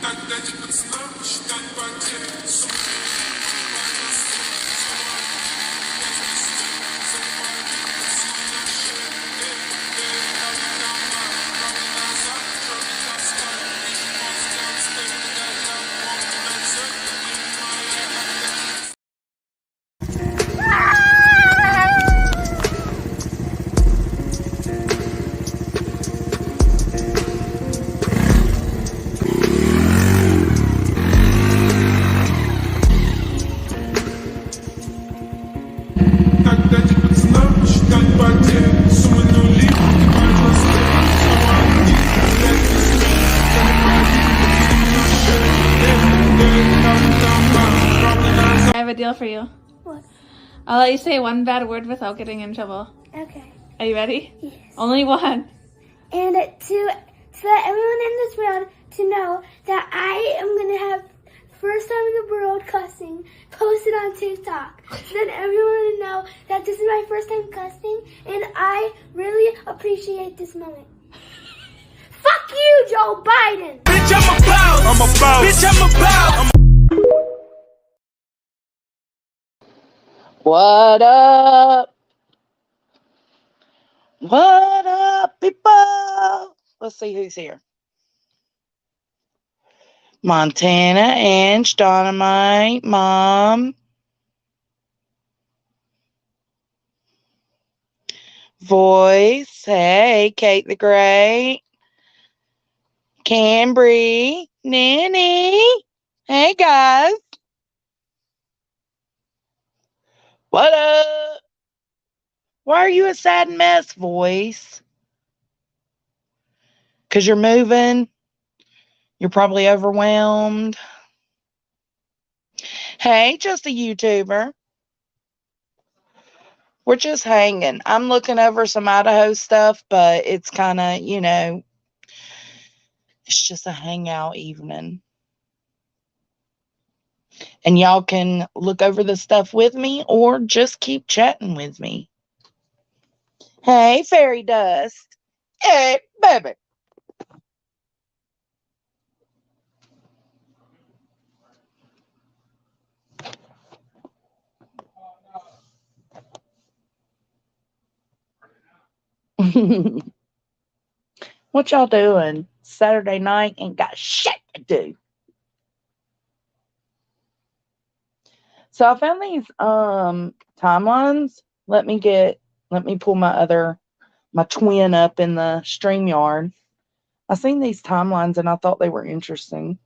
I have a deal for you. What? I'll let you say one bad word without getting in trouble. Okay. Are you ready? Yes. Only one. And to let everyone in this world to know that I am going to have first time in the world cussing posted on TikTok. So that everyone will know that this is my first time cussing and I really appreciate this moment. Fuck you, Joe Biden! Bitch, I'm a boss. I'm a boss. Bitch, I'm a boss. What up? What up, people? Let's see who's here. Montana, Ange, Dynamite, Mom, Voice, hey, Kate the Great, Cambry, Nanny, hey guys. What up? Why are you a sad mess, Voice? Because you're moving? You're probably overwhelmed. Hey, just a YouTuber. We're just hanging. I'm looking over some Idaho stuff, but it's kind of, it's just a hangout evening. And y'all can look over the stuff with me or just keep chatting with me. Hey, Fairy Dust. Hey, baby. What y'all doing? Saturday night ain't got shit to do. So I found these timelines. Let me pull my twin up in the StreamYard. I seen these timelines and I thought they were interesting.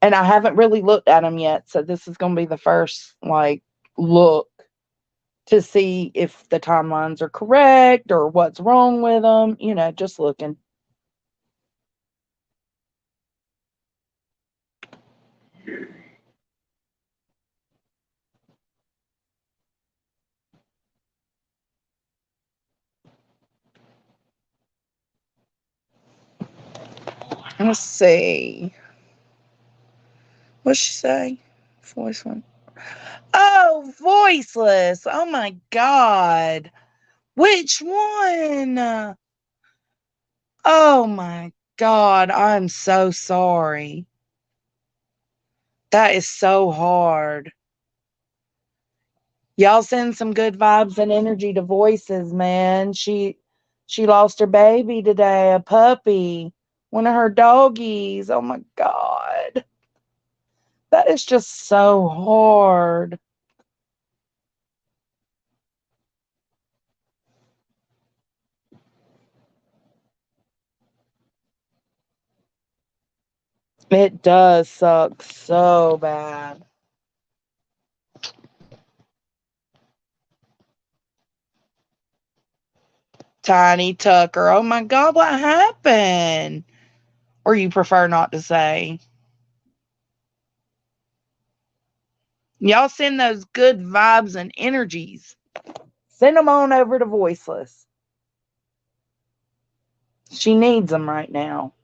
And I haven't really looked at them yet, so this is going to be the first look to see if the timelines are correct or what's wrong with them, just looking. Let's see. What'd she say? Voice one. Oh, voiceless. Oh my God. Which one? Oh my God. I'm so sorry. That is so hard. Y'all send some good vibes and energy to Voices, man. She lost her baby today, a puppy, one of her doggies. Oh my God. That is just so hard. It does suck so bad. Tiny Tucker. Oh my God, what happened? Or you prefer not to say? Y'all send those good vibes and energies. Send them on over to Voiceless. She needs them right now.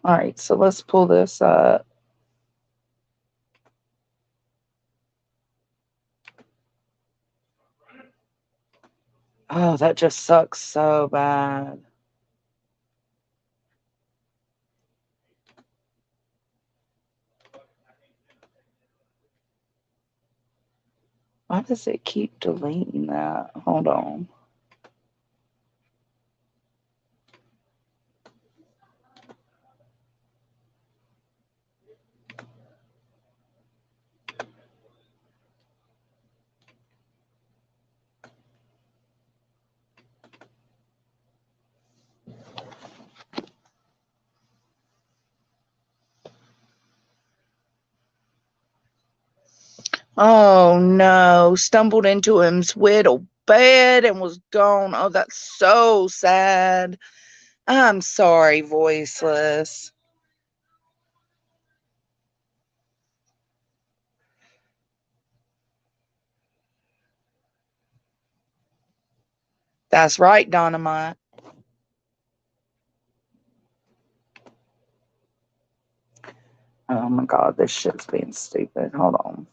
All right, so let's pull this up. Oh, that just sucks so bad. Why does it keep deleting that? Hold on. Oh no, stumbled into him's whittle bed and was gone. Oh, that's so sad. I'm sorry, voiceless. That's right, Dynamite. Oh my god, this shit's being stupid. Hold on.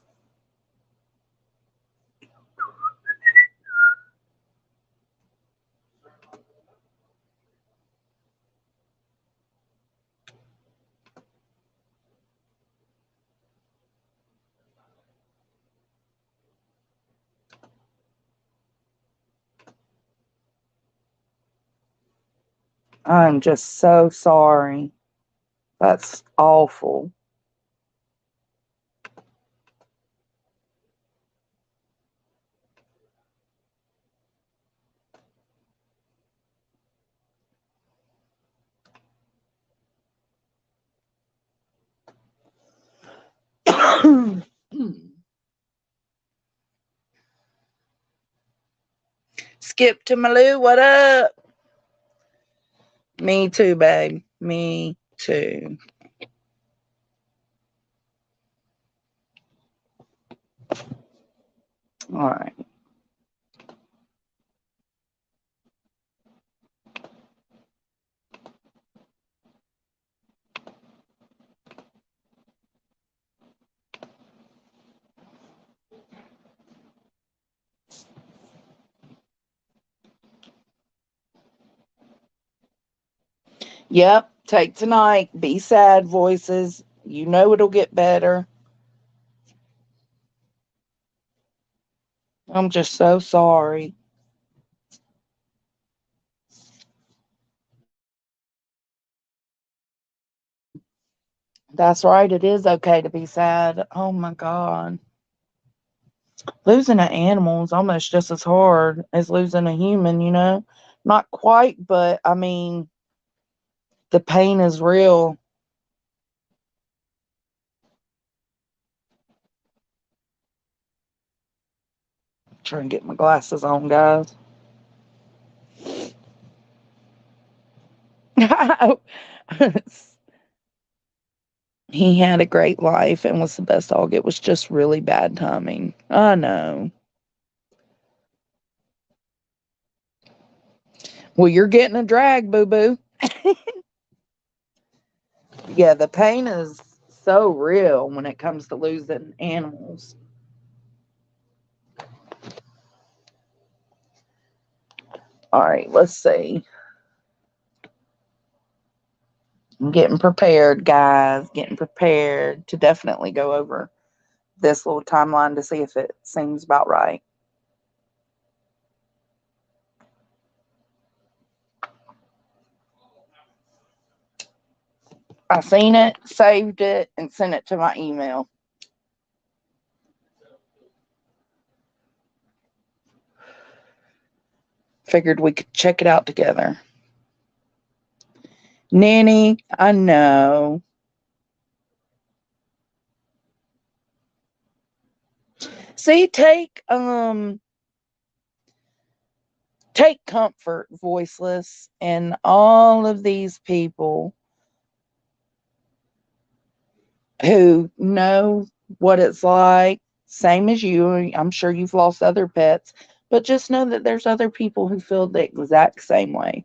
I'm just so sorry. That's awful. Skip to Malou, what up? Me too, babe. Me too. All right. Yep. Take tonight. Be sad, voices. You know it'll get better. I'm just so sorry. That's right. It is okay to be sad. Oh my God. Losing an animal is almost just as hard as losing a human, you know? Not quite, but I mean, the pain is real. Trying to get my glasses on, guys. He had a great life and was the best dog. It was just really bad timing. I know. Well, you're getting a drag, boo boo. Yeah, the pain is so real when it comes to losing animals. All right, let's see. I'm getting prepared, guys. Getting prepared to definitely go over this little timeline to see if it seems about right. I seen it, saved it, and sent it to my email. Figured we could check it out together. Nanny, I know. See, take comfort, voiceless, and all of these people who know what it's like, same as you. I'm sure you've lost other pets, but just know that there's other people who feel the exact same way.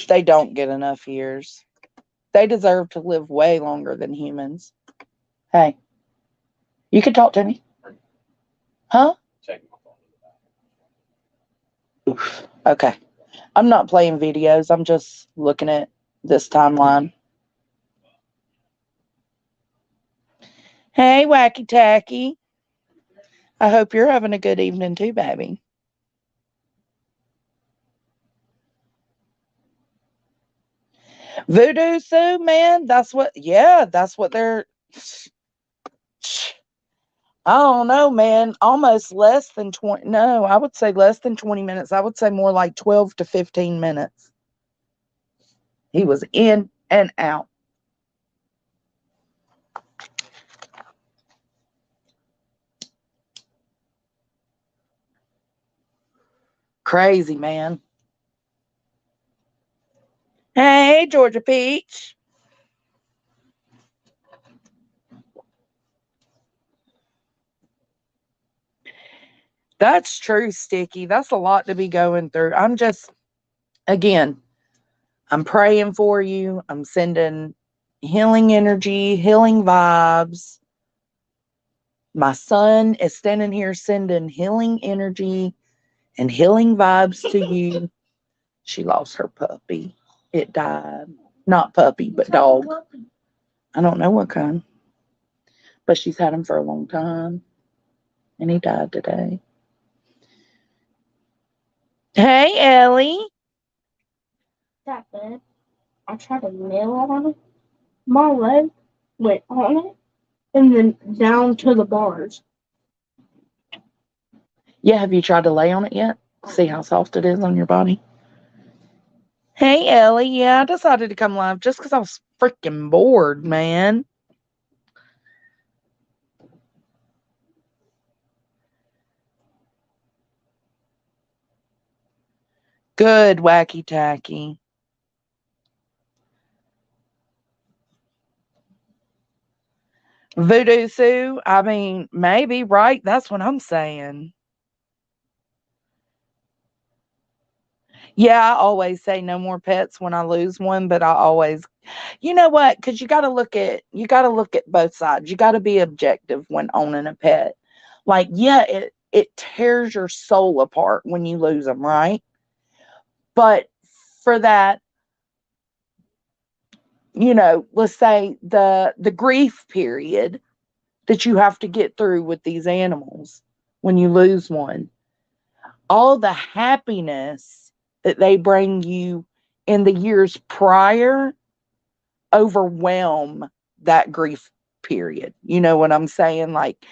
They don't get enough years. They deserve to live way longer than humans. Hey, you can talk to me. Huh? Oof. Okay. I'm not playing videos. I'm just looking at this timeline. Hey, Wacky Tacky. I hope you're having a good evening too, baby. Voodoo Sue, man, that's what they're. I don't know, man. Almost less than 20. No, I would say less than 20 minutes. I would say more like 12 to 15 minutes. He was in and out. Crazy, man. Hey, Georgia Peach. That's true, Sticky. That's a lot to be going through. Again, I'm praying for you. I'm sending healing energy, healing vibes. My son is standing here sending healing energy and healing vibes to you. She lost her puppy. It died. Not puppy, but dog. I don't know what kind. But she's had him for a long time. And he died today. Hey, Ellie. That bad. I tried to nail it on it. My leg went on it and then down to the bars. Yeah, have you tried to lay on it yet? See how soft it is on your body? Hey, Ellie. Yeah, I decided to come live just because I was freaking bored, man. Good, Wacky Tacky. Voodoo Sue, I mean, maybe, right? That's what I'm saying. Yeah, I always say no more pets when I lose one, but I always, you know what? Because you got to look at both sides. You got to be objective when owning a pet. Like, yeah, it tears your soul apart when you lose them, right? But for that, let's say the grief period that you have to get through with these animals when you lose one, all the happiness that they bring you in the years prior overwhelm that grief period. You know what I'm saying? Like,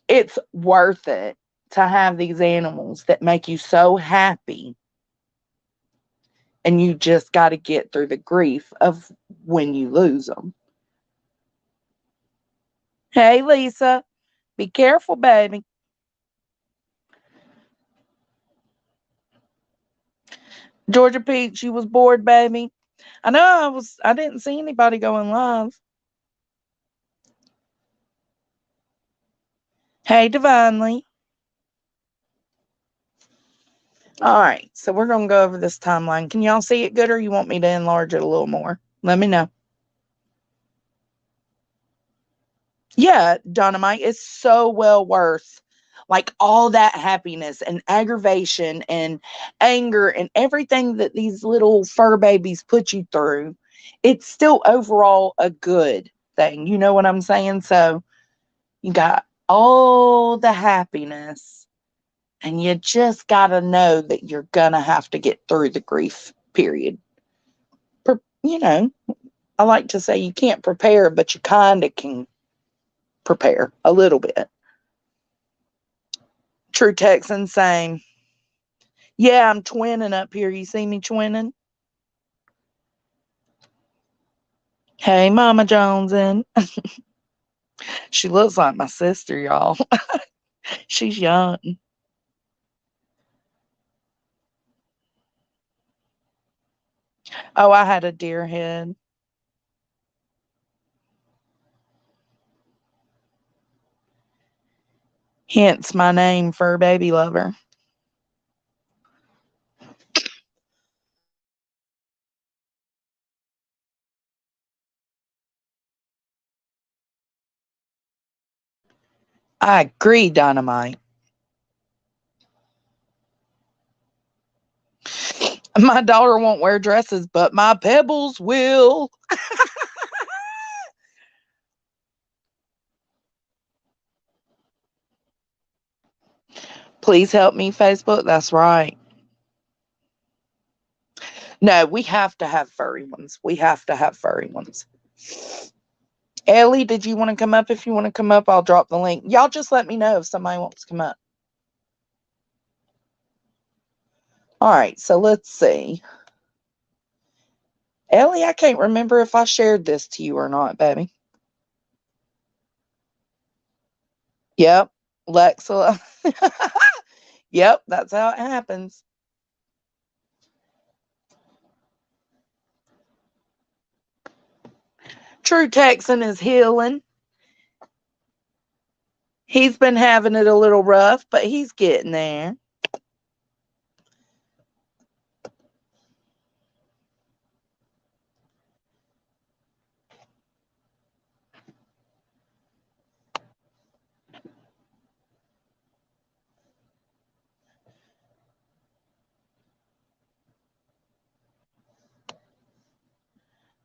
it's worth it to have these animals that make you so happy, and you just got to get through the grief of when you lose them. Hey, Lisa, be careful, baby. Georgia Peach, you was bored, baby. I know I didn't see anybody going live. Hey, Divinely. All right, so we're going to go over this timeline. Can y'all see it good, or you want me to enlarge it a little more? Let me know. Yeah, Dynamite is so well worth like all that happiness and aggravation and anger and everything that these little fur babies put you through. It's still overall a good thing. You know what I'm saying? So you got all the happiness, and you just got to know that you're going to have to get through the grief period. You know, I like to say you can't prepare, but you kind of can prepare a little bit. True Texan, same. Yeah, I'm twinning up here. You see me twinning? Hey, Mama Jonesin. She looks like my sister, y'all. She's young. Oh, I had a deer head. Hence my name, Fur Baby Lover. I agree, Dynamite. My daughter won't wear dresses, but my pebbles will. Please help me, Facebook. That's right. No, we have to have furry ones. We have to have furry ones. Ellie, did you want to come up? If you want to come up, I'll drop the link. Y'all just let me know if somebody wants to come up. All right, so let's see. Ellie, I can't remember if I shared this to you or not, baby. Yep, Lexa. Yep, that's how it happens. True Texan is healing. He's been having it a little rough, but he's getting there.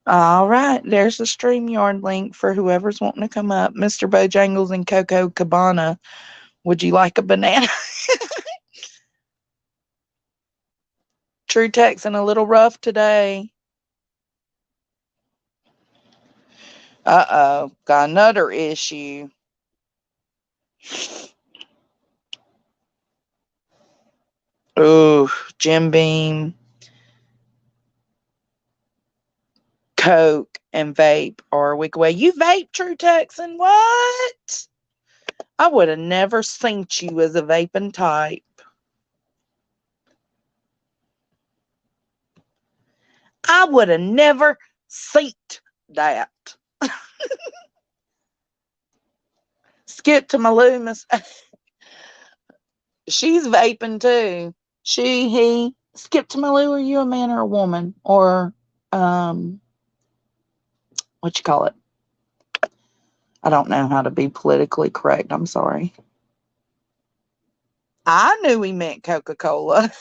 All right, there's the StreamYard link for whoever's wanting to come up. Mr. Bojangles and Coco Cabana, would you like a banana? True Texan a little rough today. Uh-oh, got another issue. Ooh, Jim Beam, Coke, and vape are a week away. You vape, True Texan? What? I would have never seen you as a vaping type. I would have never seen that. Skip to my Loomis. She's vaping too. She, he. Skip to Malou, are you a man or a woman? Or, what you call it? I don't know how to be politically correct. I'm sorry. I knew he meant Coca-Cola.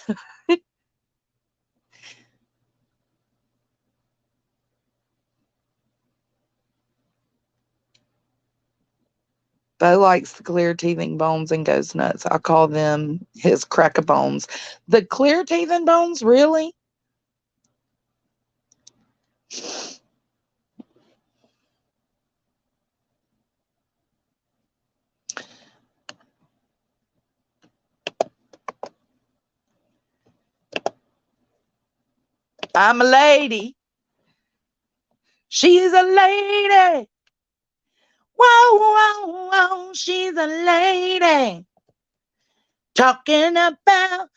Bo likes the clear teething bones and goes nuts. I call them his crack of bones. The clear teething bones, really? I'm a lady. She's a lady. Whoa, whoa, whoa. She's a lady. Talking about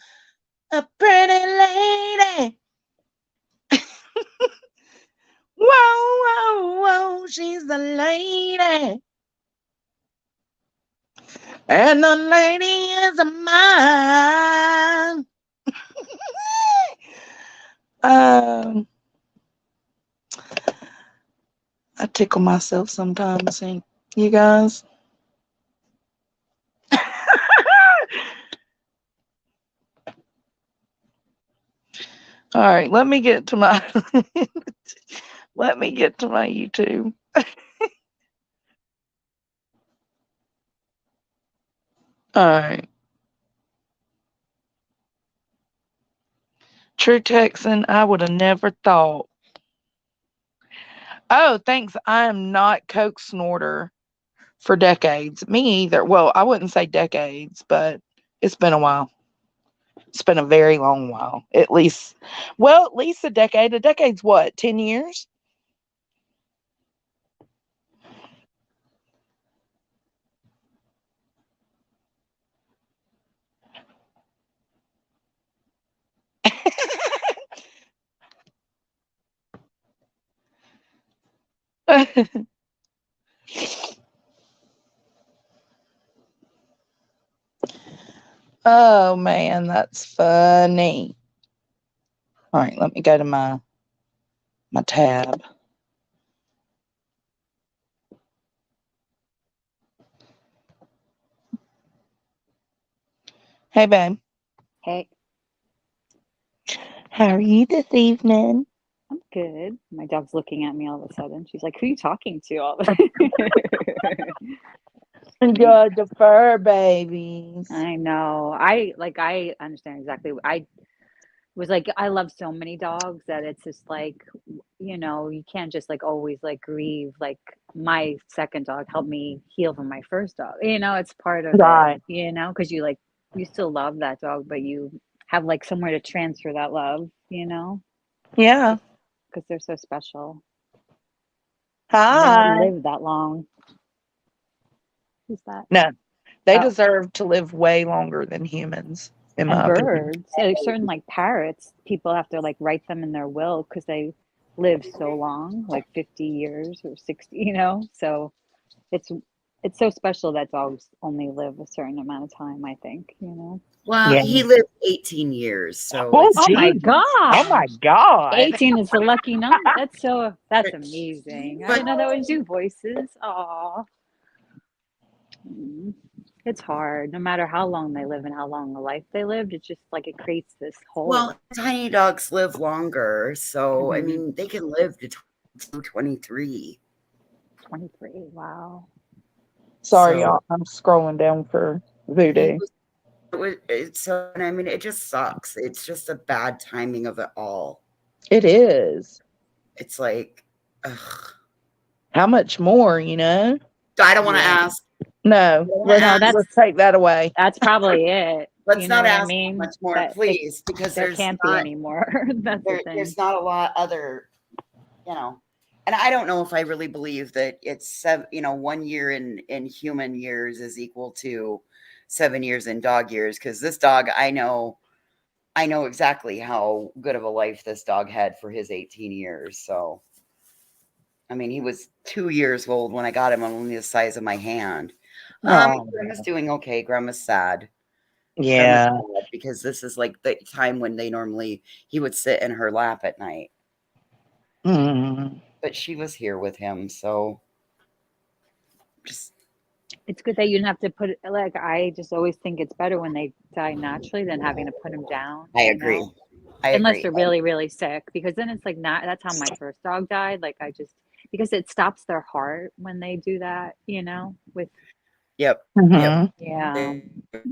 a pretty lady. Whoa, whoa, whoa. She's a lady. And the lady is mine. um, I tickle myself sometimes, you guys. All right, let me get to my let me get to my YouTube. All right. True Texan, I would have never thought. Oh, thanks. I am not Coke snorter for decades. Me either. Well, I wouldn't say decades, but it's been a while. It's been a very long while. At least a decade. A decade's what? 10 years? Oh man, that's funny. All right, let me go to my tab. Hey, babe. Hey, How are you this evening? I'm good. My dog's looking at me all of a sudden. She's like, "Who are you talking to?" All Good the fur babies. I know. I understand exactly. I was like, I love so many dogs that it's just like, you can't just like always like grieve. Like my second dog helped me heal from my first dog. It's part of it. Right. Because you still love that dog, but you have like somewhere to transfer that love. Yeah. Because they're so special. And they don't Hi. live that long. Who's that? No, they Oh, deserve to live way longer than humans, in and my opinion. birds. Certain like parrots, people have to like write them in their will because they live so long, like 50 years or 60, So it's it's so special that dogs only live a certain amount of time, I think. Well, Yeah. he lived 18 years, so Oh, it's Oh my geez. Oh, my gosh. God. 18 is the lucky number. That's amazing. I but didn't know that was you voices. Aw. It's hard. No matter how long they live and how long a life they lived, it's just like it creates this hole. well, tiny dogs live longer, so I Mhm. mean, they can live to 23. 23. Wow. Sorry, So y'all. I'm scrolling down for he voodoo. was it's so, and I mean, it just sucks. It's just a bad timing of it all. It is. It's like, ugh. How much more, you know? I don't want to Yeah. ask. I No, don't want to let's No, ask. that's let's take that away. that's probably it. Let's You know not what I ask mean? much more, That it please, because there there's can't be not any more. That's the thing. there's not a lot other, you know. And I don't know if I really believe that it's 1 year in human years is equal to 7 years in dog years, because this dog, I know exactly how good of a life this dog had for his 18 years. So I mean, he was 2 years old when I got him, only the size of my hand. Oh, Grandma's doing okay. Grandma's sad. Grandma's yeah. sad because this is like the time when he would sit in her lap at night. Mm. But she was here with him, so just It's good that you didn't have to put it like I just always think it's better when they die naturally than having to put them down, I agree. I Unless agree. they're really, really sick, because then it's like not that's how my first dog died. Like I just because it stops their heart when they do that, with Yep. Yep. Hmm. yeah.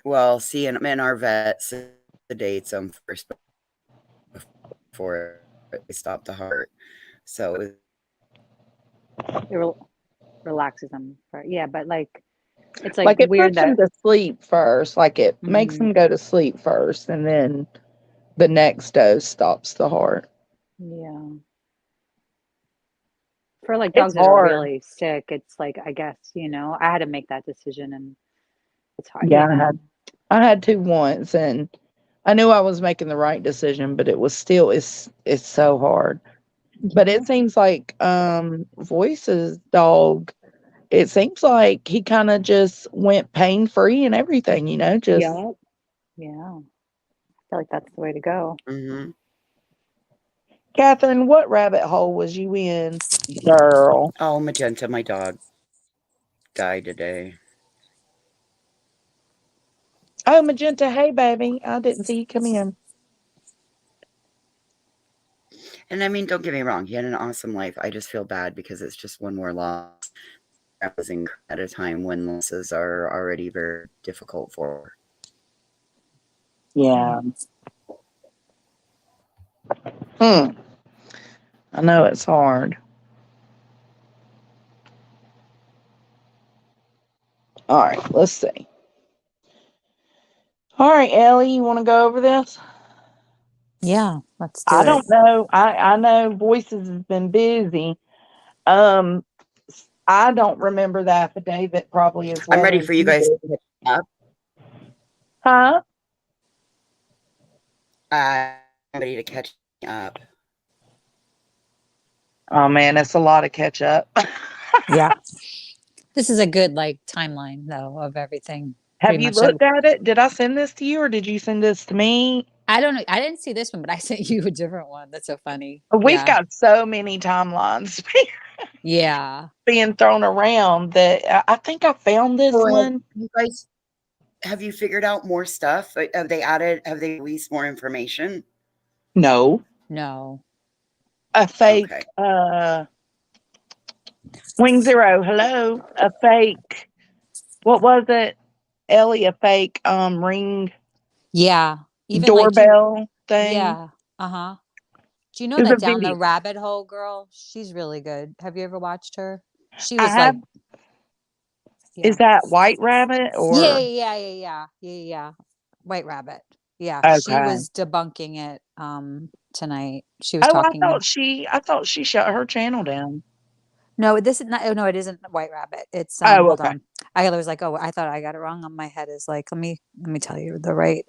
Well, see, and our vet sedates them first before they stop the heart. So It relaxes them yeah, but like it's like Like it weird puts them that to sleep first. Like it makes mhm, them go to sleep first, and then the next dose stops the heart. yeah. For like It's dogs that are hard. really sick, it's like I guess, I had to make that decision and it's hard, Yeah, I had to once, and I knew I was making the right decision, but it was still it's so hard. But Yeah. it seems like Voice's dog, it seems like he kind of just went pain free and everything, just Yep. Yeah. I feel like that's the way to go. mhm. Catherine, what rabbit hole was you in, girl? Oh, Magenta, my dog died today. Oh, Magenta, hey baby. I didn't see you come in. And I mean, don't get me wrong, he had an awesome life. I just feel bad because it's just one more loss. I was at a time when losses are already very difficult for her. Yeah. Hmm. I know it's hard. All right, let's see. All right, Ellie, you want to go over this? Yeah, let's do I it. don't know. I know Voices has been busy. Um, I don't remember the affidavit probably as I'm well ready as for you you guys did. to pick up. Huh? I'm ready to catch up. Oh man, it's a lot of catch up. Yeah. This is a good like timeline though of everything. Have Pretty you much. And looked at it? Did I send this to you or did you send this to me? I don't know. I didn't see this one, but I sent you a different one. That's so funny. We've Yeah. got so many timelines Yeah. being thrown around that I think I found this So have one. you guys have you figured out more stuff? Have they released more information? No. No. A fake Okay. Wing Zero, hello. A fake, what was it? Ellie, a fake ring Yeah. Even like, doorbell thing. yeah. Uh-huh. Do you know There's a that Down the video. Rabbit Hole girl? She's really good. Have you ever watched her? She I was like, have. yeah. Is that White Rabbit Yeah, or yeah, yeah, yeah, yeah, yeah, yeah. White Rabbit. Yeah, she okay? was debunking it tonight. She was Oh, talking. I thought she shut her channel down. No, this is not. Oh no, it isn't White Rabbit. It's Oh, hold okay. on. I was like, oh, I thought I got it wrong. On my head is like, let me tell you the right.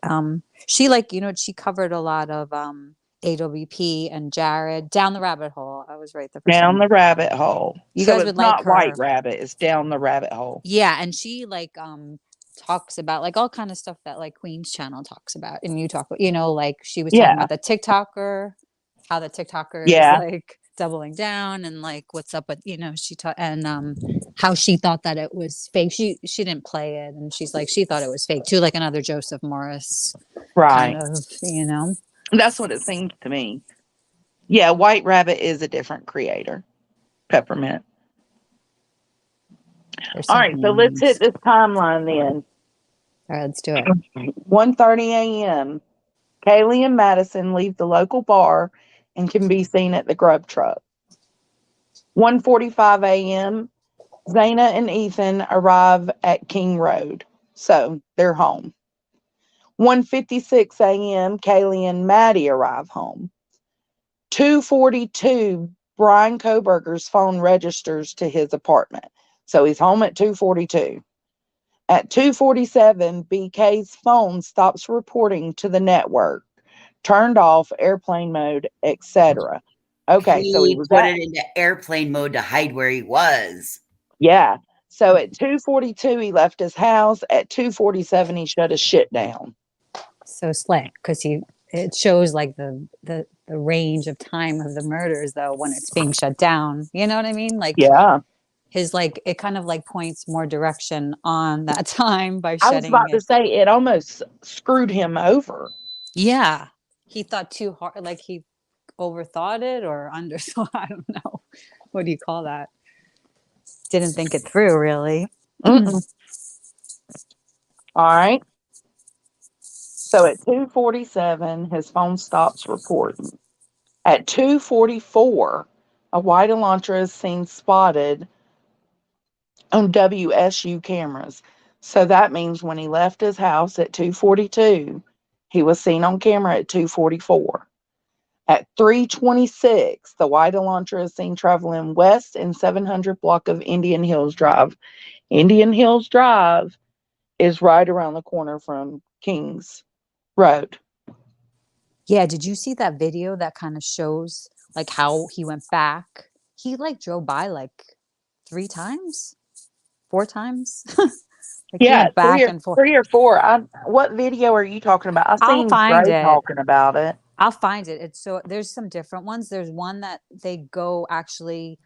She like she covered a lot of AWP and Jared Down the Rabbit Hole. I was right the first Down time. the rabbit hole. You So guys it's would like not White her. Rabbit, it's down the rabbit hole. Yeah, and she like talks about like all kind of stuff that like Queen's channel talks about, and you talk about, like she was talking Yeah. about the TikToker, how the TikToker is Yeah. like doubling down, and like what's up with she taught, and how she thought that it was fake. She didn't play it, and she's like she thought it was fake too, like another Joseph Morris kind Right. of. That's what it seems to me. Yeah, White Rabbit is a different creator. Peppermint. There's All some right, so let's hit names. this timeline then. All right, let's do it. 1:30 a.m. Kaylee and Madison leave the local bar and can be seen at the grub truck. 1:45 a.m. Zaina and Ethan arrive at King Road. So they're home. 1:56 a.m. Kaylee and Maddie arrive home. 2:42 Brian Koberger's phone registers to his apartment. So he's home at 2:42. At 2:47, BK's phone stops reporting to the network, turned off, airplane mode, etc. Okay, so he He was put at it into airplane mode to hide where he was. yeah. So at 2:42 he left his house. At 2:47 he shut his shit down. So slick because it shows like the range of time of the murders though when it's being shut down. You know what I mean? Like Yeah. his like it kind of like points more direction on that time by I was shutting about to it. say it almost screwed him over. Yeah. He thought too hard, like he overthought it or underthought. I don't know. What do you call that? Didn't think it through really. Mm-mm. All right. So at 2:47 his phone stops reporting. At 2:44 a white Elantra is seen spotted on WSU cameras. So that means when he left his house at 2:42, he was seen on camera at 2:44. At 3:26, the white Elantra is seen traveling west in 700 block of Indian Hills Drive. Indian Hills Drive is right around the corner from Kings Road. Yeah, did you see that video that kind of shows like how he went back? He like drove by like 3 times, 4 times. Like he Yeah, went back and forth. 3 or 4. What video are you talking about? I I'll seen find Gray it. talking about it. I'll find it. It's so there's some different ones. There's one that they go actually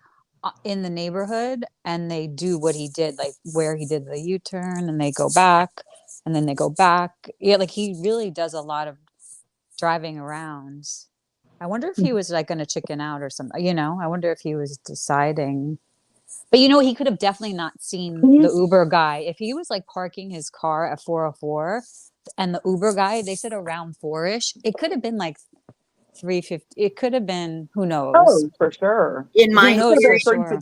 in the neighborhood and they do what he did, like where he did the U-turn and they go back and then they go back. Yeah, like he really does a lot of driving around. I wonder if he was like going to chicken out or something, I wonder if he was deciding. But he could have definitely not seen the Mhm. Uber guy. If he was like parking his car at 404 and the Uber guy, they said around 4-ish, it could have been like 350. It could have been, who knows? Oh, for sure. In Who my It could knows have for been theory, sure?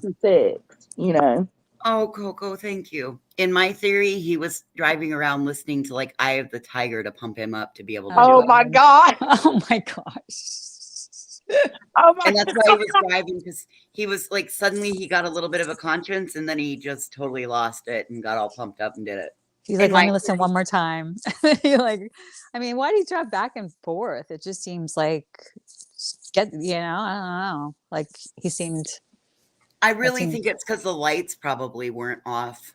356. oh, Coco, thank you. In my theory, he was driving around listening to like Eye of the Tiger to pump him up to be able to do Oh it. my God. Oh my gosh. Oh my And that's why he God. was driving because he was like suddenly he got a little bit of a conscience and then he just totally lost it and got all pumped up and did it. He's like, In let my me listen one more time. You're like, I mean, why do you drive back and forth? It just seems like I don't know. Like he seemed. I That really seemed. think it's because the lights probably weren't off.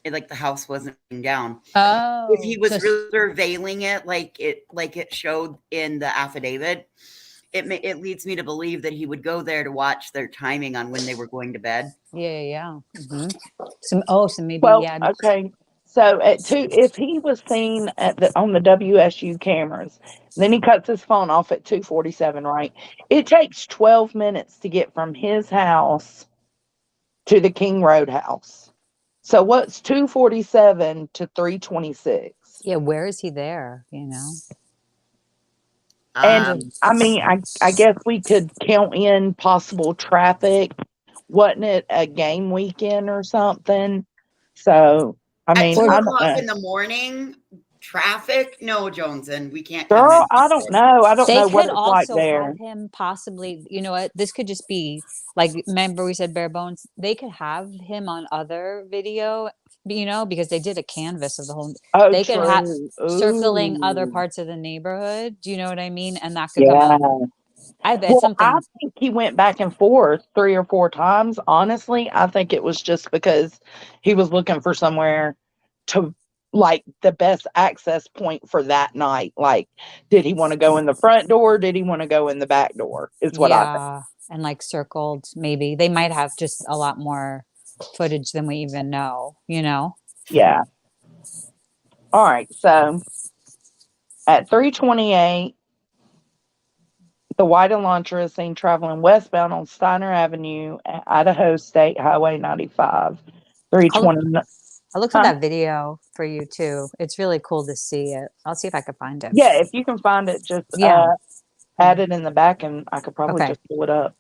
Like the house wasn't down. If he Oh, so was really surveilling it like it showed in the affidavit, it leads me to believe that he would go there to watch their timing on when they were going to bed. yeah. So maybe Well, yeah. okay. So at 2, if he was seen on the WSU cameras, then he cuts his phone off at 2:47, right? It takes 12 minutes to get from his house to the King Road house. So what's 2:47 to 3:26? Yeah, where is he there? And Um, I mean, I guess we could count in possible traffic. Wasn't it a game weekend or something? So, I at mean, two Or I don't o'clock know. in the morning, traffic? No, Joneson, we can't come Girl, in. I don't know. I don't they know what could it's like also there. have him possibly, you know what, this could just be like, remember we said bare bones? They could have him on other video, because they did a canvas of the whole, Oh, they could have true. circling other Ooh. parts of the neighborhood. Do you know what I mean? And that could come Yeah. up. I bet Well, I something. think he went back and forth 3 or 4 times. Honestly, I think it was just because he was looking for somewhere to like the best access point for that night. Like, did he want to go in the front door? Did he want to go in the back door? Is what I think. Yeah, and like circled, maybe they might have just a lot more footage than we even know. Yeah. All right. So at 3:28, the white Elantra is seen traveling westbound on Steiner Avenue at Idaho State Highway 95. I'll 320. I'll look for Huh? that video for you too. It's really cool to see it. I'll see if I can find it. Yeah, if you can find it, just Yeah. add it in the back and I could probably Okay. just pull it up.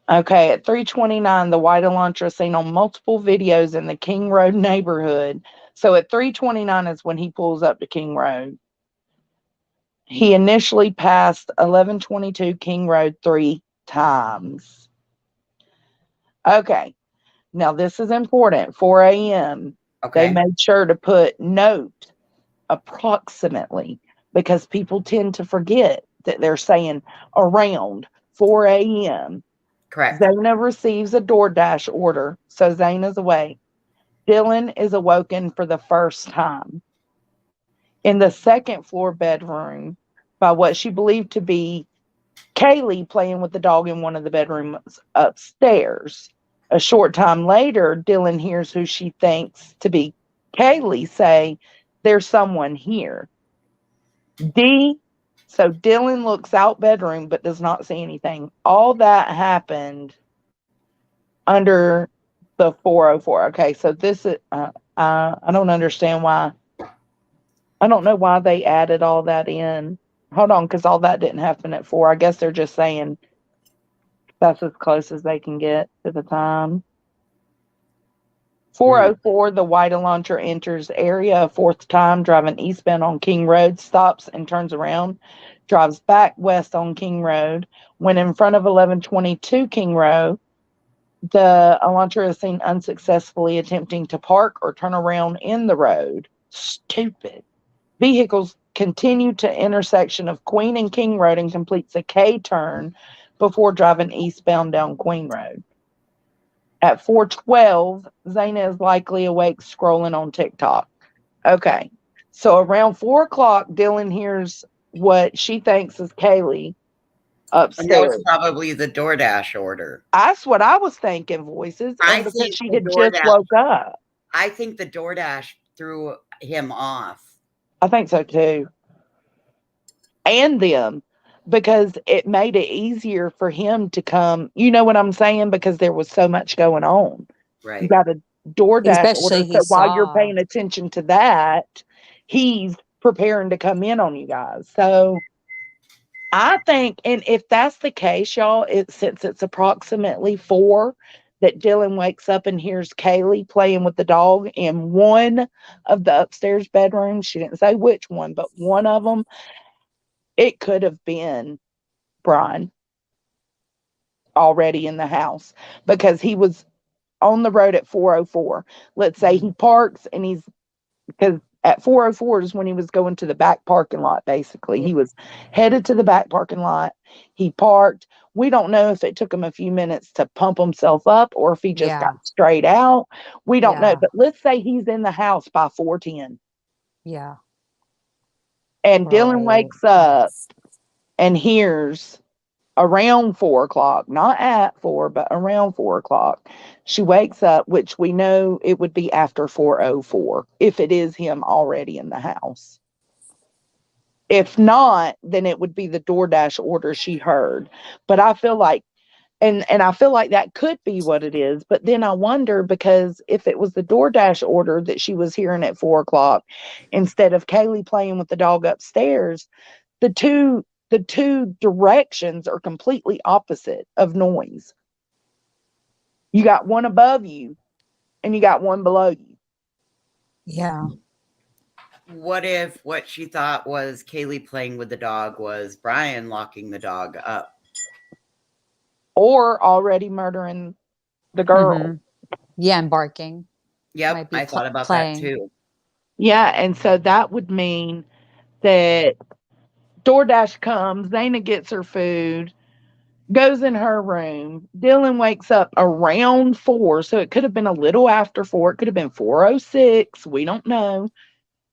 Okay, at 3:29, the white Elantra is seen on multiple videos in the King Road neighborhood. So at 3:29 is when he pulls up to King Road. He initially passed 1122 King Road 3 times. Okay, now this is important. 4 a.m. They Okay. made sure to put note approximately because people tend to forget that they're saying around 4 a.m. Correct. Zaina receives a DoorDash order, so Zaina's awake. Dylan is awoken for the first time in the second floor bedroom by what she believed to be Kaylee playing with the dog in one of the bedrooms upstairs. A short time later, Dylan hears who she thinks to be Kaylee say, "There's someone here." D. So Dylan looks out bedroom but does not see anything. All that happened under the 404. Okay, so this is I don't understand why. I don't know why they added all that in. Hold on, because all that didn't happen at 4. I guess they're just saying that's as close as they can get to the time. 404, the white Elantra enters area a fourth time, driving eastbound on King Road, stops and turns around, drives back west on King Road. When in front of 1122 King Road, the Elantra is seen unsuccessfully attempting to park or turn around in the road. Stupid. Vehicles continue to intersection of Queen and King Road and completes a K turn before driving eastbound down Queen Road. At 4:12, Zaina is likely awake scrolling on TikTok. Okay. So around 4 o'clock, Dylan hears what she thinks is Kaylee And that was upstairs. probably the DoorDash order. That's what I was thinking, voices. I And because think she the had just DoorDash woke up. I think the DoorDash threw him off. I think so too. And them, because it made it easier for him to come. You know what I'm saying? Because there was so much going on. You Right. got a DoorDash order. Especially he So while you're saw. paying attention to that, he's preparing to come in on you guys. So I think, and if that's the case, y'all, since it's approximately 4 that Dylan wakes up and hears Kaylee playing with the dog in one of the upstairs bedrooms. She didn't say which one, but one of them. It could have been Brian already in the house because he was on the road at 4:04. Let's say he parks and he's because at 4:04 is when he was going to the back parking lot. Basically, he was headed to the back parking lot. He parked. We don't know if it took him a few minutes to pump himself up or if he just Yeah. got straight out. We don't know, Yeah. but let's say he's in the house by 4:10 Yeah. and Dylan Right. wakes up and hears around 4 o'clock, not at 4, but around 4 o'clock. She wakes up, which we know it would be after 4:04 if it is him already in the house. If not, then it would be the DoorDash order she heard. But I feel like, and I feel like that could be what it is. But then I wonder, because if it was the DoorDash order that she was hearing at 4 o'clock instead of Kaylee playing with the dog upstairs, the two directions are completely opposite of noise. You got one above you and you got one below you. Yeah. What if what she thought was Kaylee playing with the dog was Brian locking the dog up? Or already murdering the girl. Mhm. Yeah, and barking. Yep, Might be I thought about playing. that too. Yeah, and so that would mean that DoorDash comes, Zaina gets her food, goes in her room. Dylan wakes up around 4, so it could have been a little after 4. It could have been 4:06. We don't know.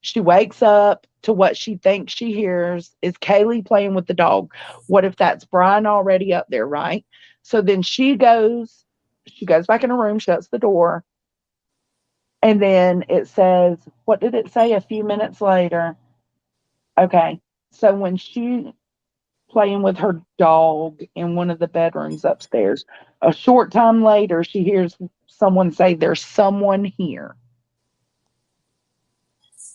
She wakes up to what she thinks she hears is Kaylee playing with the dog. What if that's Brian already up there, right? So then she goes back in her room, shuts the door, and then it says, what did it say a few minutes later? Okay. So when she playing with her dog in one of the bedrooms upstairs, a short time later, she hears someone say, "There's someone here."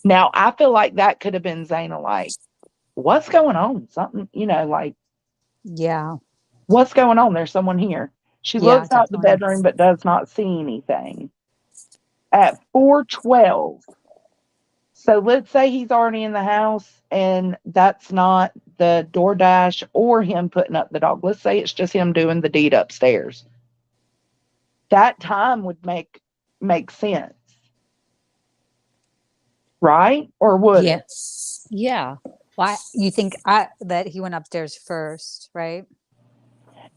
Now, I feel like that could have been Zaina, like, what's going on? Something, like, Yeah. what's going on? There's someone here. She Yeah, looks out the definitely. bedroom but does not see anything. At 4:12, so let's say he's already in the house and that's not the DoorDash or him putting up the dog. Let's say it's just him doing the deed upstairs. That time would make sense. Right? Or would Yeah. it? Yeah. Why you think that he went upstairs first, right?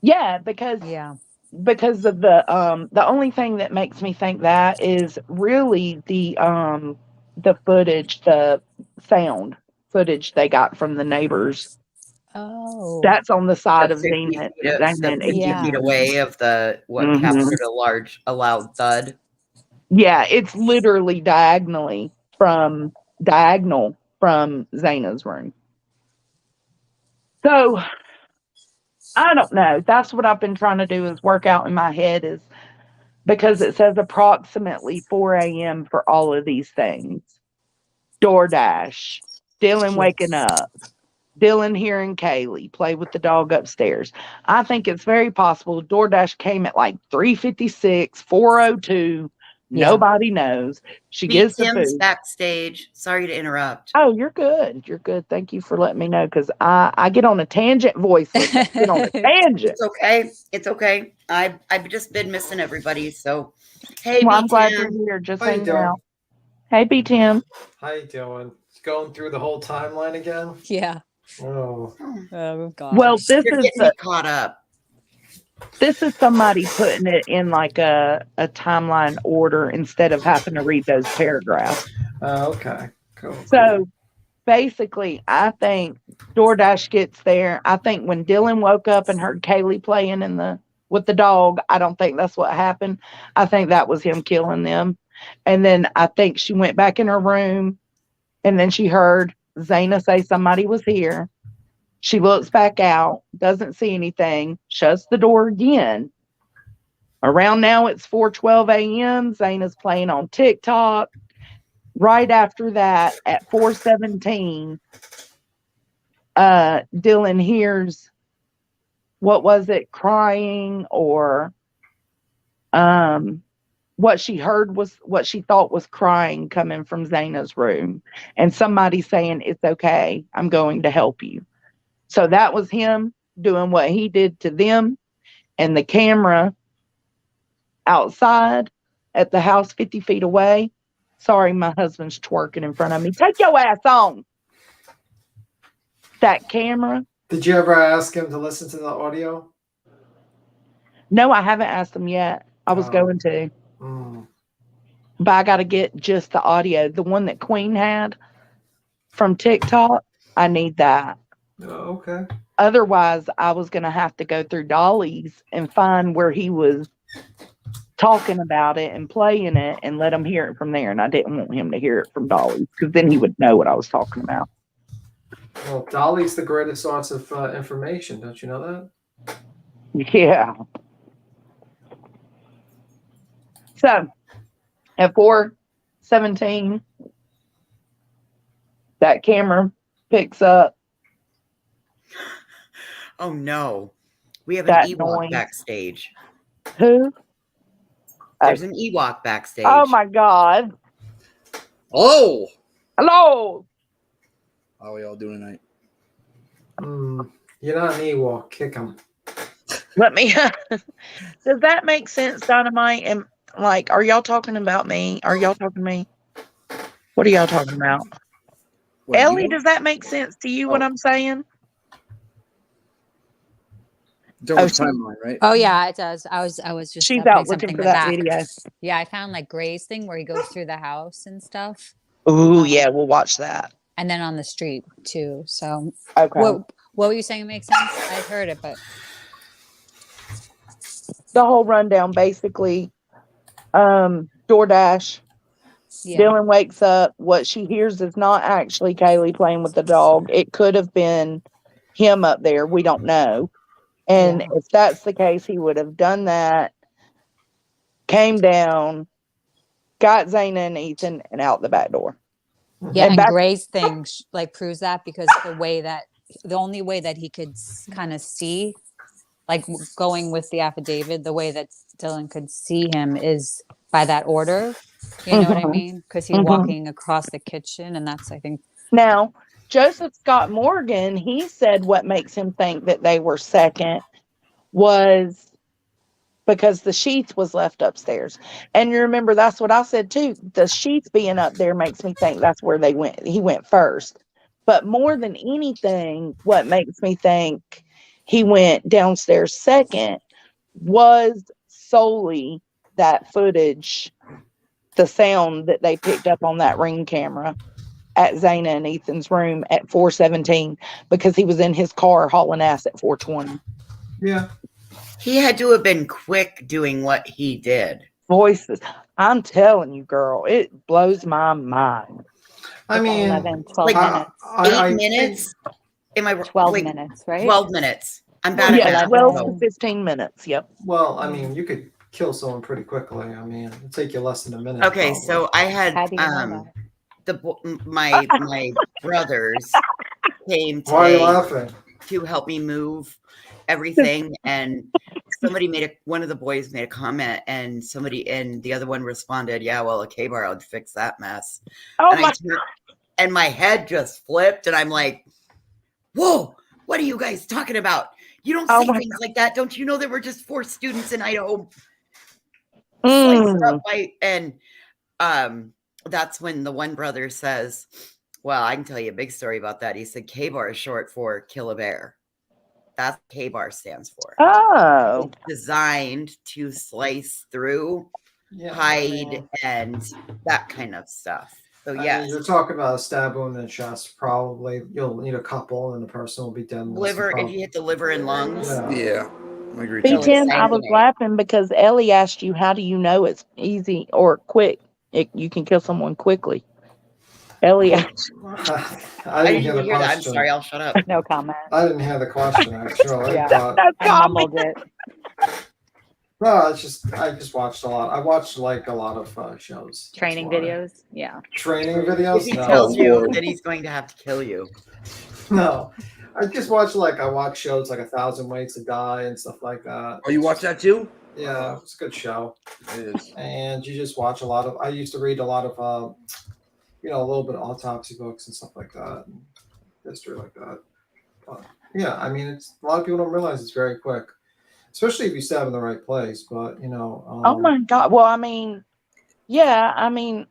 Yeah, because Yeah. of the only thing that makes me think that is really the footage, the sound footage they got from the neighbors. Oh. That's on the side The of 50 Zena, feet, Zena and 50 Yeah. feet Ethan. away of what Mhm. captured a loud thud. Yeah, it's literally diagonal from Zena's room. So I don't know. That's what I've been trying to do, is work out in my head, is because it says approximately 4 a.m. for all of these things. DoorDash, Dylan waking up, Dylan hearing Kaylee play with the dog upstairs. I think it's very possible DoorDash came at like 3:56, 4:02. Yeah. Nobody knows. She Beat gets the Tim's food. backstage. Sorry to interrupt. Oh, you're good. You're good. Thank you for letting me know, because I get on a tangent, voiceless. I get on a tangent. It's okay. It's okay. I've just been missing everybody. So, hey, Well, B I'm glad you're Tim. here. Just How you hanging doing? out. Hey, B. Tim. How you doing? Going through the whole timeline again? Yeah. Oh, Oh gosh. Well, this You're is getting me caught up. somebody putting it in like a timeline order instead of having to read those paragraphs. okay. Cool. So basically, I think DoorDash gets there. I think when Dylan woke up and heard Kaylee playing with the dog, I don't think that's what happened. I think that was him killing them. And then I think she went back in her room, and then she heard Zaina say somebody was here. She looks back out, doesn't see anything, shuts the door again. Around now, it's 4:12 a.m. Zaina's playing on TikTok. Right after that, at 4:17, Dylan hears, what was it, crying, or what she heard was what she thought was crying coming from Zaina's room, and somebody saying, "It's okay, I'm going to help you." So that was him doing what he did to them, and the camera outside at the house 50 feet away. Sorry, my husband's twerking in front of me. Take your ass on. That camera. Did you ever ask him to listen to the audio? No, I haven't asked him yet. I was going to. But I got to get just the audio. The one that Queen had from TikTok, I need that. Okay. Otherwise, I was going to have to go through Dolly's and find where he was talking about it and playing it and let him hear it from there. And I didn't want him to hear it from Dolly's because then he would know what I was talking about. Well, Dolly's the greatest source of information. Don't you know that? Yeah. So at 4:17, that camera picks up Oh no. We have an that Ewok noise. backstage. Who? There's an Ewok backstage. Oh my God. Oh, Hello. how are y'all doing tonight? You're not an Ewok. Kick him. Let me. Does that make sense, Dynamite? And like, are y'all talking about me? Are y'all talking to me? What are y'all talking about? What, Ellie, you? does that make sense to you? What I'm saying? Don't Oh, the timeline, right? Oh yeah, it does. I was just she's putting out something looking in for the that back. video. Yeah, I found like Gray's thing where he goes through the house and stuff, Ooh, yeah, we'll watch that. and then on the street too. So Okay. what were you saying? It makes sense. I heard it, but The whole rundown, basically. DoorDash. yeah, Dylan wakes up. What she hears is not actually Kaylee playing with the dog. It could have been him up there. We don't know. And Yeah. if that's the case, he would have done that, came down, got Zayna and Ethan, and out the back door. yeah, and back, Gray's thing like proves that because the only way that he could kind of see, like going with the affidavit, the way that Dylan could see him is by that order. You know what I Mhm, mean? Because he's mhm. walking across the kitchen, and that's I think. Now, Joseph Scott Morgan, he said what makes him think that they were second was because the sheets was left upstairs. And you remember that's what I said too. The sheets being up there makes me think that's where they went. He went first. But more than anything, what makes me think he went downstairs second was solely that footage, the sound that they picked up on that Ring camera at Zayna and Ethan's room at 4:17 because he was in his car hauling ass at 4:20. Yeah. He had to have been quick doing what he did. Voices. I'm telling you, girl, it blows my mind. I mean, 11, 12 Like, minutes. 8 minutes? Am I 12 wait, minutes, right? 12 minutes. I'm bad at Yeah, math. 12 so- to 15 minutes. Yep. well, I mean, you could kill someone pretty quickly. I mean, it'd take you less than a minute. Okay, probably. so I had How do you know that? my brothers came Why are you today laughing? to help me move everything, and one of the boys made a comment, and the other one responded, "Yeah, well, a K-bar would fix that mess." Oh and my. and my head just flipped, and I'm like, "Whoa, what are you guys talking about? You don't Oh say my things like that. Don't you know there were just 4 students in Idaho Mm. sliced up by?" And that's when the one brother says, "Well, I can tell you a big story about that." He said, "K-bar is short for kill a bear." That's what K-bar stands for. Oh. It's designed to slice through, Yeah, hide, and that kind of stuff. So I mean, yes, you're talking about a stab wound in the chest. Probably you'll need a couple, and the person will be dead. in less than liver. If probably- you hit the liver and lungs, Yeah. Yeah, I agree. So Too. it's B10, I was sanguinary. laughing because Ellie asked you, how do you know it's easy or quick? You can kill someone quickly. Ellie asked. I didn't hear the hear that. I'm question. sorry. I'll shut up. No comment. I didn't hear the question actually. Yeah. But I mumbled it. no, it's just I just watched a lot. I watched like a lot of shows. That's Training why. videos. Yeah. Training If videos. he No, tells you, Lord. then he's going to have to kill you. no. I just watch I watch shows like 1,000 Ways to Die and stuff like that. Oh, you watch that too? Yeah, it's a good show. It is. And you just watch a lot of. I used to read a lot of, a little bit of autopsy books and stuff like that, and history like that. But yeah, I mean, it's a lot of people don't realize it's very quick, especially if you stab in the right place. But Oh my God. Well, I mean, yeah, I mean,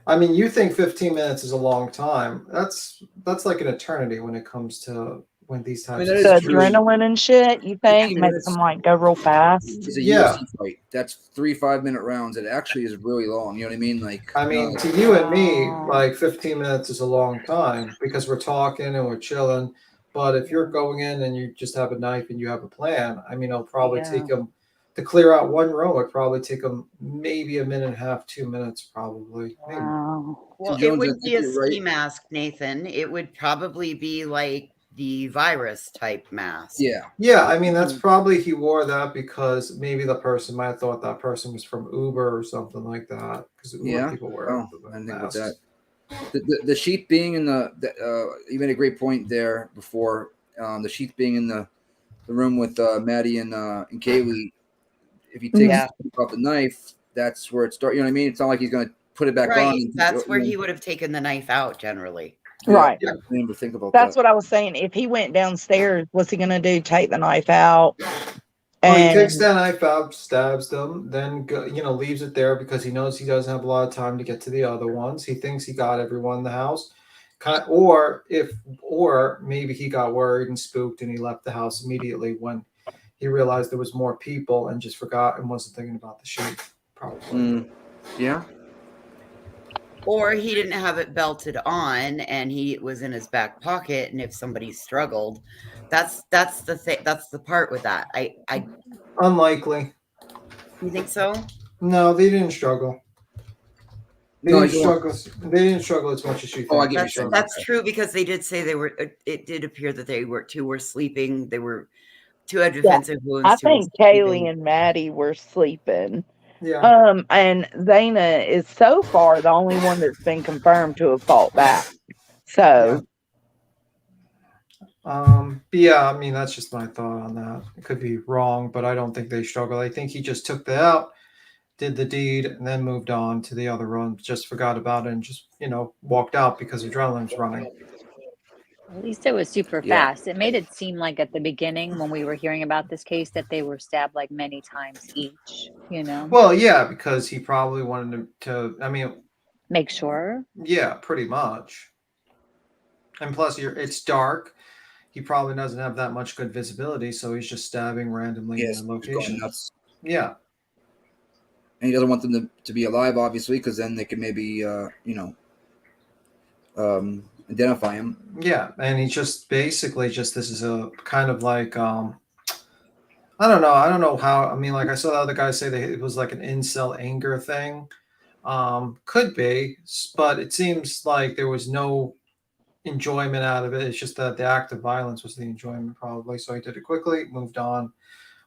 you think 15 minutes is a long time. That's like an eternity when it comes to when these types that of is the true. adrenaline and shit, you think, 15 makes minutes. them like go real fast. It's a Yeah. UFC fight. That's 3 5-minute rounds. It actually is really long. You know what I mean? Like, I mean, to you and me, like 15 minutes is a long time because we're talking and we're chilling. But if you're going in and you just have a knife and you have a plan, I mean, it'll probably Yeah. take them to clear out one room. It'd probably take them maybe a minute and a half, 2 minutes, probably. Maybe. Wow. Well, it Jones, I wouldn't think be a you're right. ski mask, Nathan. It would probably be like the virus type mask. Yeah. Yeah, I mean, Mm. that's probably he wore that because maybe the person might have thought that person was from Uber or something like that. Because Uber Yeah. people wear Oh, the I didn't think about masks. that. The sheath being in you made a great point there before. The sheath being in the room with Maddie and Kaylee. If he takes Yeah. off the knife, that's where it starts. You know what I mean? It's not like he's going to put it back on. Right. And, That's where you he know, would have taken the knife out generally. Right. Yeah, I didn't even think about That's that. what I was saying. If he went downstairs, what's he gonna do? Take the knife out? Well, he takes And that knife out, stabs them, then leaves it there because he knows he doesn't have a lot of time to get to the other ones. He thinks he got everyone in the house, or maybe he got worried and spooked and he left the house immediately when he realized there was more people and just forgot and wasn't thinking about the sheep. Probably. Yeah. Or he didn't have it belted on and he was in his back pocket. And if somebody struggled, that's the thing. That's the part with that. I Unlikely. You think so? No, they didn't struggle. They No, didn't struggle. They didn't struggle as much as you think. Oh, I get they you saying. That's true because they did say they were. It did appear that they were sleeping. They were two had defensive wounds. I Two were think Kaylee sleeping. and Maddie were sleeping. Yeah. And Zaina is so far the only one that's been confirmed to have fought back. So But yeah, I mean that's just my thought on that. It could be wrong, but I don't think they struggled. I think he just took that out, did the deed, and then moved on to the other room. Just forgot about it and just walked out because adrenaline's running. At least it was super Yeah. fast. It made it seem like at the beginning when we were hearing about this case that they were stabbed like many times each, Well, yeah, because he probably wanted to. I mean, make sure. yeah, pretty much. And plus, it's dark. He probably doesn't have that much good visibility, so he's just stabbing randomly Yes, in he's going locations. nuts. Yeah. And he doesn't want them to be alive, obviously, because then they can maybe, identify him. Yeah, and he's just basically this is a kind of like I don't know how. I mean, like I saw the other guy say that it was like an incel anger thing. Could be, but it seems like there was no enjoyment out of it. It's just that the act of violence was the enjoyment, probably. So he did it quickly, moved on,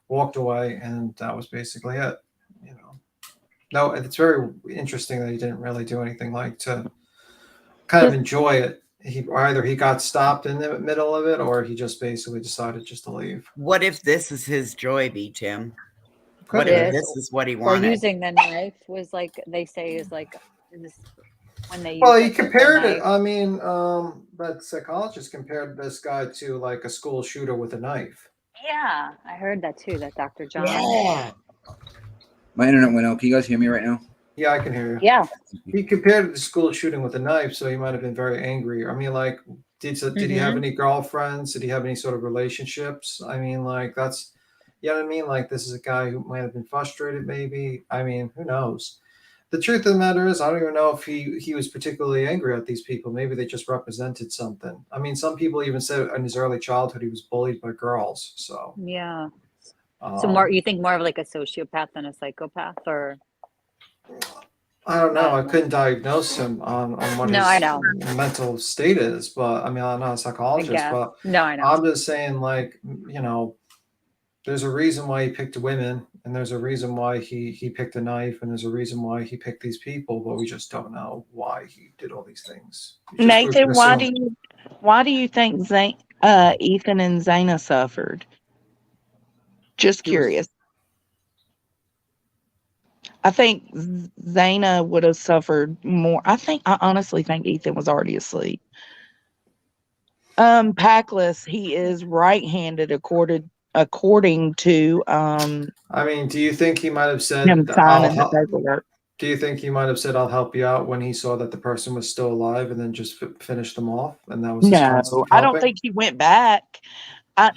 walked away, and that was basically it. No, it's very interesting that he didn't really do anything like to kind of enjoy it. Either he got stopped in the middle of it, or he just basically decided just to leave. What if this is his joy, B. Tim? Could What be. if this is what he Or wanted? using the knife was like they say is like this, when they use Well, he like, the compared it. knife. I mean, that psychologist compared this guy to like a school shooter with a knife. Yeah, I heard that too. That Dr. John. Yeah. My internet went out. Can you guys hear me right now? Yeah, I can hear you. Yeah. He compared it to school shooting with a knife, so he might have been very angry. I mean, like, did he have any girlfriends? Did he have any sort of relationships? I mean, like, that's, you know what I mean? Like, this is a guy who might have been frustrated, maybe. I mean, who knows? The truth of the matter is, I don't even know if he was particularly angry at these people. Maybe they just represented something. I mean, some people even said in his early childhood he was bullied by girls. So Yeah. So you think more of like a sociopath than a psychopath, or? I don't know. I couldn't diagnose him on what No, I know. his mental state is, but I mean, I'm not a psychologist, but No, I know. I'm just saying, like, there's a reason why he picked women, and there's a reason why he picked a knife, and there's a reason why he picked these people, but we just don't know why he did all these things. Nathan, why do you think Ethan and Zaina suffered? Just curious. I think Zaina would have suffered more. I honestly think Ethan was already asleep. Packless, he is right-handed according to I mean, do you think he might have said him signing the paperwork. Do you think he might have said, "I'll help you out" when he saw that the person was still alive, and then just finished them off? And that was his concept of I don't helping? think he went back.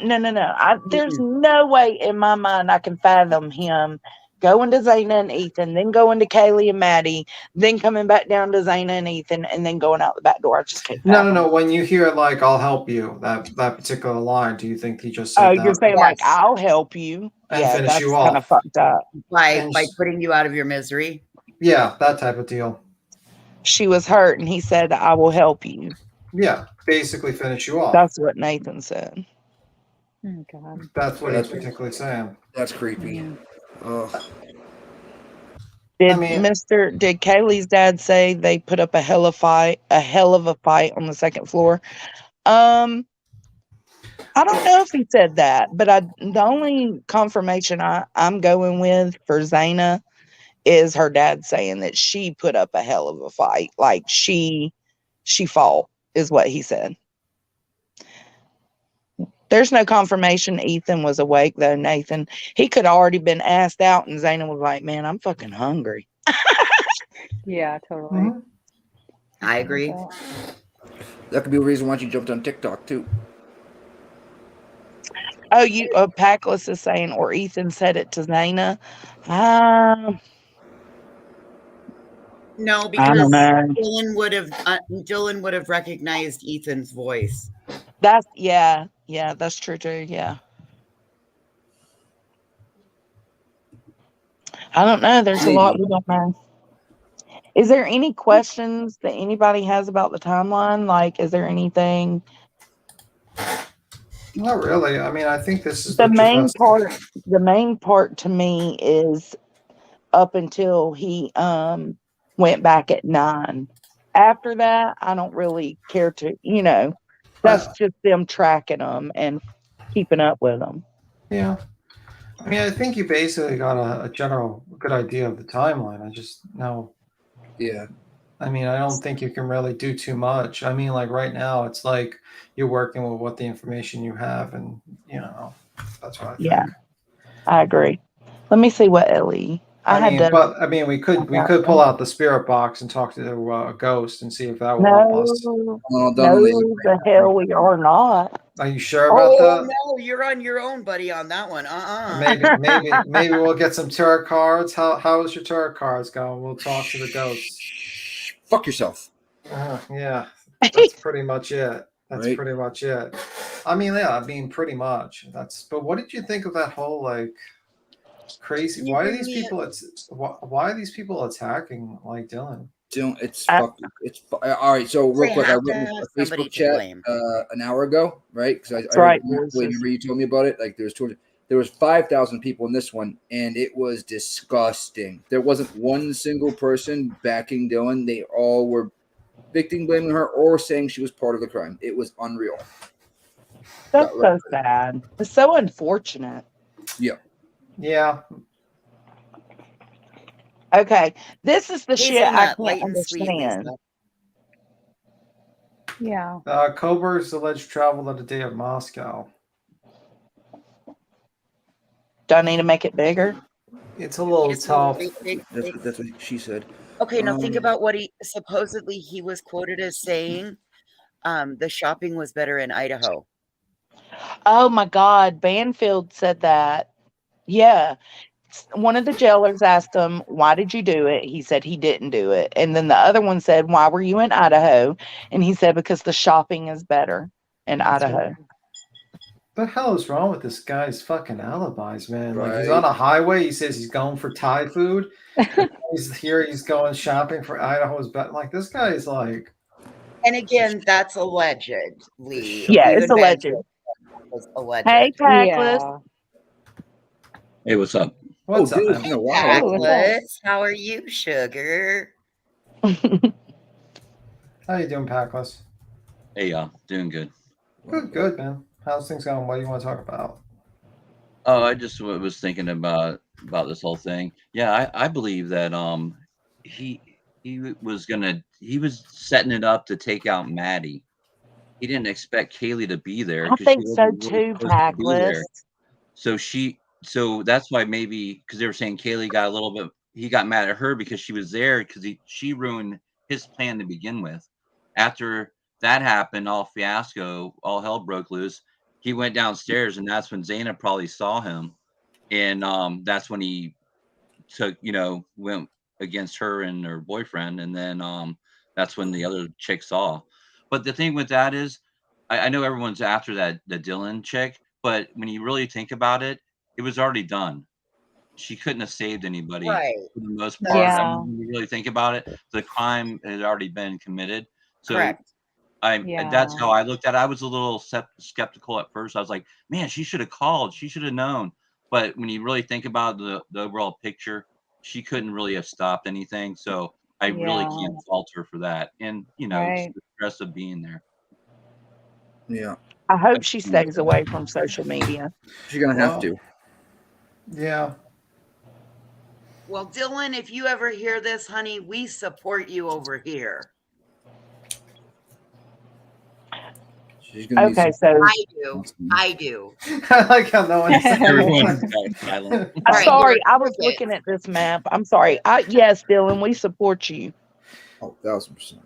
No. There's no way in my mind I can fathom him going to Zaina and Ethan, then going to Kaylee and Maddie, then coming back down to Zaina and Ethan, and then going out the back door. I just can't fathom. No. When you hear like "I'll help you," that particular line, do you think he just Oh, said you're that saying like Yes. I'll help you? and Yeah, finish you that's kind of off? fucked up. And By putting you out of your misery. yeah, that type of deal. She was hurt, and he said, "I will help you." Yeah, basically finish you off. That's what Nathan said. Oh God. That's what he's That's- particularly saying. That's creepy. Yeah. Ugh. Did mean- Did Kaylee's dad say they put up a hell of a fight on the second floor? I don't know if he said that, but the only confirmation I'm going with for Zaina is her dad saying that she put up a hell of a fight. Like she fought is what he said. There's no confirmation Ethan was awake though, Nathan. He could have already been asked out and Zaina was like, "Man, I'm fucking hungry." Yeah, totally. Mhm. I agree. That could be a reason why you jumped on TikTok too. Oh, Packless is saying, or Ethan said it to Zaina. No, I don't because know. Dylan would have recognized Ethan's voice. That's that's true too. Yeah. I don't know. There's a lot we don't know. Is there any questions that anybody has about the timeline? Like, is there anything? Not really. I mean, I think this is The what you're main best. part. The main part to me is up until he went back at 9. After that, I don't really care to. That's just them tracking them and keeping up with them. Yeah. I mean, I think you basically got a general good idea of the timeline. I just know. Yeah. I mean, I don't think you can really do too much. I mean, like right now, it's like you're working with what the information you have, and that's what I think. Yeah, I agree. Let me see what Ellie. We could pull out the spirit box and talk to a ghost and see if that will help us. No, Well, the hell we are not. Are you sure about Oh that? no, you're on your own, buddy, on that one. Maybe we'll get some tarot cards. How is your tarot cards going? We'll talk to the ghosts. Fuck yourself. Yeah, that's pretty much it. That's Right. pretty much it. I mean, pretty much. But what did you think of that whole like crazy? Why are these people? Why are these people attacking like Dylan? It's fucking. All right. So real They quick, I have went to in have a somebody Facebook to chat blame. an hour ago, right? Because I right. remember you told me about it. Like there was 5,000 people in this one, and it was disgusting. There wasn't one single person backing Dylan. They all were victim blaming her or saying she was part of the crime. It was unreal. That's so sad. It's so unfortunate. Yeah. Yeah. Okay, this is the shit I Hazelnut, can't light and sweet, understand. Lisa. Yeah. Kober's alleged traveled on the day of Moscow. Do I need to make it bigger? It's a little It's tough. That's what she said. Okay, now think about what he was quoted as saying. The shopping was better in Idaho. Oh my God, Banfield said that. Yeah. One of the jailers asked him, "Why did you do it?" He said he didn't do it. And then the other one said, "Why were you in Idaho?" And he said, "Because the shopping is better in Idaho." What the hell is wrong with this guy's fucking alibis, man? Like he's Right. on a highway. He says he's going for Thai food. He's going shopping for Idaho's better. Like this guy is like. And again, that's allegedly. Yeah, it's Even alleged. Banfield was alleged. Hey, Packless. Yeah. Hey, what's up? What's up, dude, man? it's been a while. Packless, how are you, sugar? How you doing, Packless? Hey, y'all. Doing good. Good, man. How's things going? What do you want to talk about? Oh, I just was thinking about this whole thing. Yeah, I believe that he was setting it up to take out Maddie. He didn't expect Kaylee to be there. I 'cause think she so wasn't really too, supposed to be there. Packless. So that's why maybe because they were saying Kaylee got a little bit. He got mad at her because she was there because she ruined his plan to begin with. After that happened, all fiasco, all hell broke loose. He went downstairs, and that's when Zaina probably saw him, and that's when he took, went against her and her boyfriend, and then that's when the other chick saw. But the thing with that is, I know everyone's after the Dylan chick, but when you really think about it, it was already done. She couldn't have saved anybody Right. for the most That's part. I Yeah. mean, when you really think about it, the crime had already been committed. So correct. that's Yeah. how I looked at it. I was a little skeptical at first. I was like, man, she should have called. She should have known. But when you really think about the overall picture, she couldn't really have stopped anything. So I really Yeah. can't fault her for that. And, just Right. the stress of being there. Yeah, I hope she stays away from social media. she's gonna have Well, to. yeah. Well, Dylan, if you ever hear this, honey, we support you over here. She's gonna need Okay, some. so I do. I like how no one's saying Everyone's what. got silent. I'm Right, sorry. you're I was crickets. looking at this map. I'm sorry. Yes, Dylan, we support you. Oh, 1,000%.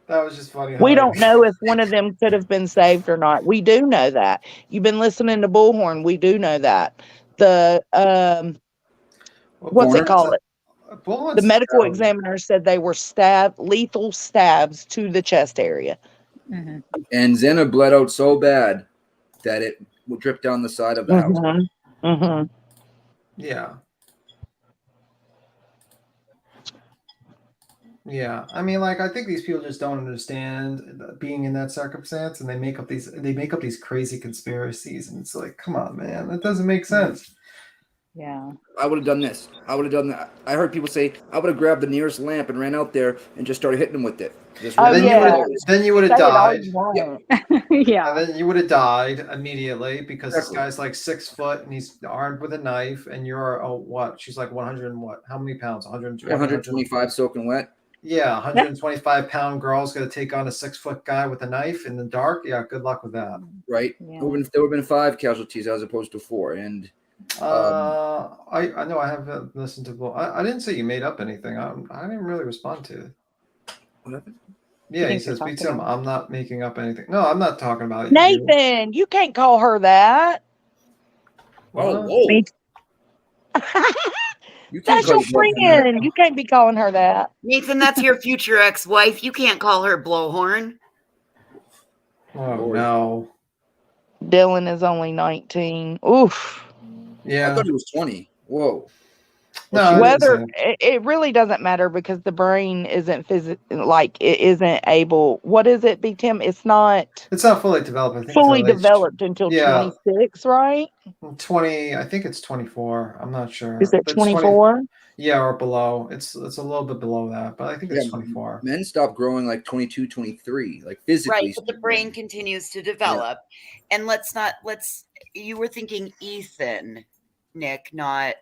That was just funny. We don't know if one of them could have been saved or not. We do know that. You've been listening to Bullhorn. We do know that. The what's it called? The medical examiner said they were lethal stabs to the chest area. Mhm. And Xena bled out so bad that it would drip down the side of the house. Mm-hmm. Mm-hmm. Yeah. Yeah. I mean, like, I think these people just don't understand being in that circumstance, and they make up these crazy conspiracies, and it's like, come on, man, that doesn't make sense. Yeah. I would have done this. I would have done that. I heard people say I would have grabbed the nearest lamp and ran out there and just started hitting them with it. Just Oh, ran Then yeah. you would have Say it all died. you want. Yeah. And then you would have died immediately because Exactly. this guy's like 6 foot and he's armed with a knife, and you're what? She's like 100 and what? How many pounds? 120, 125 soaking wet. Yeah, 125-pound girl's gonna take on a 6 foot guy with a knife in the dark. Yeah, good luck with that. Right. Yeah. There would have been 5 casualties as opposed to 4. And I know I haven't listened to. I didn't say you made up anything. I didn't really respond to it. what happened? Yeah, he thinks you're says, "Beat talking him. about- I'm not making up anything." No, I'm not talking about you. Nathan, you can't call her that. Oh, What? whoa! Me- You can't That's call your your girlfriend that. friend. You can't be calling her that. Nathan, that's your future ex-wife. You can't call her blowhorn. Oh Lord. no. Dylan is only 19. Oof. I Yeah. thought he was 20. Whoa. No, I didn't Whether say it really doesn't matter because the brain isn't it isn't able. What is it, B Tim? It's not it's not fully developed. I think fully till age developed until yeah. 26, right? 20. I think it's 24. I'm not sure. Is it But it's 24? Yeah, or below. It's a little bit below that, but I think it's Yeah, 24. men stop growing like 22, 23, like physically. Right, but the brain continues to develop. And you were thinking Ethan, Nick, not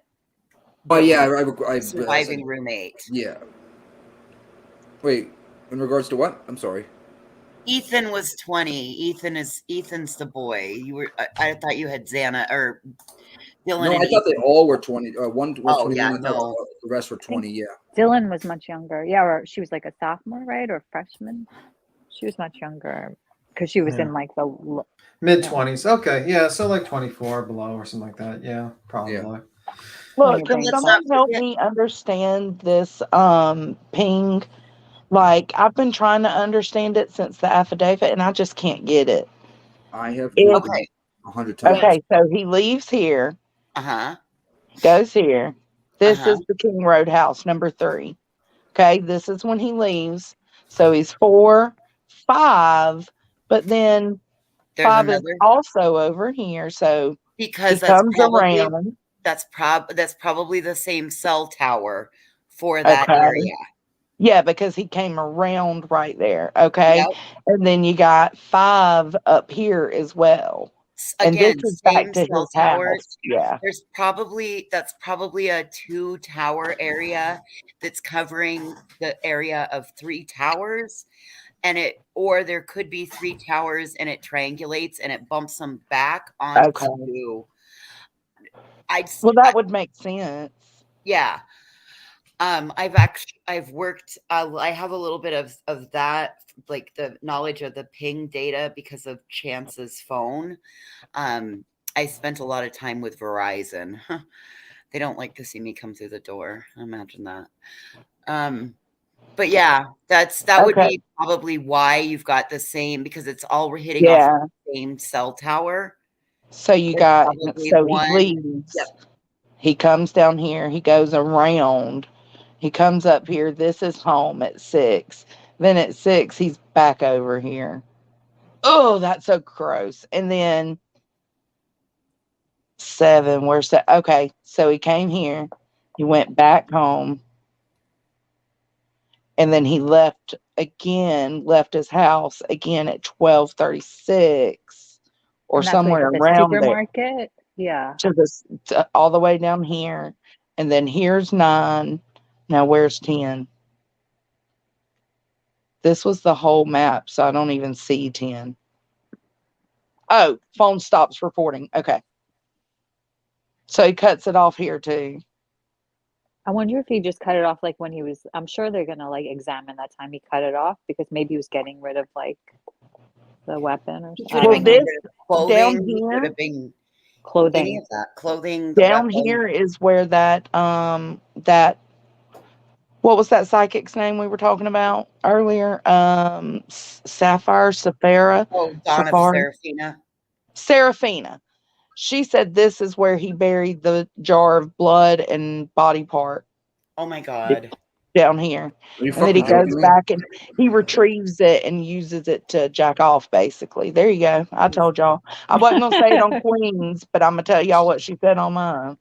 But yeah, I surviving roommate. Yeah. Wait, in regards to what? I'm sorry. Ethan was 20. Ethan's the boy. I thought you had Xana or Dylan. No, and I thought they Ethan. all were 20. One was Oh, 21. yeah, I thought no. the rest were 20. Yeah. Dylan was much younger. Yeah, or she was like a sophomore, right? Or freshman. She was much younger because she was Yeah. in like the Mid-20s. Okay, yeah, so like 24 below or something like that. Yeah, probably. Yeah. Look, your can brain. someone help me understand this ping? Like, I've been trying to understand it since the affidavit, and I just can't get it. I have It- Googled Okay. it 100 times. Okay, so he leaves here, Uh-huh. goes here. This Uh-huh. is the King Road house, number 3. Okay, this is when he leaves. So he's 4, 5, but then There's 5 is another also over here. So because he comes around. that's probably the same cell tower for that Okay. area. Yeah, because he came around right there. Okay. Yep. And then you got 5 up here as well. And Again, this is back same to cell his tower. house. Yeah. That's probably a 2 tower area that's covering the area of 3 towers. Or there could be 3 towers and it triangulates and it bumps them back onto. Well, that would make sense. Yeah. I've worked. I have a little bit of that, like the knowledge of the ping data because of Chance's phone. I spent a lot of time with Verizon. They don't like to see me come through the door. Imagine that. But yeah, that would Okay. be probably why you've got the same, because it's all hitting off Yeah. the same cell tower. So you There's got, probably so he one. leaves. Yep. He comes down here. He goes around. He comes up here. This is home at 6. Then at 6, he's back over here. Oh, that's so gross. And then 7, where's that? Okay, so he came here. He went back home. And then he left his house again at 12:36 or And that's like somewhere at the around there supermarket. Yeah. to all the way down here. And then here's 9. Now where's 10? This was the whole map, so I don't even see 10. Oh, phone stops reporting. Okay. So he cuts it off here too. I wonder if he just cut it off like when he was, I'm sure they're gonna like examine that time he cut it off because maybe he was getting rid of like the weapon or He something. could I have don't been know. getting rid of clothing. Down He could here, have been any Clothing. of that. Clothing, the down weapon. here is where that what was that psychic's name we were talking about earlier? Safira. Oh, Dawn of Safari. Serafina. She said this is where he buried the jar of blood and body part Oh my God. down here. Are you And then he fucking goes joking me? back and he retrieves it and uses it to jack off, basically. There you go. I told y'all. I wasn't going to say it on Queen's, but I'm going to tell y'all what she said on mine.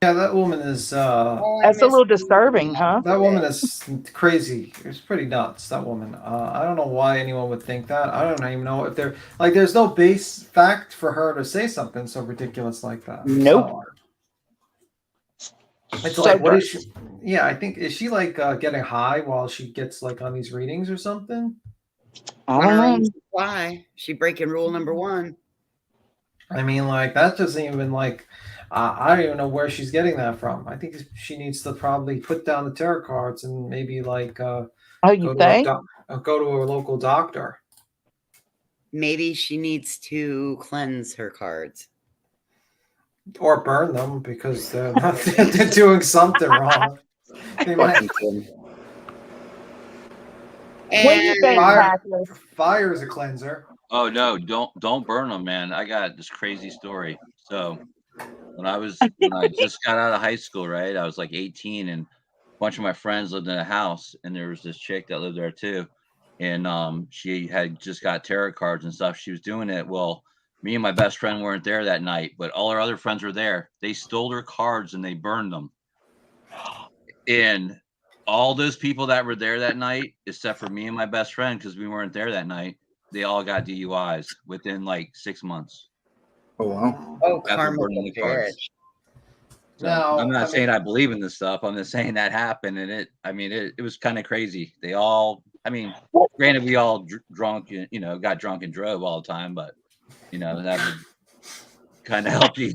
Yeah, that woman is Oh, I That's a missed little disturbing, huh? that woman is crazy. It's pretty nuts. That woman. I don't know why anyone would think that. I don't even know if there like there's no base fact for her to say something so ridiculous like that. Nope. So, it's So like what gross. is she? Yeah, I think is she like getting high while she gets like on these readings or something? I on don't her know. own supply. She breaking rule number 1. I mean, like that doesn't even like. I don't even know where she's getting that from. I think she needs to probably put down the tarot cards and maybe like Oh, you go to think? go to a local doctor. Maybe she needs to cleanse her cards. Or burn them because they're not, they're doing something wrong. They might Fucking kidding. What do you And think, fire. Tackless? Fire is a cleanser. Oh no, don't burn them, man. I got this crazy story. So when I just got out of high school, right? I was like 18 and a bunch of my friends lived in a house and there was this chick that lived there too. And she had just got tarot cards and stuff. She was doing it. Well, me and my best friend weren't there that night, but all our other friends were there. They stole her cards and they burned them. And all those people that were there that night, except for me and my best friend, because we weren't there that night, they all got DUIs within like 6 months. Oh wow. oh, After karma's burning the a cards. bitch. So Now, I'm not I saying mean, I believe in this stuff. I'm just saying that happened, and it was kind of crazy. They all, I mean, granted, we all drunk, got drunk and drove all the time, but that would kind of help you.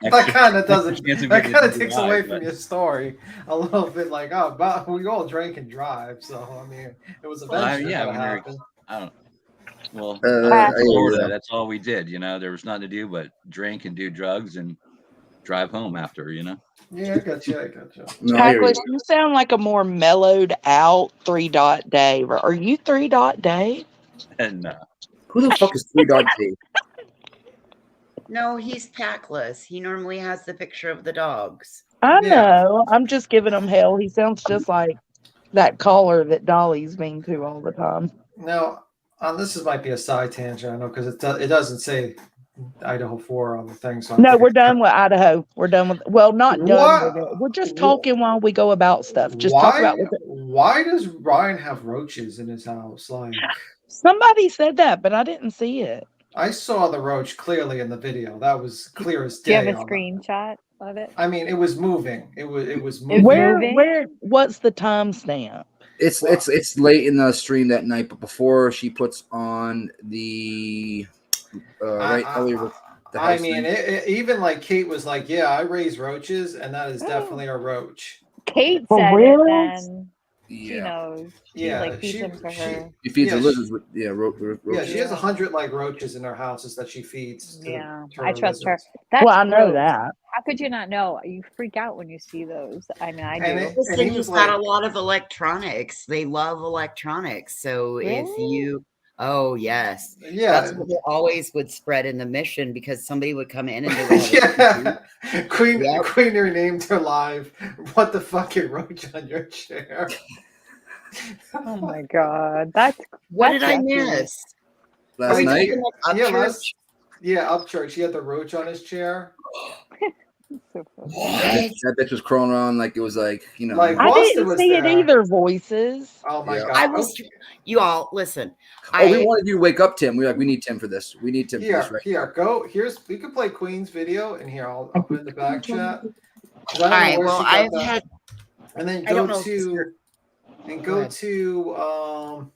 that kind of doesn't. chance of That getting kind of DUI, takes away but- from your story a little bit. Like, oh, but we all drank and drive, so I mean, it was Well, eventually yeah, gonna when you're, happen. I don't. Well, I in hear Florida, ya. that's all we did. There was nothing to do but drink and do drugs and drive home after. Yeah, I got you. I got you. No, I hear Tackless, you. you sound like a more mellowed out 3 Dot Dave. Are you 3 Dot Dave? And Who the fuck is 3 Dot Dave? No, he's tactless. He normally has the picture of the dogs. I Yeah. know. I'm just giving him hell. He sounds just like that caller that Dolly's mean to all the time. Now, this might be a side tangent, I know, because it doesn't say Idaho 4 on the thing. So I No, think we're done with Idaho. We're done with, well, not done with it. We're just Wha- talking while we go about stuff. Just talk about what Why does Ryan have roaches in his house? Like, somebody said that, but I didn't see it. I saw the roach clearly in the video. That was clear as Do you day. have a on that. screenshot of it? I mean, it was moving. It was It was moving. moving? Where what's the timestamp? It's late in the stream that night, but before she puts on the right earlier with the I house mean, thing. even like Kate was like, "Yeah, I raise roaches, and that is definitely a roach." Kate For said real? it, then she Yeah, knows. She Yeah, like feeds them to her. he feeds yeah, the lizards with Yeah, roaches. she has 100 like roaches in her houses that she feeds. To Yeah, her I trust her. lizards. That's Well, I know gross. that. How could you not know? You freak out when you see those. I mean, I And do. it, and Listen, he he's was got like, a lot of electronics. They love electronics. So if Really? you, oh yes, yeah, that's what they always would spread in the mission because somebody would come in and they would have a yeah. Queen Yep. Queen renamed her live. What the fucking roach on your chair? Oh my god, that's What did I yucky. miss? Last Are we night. talking like Yeah, Upchurch? Upchurch. He had the roach on his chair. So funny. That bitch was crawling around like it was like, you know. Like I Boston didn't was see it there. either, voices. Oh my Yeah. god! I was, you all listen. Oh, we I wanted you to wake up Tim. We were like, we need Tim for this. We need Tim for this Here, right here, now. go. Here's we can play Queen's video, and here I'll put it in the back chat. 'Cause I don't all know right. where Well, she got I've that. had. And then I don't go know if this to hurt. and Go go ahead. to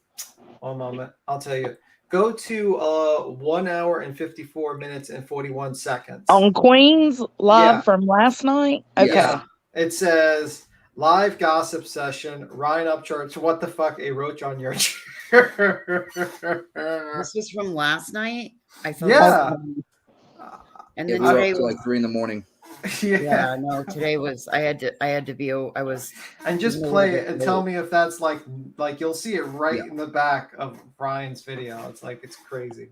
1 moment. I'll tell you. Go to 1 hour and 54 minutes and 41 seconds. On Queen's live Yeah. from last night? Okay. Yeah. It says live gossip session. Ryan Upchurch. What the fuck? A roach on your chair. This was from last night. I thought. Yeah. And Yeah, then we were today up to was. like 3 a.m. Yeah, no. Today was. I had to be. I was. And just in the play middle it of and the tell day. me if that's like you'll see it right Yeah. in the back of Ryan's video. It's like it's crazy.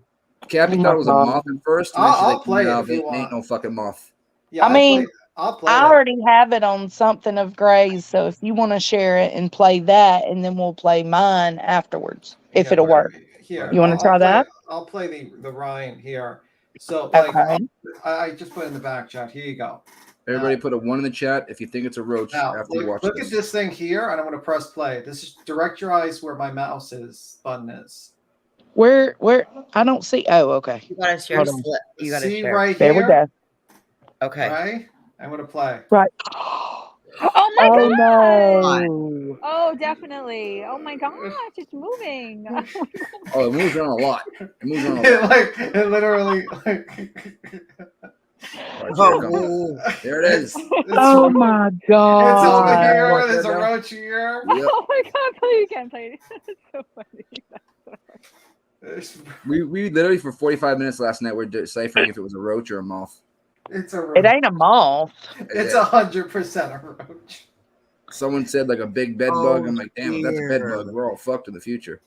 Cappy Oh thought my it was a God. moth at first. And then she's I'll like, play it no, if you it ain't want. no fucking moth. Yeah, I mean, I'll play I it. already have it on something of Gray's, so if you want to share it and play that, and then we'll play mine afterwards, if Yeah, it'll work. Here, You want to try I'll play, that? I'll play the Ryan here. So like Okay. I just put it in the back chat. Here you go. Everybody put a 1 in the chat if you think it's a roach Now after you watch look this. at this thing here, and I'm gonna press play. This is direct your eyes where my mouse is button is. Where I don't see. Oh, okay. You gotta share. Hold on. You gotta See share. right There we here. go. Okay. Right? I'm gonna play. Right. Oh my Oh god! no. Oh, definitely. Oh my gosh, it's moving. Oh my god. Oh, it moves around a lot. It moves around a It lot. like it literally like All right, here it comes. Oh, There it is. Oh my It's over God. here. Watch There's that a now. roach here. Yep. Oh my god, play it again, play it. That's so funny. It's We literally for 45 minutes last night were deciphering if it was a roach or a moth. a roach. It ain't a moth. It's 100% a roach. Someone said like a big bed Oh, bug. I'm like, damn, if that's a bed dear. bug, we're all fucked in the future.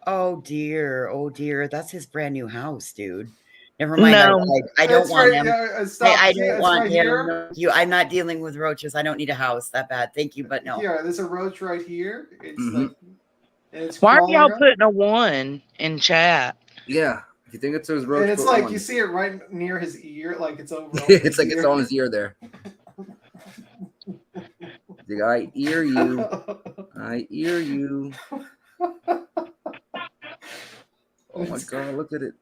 oh dear. Oh dear. That's his brand new house, dude. Never mind. No. I don't It's want right, him. stop. I See, don't it's want right him. here. No, you. I'm not dealing with roaches. I don't need a house that bad. Thank you, but no. Here, there's a roach right here. It's Mhm. like, and it's Why are crawling y'all up. putting a 1 in chat? Yeah. If you think it's a roach, And it's put like one. you see it right near his ear, like it's over. It's like it's on his ear there. Like, I ear you. I ear you. Oh my god, look at it.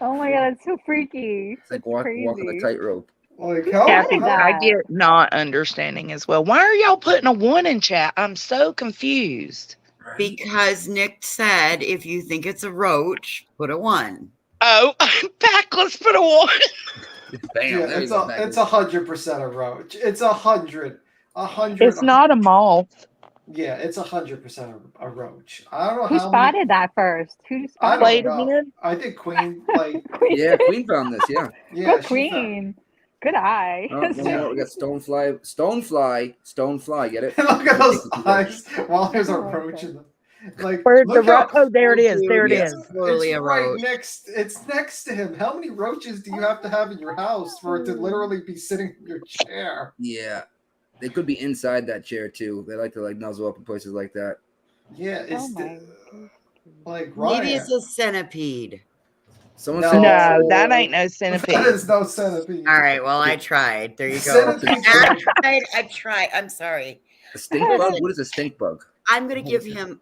Oh my god, that's so freaky. It's like That's walking a crazy. tightrope. Like Kathy, that? I get not understanding as well. Why are y'all putting a 1 in chat? I'm so confused. Because Nick said if you think it's a roach, put a 1. Oh, back. Let's put a 1. Bam. Yeah, there you it's go. it's 100% a roach. It's 100. It's not a moth. Yeah, it's 100% a roach. I don't know Who how many. spotted that first? Who I spotted Play it? it don't know. again. I think Queen like Queen. Yeah, Queen found this. Yeah. yeah, Go she found. Queen. Good eye. Oh, one more. We got stonefly. Get it? Look at those Take it. eyes while there's a Oh, roach okay. in them. Like Where's the look how Oh, there it is. There it Yeah. is. Totally it's a right roach. next. It's next to him. How many roaches do you have to have in your house for it to literally be sitting in your chair? Yeah. They could be inside that chair too. They like to like nuzzle up in places like that. Yeah, it's Oh my like Maybe Ryan. it's a centipede. Someone No. said No, that ain't no centipede. That is no centipede. All right. Well, I tried. There you go. Centipede. I tried. I'm sorry. a stink bug. What is a stink bug? I'm gonna give him.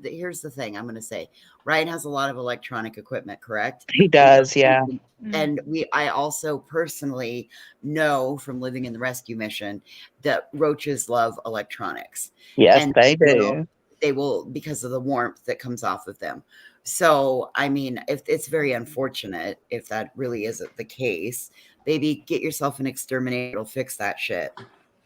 Here's the thing. I'm gonna say. Ryan has a lot of electronic equipment, correct? He does, yeah. And I also personally know from living in the rescue mission that roaches love electronics. Yes, And they will- do. They will because of the warmth that comes off of them. So, I mean, if it's very unfortunate if that really isn't the case, baby, get yourself an exterminator. It'll fix that shit.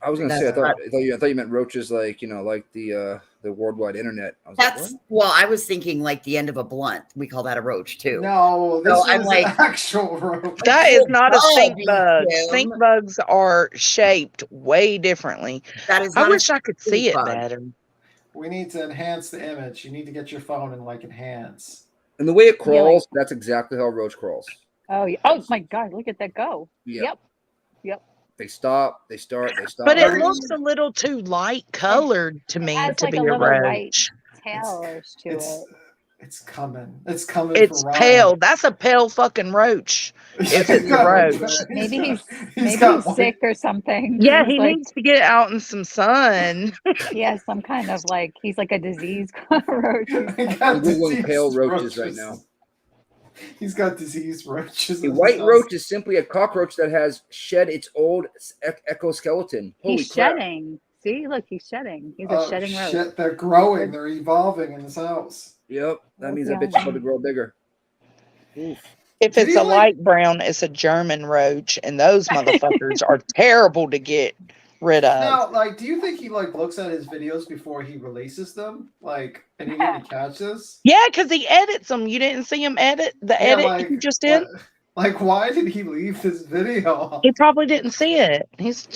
I was gonna say, That's I thought you meant roaches, like like the worldwide internet. I was like, That's what? well, I was thinking like the end of a blunt. We call that a roach too. No, this So was I'm like, an actual roach. That is good not a God, stink bug. Tim. Stink bugs are shaped way differently. That is I not a wish I could stink see it bug. better. We need to enhance the image. You need to get your phone and like enhance. And the way it Yeah, like- crawls, that's exactly how a roach crawls. Oh, yeah. Oh my God! Look at that go. Yeah. Yep. They stop, they start, they stop. But it Right. looks a little too light colored to me has to like be a a little white roach. tailish to It's it. it's coming. It's coming. It's for Ryan. pale. That's a pale fucking roach. If it's a roach. Maybe he's got he's sick or something. Yeah, He's he like, needs to get out in some sun. he has some kind of like he's like a disease roach. He He's got I'm Googling pale diseased roaches right now. He's got diseased roaches. A in his white house. roach is simply a cockroach that has shed its old exoskeleton. Holy he's crap. shedding. See, look, he's shedding. He's a Oh, shedding roach. shit, they're growing. They're evolving in his house. Yep, that means Yeah. that bitch is about to grow bigger. Oof. If Did it's he, a like- light brown, it's a German roach, and those motherfuckers are terrible to get rid of. Now, like, do you think he like looks at his videos before he releases them? Like, and he didn't catch this? Yeah, because he edits them. You didn't see him edit the Yeah, edit he just did? Like, why did he leave this video? He probably didn't see it. He's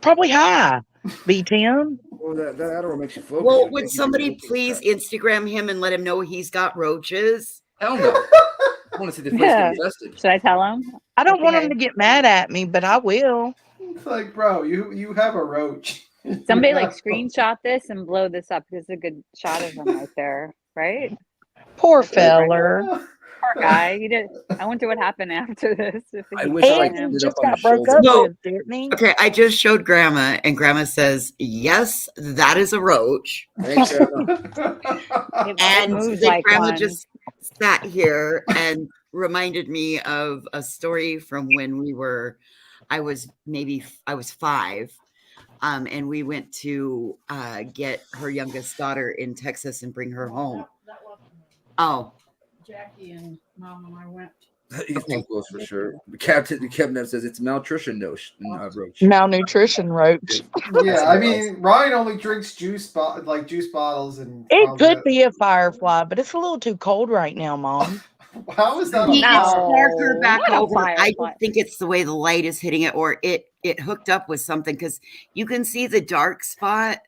probably high. B Tim. Well, that don't makes you focus. Well, You'd would think he'd be somebody looking at please that. Instagram him and let him know he's got roaches? Hell no. I want to see the face Yeah. get infested. Should I tell him? I don't want Okay. him to get mad at me, but I will. It's like, bro, you have a roach. Somebody You like have- screenshot this and blow this up. This is a good shot of him right there, right? Poor feller. Poor guy. He did. I wonder what happened after this. If I he wish saw I And could him. he it up just on got his broke shoulder. up No. with, didn't he? Okay, I just showed Grandma, and Grandma says, yes, that is a roach. Thanks, Grandma. It And moves then like Grandma one. just sat here and reminded me of a story from when I was 5. And we went to get her youngest daughter in Texas and bring her home. Oh, Jackie and Mom and I went. He's too close for sure. The captain says it's malnutrition roach. Malnutrition roach. Yeah, I mean, Ryan only drinks juice bottles and. It could be a firefly, but it's a little too cold right now, Mom. How is that? he A gets fire? darker back not a over. I firefly. just think it's the way the light is hitting it, or it hooked up with something, because you can see the dark spot.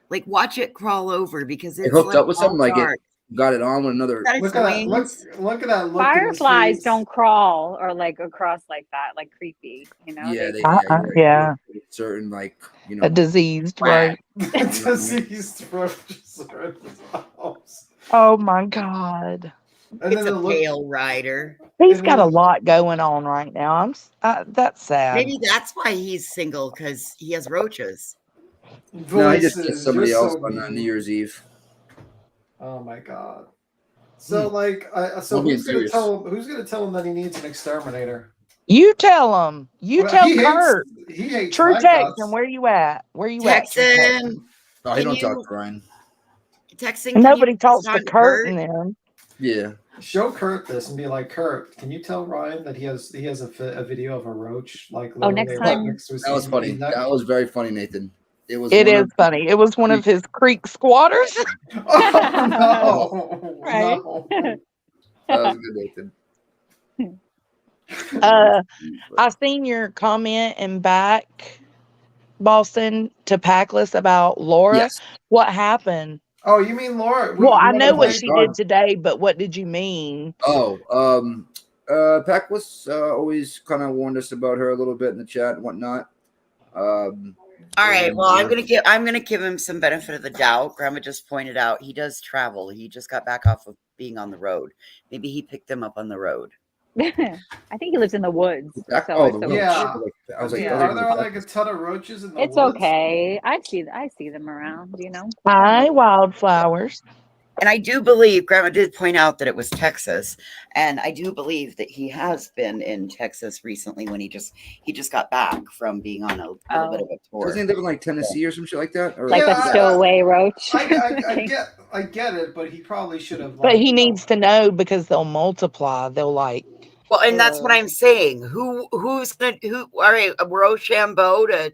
Like, watch it crawl over, because it's It hooked like up with something, all like dark. it got it on with another. Is that its Look at that! wings? Look at that! Look Fireflies in his don't face. crawl or like across like that, like creepy. You know? Yeah, They- Yeah. Certain, like, A diseased Right. roach. Diseased roaches are in his house. Oh my God. And It's then a it look- pale rider. He's And got a then- lot going on right now. That's sad. Maybe that's why he's single, because he has roaches. No, he just voices, kissed somebody you're else so on mean. New Year's Eve. Oh my God! So so I'm being who's gonna serious. tell him? Who's gonna tell him that he needs an exterminator? You tell him. You Well, tell he hates- Kurt. He hates True my Texan, guts. where you at? Where you at? True Texan, Texan? Oh, he Can don't talk you- to Ryan. texting. can Nobody you talks to respond Kurt and them. Yeah. Show Kurt this and be like, Kurt, can you tell Ryan that he has a video of a roach like Oh, next literally right time- next to his That was TV funny. neck? That was very funny, Nathan. It was. It one is of- funny. It was one of his creek squatters. Oh, no, Right. no. That was good, Nathan. I seen your comment in back, Boston, to Packless about Laura. Yes. What happened? Oh, you mean Laura? Well, I wanna know what play- she did today, but what did you mean? Oh, Packless always kind of warned us about her a little bit in the chat and whatnot. All right. Well, I'm gonna give him some benefit of the doubt. Grandma just pointed out he does travel. He just got back off of being on the road. Maybe he picked them up on the road. I think he lives in the woods. Back, so oh, it's the okay. roach. Yeah. I was like, Yeah. Are there like a ton of roaches in the It's woods? okay. I see them around. You know. Hi, wildflowers. And I do believe Grandma did point out that it was Texas, and I do believe that he has been in Texas recently when he just got back from being on a little bit of a tour. Doesn't he live in like Tennessee or some shit like that? Or Like Yeah, a stowaway roach. I get it, but he probably should have. But he needs to know because they'll multiply. They'll like Well, and that's what I'm saying. Who's gonna all right, Rochambeau to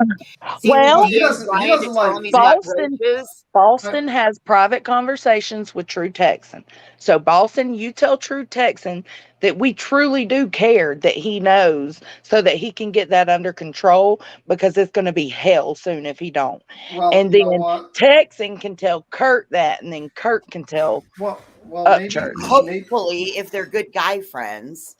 see Well, who He DMs doesn't. He Ryan to doesn't tell like. him he's got Boston roaches? Boston has private conversations with True Texan. So, Boston, you tell True Texan that we truly do care that he knows so that he can get that under control because it's going to be hell soon if he don't. Well, And you know then what? Texan can tell Kurt that, and then Kurt can tell Well, maybe. Upchurch. Hopefully, if they're good guy friends.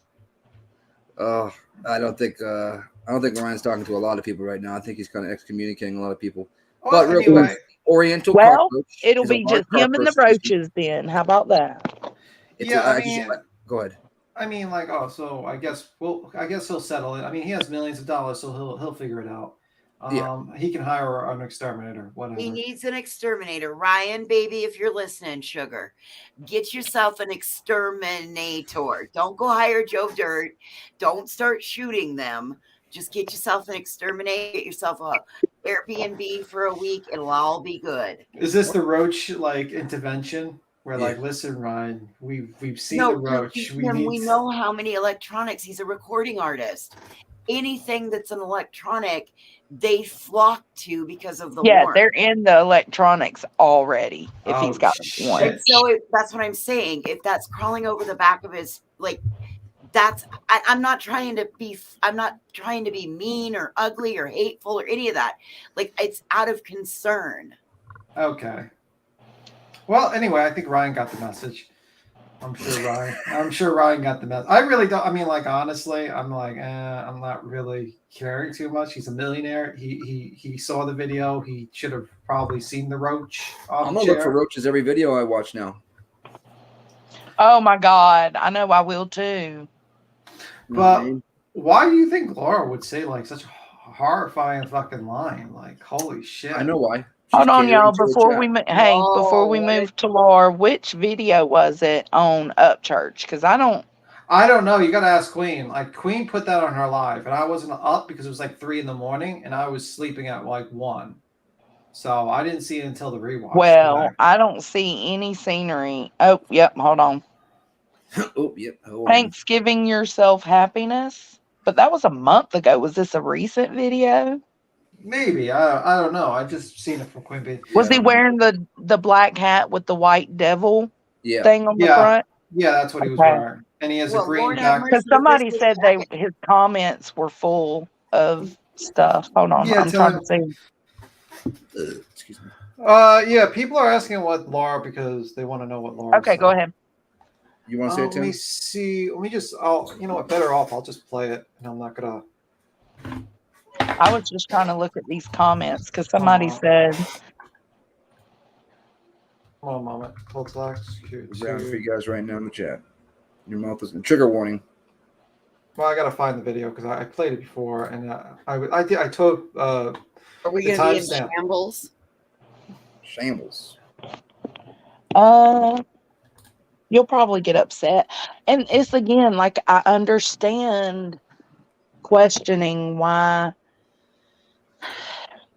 Oh, I don't think Ryan's talking to a lot of people right now. I think he's kind of excommunicating a lot of people. Well, But real anyway, quick, Oriental Well, cockroach. it'll is a be large just him and the cockroach. roaches then. How about that? It's yeah. a, go ahead. I mean, like, oh, so I guess he'll settle it. I mean, he has millions of dollars, so he'll figure it out. Yeah. He can hire an exterminator, whatever. He needs an exterminator. Ryan, baby, if you're listening, sugar, get yourself an exterminator. Don't go hire Joe Dirt. Don't start shooting them. Just get yourself an exterminator. Get yourself a Airbnb for a week. It'll all be good. Is this the roach like intervention? Where Yeah. like, listen, Ryan, we've seen the roach. We know how many electronics. He's a recording artist. Anything that's an electronic, they flock to because of the Yeah, warmth. they're in the electronics already if he's got one. And so that's what I'm saying. If that's crawling over the back of his, like, that's I'm not trying to be mean or ugly or hateful or any of that. Like, it's out of concern. Okay. Well, anyway, I think Ryan got the message. I'm sure Ryan got the message. I really don't. I mean, like, honestly, I'm like, I'm not really caring too much. He's a millionaire. He saw the video. He should have probably seen the roach. I'm gonna look for roaches every video I watch now. Oh my God, I know I will too. But why do you think Laura would say like such a horrifying fucking line? Like, holy shit! I know why. Hold on, y'all. Before we move to Laura, which video was it on Upchurch? Because I don't know. You got to ask Queen. Like, Queen put that on her live, and I wasn't up because it was like 3 a.m, and I was sleeping at like 1. So I didn't see it until the rewatch. Well, I don't see any scenery. Oh, yep. Hold on. Oh, yep. Hold Thanksgiving yourself happiness. But that was a month ago. Was this a recent video? Maybe. I don't know. I just seen it from Queen Bee. Was he wearing the black hat with the white devil thing on the Yeah. front? Yeah, that's what he was wearing. And he has a green back. Because somebody said his comments were full of stuff. Hold on. Yeah, I'm trying to see. Excuse me. Yeah, people are asking what Laura because they want to know what Laura. Okay, go ahead. You want to say it, Tim? Let me see. Let me just. You know what? Better off. I'll just play it, and I'm not gonna. I was just trying to look at these comments because somebody said. One moment. Hold slack. Down for you guys right now in the chat. Your mouth is trigger warning. Well, I gotta find the video because I played it before, and I told. Are we the gonna be in timestamp. shambles? Shambles. You'll probably get upset, and it's again like I understand questioning why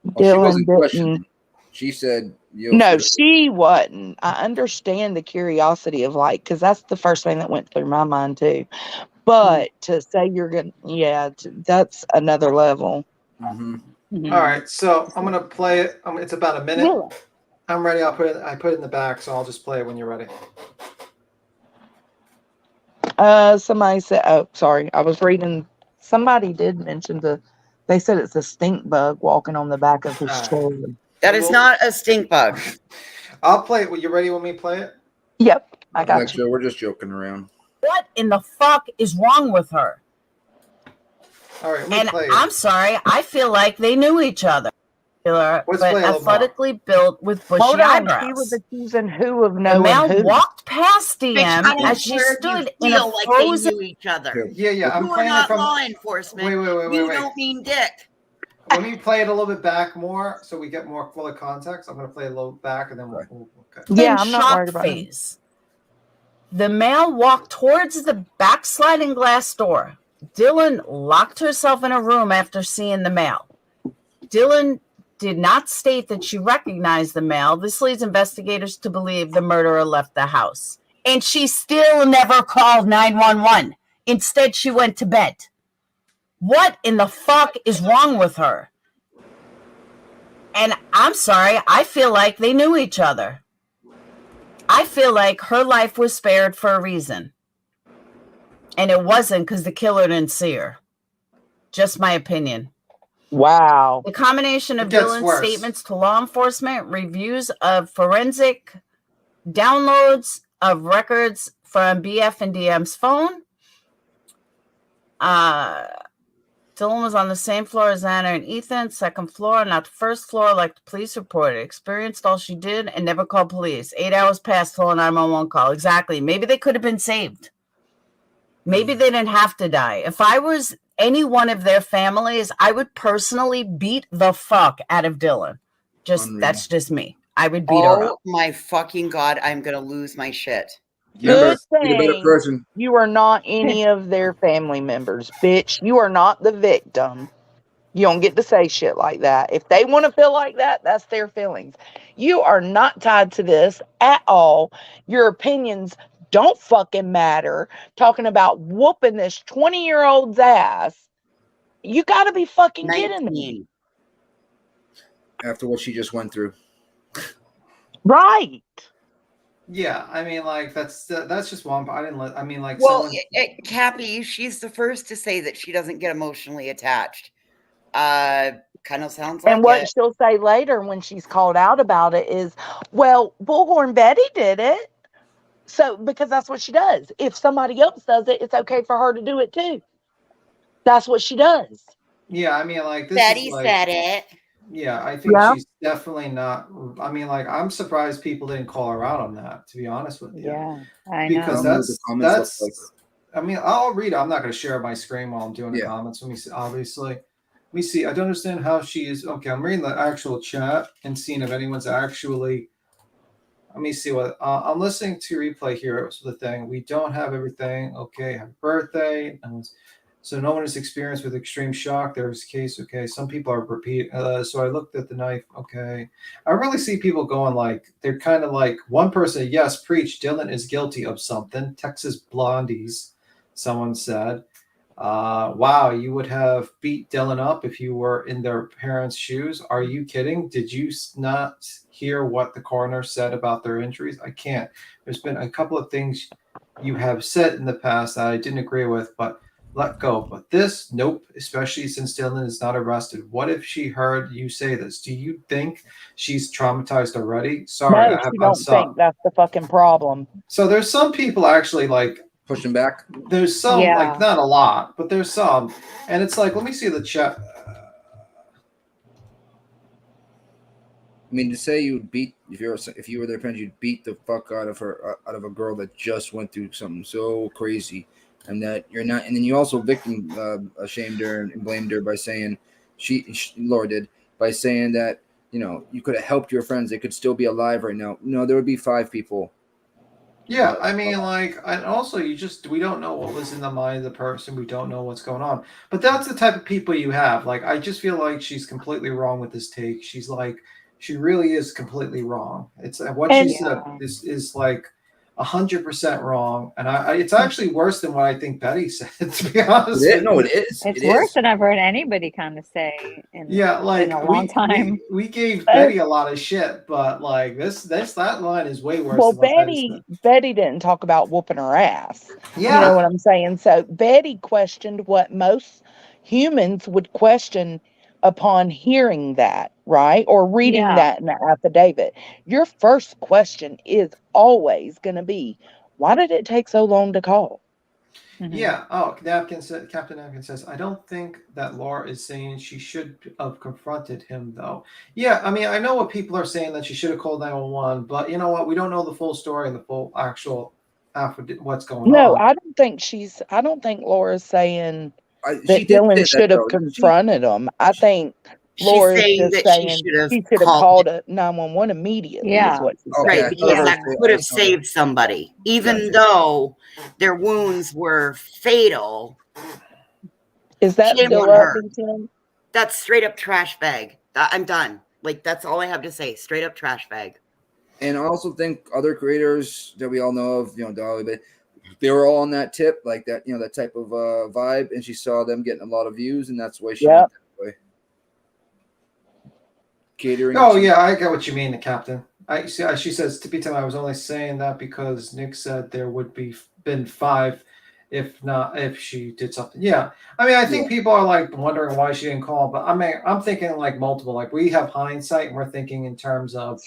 She wasn't Dylan questioning. didn't. She said, No, she wasn't. I understand the curiosity of like, because that's the first thing that went through my mind too. But to say you're gonna, that's another level. Mm-hmm. All right, so I'm gonna play it. It's about a minute. I'm ready. I put it in the back, so I'll just play it when you're ready. Somebody said, oh, sorry, I was reading. Somebody did mention they said it's a stink bug walking on the back of his shoulder. That is not a stink bug. I'll play it. You ready when we play it? Yep, I got you. So we're just joking around. What in the fuck is wrong with her? All right, and I'm sorry, I feel like they knew each other. But athletically built with bushy eyebrows. She was accusing who of knowing the male who. walked past DM Bitch, as she stood in a like frozen. they knew each other. Yeah. I'm You are playing it not from law enforcement. Wait. You don't mean dick. Let me play it a little bit back more so we get more fuller context. I'm going to play a little back and then we'll. Okay. Yeah, I'm not worried about phase. The male walked towards the backsliding glass door. Dylan locked herself in a room after seeing the male. Dylan did not state that she recognized the male. This leads investigators to believe the murderer left the house. And she still never called 911. Instead, she went to bed. What in the fuck is wrong with her? And I'm sorry, I feel like they knew each other. I feel like her life was spared for a reason. And it wasn't because the killer didn't see her. Just my opinion. Wow. The combination of It gets Dylan's worse. statements to law enforcement, reviews of forensic downloads of records from BF and DM's phone. Dylan was on the same floor as Anna and Ethan, second floor, not the first floor, like the police reported. Experienced all she did and never called police. 8 hours passed till a 911 call. Exactly. Maybe they could have been saved. Maybe they didn't have to die. If I was any one of their families, I would personally beat the fuck out of Dylan. That's just me. I would beat her up. Oh my fucking God, I'm going to lose my shit. Remember, Good be a better thing person. you are not any of their family members, bitch. You are not the victim. You don't get to say shit like that. If they want to feel like that, that's their feelings. You are not tied to this at all. Your opinions don't fucking matter. Talking about whooping this 20-year-old's ass. You got to be fucking kidding me. 19. After what she just went through. Right. Yeah, I mean, like that's just one. I didn't let. I mean, like, Well, someone. Cappy, she's the first to say that she doesn't get emotionally attached. Kind of sounds like And what it. she'll say later when she's called out about it is, well, Bullhorn Betty did it. So, because that's what she does. If somebody else does it, it's okay for her to do it too. That's what she does. Yeah, I mean, like this Betty is like. said it. Yeah, I think Yeah. she's definitely not. I mean, like, I'm surprised people didn't call her out on that. To be honest with you, Yeah, I because know. that's. I mean, I'll read it. I'm not going to share my screen while I'm doing the comments. Let me see. Obviously, let me see. I don't understand how she is. Okay, I'm reading the actual chat and seeing if anyone's actually. Let me see what I'm listening to replay here. So the thing we don't have everything. Okay, happy birthday. So no one is experienced with extreme shock. There's a case. Okay, some people are repeat. So I looked at the knife. Okay, I really see people going like they're kind of like one person. Yes, preach. Dylan is guilty of something. Texas Blondies. Someone said, "Wow, you would have beat Dylan up if you were in their parents' shoes. Are you kidding? Did you not hear what the coroner said about their injuries? I can't. There's been a couple of things you have said in the past that I didn't agree with, but." Let go. But this, nope, especially since Dylan is not arrested. What if she heard you say this? Do you think she's traumatized already? Sorry, No, she don't think that's the fucking problem. So there's some people actually like pushing back. There's some, like, not a lot, but there's some. And it's like, let me see the chat. I mean, to say you beat if you were their parents, you'd beat the fuck out of her, out of a girl that just went through something so crazy, and that you're not. And then you also victim ashamed her and blamed her by saying Laura did by saying that you could have helped your friends; they could still be alive right now. No, there would be 5 people. Yeah, I mean, like, and also we don't know what was in the mind of the person. We don't know what's going on. But that's the type of people you have. Like, I just feel like she's completely wrong with this take. She's like, she really is completely wrong. It's what she said is like 100% wrong. And it's actually worse than what I think Betty said, to be honest. It is. It's worse than I've heard anybody kind of say in a long time. We gave Betty a lot of shit, but like that line is way worse. Well, than what Betty didn't talk about whooping her ass. Yeah. You know what I'm saying? So Betty questioned what most humans would question upon hearing that, right? Or reading that in the affidavit. Your first question is always going to be, why did it take so long to call? Yeah. Oh, Captain Napkin says, I don't think that Laura is saying she should have confronted him, though. Yeah, I mean, I know what people are saying, that she should have called 911, but you know what? We don't know the full story and the full actual what's going No, on. I don't think Laura's saying she that did Dylan say that, should have though. confronted him. I think She's Laura's saying just that saying she should have called 911 immediately. Yeah. Is what she's Right, saying. because that could have saved somebody, even though their wounds were fatal. Is that Shame still on up, her. BTN? That's straight up trash bag. I'm done. Like, that's all I have to say. Straight up trash bag. And I also think other creators that we all know of, Dolly, but they were all on that tip, like that, that type of vibe, and she saw them getting a lot of views, and that's why she Yep. went that way. Catering. Oh yeah, I get what you mean, the captain. I see. She says, "To be time, I was only saying that because Nick said there would be been 5, if she did something." Yeah, I mean, I think people are like wondering why she didn't call, but I mean, I'm thinking like multiple. Like we have hindsight, and we're thinking in terms of,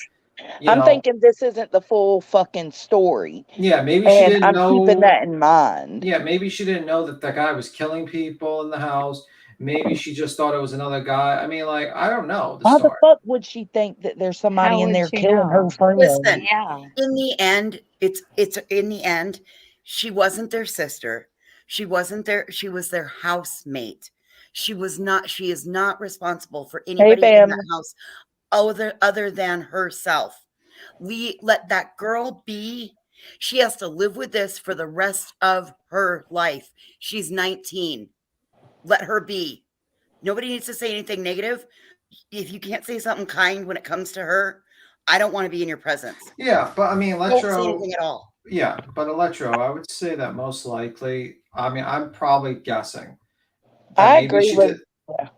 I'm thinking this isn't the full fucking story. Yeah, maybe she didn't I'm know. keeping that in mind. Yeah, maybe she didn't know that the guy was killing people in the house. Maybe she just thought it was another guy. I mean, like, I don't know the Why story. the fuck would she think that there's somebody How in would there she killing her know? friend? Listen, Yeah. in the end, it's in the end, she wasn't their sister. She wasn't their. She was their housemate. She is not responsible for anybody in Bam. that house other than herself. We let that girl be. She has to live with this for the rest of her life. She's 19. Let her be. Nobody needs to say anything negative. If you can't say something kind when it comes to her, I don't want to be in your presence. Yeah, but I mean, Don't say Electro. anything at all. Yeah, but Electro, I would say that most likely. I mean, I'm probably guessing that I maybe agree she with. did. Yeah.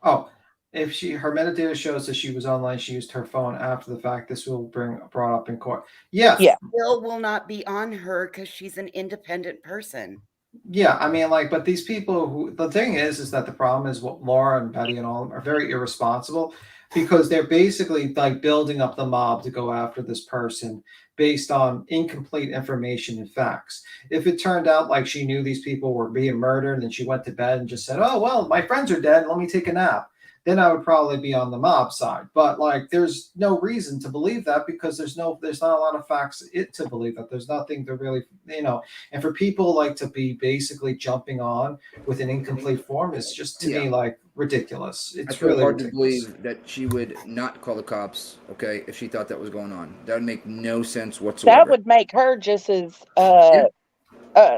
Oh, if her metadata shows that she was online, she used her phone after the fact. This will brought up in court. Yes. Yeah. Bill will not be on her because she's an independent person. Yeah, I mean, like, but these people who the thing is that the problem is what Laura and Betty and all of them are very irresponsible because they're basically like building up the mob to go after this person based on incomplete information and facts. If it turned out like she knew these people were being murdered and she went to bed and just said, "Oh well, my friends are dead, let me take a nap," then I would probably be on the mob side. But like, there's no reason to believe that because there's not a lot of facts to believe that. There's nothing to really, and for people like to be basically jumping on with an incomplete form is just to me like ridiculous. I It's feel really hard ridiculous. to believe that she would not call the cops, okay, if she thought that was going on. That would make no sense whatsoever. That would make her just as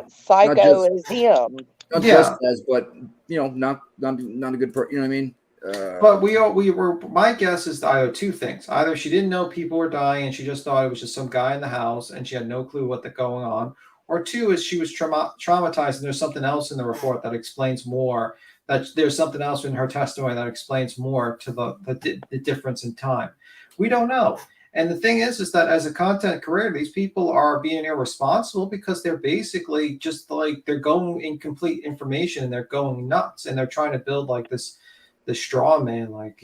psycho as him. Not just as, but not a good person. You know what I mean? But we were. My guess is either two things: either she didn't know people were dying and she just thought it was just some guy in the house and she had no clue what was going on, or two is she was traumatized and there's something else in the report that explains more. That there's something else in her testimony that explains more to the difference in time. We don't know. And the thing is that as a content creator, these people are being irresponsible because they're basically just like they're going incomplete information and they're going nuts and they're trying to build like this straw man, like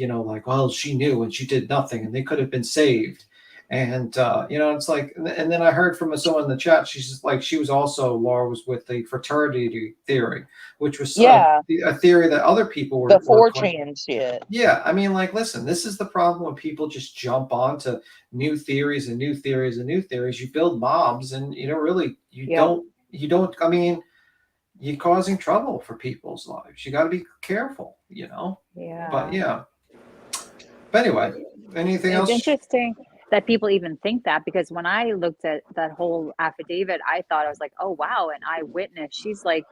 well, she knew and she did nothing and they could have been saved. And it's like, and then I heard from someone in the chat, she's just like, Laura was with the fraternity theory, which was a theory that other people were the 4chan shit. Yeah, I mean, like, listen, this is the problem when people just jump on to new theories and new theories and new theories. You build mobs and you don't, I mean, you're causing trouble for people's lives. You got to be careful, Yeah. But yeah. But anyway, anything else? It's interesting that people even think that because when I looked at that whole affidavit, I thought I was like, oh wow, an eyewitness. She's like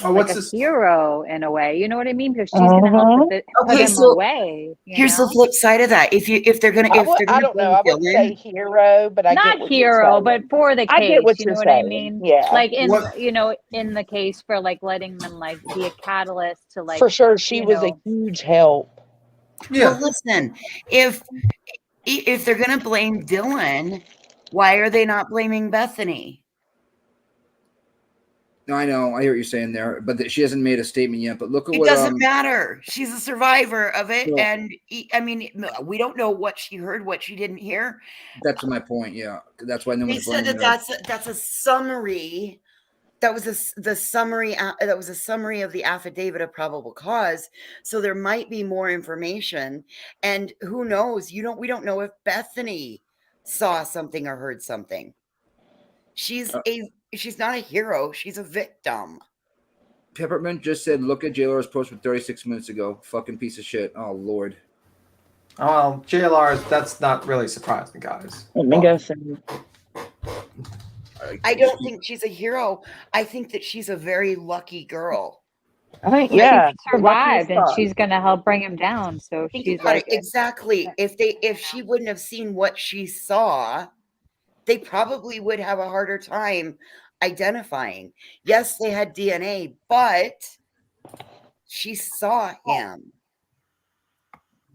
a hero in a way. You know what I mean? Because she's gonna help put him away. Here's the flip side of that. If they're gonna I don't know. I would say hero, but I not get what hero, you're but for the case, I get what you you're know what saying. I mean? Yeah. Like in the case for like letting them like be a catalyst to like for sure she was a huge help. Yeah. Well, listen, if they're gonna blame Dylan, why are they not blaming Bethany? No, I know. I hear what you're saying there, but she hasn't made a statement yet. But look at It what doesn't matter. She's a survivor of it, and I mean, we don't know what she heard, what she didn't hear. That's my point. Yeah, that's why no They one's said blaming that's a summary. That was the summary. That was a summary of the affidavit of probable cause. So there might be more information, and who knows? We don't know if Bethany saw something or heard something. She's not a hero. She's a victim. Peppermint just said, look at JLR's post from 36 minutes ago. Fucking piece of shit. Oh, Lord. Well, JLR, that's not really surprising, guys. Let me go see. I don't think she's a hero. I think that she's a very lucky girl. I think, she survived and she's going to help bring him down. So she's like, exactly. If she wouldn't have seen what she saw, they probably would have a harder time identifying. Yes, they had DNA, but she saw him.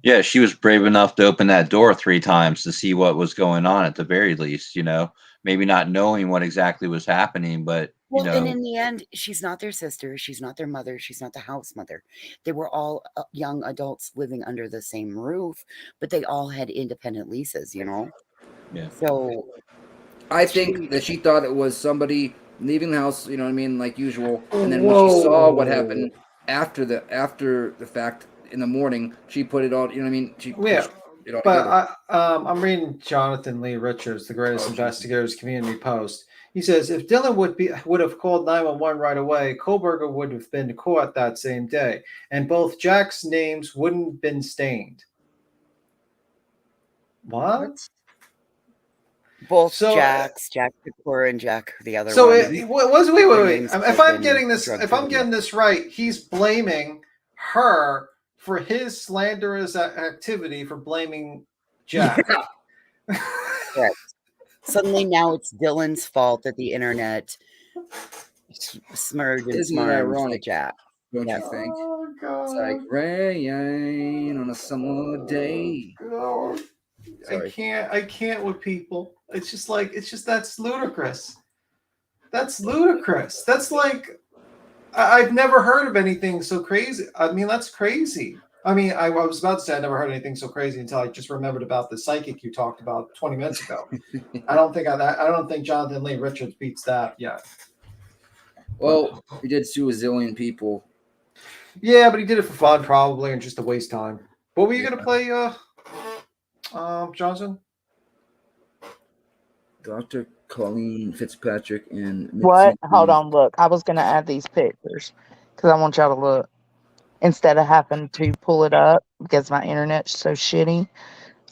Yeah, she was brave enough to open that door 3 times to see what was going on at the very least, you know? Maybe not knowing what exactly was happening, but, you Well, and know. in the end, she's not their sister. She's not their mother. She's not the house mother. They were all young adults living under the same roof, but they all had independent leases, you know? Yeah. So I think that she thought it was somebody leaving the house, you know what I mean, like usual. And then when she Whoa. saw what happened after the fact in the morning, she put it all, you know what I mean? She Yeah, pushed it all but together. I'm reading Jonathan Lee Richards, the greatest Oh, investigators community post. He says if Dylan would have called 911 right away, Kohlberger would have been caught that same day, and both Jack's names wouldn't have been stained. What? both So, Jacks, Jack Shakur and Jack, the other so one, it was wait, their wait, wait. names could If have I'm been getting this, drug if I'm trivia. getting this right, he's blaming her for his slanderous activity for blaming Jack. Correct. Suddenly now it's Dylan's fault that the internet smurged and Isn't it smarmed the ironic, Jack. don't Yes. you think? Oh It's like God. rain on a summer day. God. Sorry. I can't with people. It's just that's ludicrous. That's ludicrous. That's like I've never heard of anything so crazy. I mean, that's crazy. I mean, I was about to say I never heard anything so crazy until I just remembered about the psychic you talked about 20 minutes ago. I don't think Jonathan Lee Richards beats that yet. Well, he did sue a zillion people. Yeah, but he did it for fun probably and just to waste time. What were you Yeah. gonna play, Johnson? Dr. Colleen Fitzpatrick and What? Mitzi. Hold on, look. I was gonna add these pictures because I want y'all to look instead of having to pull it up because my internet's so shitty.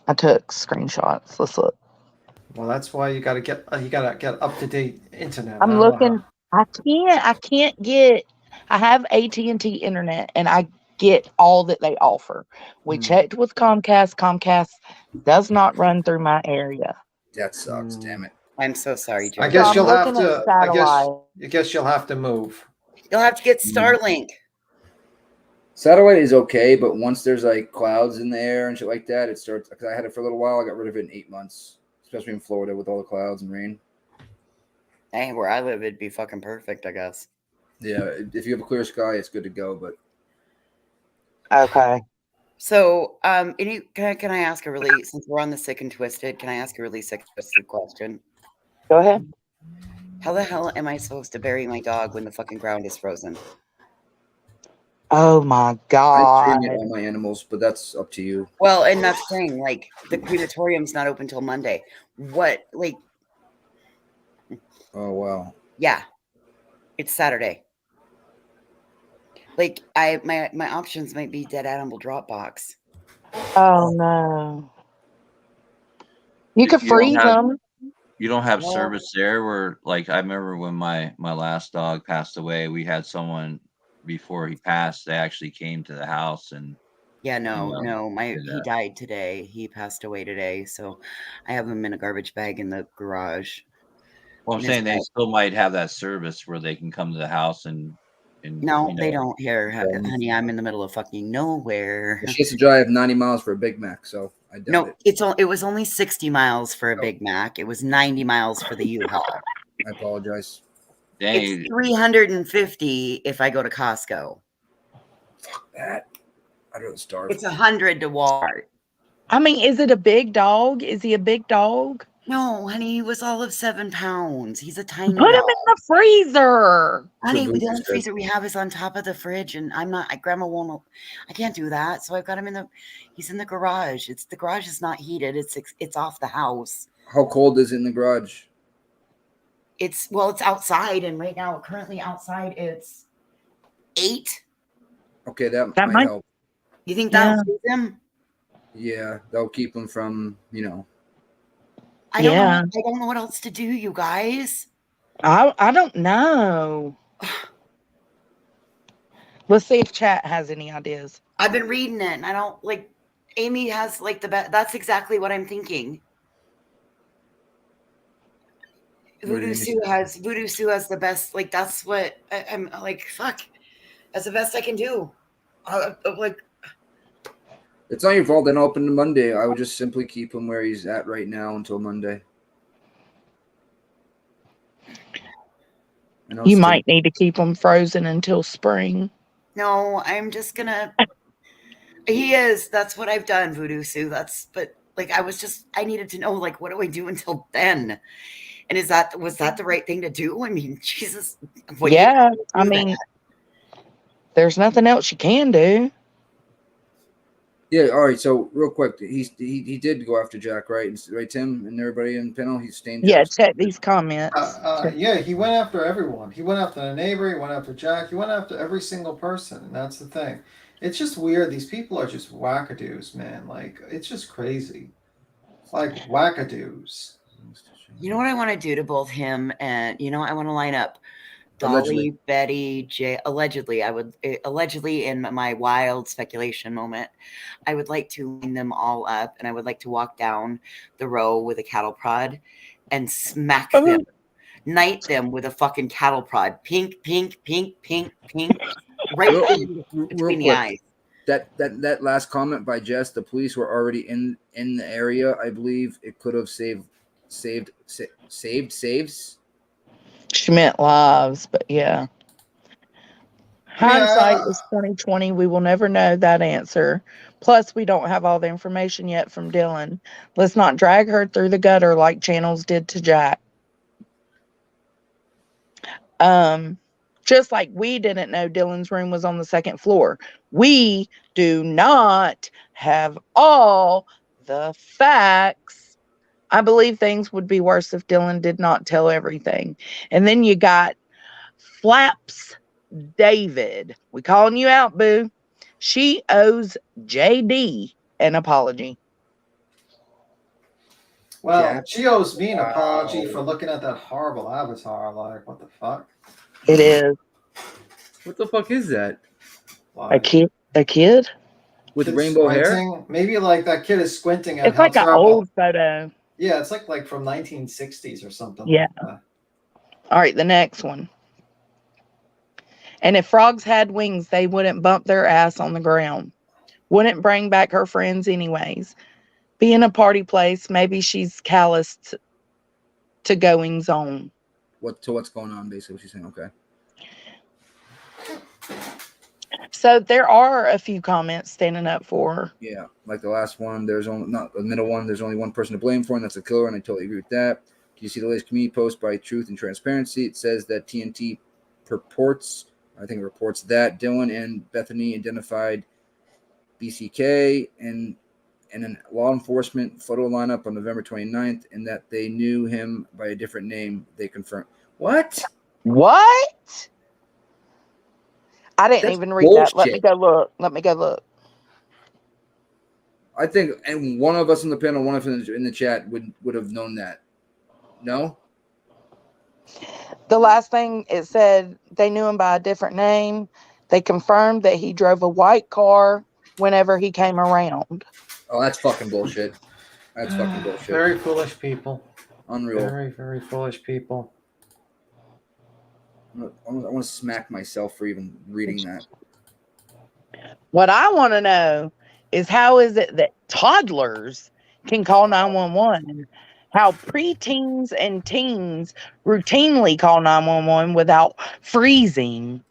I took screenshots. Let's look. Well, that's why you gotta get up to date internet. I I'm don't know how. looking. I can't get. I have AT&T internet, and I get all that they offer. We Hmm. checked with Comcast. Comcast does not run through my area. That sucks, damn it. I'm so sorry, Joe. I guess I'm you'll have looking at to. satellite. I guess you'll have to move. You'll have to get Starlink. Satellite is okay, but once there's like clouds in the air and shit like that, it starts. Because I had it for a little while, I got rid of it in 8 months, especially in Florida with all the clouds and rain. Hey, where I live, it'd be fucking perfect, I guess. Yeah, if you have a clear sky, it's good to go. But Okay. So, can I ask a really, since we're on the sick and twisted, can I ask a really sick and twisted question? Go ahead. How the hell am I supposed to bury my dog when the fucking ground is frozen? Oh my I God. cremate all my animals, but that's up to you. Well, and that's the thing, like, the crematorium's not open till Monday. What, like, Oh wow. yeah, it's Saturday. Like, my options might be dead animal drop box. Oh no. You could You don't freeze have- them. You don't have Well- service there where, like, I remember when my last dog passed away, we had someone before he passed, they actually came to the house and Yeah, no, did he that. died today. He passed away today, so I have him in a garbage bag in the garage. Well, I'm And saying it's they not- still might have that service where they can come to the house and No, you they know, don't. Here, honey, I'm in the middle of fucking nowhere. She has to drive 90 miles for a Big Mac, so I doubt No, it. it was only 60 miles for a Oh. Big Mac. It was 90 miles for the U-Haul. I apologize. dang, It's 350 if I go to Costco. That I'd rather starve. It's 100 to Walmart. I mean, is it a big dog? Is he a big dog? No, honey, he was all of 7 pounds. He's a tiny Put him dog. in the freezer. Honey, Caboose the only says- freezer we have is on top of the fridge, and grandma won't. I can't do that, so I've got him he's in the garage. The garage is not heated. It's off the house. How cold is it in the garage? It's outside, and right now, currently outside, it's 8. Okay, that That might might- help. You think Yeah. that'll freeze him? Yeah, that'll keep them from, I don't know. Yeah. I don't know what else to do, you guys. I don't know. Let's see if chat has any ideas. I've been reading it, and I don't like. Amy has like the best. That's exactly what I'm thinking. Voodoo Sue has the best. Like that's what I'm like. Fuck, that's the best I can do. Like It's not your fault. Then open Monday. I would just simply keep him where he's at right now until Monday. I know You it's might need to keep them frozen until spring. no, I'm just gonna. He is. That's what I've done, Voodoo Sue. But like I needed to know like what do I do until then? And was that the right thing to do? I mean, Jesus. Yeah, I mean, there's nothing else you can do. Yeah, all right. So real quick, he did go after Jack, right? Right, Tim and everybody in the panel. He's staying. Yeah, check these comments. Yeah, he went after everyone. He went after the neighbor. He went after Jack. He went after every single person, and that's the thing. It's just weird. These people are just wackadoos, man. Like it's just crazy. Like wackadoos. You know what I want to do to both him and I want to line up Dolly, Allegedly. Betty, Jay. Allegedly, in my wild speculation moment, I would like to line them all up, and I would like to walk down the row with a cattle prod and smack them, knight them with a fucking cattle prod, pink, pink, pink, pink, pink, right between the eyes. That last comment by Jess, the police were already in the area. I believe it could have saved saves. She meant lives, but yeah. Hindsight is 2020. We will never know that answer. Plus, we don't have all the information yet from Dylan. Let's not drag her through the gutter like Channels did to Jack. Just like we didn't know Dylan's room was on the second floor. We do not have all the facts. I believe things would be worse if Dylan did not tell everything. And then you got Flaps David. We calling you out, boo. She owes JD an apology. Well, she owes me an apology for looking at that horrible avatar. Like, what the fuck? It is. What the fuck is that? A kid? A kid? With rainbow hair? Maybe like that kid is squinting at it's like an old photo. Yeah, it's like from 1960s or something. Yeah. Like All right, the next one. And if frogs had wings, they wouldn't bump their ass on the ground. Wouldn't bring back her friends anyways. Be in a party place, maybe she's calloused to goings on. What's going on, basically, what she's saying, okay. So there are a few comments standing up for her. Yeah, like the last one, there's only not the middle one, there's only one person to blame for, and that's the killer, and I totally agree with that. Do you see the latest community post by Truth and Transparency? It says that TNT reports that Dylan and Bethany identified BCK and an law enforcement photo lineup on November 29th, and that they knew him by a different name. They confirmed. What? I didn't even read that. Let me go look. I think, and one of us in the panel, one of us in the chat would have known that. No? The last thing it said, they knew him by a different name. They confirmed that he drove a white car whenever he came around. Oh, that's fucking bullshit. That's fucking bullshit. Very foolish people. Unreal. Very, very foolish people. I want to smack myself for even reading that. What I want to know is how is it that toddlers can call 911? How preteens and teens routinely call 911 without freezing.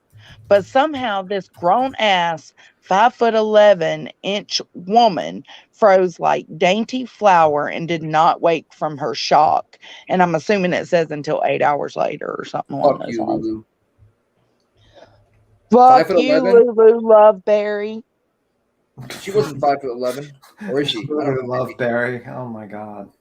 But somehow this grown-ass 5'11" woman froze like dainty flour and did not wake from her shock. And I'm assuming it says until 8 hours later or something along those lines. Lulu. Fuck you, Lulu Loveberry. She wasn't 5'11", or is she? Lulu Loveberry. Oh my god.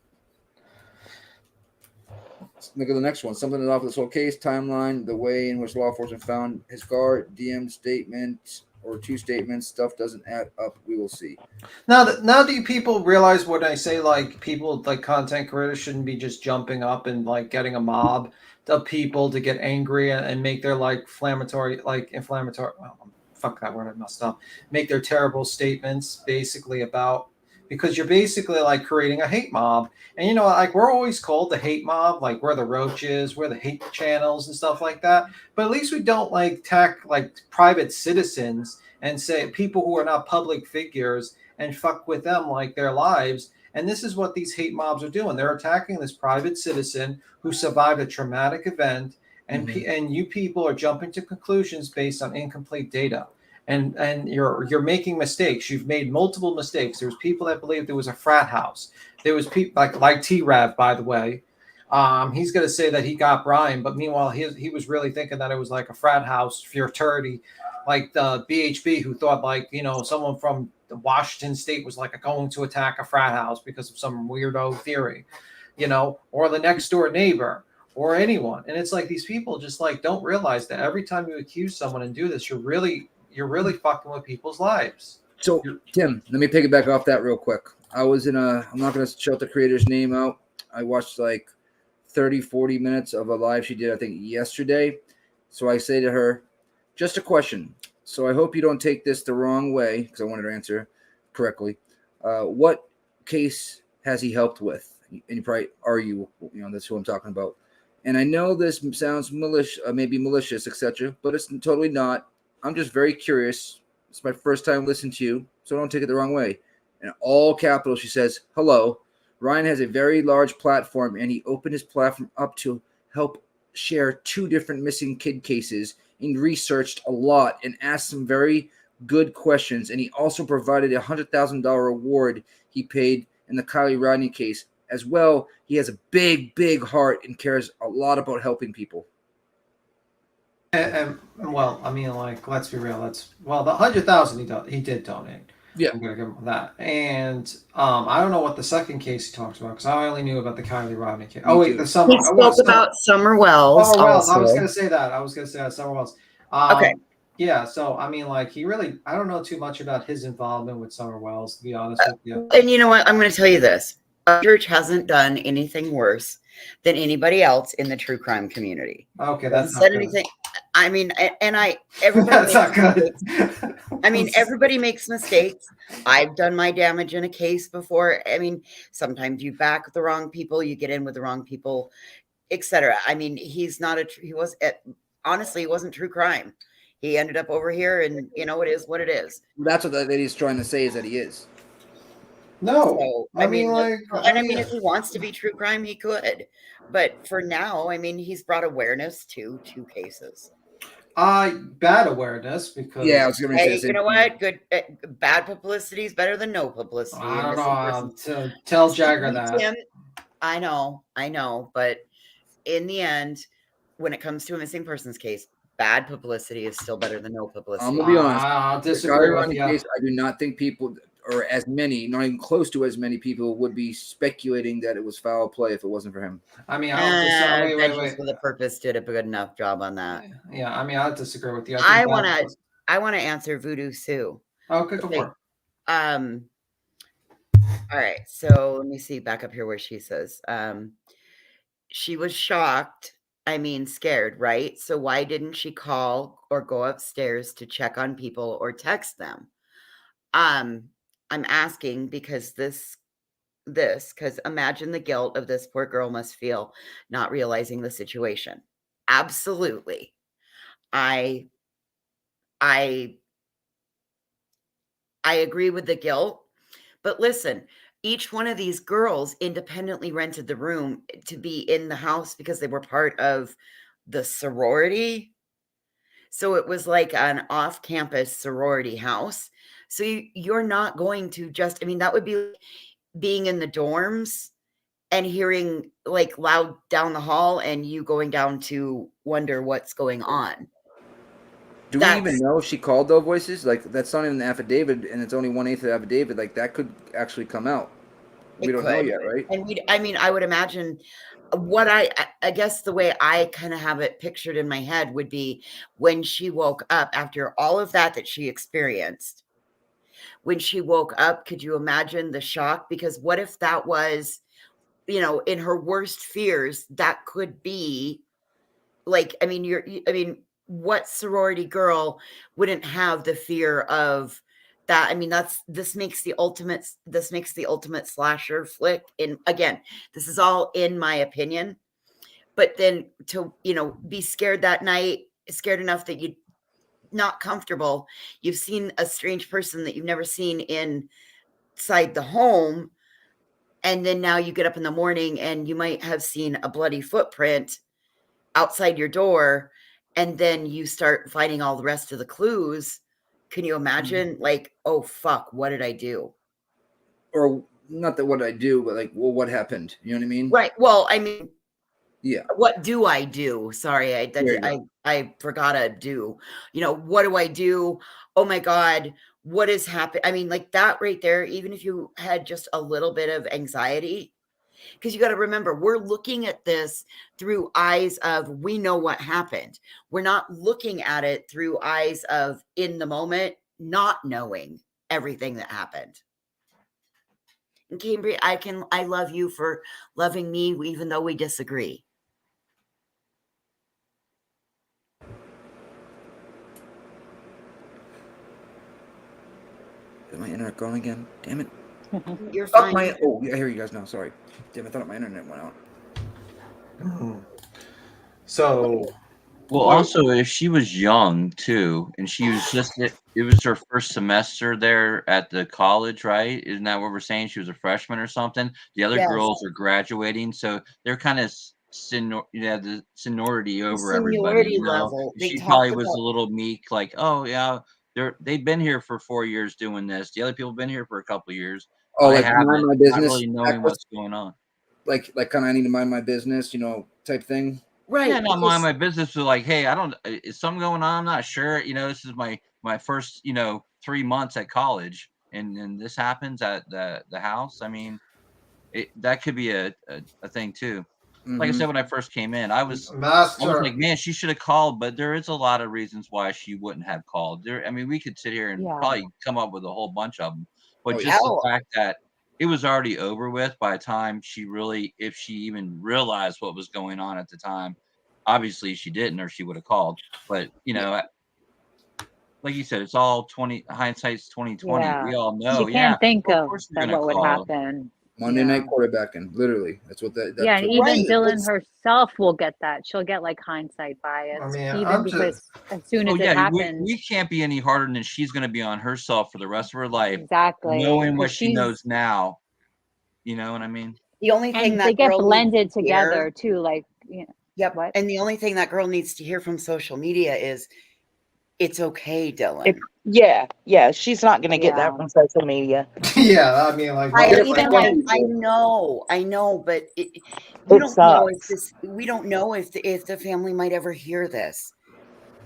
Look at the next one. Something off this whole case timeline, the way in which law enforcement found his car, DM statement or two statements. Stuff doesn't add up. We will see. Now do you people realize when I say like people like content creators shouldn't be just jumping up and like getting a mob of people to get angry and make their like inflammatory. Well, fuck that word, I messed up. Make their terrible statements basically about because you're basically like creating a hate mob. And like we're always called the hate mob, like we're the roaches, we're the hate channels and stuff like that. But at least we don't like attack like private citizens and say people who are not public figures and fuck with them like their lives. And this is what these hate mobs are doing. They're attacking this private citizen who survived a traumatic event, and and you people are jumping to conclusions based on incomplete data. And you're making mistakes. You've made multiple mistakes. There's people that believe there was a frat house. There was people like T-Rav, by the way. He's going to say that he got Brian, but meanwhile he was really thinking that it was like a frat house fraternity, like the BHB, who thought like someone from Washington State was like going to attack a frat house because of some weirdo theory, or the next door neighbor or anyone. And it's like these people just like don't realize that every time you accuse someone and do this, you're really fucking with people's lives. So, Tim, let me piggyback off that real quick. I'm not going to shout the creator's name out. I watched like 30, 40 minutes of a live she did, I think, yesterday. So I say to her, just a question. So I hope you don't take this the wrong way, because I wanted to answer correctly. What case has he helped with? And you probably that's who I'm talking about. And I know this sounds malicious, maybe malicious, etc., but it's totally not. I'm just very curious. It's my first time listening to you, so don't take it the wrong way. In all capitals, she says, hello. Ryan has a very large platform, and he opened his platform up to help share 2 different missing kid cases, and researched a lot and asked some very good questions. And he also provided a $100,000 award he paid in the Kylie Rodney case. As well, he has a big, big heart and cares a lot about helping people. And well, I mean, like, let's be real. The 100,000 he did donate. Yeah, I'm gonna give him that. And I don't know what the second case he talks about, because I only knew about the Kylie Rodney case. Oh wait, the Summer. He spoke about Summer Wells. Summer Wells. I Also. was gonna say that. Summer Wells. Okay. Yeah. So I mean, like, I don't know too much about his involvement with Summer Wells, to be honest with you. And you know what? I'm going to tell you this. Our church hasn't done anything worse than anybody else in the true crime community. Okay, that's not said good. anything. I mean, everybody. That's not good. I mean, everybody makes mistakes. I've done my damage in a case before. I mean, sometimes you back the wrong people, you get in with the wrong people, etc. I mean, honestly, he wasn't true crime. He ended up over here, and it is what it is. That's what that lady's trying to say, is that he is. No, So, I mean, if he wants to be true crime, he could. But for now, I mean, he's brought awareness to 2 cases. Bad awareness, because I was going to say. You know what? Good, bad publicity is better than no publicity. I don't know. Tell Jagger that. I know, but in the end, when it comes to a missing persons case, bad publicity is still better than no publicity. I'm gonna be honest. I'll disagree with you. Case, I do not think people, or as many, not even close to as many people, would be speculating that it was foul play if it wasn't for him. I mean, Vengeance with a Purpose did a good enough job on that. Yeah, I mean, I'll disagree with you. I want to answer Voodoo Sue. Okay, go for it. All right, so let me see back up here where she says she was shocked. I mean, scared, right? So why didn't she call or go upstairs to check on people or text them? I'm asking because because imagine the guilt of this poor girl must feel not realizing the situation. Absolutely. I agree with the guilt, but listen, each one of these girls independently rented the room to be in the house because they were part of the sorority. So it was like an off-campus sorority house. So you're not going to just, I mean, that would be being in the dorms and hearing like loud down the hall and you going down to wonder what's going on. Do we even know if she called those voices? Like, that's not in the affidavit, and it's only 1/8 of the affidavit. Like, that could actually come out. We don't know yet, right? And I would imagine what I guess the way I kind of have it pictured in my head would be when she woke up after all of that she experienced. When she woke up, could you imagine the shock? Because what if that was, in her worst fears, that could be like, I mean, what sorority girl wouldn't have the fear of that, I mean, this makes the ultimate slasher flick. And again, this is all in my opinion. But then to, be scared that night, scared enough that you're not comfortable, you've seen a strange person that you've never seen inside the home, and then now you get up in the morning and you might have seen a bloody footprint outside your door, and then you start finding all the rest of the clues. Can you imagine? Like, oh fuck, what did I do? Or not that what I do, but like, well, what happened? You know what I mean? Right. Well, I mean, Yeah. what do I do? Sorry, I forgot to do. What do I do? Oh my God, what has happened? I mean, like that right there, even if you had just a little bit of anxiety, because you got to remember, we're looking at this through eyes of, we know what happened. We're not looking at it through eyes of in the moment, not knowing everything that happened. And Cambria, I love you for loving me, even though we disagree. Is my internet going again? Damn it. You're fine. Oh, yeah, I hear you guys now. Sorry. Damn, I thought my internet went out. So, Well, also, if she was young too, and she was it was her first semester there at the college, right? Isn't that what we're saying? She was a freshman or something. The other Yes. girls are graduating, so they're kind of the seniority over everybody. Seniority level. They She talked probably was about- a little meek, like, oh yeah, they've been here for 4 years doing this. The other people have been here for a couple of years. Oh, I like haven't, mind my not business. really knowing what's going on. Like kind of I need to mind my business, type thing. Right. Yeah, not mind my business. So like, hey, is something going on? I'm not sure. This is my first, 3 months at college, and this happens at the house. I mean, that could be a thing too. Like I said, when I first came in, I was like, man, she should have called. But there is a lot of reasons why she wouldn't have called. I mean, we could sit here and probably come up with a whole bunch of them. But just the fact that it was already over with by the time if she even realized what was going on at the time. Obviously, she didn't, or she would have called. But like you said, it's all hindsight's 2020. Yeah. We all know. She can't think of of course that you're what gonna would call. happen. Monday night quarterbacking, literally. That's what that's yeah, and what even Dylan herself will get that. She'll get like hindsight bias, I mean, even because as soon as it happens, we can't be any harder than she's going to be on herself for the rest of her life. Exactly, knowing what she knows now. You know what I mean? The only thing and that they get girl blended needs to together hear- too. Like, Yep. what? And the only thing that girl needs to hear from social media is, it's okay, Dylan. Yeah. She's not going to get that from social media. Yeah, I mean, like, I know, but we don't know if the family might ever hear this.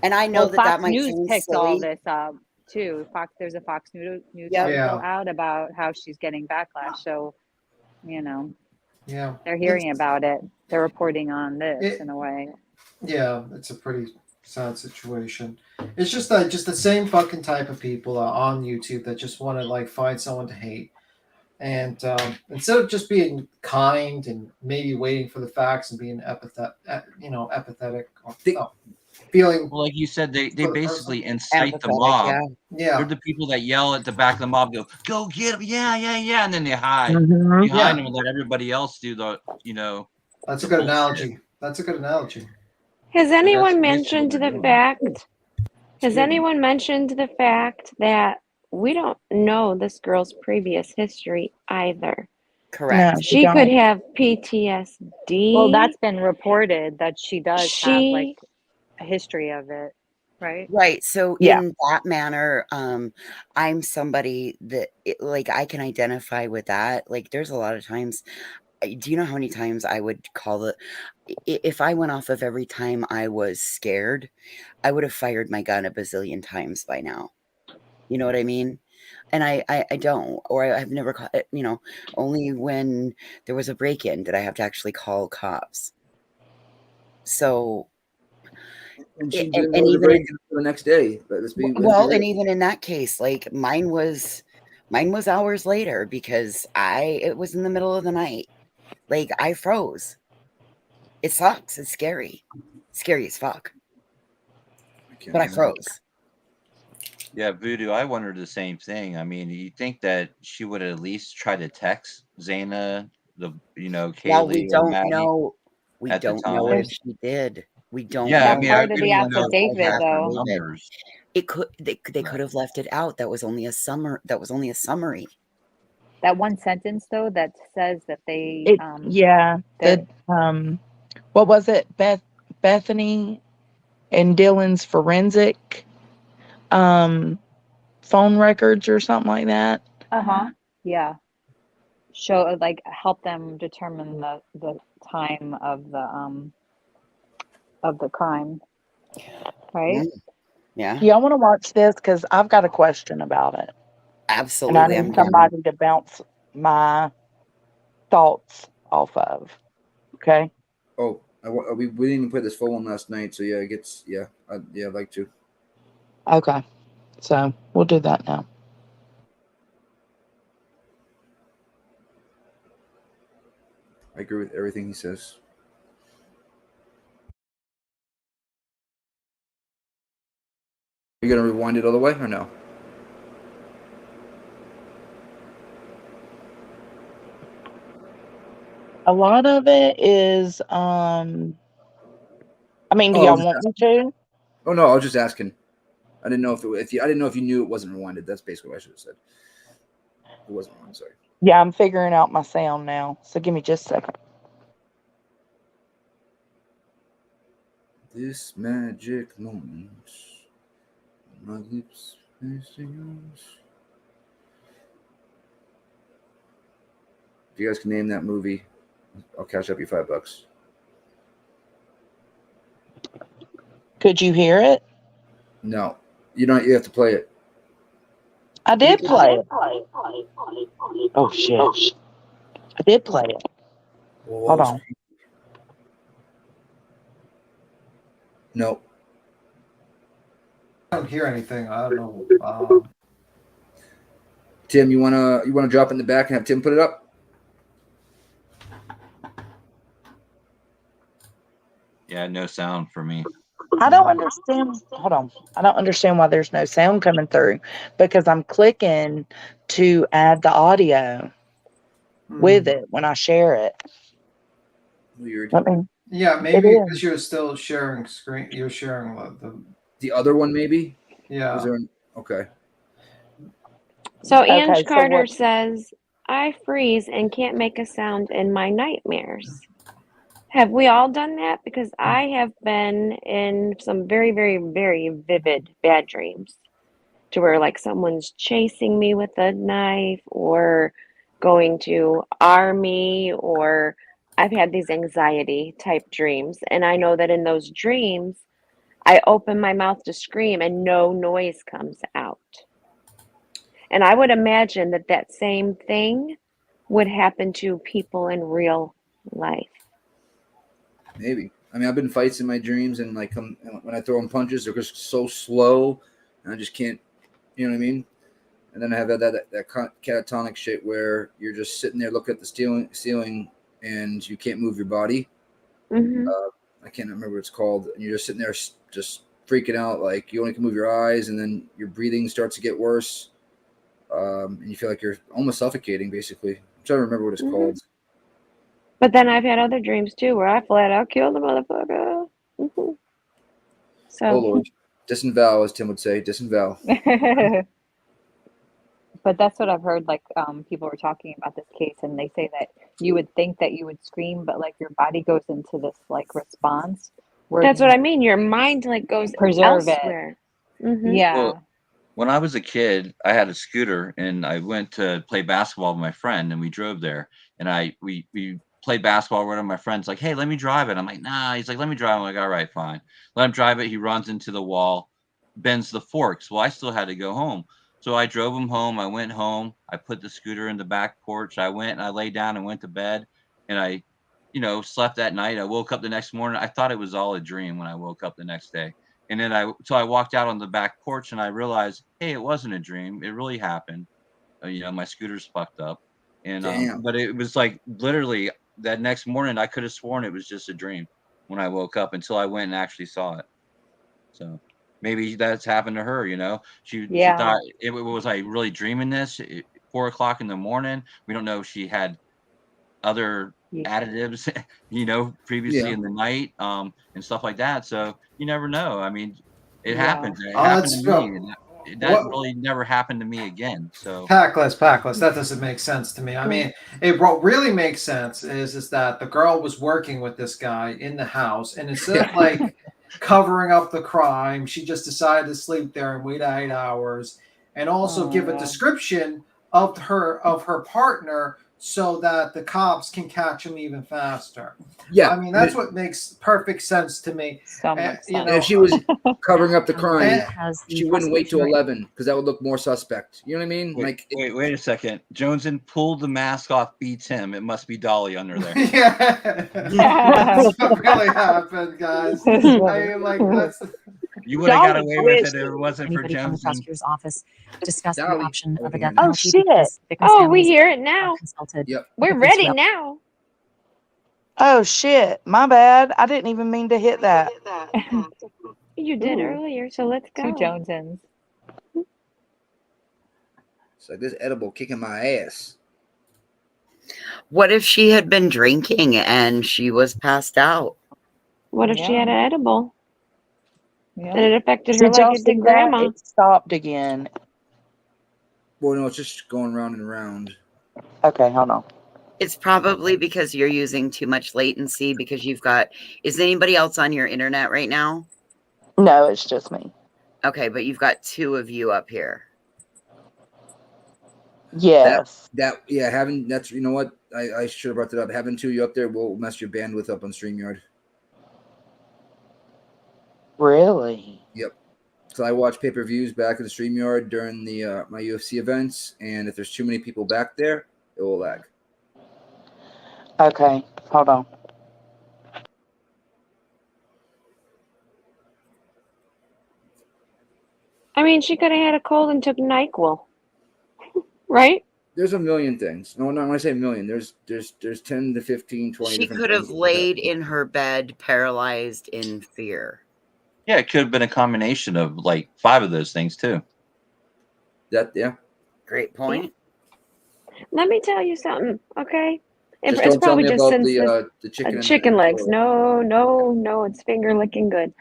And I know Well, Fox that might News seem picked silly. all this up too. There's a Fox News article out about how she's getting backlash. So, they're hearing about it. They're reporting on this in a way. Yeah, it's a pretty sad situation. It's just the same fucking type of people on YouTube that just want to like find someone to hate, and instead of just being kind and maybe waiting for the facts and being apathetic, or, feeling. Well, like you said, they basically person. incite the Empathetic, mob. Yeah. They're the people that yell at the back of the mob, go get him, yeah, and then they hide Mhm. behind them and let everybody else do the. That's the a good bullshit. analogy. That's a good analogy. Has that's anyone basically mentioned what they're the doing. fact? Has anyone mentioned the fact that we don't know this girl's previous history either? Correct. No, She could have PTSD. Well, that's been reported that she does have like a history of it, right? Right. So in that manner, I'm somebody that like I can identify with that. Like there's a lot of times. Do you know how many times I would call it? If I went off of every time I was scared, I would have fired my gun a bazillion times by now. You know what I mean? And I don't, or I've never called it, only when there was a break-in did I have to actually call cops. So, and she and didn't even go to break the next day. and even in that case, like mine was hours later because it was in the middle of the night. Like I froze. It sucks. It's scary. Scary as fuck. But I froze. Yeah, Voodoo, I wondered the same thing. I mean, you think that she would at least try to text Zaina, Well, we Kaylee or don't Maddie know. We at the don't know if time? There's she did. We don't Yeah, I that's know. mean, I part That's of the we the don't thing. know We if she don't affidavit, has have the though. proof it. numbers. It could. They could Right. have left it out. That was only a summer. That was only a summary. That one sentence though that says that they Yeah, they're what was it? Bethany and Dylan's forensic phone records or something like that. yeah, show like help them determine the time of the crime, right? Yeah, Do y'all want to watch this? Because I've got a question about it. And I absolutely. need I'm down. somebody to bounce my thoughts off of. Okay. Oh, we didn't even play this full one last night, so yeah, it gets I'd like to. Okay. So we'll do that now. I agree with everything he says. Are you gonna rewind it all the way or no? A lot of it is I mean, do Oh, I y'all was just want me asking. to? Oh no, I was just asking. I didn't know I didn't know if you knew it wasn't rewinded. That's basically what I should have said. It wasn't rewind. Sorry. Yeah, I'm figuring out my sound now. So give me just a second. This magic moment, my lips face to yours. If you guys can name that movie, I'll cash up you $5. Could you hear it? No, you don't. You have to play it. I did play it. Oh shit. I did play it. Well, Hold on. No. I don't hear anything. I don't know. Tim, you wanna drop in the back and have Tim put it up? Yeah, no sound for me. I don't understand. Hold on. I don't understand why there's no sound coming through because I'm clicking to add the audio with it when I share it. Weird. Let me. Yeah, It maybe is. because you're still sharing screen. You're sharing The other one, maybe. Yeah. Was there okay. So Okay, Ange so Carter what? says, I freeze and can't make a sound in my nightmares. Have we all done that? Because I have been in some very, very, very vivid bad dreams to where like someone's chasing me with a knife or going to arm me, or I've had these anxiety type dreams. And I know that in those dreams, I open my mouth to scream and no noise comes out. And I would imagine that that same thing would happen to people in real life. Maybe. I mean, I've been fights in my dreams, and like when I throw them punches, they're just so slow, and I just can't. You know what I mean? And then I have that catatonic shit where you're just sitting there looking at the ceiling, and you can't move your body. Mm-hmm. I can't remember what it's called. And you're just sitting there, just freaking out, like you only can move your eyes, and then your breathing starts to get worse, and you feel like you're almost suffocating. Basically, I'm trying to remember what it's called. But then I've had other dreams too where I flat out killed the motherfucker. Mm-hmm. So. Oh Lord, disavow, as Tim would say, disavow. But that's what I've heard. Like people were talking about this case, and they say that you would think that you would scream, but like your body goes into this like response where That's what I mean. Your mind like goes preserve elsewhere. it. Mm-hmm. Yeah. Well, when I was a kid, I had a scooter and I went to play basketball with my friend and we drove there and we played basketball with one of my friends like, "Hey, let me drive it." I'm like, "Nah." He's like, "Let me drive." I'm like, "All right, fine." Let him drive it. He runs into the wall, bends the forks. Well, I still had to go home. So I drove him home. I went home. I put the scooter in the back porch. I went and I laid down and went to bed and I, slept that night. I woke up the next morning. I thought it was all a dream when I woke up the next day. And then I walked out on the back porch and I realized, hey, it wasn't a dream. It really happened. My scooter's fucked up. And Damn. but it was like literally that next morning I could have sworn it was just a dream when I woke up until I went and actually saw it. So maybe that's happened to her. She Yeah. thought it was like really dreaming this 4 o'clock in the morning. We don't know if she had other Yeah. additives, previously Yeah. in the night, and stuff like that. So you never know. I mean, it Yeah. happens. It Oh, happened let's to me, go. and that What? really never happened to me again. So Packless. That doesn't make sense to me. I mean, what really makes sense is that the girl was working with this guy in the house, and instead of like covering up the crime, she just decided to sleep there and wait 8 hours, and also give a Oh, description of her partner so that the cops can catch him even faster. Yeah. I mean, that's what makes perfect sense to me. so much You sense. And if she know, was covering up the crime, and, Has the she wouldn't wait till prosecution 11 because that would look more suspect. You know what I mean? wait a second. Joneson pulled the mask off. Beats him. It must be Dolly under there. yeah, that's what really happened, guys. I mean, like that's. You would have got Dolly away with it wished. if it wasn't for anybody from the Joneson. prosecutor's office discussed the Dolly. option of a Okay, death yeah. Oh penalty shit! because victims' Oh, we families hear it are now. consulted. Yep. We're with ready Israel. now. Oh shit, my bad. I didn't even mean to hit that. You did Ooh, earlier, so let's two go. Jonesons. It's like this edible kicking my ass. What if she had been drinking and she was passed out? What if she had Yeah. an edible Yeah. and it affected her Did like y'all it see did that? grandma? It stopped again. Well, no, it's just going round and round. Okay, hold on. It's probably because you're using too much latency because you've got. Is anybody else on your internet right now? No, it's just me. Okay, but you've got two of you up here. Yes. That's, you know what? I should have brought that up. Having two of you up there will mess your bandwidth up on StreamYard. Really? Yep. So I watch pay-per-views back in the StreamYard during the my UFC events, and if there's too many people back there, it will lag. Okay, hold on. I mean, she could have had a cold and took NyQuil, right? There's a million things. No, when I say a million, there's 10 to 15, 20 She different could things. have laid in her bed, paralyzed in fear. Yeah, it could have been a combination of like 5 of those things too. Yeah. Great point. Let me tell you something, okay? Just It's don't tell probably me just about since the chicken. chicken legs. No, it's finger licking good.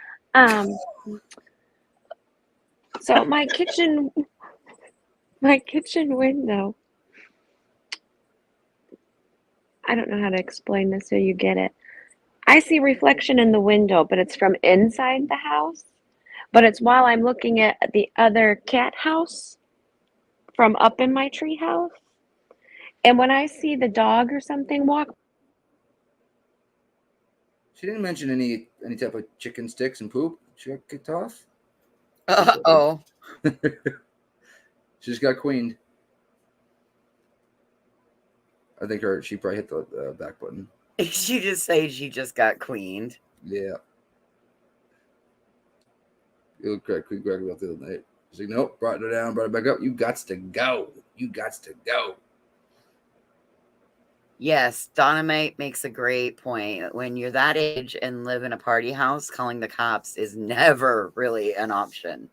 So my kitchen window. I don't know how to explain this so you get it. I see reflection in the window, but it's from inside the house. But it's while I'm looking at the other cat house from up in my tree house. And when I see the dog or something walk, She didn't mention any type of chicken sticks and poop. She got kicked off. Uh-oh. She just got queened. I think she probably hit the back button. She just say she just got queened. Yeah. You look correct. Queen Greg about the other night. She's like, nope, brought her down, brought her back up. You gots to go. You gots to go. Yes, Dynamite makes a great point. When you're that age and live in a party house, calling the cops is never really an option.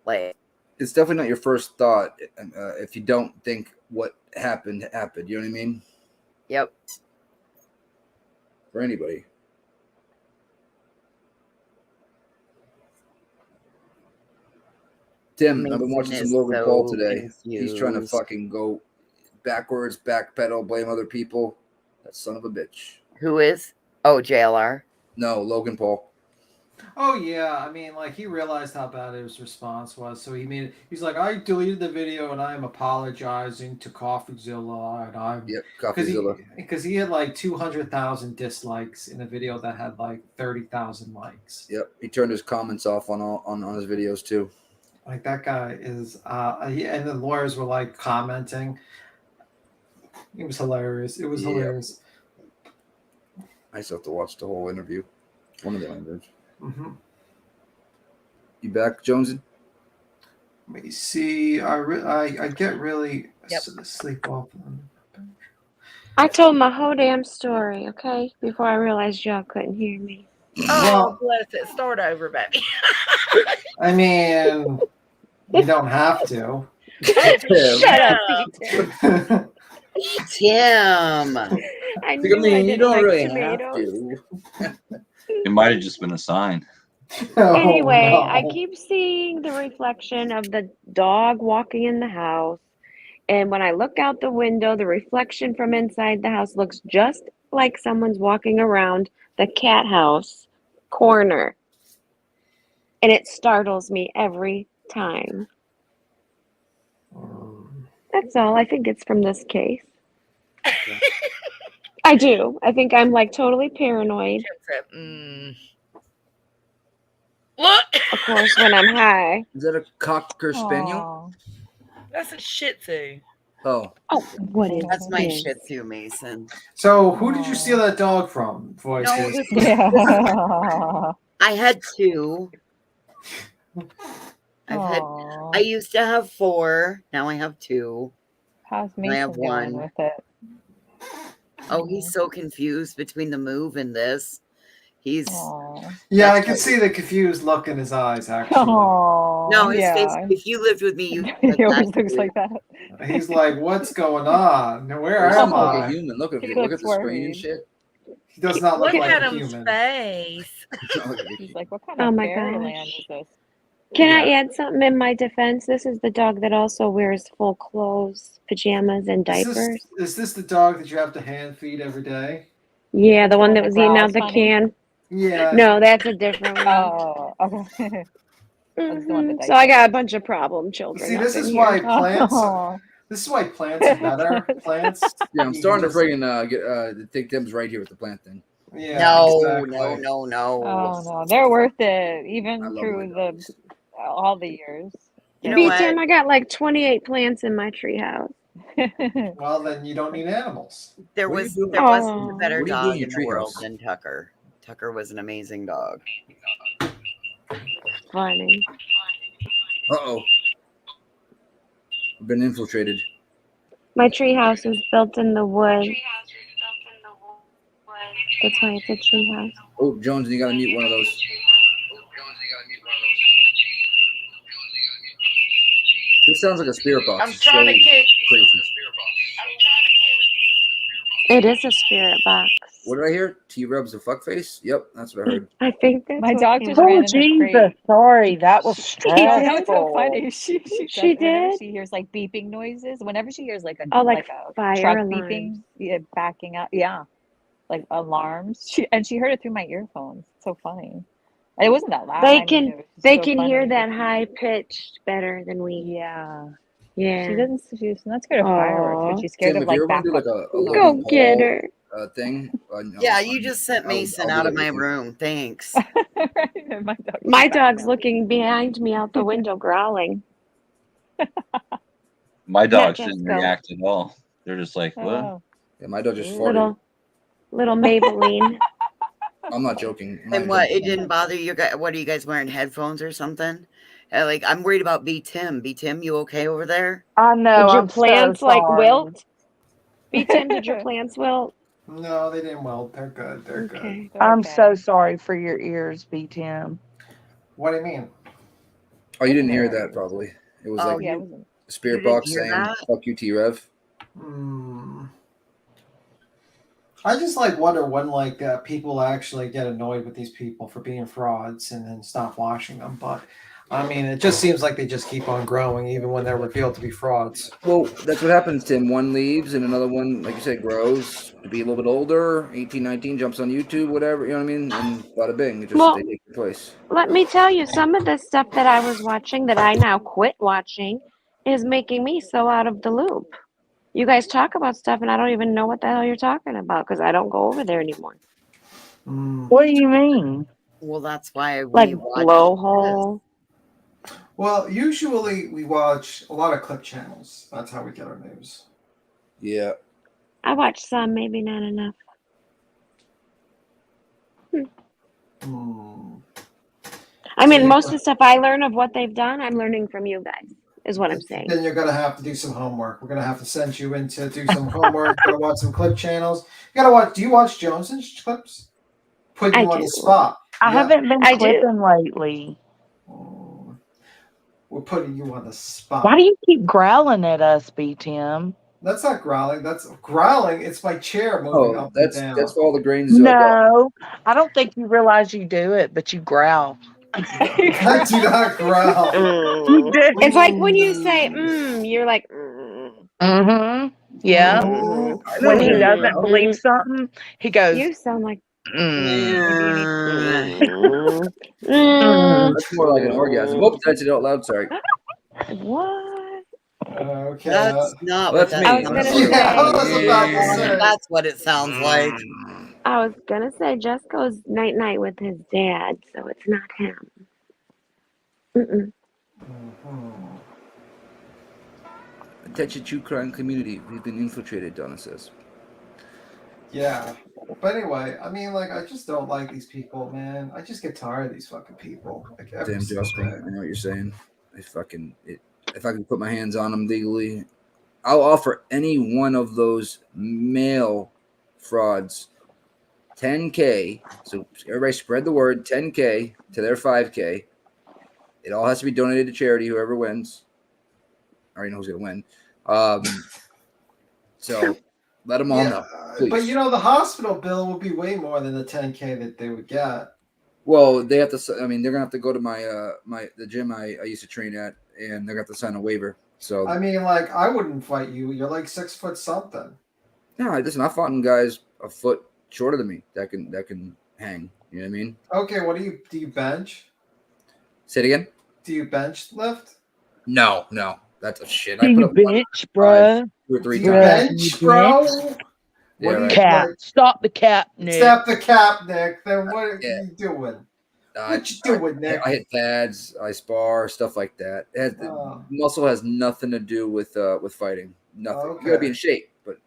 Like, It's definitely not your first thought if you don't think what happened. You know what I mean? Yep. For anybody. Tim, I've been Mason watching some is Logan so Paul today. He's trying to confused. fucking go backwards, backpedal, blame other people. That son of a bitch. Who is? Oh, JLR. No, Logan Paul. Oh yeah, I mean, like he realized how bad his response was, so he's like, I deleted the video and I am apologizing to CoffeeZilla, and I'm CoffeeZilla. because he had like 200,000 dislikes in a video that had like 30,000 likes. Yep, he turned his comments off on his videos too. Like that guy is, and the lawyers were like commenting. It was hilarious. It was hilarious. I still have to watch the whole interview. One of the interviews. Mm-hmm. You back, Jonesy? Let me see. I get really sleep off. I told my whole damn story, okay? Before I realized y'all couldn't hear me. Oh, bless it. Start over, baby. I mean, you don't have to. Shut up, Peter. Tim. I I knew I mean, you didn't don't like really tomatoes. have to. It might have just been a sign. Oh, Anyway, I no. keep seeing the reflection of the dog walking in the house. And when I look out the window, the reflection from inside the house looks just like someone's walking around the cat house corner. And it startles me every time. That's all. I think it's from this case. I do. I think I'm like totally paranoid. Look, Of course, when I'm high. Is that a cocker spaniel? Aw. that's a Shih Tzu. Oh, Oh, what is That's my this? Shih Tzu, Mason. So, who did you steal that dog from? No, Voices. Yeah. I had 2. Aw. I used to have 4. Now I have 2. How's I have Mason doing 1. with it? Oh, he's so confused between the move and this. He's Aw. Yeah, I that's can why- see the confused look in his eyes, actually. Aw. No, his face. Yeah. If you lived with me, you He always looks like that. He's like, what's going on? Where this am is like a I? human. Look at He it. Look looks at the screen and worried. shit. He does not look Look like at a him's human. face. He's like, what kind Oh of my fairyland gosh. is this? Can I Yeah. add something in my defense? This is the dog that also wears full clothes, pajamas, and diapers. Is this the dog that you have to hand feed every day? Yeah, the one that that was eating out growls the funny? can. Yeah. No, that's a different one. Oh, okay. That's the one with the So I diaper. got a bunch of problem children. See, up this in is here. why plants. Oh. This is why plants are better. Plants. Yeah, I'm you starting to just- friggin' get take Tim's right here with the plant thing. Yeah. No, exactly. no. Oh no, they're worth it, I even love through my the dogs. all the years. You know Beat what? Tim, I got like 28 plants in my treehouse. Well, then you don't need animals. There What are you was doing? there wasn't a better What are you doing dog in in your the world treehouse? than Tucker. Tucker was an amazing dog. Funny. Uh-oh. I've been infiltrated. My treehouse is built in the wood. That's why it's a treehouse. Oh, Jones, you gotta mute one of those. This sounds like a spirit box. I'm It's trying to so kick. crazy. It is a spirit box. What did I hear? T-Rub's a fuckface? Yep, that's what I heard. I think that's My what dog came just out. ran Oh, in the Jesus. crate. Sorry. That was No, that was so stressful. funny. She She does whenever did? she hears like beeping noises. Whenever she hears like a Oh, like a fire truck alarms. beeping, yeah, backing up, yeah, like alarms. She heard it through my earphones. It's so funny. And it wasn't that loud. They I mean, can it was just they so can hear funny. that high pitched better than we. Yeah. Yeah. She's not scared of fireworks, but Aw. she's scared Tim, of if you like ever want to do backup. like a Go Logan get Paul her. thing, Yeah, you just sent Mason I'll out do of that my with you. room. Thanks. Right? My dog's My in the dog's background. looking behind me out the window growling. My Not dogs didn't Jesco. react at all. They're just like, what? Oh. Yeah, my dog just Ooh. farted. Little Maybelline. I'm not joking. I'm not And what? joking. It didn't bother you guys? What are you guys wearing? Headphones or something? Like I'm worried about B Tim. B Tim, you okay over there? I know. Did your I'm so plants like sorry. wilt? B Tim, did your plants wilt? No, they didn't wilt. They're good. They're good. Okay. They're I'm so okay. sorry for your ears, B. Tim. What do you mean? Oh, you didn't hear that probably. It was Oh, like Yeah, it you, wasn't. a spirit you didn't box hear saying that? "fuck you, T-Rev." Hmm. I just like wonder when people actually get annoyed with these people for being frauds and then stop watching them. But I mean, it just seems like they just keep on growing even when they're revealed to be frauds. Well, that's what happens, Tim. One leaves and another one, like you said, grows to be a little bit older. 18, 19, jumps on YouTube, whatever, you know what I mean? And bada bing, it just Well, they take your place. let me tell you, some of the stuff that I was watching that I now quit watching is making me so out of the loop. You guys talk about stuff and I don't even know what the hell you're talking about because I don't go over there anymore. What do you mean? Well, that's why Like we watch this. blowhole. Well, usually we watch a lot of clip channels. That's how we get our news. Yeah. I watch some, maybe not enough. Hmm. I mean, most of the stuff I learn of what they've done, I'm learning from you guys, is what I'm saying. Then you're gonna have to do some homework. We're gonna have to send you in to do some homework. Gotta watch some clip channels. You gotta watch. Do you watch Jones's clips? Put I you on do. the spot. I Yeah. haven't been I do. clipping lately. Oh, we're putting you on the spot. Why do you keep growling at us, B Tim? That's not growling. That's growling. It's my chair moving Oh, up and that's down. all the grains. No, I don't think you realize you do it, but you growl. I do not growl. You do. It's like when you say you're like Mm-hmm. Yeah. Oh, I When know. he Him. doesn't believe something, he goes, you sound like mm. That's more like an orgasm. Oops, that's it out loud. Sorry. what? okay. That's not Well, what that's that me. I was sounds gonna like. Yeah, I was say about to say. That's what it sounds like. I was gonna say Jess goes night night with his dad, so it's not him. Mm-mm. Mhm. Attention, true crime community. We've been infiltrated, Donna says. Yeah. But anyway, I mean, like, I just don't like these people, man. I just get tired of these fucking people. Like, every Damn, single Justin. day. I know what you're saying. If I can put my hands on them legally, I'll offer any one of those mail frauds 10K. So everybody spread the word 10K to their 5K. It all has to be donated to charity, whoever wins. I already know who's going to win. So let them all know, please. But you know, the hospital bill would be way more than the 10K that they would get. Well, they have to. I mean, they're gonna have to go to the gym I used to train at, and they're gonna have to sign a waiver. So I mean, like, I wouldn't fight you. You're like 6 foot something. no, listen, I've fought guys a foot shorter than me that can hang. You know what I mean? Okay, what do you bench? Say it again. Do you bench lift? No, that's a shit. Do I put you up bitch, 5, bruh? 2 or 3 Do you times. bench, bro? Yeah, What do you right. Cap. like? Stop the cap, Nick. Stop the cap, Nick. Then what are Yeah. you doing? I What you doing, Nick? hit pads, I spar, stuff like that. Muscle has nothing to do with fighting. Nothing. You gotta be in shape, but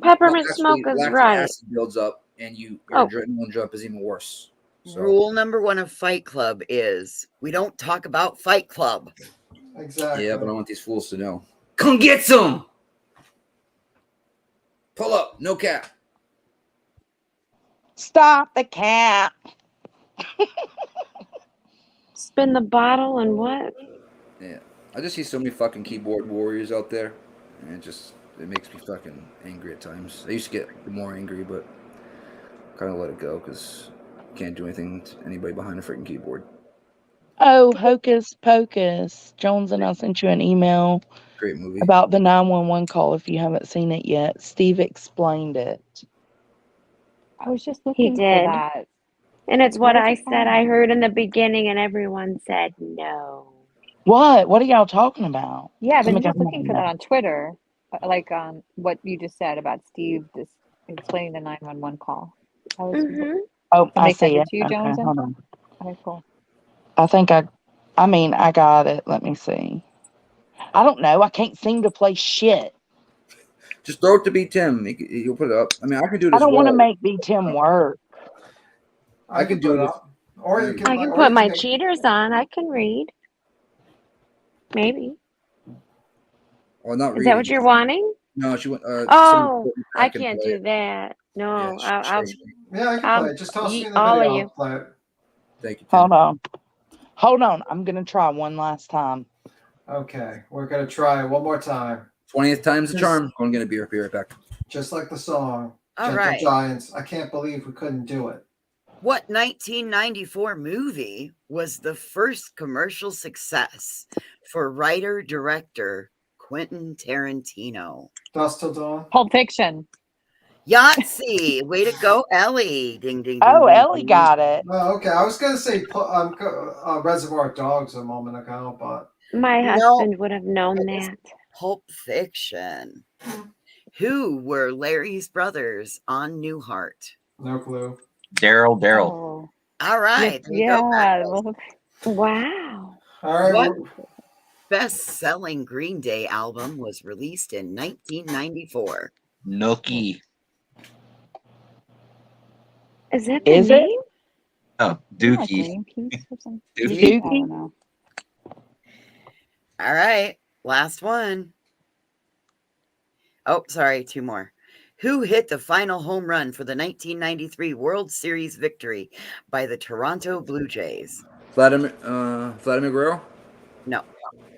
Peppermint smoke is lactic right. acid builds up, and your adrenaline jump is even worse. So. Rule number 1 of Fight Club is we don't talk about Fight Club. Exactly. Yeah, but I want these fools to know. Come get some. Pull up, no cap. Stop the cap. Spin the bottle and what? Yeah, I just see so many fucking keyboard warriors out there, and it makes me fucking angry at times. I used to get more angry, but kind of let it go because can't do anything to anybody behind a freaking keyboard. Oh, hocus pocus. Jones and I sent you an email. Great movie. About the 911 call if you haven't seen it yet. Steve explained it. I was just He looking for did. that. And it's Where what is I it said from? I heard in the beginning and everyone said no. What? What are y'all talking about? Yeah, I've been Somebody just got looking for that on Twitter, like what you just said about Steve just explaining the 911 call. I was, Oh, I somebody see sent it it. to you, Okay, Jones? hold on. Okay, cool. I think I got it. Let me see. I don't know. I can't seem to play shit. Just throw it to B Tim. He'll put it up. I mean, I can do it I as don't well. want to make B Tim work. I can do it. Or you can. I can put my cheaters on. I can read. Maybe. Well, not Is reading. that what you're wanting? No, she went. Oh, I can can't play do it. that. No, Yeah, Yeah, I can play it. Just toss me in the all video. of you. I'll play it. Thank you, Tim. Hold on. I'm gonna try one last time. Okay, we're gonna try one more time. 20th time's the charm. I'm gonna be right back. Just like the song. All Gentle right. Giants. I can't believe we couldn't do it. What 1994 movie was the first commercial success for writer-director Quentin Tarantino? Dusk Till Dawn. Pulp Fiction. Yahtzee. Way to go, Ellie. Ding, ding, ding. Oh, ding, Ellie ding. got it. Oh, okay. I was gonna say Reservoir Dogs a moment ago, but My husband would have known that. Pulp Fiction. Who were Larry's brothers on Newhart? no clue. Daryl. Oh. All right. There you go, Marcos. Wow. All right. What best-selling Green Day album was released in 1994? Nookie. Is that the name? Oh, Dookie. Dookie. I don't know. All right. Last one. Oh, sorry. 2 more. Who hit the final home run for the 1993 World Series victory by the Toronto Blue Jays? Vladimir Guerrero? No.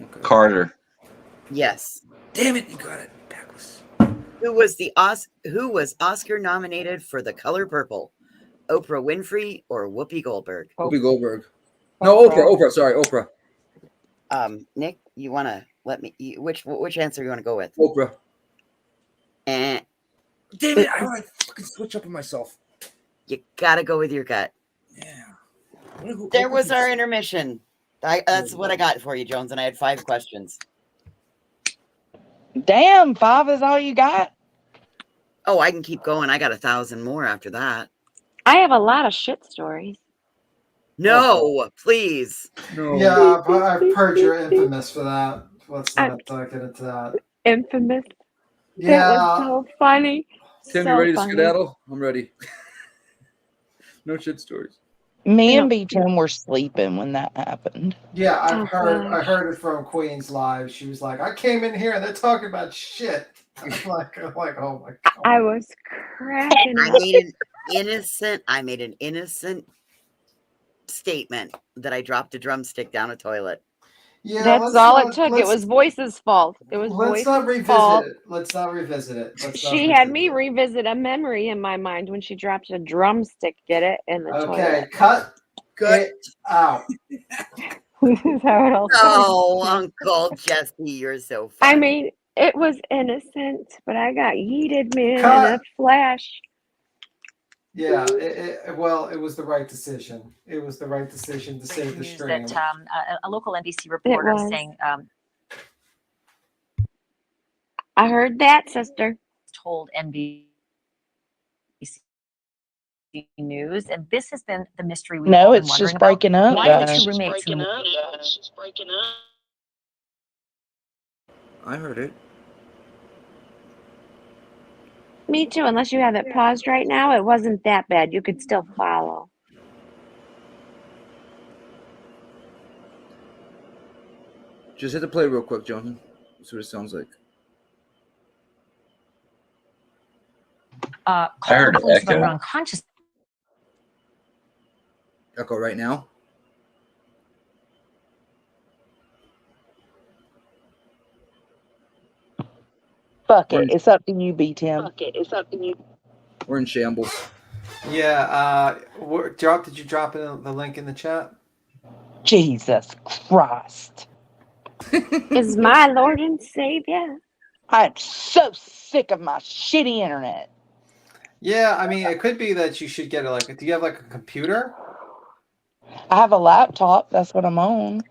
Okay. Carter. Yes. Damn it, you got it. Backless. Who was Oscar nominated for The Color Purple? Oprah Winfrey or Whoopi Goldberg? Whoopi Goldberg. No, Oprah. Sorry, Oprah. Nick, you want to let me? Which answer you want to go with? Oprah. And damn it! I want to fucking switch up on myself. You gotta go with your gut. Yeah. There was our intermission. That's what I got for you, Jones, and I had 5 questions. Damn, 5 is all you got? Oh, I can keep going. I got 1,000 more after that. I have a lot of shit stories. No, please. No. Yeah, I've heard you're infamous for that. Let's not get into that. Infamous. Yeah. That was so funny. Tim, so you ready to funny. skedaddle? I'm ready. No shit stories. Me and B10 were sleeping when that happened. Yeah, I Oh, heard gosh. it from Queen's Live. She was like, I came in here and they're talking about shit. I'm like, oh my god. I was cracking I up. made an innocent statement that I dropped a drumstick down a toilet. Yeah, That's all it took. It was Voice's fault. It was Let's not Voice's revisit fault. it. Let's not revisit it. She had me revisit a memory in my mind when she dropped a drumstick, get it, in the Okay, toilet. cut it out. This is how it all Oh, started. Uncle Jesse, you're so funny. I mean, it was innocent, but I got yeeted, man, in Cut. a flash. Yeah, it was the right decision. It was the right decision to save the News stream. that a local NBC reporter was. saying I heard that, sister. told NBC News, and this has been the mystery we've all No, been it's wondering just about. breaking up. Why did the guys. two roommates who I heard it. Me too, unless you have it paused right now, it wasn't that bad. You could still follow. Just hit the play real quick, Jonathan. That's what it sounds like. I called heard the police about echo. her unconscious. Echo right now. Fuck it. It's up to you, B10. We're in shambles. Yeah, did you drop the link in the chat? Jesus Christ. Is my Lord and Savior. I'm so sick of my shitty internet. Yeah, I mean, it could be that you should get do you have like a computer? I have a laptop. That's what I'm on.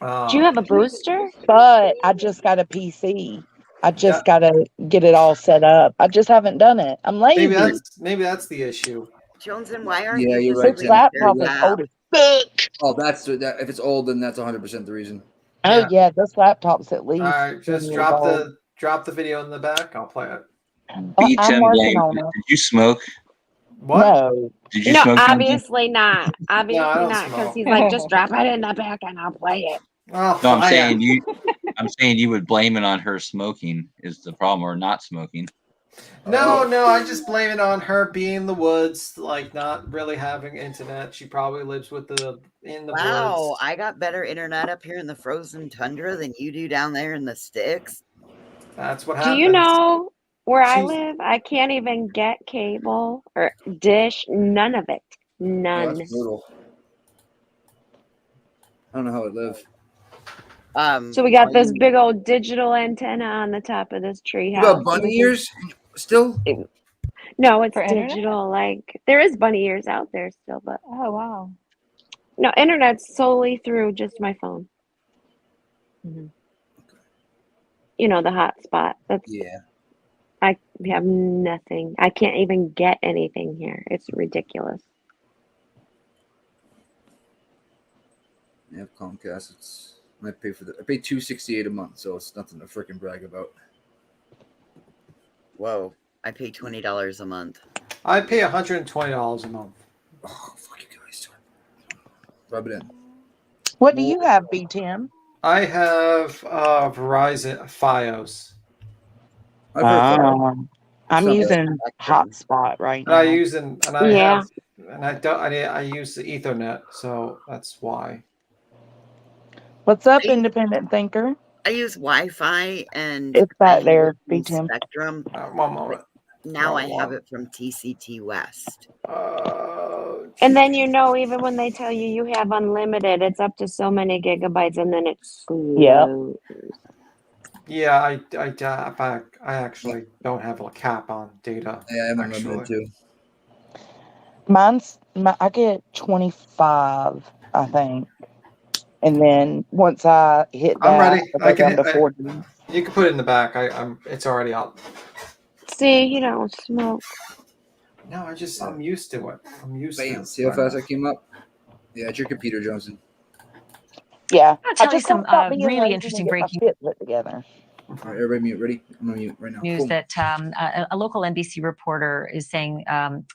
Do you have a booster? But I just got a PC. I just got to get it all set up. I just haven't done it. I'm lazy. Maybe that's the issue. Jones, and why aren't Yeah, you you're right. using This laptop is old as fuck. Oh, that's that. If it's old, then that's 100% the reason. Oh yeah, this laptop's at least. All right, just 10 years drop old. the video in the back. I'll play it. I'm B10 working Blank, on it. did you smoke? What? No. Did you No, smoke? Jonathan? obviously not. Obviously don't not, because smoke. he's like, just drop it in the back and I'll play it. Oh, No, I'm saying you. I'm saying you would blame it on her smoking is the problem, or not smoking. No, I just blame it on her being in the woods, like not really having internet. She probably lives in the Wow, woods. I got better internet up here in the frozen tundra than you do down there in the sticks. That's what Do happens. you know where I She's- live? I can't even get cable or dish. None of it. Oh, None. that's brutal. I don't know how I live. So we got this big old digital antenna on the top of this tree You house. got bunny ears still? No, it's For internet? digital. Like there is bunny ears out there still, but Oh wow. no, internet's solely through just my phone. Mhm. You know, the hotspot. That's Yeah. I have nothing. I can't even get anything here. It's ridiculous. I have Comcast. I pay I pay $268 a month, so it's nothing to freaking brag about. Whoa, I pay $20 a month. I pay $120 a month. Oh, fuck you guys. Rub it in. What do you have, B10? I have Verizon Fios. I've heard I'm So- using hotspot right And I now. use and I Yeah. have and I don't I use the Ethernet, so that's why. What's up, independent thinker? I use Wi-Fi and It's I back have there, it from B10. Spectrum. One moment. Now I have it from TCT West. And then even when they tell you you have unlimited, it's up to so many gigabytes, and then it's slow. Yeah, I actually don't have a cap on data. Yeah, I'm actually. unlimited too. I get 25, I think. And then once I hit that, I'm ready. I go down to 40. You can put it in the back. It's already out. See, you don't smoke. No, I'm used to it. I'm used to it. See how fast I came up? Yeah, it's your computer, Johnson. Yeah. I'll tell you just some thought about being really lazy interesting and get my breaking shit put together. All right, everybody mute. Ready? I'm gonna mute right now. news Boom. that a local NBC reporter is saying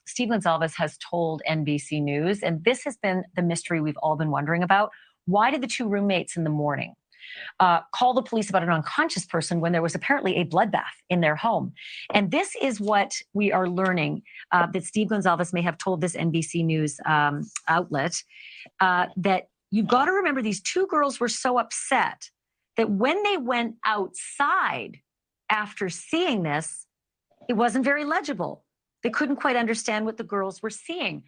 Steve Gonsalves has told NBC News, and this has been the mystery we've all been wondering about. Why did the two roommates in the morning call the police about an unconscious person when there was apparently a bloodbath in their home? And this is what we are learning that Steve Gonsalves may have told this NBC News outlet, that you've got to remember these two girls were so upset that when they went outside after seeing this, it wasn't very legible. They couldn't quite understand what the girls were seeing.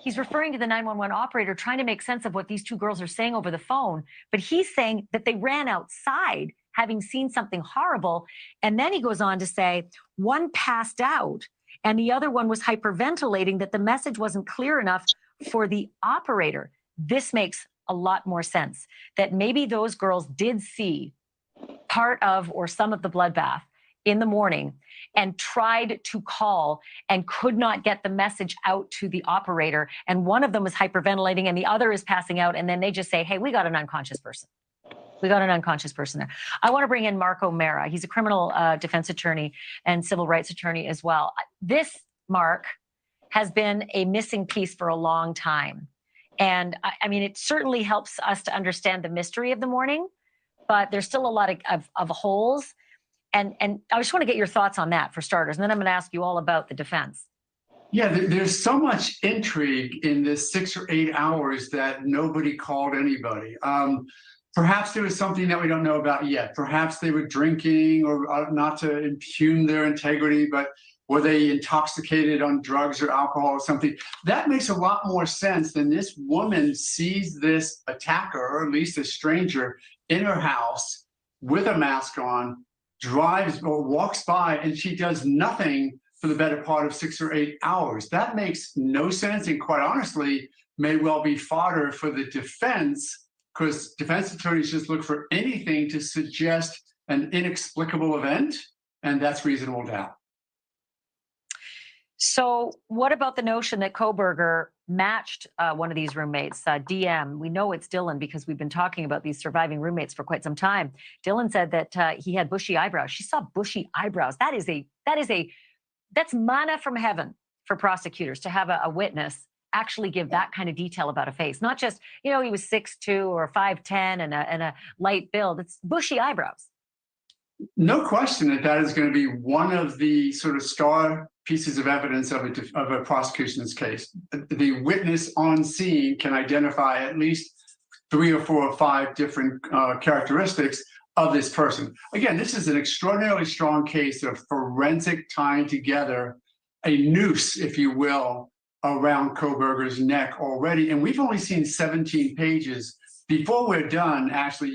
He's referring to the 911 operator trying to make sense of what these two girls are saying over the phone, but he's saying that they ran outside having seen something horrible. And then he goes on to say one passed out and the other one was hyperventilating, that the message wasn't clear enough for the operator. This makes a lot more sense, that maybe those girls did see part of or some of the bloodbath in the morning and tried to call and could not get the message out to the operator. And one of them was hyperventilating and the other is passing out. And then they just say, hey, we got an unconscious person. We got an unconscious person there. I want to bring in Mark O'Mara. He's a criminal defense attorney and civil rights attorney as well. This, Mark, has been a missing piece for a long time. And I mean, it certainly helps us to understand the mystery of the morning, but there's still a lot of holes. And I just want to get your thoughts on that for starters. And then I'm going to ask you all about the defense. Yeah, there's so much intrigue in this 6 or 8 hours that nobody called anybody. Perhaps there was something that we don't know about yet. Perhaps they were drinking, or not to impugn their integrity, but were they intoxicated on drugs or alcohol or something? That makes a lot more sense than this woman sees this attacker, or at least a stranger, in her house with a mask on, drives or walks by, and she does nothing for the better part of 6 or 8 hours. That makes no sense, and quite honestly, may well be fodder for the defense, because defense attorneys just look for anything to suggest an inexplicable event, and that's reasonable doubt. So what about the notion that Koberger matched one of these roommates, DM? We know it's Dylan because we've been talking about these surviving roommates for quite some time. Dylan said that he had bushy eyebrows. She saw bushy eyebrows. That's manna from heaven for prosecutors to have a witness actually give that kind of detail about a face. Not just, he was 6'2" or 5'10" and a light build. It's bushy eyebrows. No question that is going to be one of the sort of star pieces of evidence of a prosecution's case. The witness on scene can identify at least 3 or 4 or 5 different characteristics of this person. Again, this is an extraordinarily strong case of forensic tying together a noose, if you will, around Koberger's neck already. And we've only seen 17 pages. Before we're done, Ashley,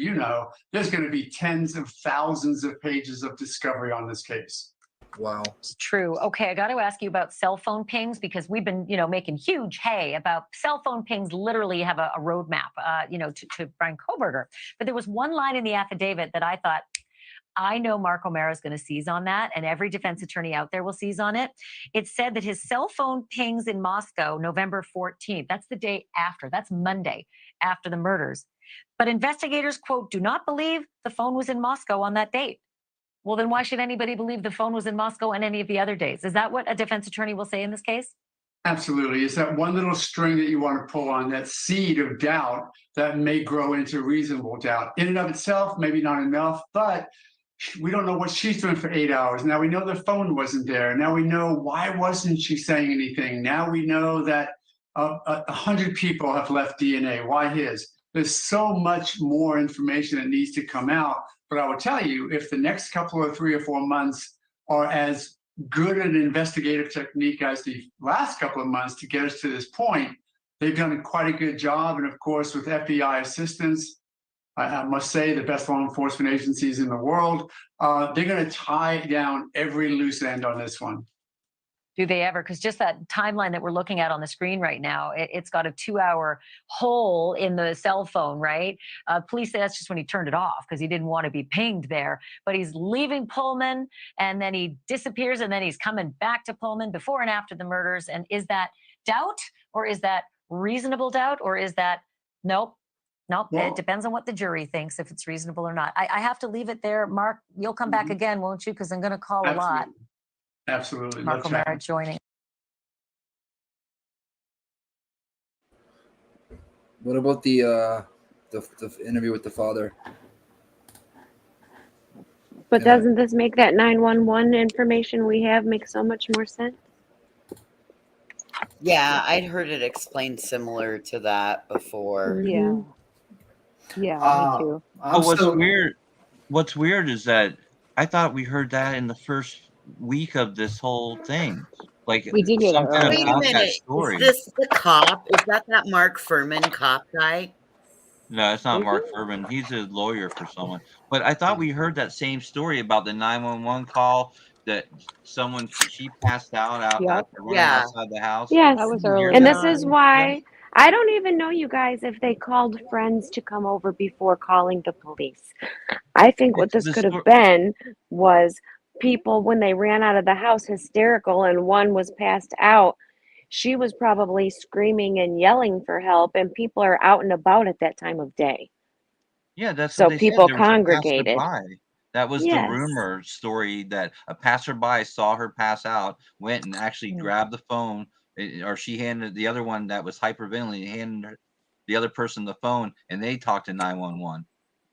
there's going to be tens of thousands of pages of discovery on this case. Wow. It's true. Okay, I got to ask you about cell phone pings, because we've been, making huge hay about cell phone pings literally have a roadmap, to Brian Koberger. But there was one line in the affidavit that I thought, I know Mark O'Mara is going to seize on that, and every defense attorney out there will seize on it. It said that his cell phone pings in Moscow, November 14th. That's the day after. That's Monday after the murders. But investigators, quote, do not believe the phone was in Moscow on that date. Well, then why should anybody believe the phone was in Moscow on any of the other days? Is that what a defense attorney will say in this case? Absolutely. It's that one little string that you want to pull on, that seed of doubt that may grow into reasonable doubt. In and of itself, maybe not enough, but We don't know what she's doing for 8 hours. Now we know the phone wasn't there. Now we know why wasn't she saying anything. Now we know that 100 people have left DNA. Why his? There's so much more information that needs to come out. But I will tell you, if the next couple of 3 or 4 months are as good an investigative technique as the last couple of months to get us to this point, they've done quite a good job. And of course, with FBI assistance, I must say the best law enforcement agencies in the world, they're going to tie down every loose end on this one. Do they ever? Because just that timeline that we're looking at on the screen right now, it's got a 2-hour hole in the cell phone, right? Police say that's just when he turned it off because he didn't want to be pinged there. But he's leaving Pullman and then he disappears and then he's coming back to Pullman before and after the murders. And is that doubt or is that reasonable doubt or is that nope? Nope. Well, it depends on what the jury thinks, if it's reasonable or not. I have to leave it there. Mark, you'll come back again, won't you? Because I'm going to call a lot. Absolutely. Mark Let's O'Mara joining. What about the interview with the father? But Yeah. doesn't this make that 911 information we have make so much more sense? Yeah, I'd heard it explained similar to that before. Yeah. Yeah, me too. But what's weird is that I thought we heard that in the first week of this whole thing. Like We did hear that some kind of Wait a Bobcat minute. Is story. this the cop? Is that Mark Furman cop guy? No, it's not Is Mark it? Furman. He's a lawyer for someone. But I thought we heard that same story about the 911 call that she passed out Yep. after running Yeah. outside the house. Yes. That was Did you hear early And that? this is on. why I don't even know, you guys, if they called friends to come over before calling the police. I think what It's this the could have story. been was people, when they ran out of the house hysterical and one was passed out, she was probably screaming and yelling for help, and people are out and about at that time of day. Yeah, that's what So they said. people There was a congregated. passerby. That was the Yes. rumor story that a passerby saw her pass out, went and actually grabbed the phone, or she handed the other one that was hyperventilating, handed the other person the phone, and they talked to 911.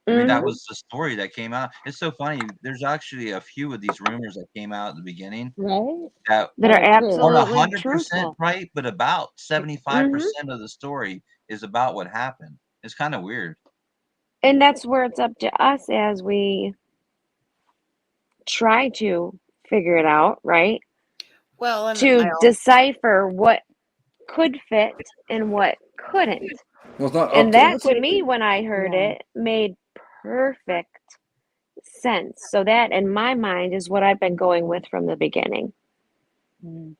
I mean, that Mhm. was the story that came out. It's so funny. There's actually a few of these rumors that came out at the beginning Right? that That are That are true. aren't absolutely 100% truthful. right, but about Mhm. 75% of the story is about what happened. It's kind of weird. And that's where it's up to us as we try to figure it out, right? Well, and To decipher what could fit and what couldn't. Well, it's not up And to that us. to me, when I heard Yeah. it, made perfect sense. So that in my mind is what I've been going with from the beginning. Mm.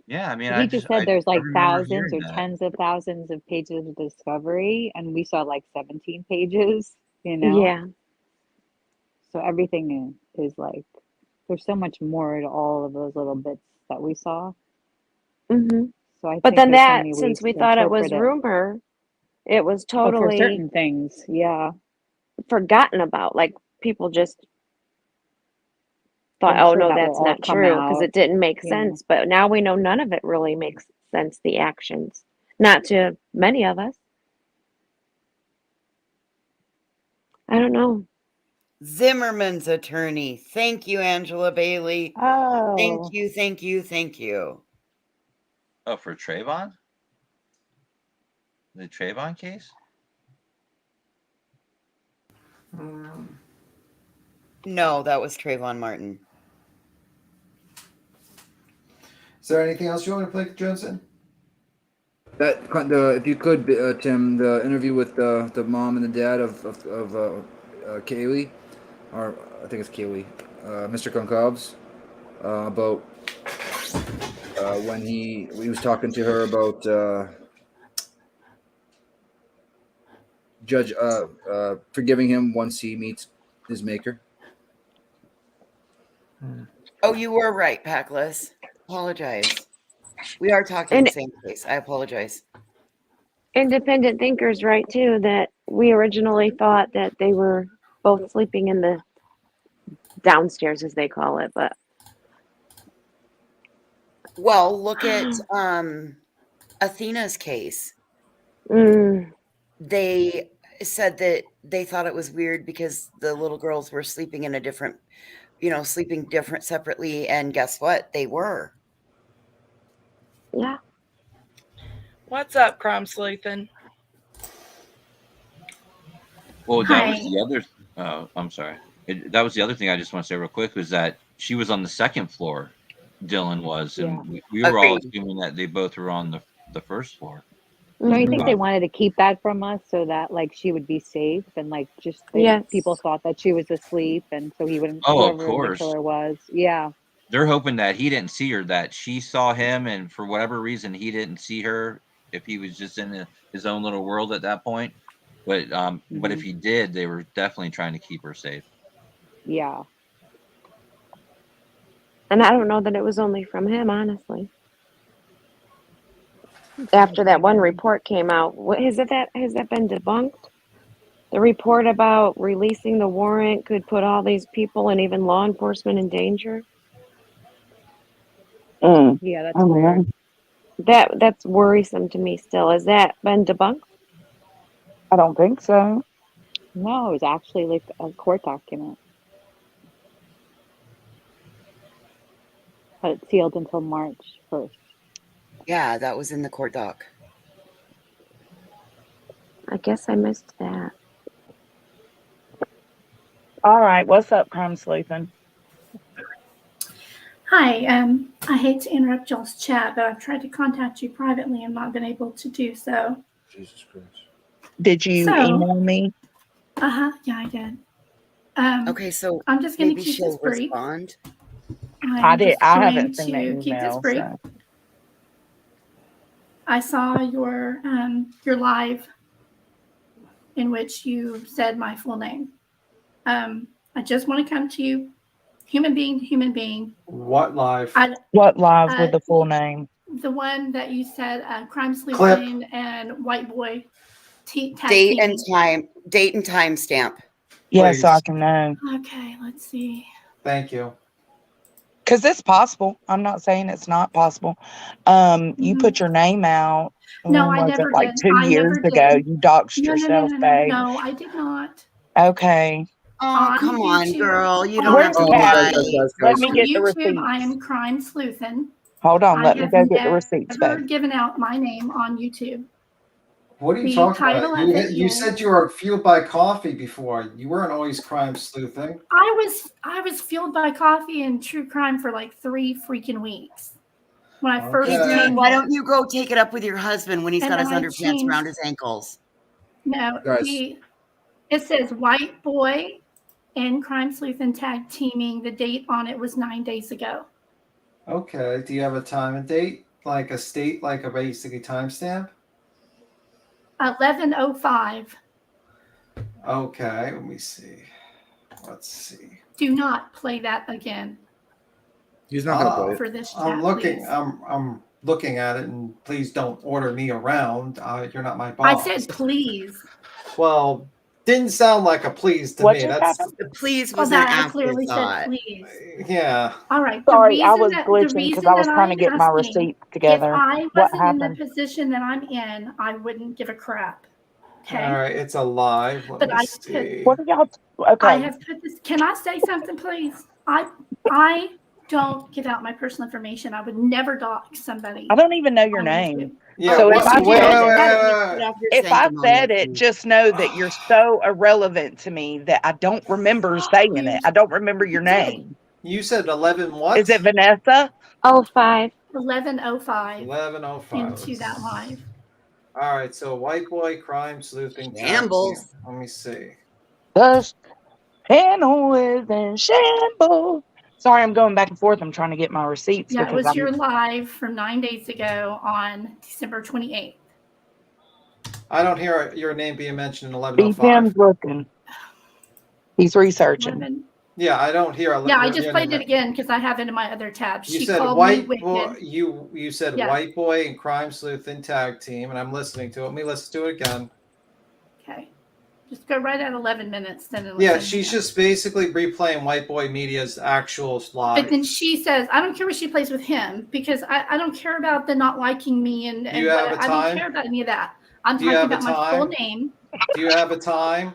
Yeah, I mean, He just said I there's like remember thousands hearing or that. tens of thousands of pages of discovery, and we saw like 17 pages, you know? Yeah. So everything is like, there's so much more to all of those little bits that we saw. Mhm. So I But think then there's so that, many since ways we to thought it interpret was it. rumor, it was Oh, for totally certain things, yeah. forgotten about. Like people just thought, I'm oh sure no, that will that's all not come true because out, it didn't make you know. sense. But now we know none of it really makes sense, the actions. Not to many of us. I don't know. Zimmerman's attorney. Thank you, Angela Bailey. Oh, Thank you, thank you, thank you. Oh, for Trayvon? The Trayvon case? No, that was Trayvon Martin. Is there anything else you want to play, Johnson? If you could, Tim, the interview with the mom and the dad of Kaylee, or I think it's Kaylee, Mr. Concobs, about when he was talking to her about Judge forgiving him once he meets his maker. Oh, you were right, Packless. Apologize. We are talking And the same case. I apologize. independent thinkers, right, too, that we originally thought that they were both sleeping in the downstairs, as they call it, but Well, look at Athena's case. mm, They said that they thought it was weird because the little girls were sleeping in a different, sleeping different separately. And guess what? They were. Yeah. What's up, Crime Sleuthing? Well, that was Hi. the other. I'm sorry. That was the other thing I just want to say real quick was that she was on the second floor. Dylan was, Yeah. and we were all Agreed. assuming that they both were on the first floor. No, you think they Um, wanted to keep that from us so that like she would be safe and like just Yes. people thought that she was asleep and so he wouldn't oh, of whoever the course. killer was. Yeah. They're hoping that he didn't see her, that she saw him, and for whatever reason he didn't see her. If he was just in his own little world at that point, but if Mhm. he did, they were definitely trying to keep her safe. Yeah. And I don't know that it was only from him, honestly. After that one report came out, has that been debunked? The report about releasing the warrant could put all these people and even law enforcement in danger. Yeah, that's weird. That's worrisome to me still. Has that been debunked? I don't think so. No, it was actually like a court document. But it's sealed until March 1st. Yeah, that was in the court doc. I guess I missed that. All right, what's up, Crime Sleuthing? Hi, I hate to interrupt y'all's chat, but I've tried to contact you privately and not been able to do so. Jesus Christ. Did you email me? Yeah, I did. Okay, so I'm just going to maybe keep this she'll brief. respond. I I'm just haven't going seen that to keep this email. brief. So. I saw your live in which you said my full name. I just want to come to you, human being to human being. What live? What live with the full name? The one that you said, crime sleuthing and white boy tag Date and teaming. time stamp. Yeah, Please. so I can know. Okay, let's see. Thank you. Because it's possible. I'm not saying it's not possible. You put your name out. No, when I was never it? Like did. 2 I years never ago. did. You doxed yourself, babe. No, I did not. Okay. Oh, On come on, YouTube- girl. You on don't have to Where's lie. Kathy? Let me On get the YouTube, I receipts. am crime sleuthing. Hold on. I Let me have go get the receipts, never babe. given out my name on YouTube. What are you The talking title about? of it You is- said you were fueled by coffee before. You weren't always crime sleuthing. I was fueled by coffee and true crime for like 3 freaking weeks when I first Hey, dude, came why here. don't you go take it up with your husband when he's And got his then I underpants around changed- his ankles? No, Guys. it says white boy and crime sleuth and tag teaming. The date on it was 9 days ago. Okay. Do you have a time and date? Like a state, like a basically timestamp? 11:05. Okay, let me see. Let's see. Do not play that again. He's not gonna play it. For this chat, I'm looking. please. I'm looking at it, and please don't order me around. You're not my I boss. said please. Well, didn't sound like a please to What me. just That's happened? The please Well, was an that I clearly said afterthought. please. yeah. All right. Sorry, I was the glitching because reason I was that trying to I'm get my asking, receipts together. If I What wasn't in the happened? position that I'm in, I wouldn't give a crap. Okay. All right, it's alive. Let But me I see. What are y'all? Okay. I have put this. Can I say something, please? I don't give out my personal information. I would never dox somebody. I don't even know your on name. YouTube. Yeah. So Wait, if I wait, said wait, it, wait. if I said it, just know that you're so irrelevant to me that I don't remember saying it. I don't remember your name. You said 11 what? Is it Vanessa? 05. 11:05 11:05. into that live. All right, so white boy crime sleuthing. tag Shambles. team. Let me see. The panel is in shambles. Sorry, I'm going back and forth. I'm trying to get my receipts Yeah, it because was your live from 9 days ago on December 28th. I don't hear your name being mentioned in 11:05. BPM's looking. He's researching. 11. Yeah, I don't hear. Yeah, I your just name played it again because I have it in my other tab. You She said called white me boy. wicked. You said Yes. white boy and crime sleuthing tag team, and I'm listening to it. Let me listen to it again. Okay. Just go right at 11 minutes. Then it'll Yeah, send she's me. just basically replaying White Boy Media's actual But live. then she says, I don't care what she plays with him because I don't care about the not liking me and Do you have what, a I don't time? care about any of that. I'm Do you talking have a about my full time? name. Do you have a time?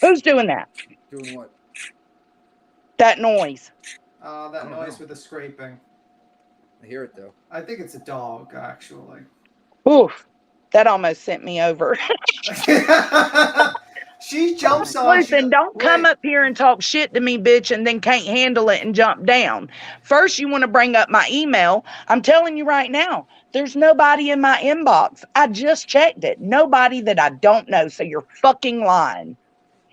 Who's doing that? Doing what? That noise. That don't noise know. with the scraping. I hear it though. I think it's a dog, actually. Oof, that almost sent me over. She jumps on. Listen, don't come wait. up here and talk shit to me, bitch, and then can't handle it and jump down. First, you want to bring up my email. I'm telling you right now, there's nobody in my inbox. I just checked it. Nobody that I don't know. So you're fucking lying.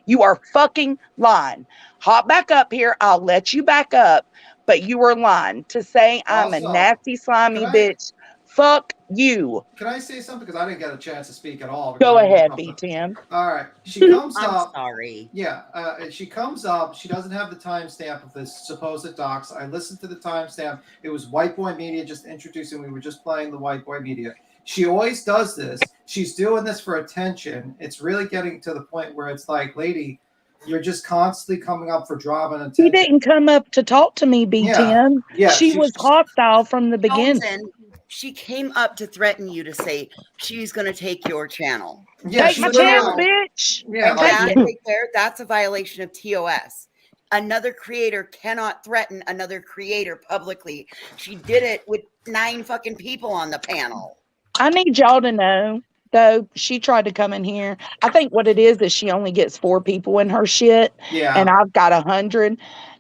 You are fucking lying. Hop back up here. I'll let you back up. But you are lying to say I'm a Also, nasty, slimy can I- bitch. Fuck you. Can I say something? Because I didn't get a chance to speak at all. Go because I ahead, jumped up. B10. All right. She comes I'm up. sorry. Yeah. She comes up. She doesn't have the timestamp of this supposed docs. I listened to the timestamp. It was White Boy Media just introducing. We were just playing the White Boy Media. She always does this. She's doing this for attention. It's really getting to the point where it's like, lady, you're just constantly coming up for drama and attention. She didn't come up to talk to me, B10. Yeah, she was hostile from the beginning. Johnson, she came up to threaten you to say she's going to take your channel. Yeah, take my channel, bitch. Yeah, and like- that Yeah. right there, that's a violation of TOS. Another creator cannot threaten another creator publicly. She did it with 9 fucking people on the panel. I need y'all to know, though, she tried to come in here. I think what it is she only gets 4 people in her shit. Yeah. And I've got 100.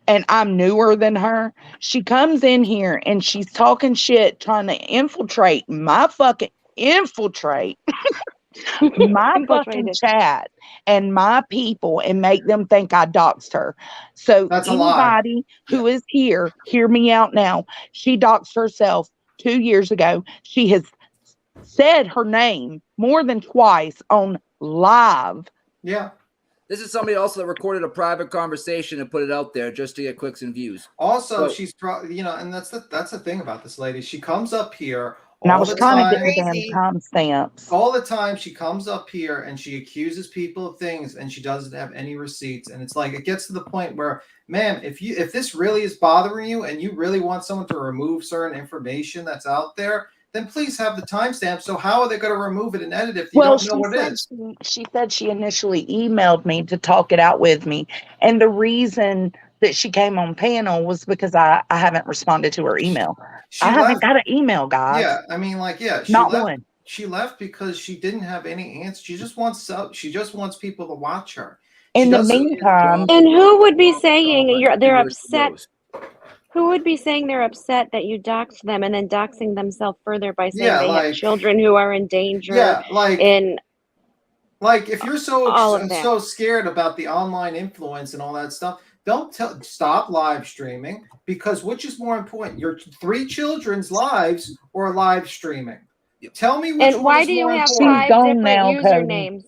And I'm newer than her. She comes in here and she's talking shit, trying to infiltrate my fucking my fucking chat and my people and make them think I doxed her. So That's a lie. anybody who is here, hear me out now. She doxed herself 2 years ago. She has said her name more than twice on live. Yeah. This is somebody also that recorded a private conversation and put it out there just to get clicks and views. Also, So- she's probably, and that's the thing about this lady. She comes up here And I all was the trying time. to get the damn timestamps. All the time she comes up here and she accuses people of things and she doesn't have any receipts. And it's like it gets to the point where, ma'am, if this really is bothering you and you really want someone to remove certain information that's out there, then please have the timestamp. So how are they going to remove it and edit it if you don't know what it is? She said she initially emailed me to talk it out with me. And the reason that she came on panel was because I haven't responded to her email. I haven't got an email, guys. Yeah, I mean, she Not left. one. She left because she didn't have any answers. She just wants people to watch her. In the meantime, And who would be saying they're upset? Who would be saying they're upset that you doxed them and then doxing themselves further by saying Yeah, they have children who are in danger? Yeah, like if you're all of that. so scared about the online influence and all that stuff, stop live streaming, because which is more important, your 3 children's lives or live streaming? Tell me which And one why is do you more have important. 5 different usernames?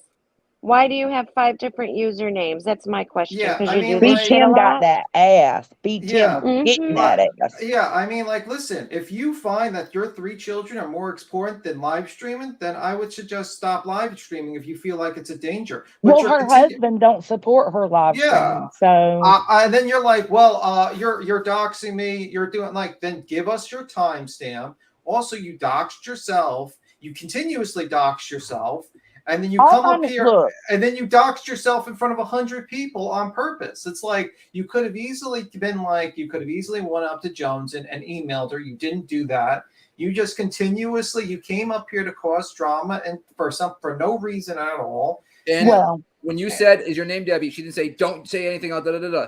Why do you have 5 different usernames? That's my question. Yeah, Because I you mean, do B this shit a Tim got lot. that ass. B Tim Yeah. getting that ass. Yeah, I mean, listen, if you find that your 3 children are more important than live streaming, then I would suggest stop live streaming if you feel like it's a danger. But Well, you're her continu- husband don't support her live Yeah. streaming, so and then you're like, well, you're doxing me. You're doing then give us your timestamp. Also, you doxed yourself. You continuously doxed yourself, and then you I'll come up find it- here, look. and then you doxed yourself in front of 100 people on purpose. It's like you could have easily went up to Jones and emailed her. You didn't do that. You just you came up here to cause drama and for no reason at all. And when you said, "Is your name Debbie?" She didn't say, "Don't say anything."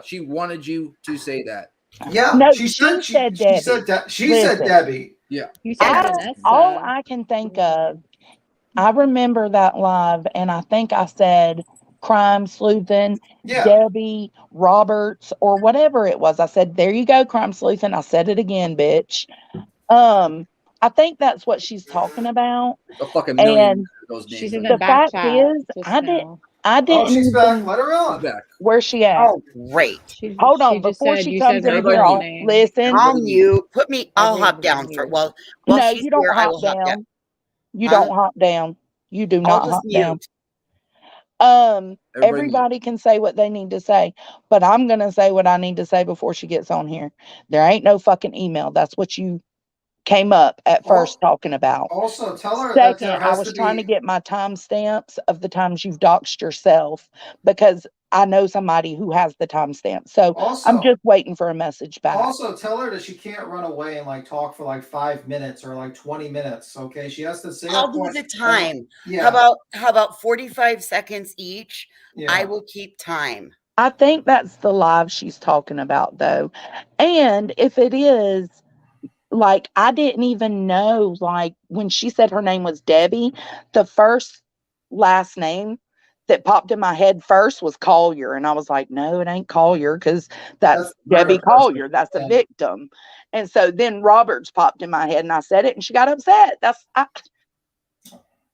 She wanted you to say that. Yeah, No, she said Debbie. She said Listen. Debbie. Yeah. You said all I can think of, I remember that live, and I think I said crime sleuthing, Debbie Roberts, or whatever it was. I said, there you go, crime sleuthing. I said it again, bitch. I think that's what she's talking about. A fucking million And of those names. She's in the the back fact chat is, just I didn't she's even, back. Let her on. Where's she at? Oh, great. Hold on, She just before said she you comes said in her here, full I'll name. listen. I'll mute. I'll hop Everyone's down for muted. while No, she's you don't here. I hop will hop down. down. You Huh? don't hop down. You do I'll not just hop mute. down. Everybody Everybody can say what they need to say, but I'm gonna say what I need to say before she gets on here. There ain't no fucking email. That's what you came up at Al- first talking about. Also, tell her that there Second, I has was to trying to be. get my timestamps of the times you've doxed yourself because I know somebody who has the timestamp. So I'm Also, just waiting for a message back. also tell her that she can't run away and like talk for like 5 minutes or like 20 minutes. Okay, she has to say her I'll do point. the time. Yeah, How about 45 seconds each? I yeah. will keep time. I think that's the live she's talking about, though. And if it is, like, I didn't even know, like, when she said her name was Debbie, the first last name that popped in my head first was Collier. And I was like, no, it ain't Collier because that's That's a murder Debbie person. Collier. That's the Yeah. victim. And so then Roberts popped in my head and I said it and she got upset.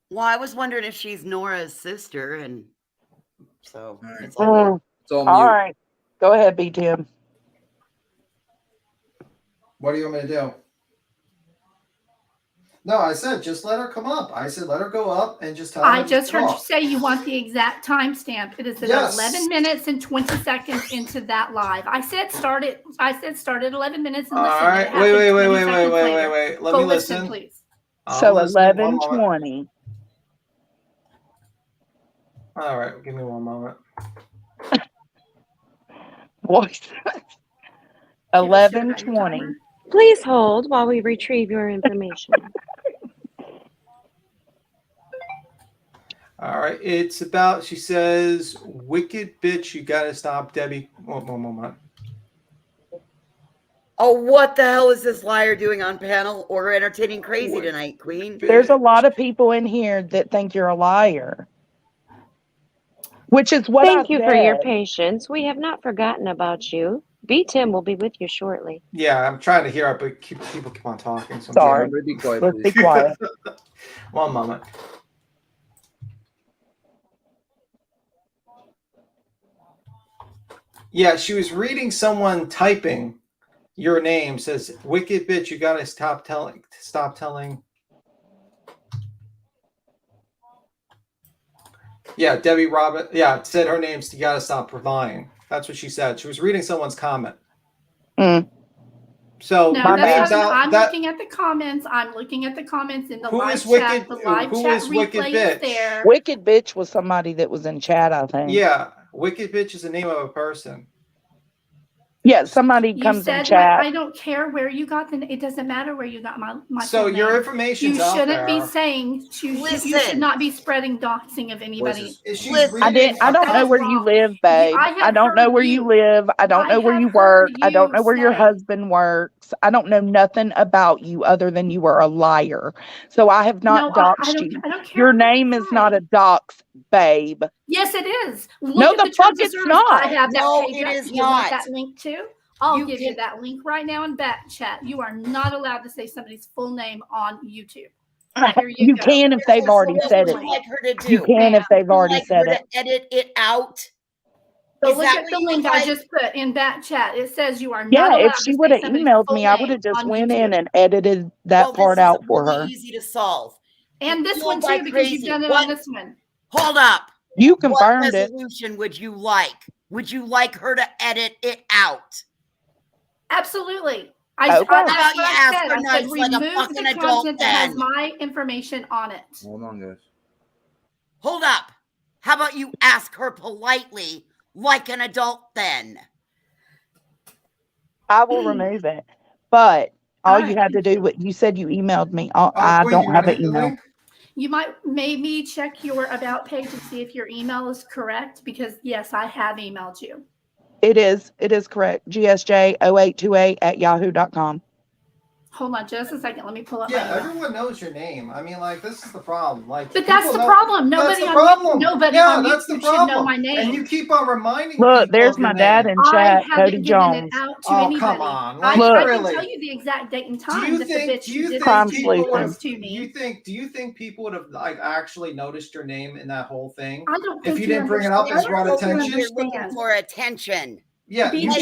Well, I was wondering if she's Nora's sister, and so it's all all good. good. It's all All mute. right. Go ahead, B. Tim. What do you want me to do? No, I said just let her come up. I said let her go up and just tell her. I just heard you talk. say you want the exact timestamp. It is at Yes. 11 minutes and 20 seconds into that live. I said start at 11 minutes and All listen. right. It Wait. happened 20 seconds later. Let Go me listen, listen. please. I'm listening. One moment. 11:20. All right, give me one moment. Voice. 11:20. Please hold while we retrieve your information. All right, it's about. She says, "Wicked bitch, you gotta stop, Debbie." One moment. Oh, what the hell is this liar doing on panel or entertaining crazy tonight, Queen? There's a lot of people in here that think you're a liar, which is what Thank I you for your said. patience. We have not forgotten about you. B. Tim will be with you shortly. Yeah, I'm trying to hear it, but people keep on talking. So Sorry. I'm Be quiet, Let's please. be quiet. One moment. Yeah, she was reading someone typing your name. Says, "Wicked bitch, you gotta stop telling." Yeah, Debbie Robin. Yeah, said her name's. You gotta stop lying. That's what she said. She was reading someone's comment. So No, your name's that's not, out. I'm That looking at the comments. I'm looking at the comments in the Who live is chat. Wicked- The live who chat is Wicked replay bitch? is there. Wicked bitch was somebody that was in chat, I think. yeah, wicked bitch is the name of a person. Yeah, somebody You comes in said chat. I don't care where you got the. It doesn't matter where you got my. So full your name. information's You out shouldn't be there. saying. You should Listen. not be spreading doxing of anybody. I didn't. I don't know where you live, babe. I I have don't know heard where you you. live. I don't know where have you heard work. I don't know where your say- husband works. I don't know nothing about you other than you are a liar. So I have not No, I doxed don't. you. I don't care. Your name is not a dox, babe. Yes, it is. Look No, at the the fuck terms of it's service. not. I have that No, page it up. is You want not. that link too? I'll You give you can- that link right now in back chat. You are not allowed to say somebody's full name on YouTube. Here You go. can if they've already What said would it. you like her to do? You can if they've Would you already like said her it. to edit it out? So Is look that at what the you link would I like? just put in back chat. It says you are Yeah, not allowed if she to would say have somebody's emailed full me, I would have name just on went YouTube. in and edited that Well, part this out is for really her. easy to solve. And this Fueled one by too, because you've crazy. done it What? on this one. Hold up. You What confirmed it. resolution would you like? Would you like her to edit it out? Absolutely. Okay. That's How what about you I ask said. her I said nice like a remove fucking the adult content that has then? my information on it. Hold on, guys. Hold up. How about you ask her politely like an adult then? I will remove it. But all All you right, had to thank do, you said you emailed me. I Queen, don't you have gonna an hit the email. link? You might maybe check your about page and see if your email is correct because yes, I have emailed you. It is correct. GSJ0828@yahoo.com. Hold on just a second. Let me pull up Yeah, my email. everyone knows your name. I mean, like, this is the problem. Like, But that's people the know- problem. That's Nobody the on problem. nobody Yeah, on that's the YouTube should know problem. my And name. you keep on reminding Look, people there's of your my dad name. in chat, I Cody haven't given it Jones. out to Oh, anybody. come on. I Like, Look. can really? tell you the exact date and Do time you that the think? bitch Do you did Crime think people would this have? solution. to me. Do you think people would have like actually noticed your name in that whole thing I don't if think you you didn't bring it up understand. as I brought don't think you attention? You're looking understand. for attention. Yeah, you BJ,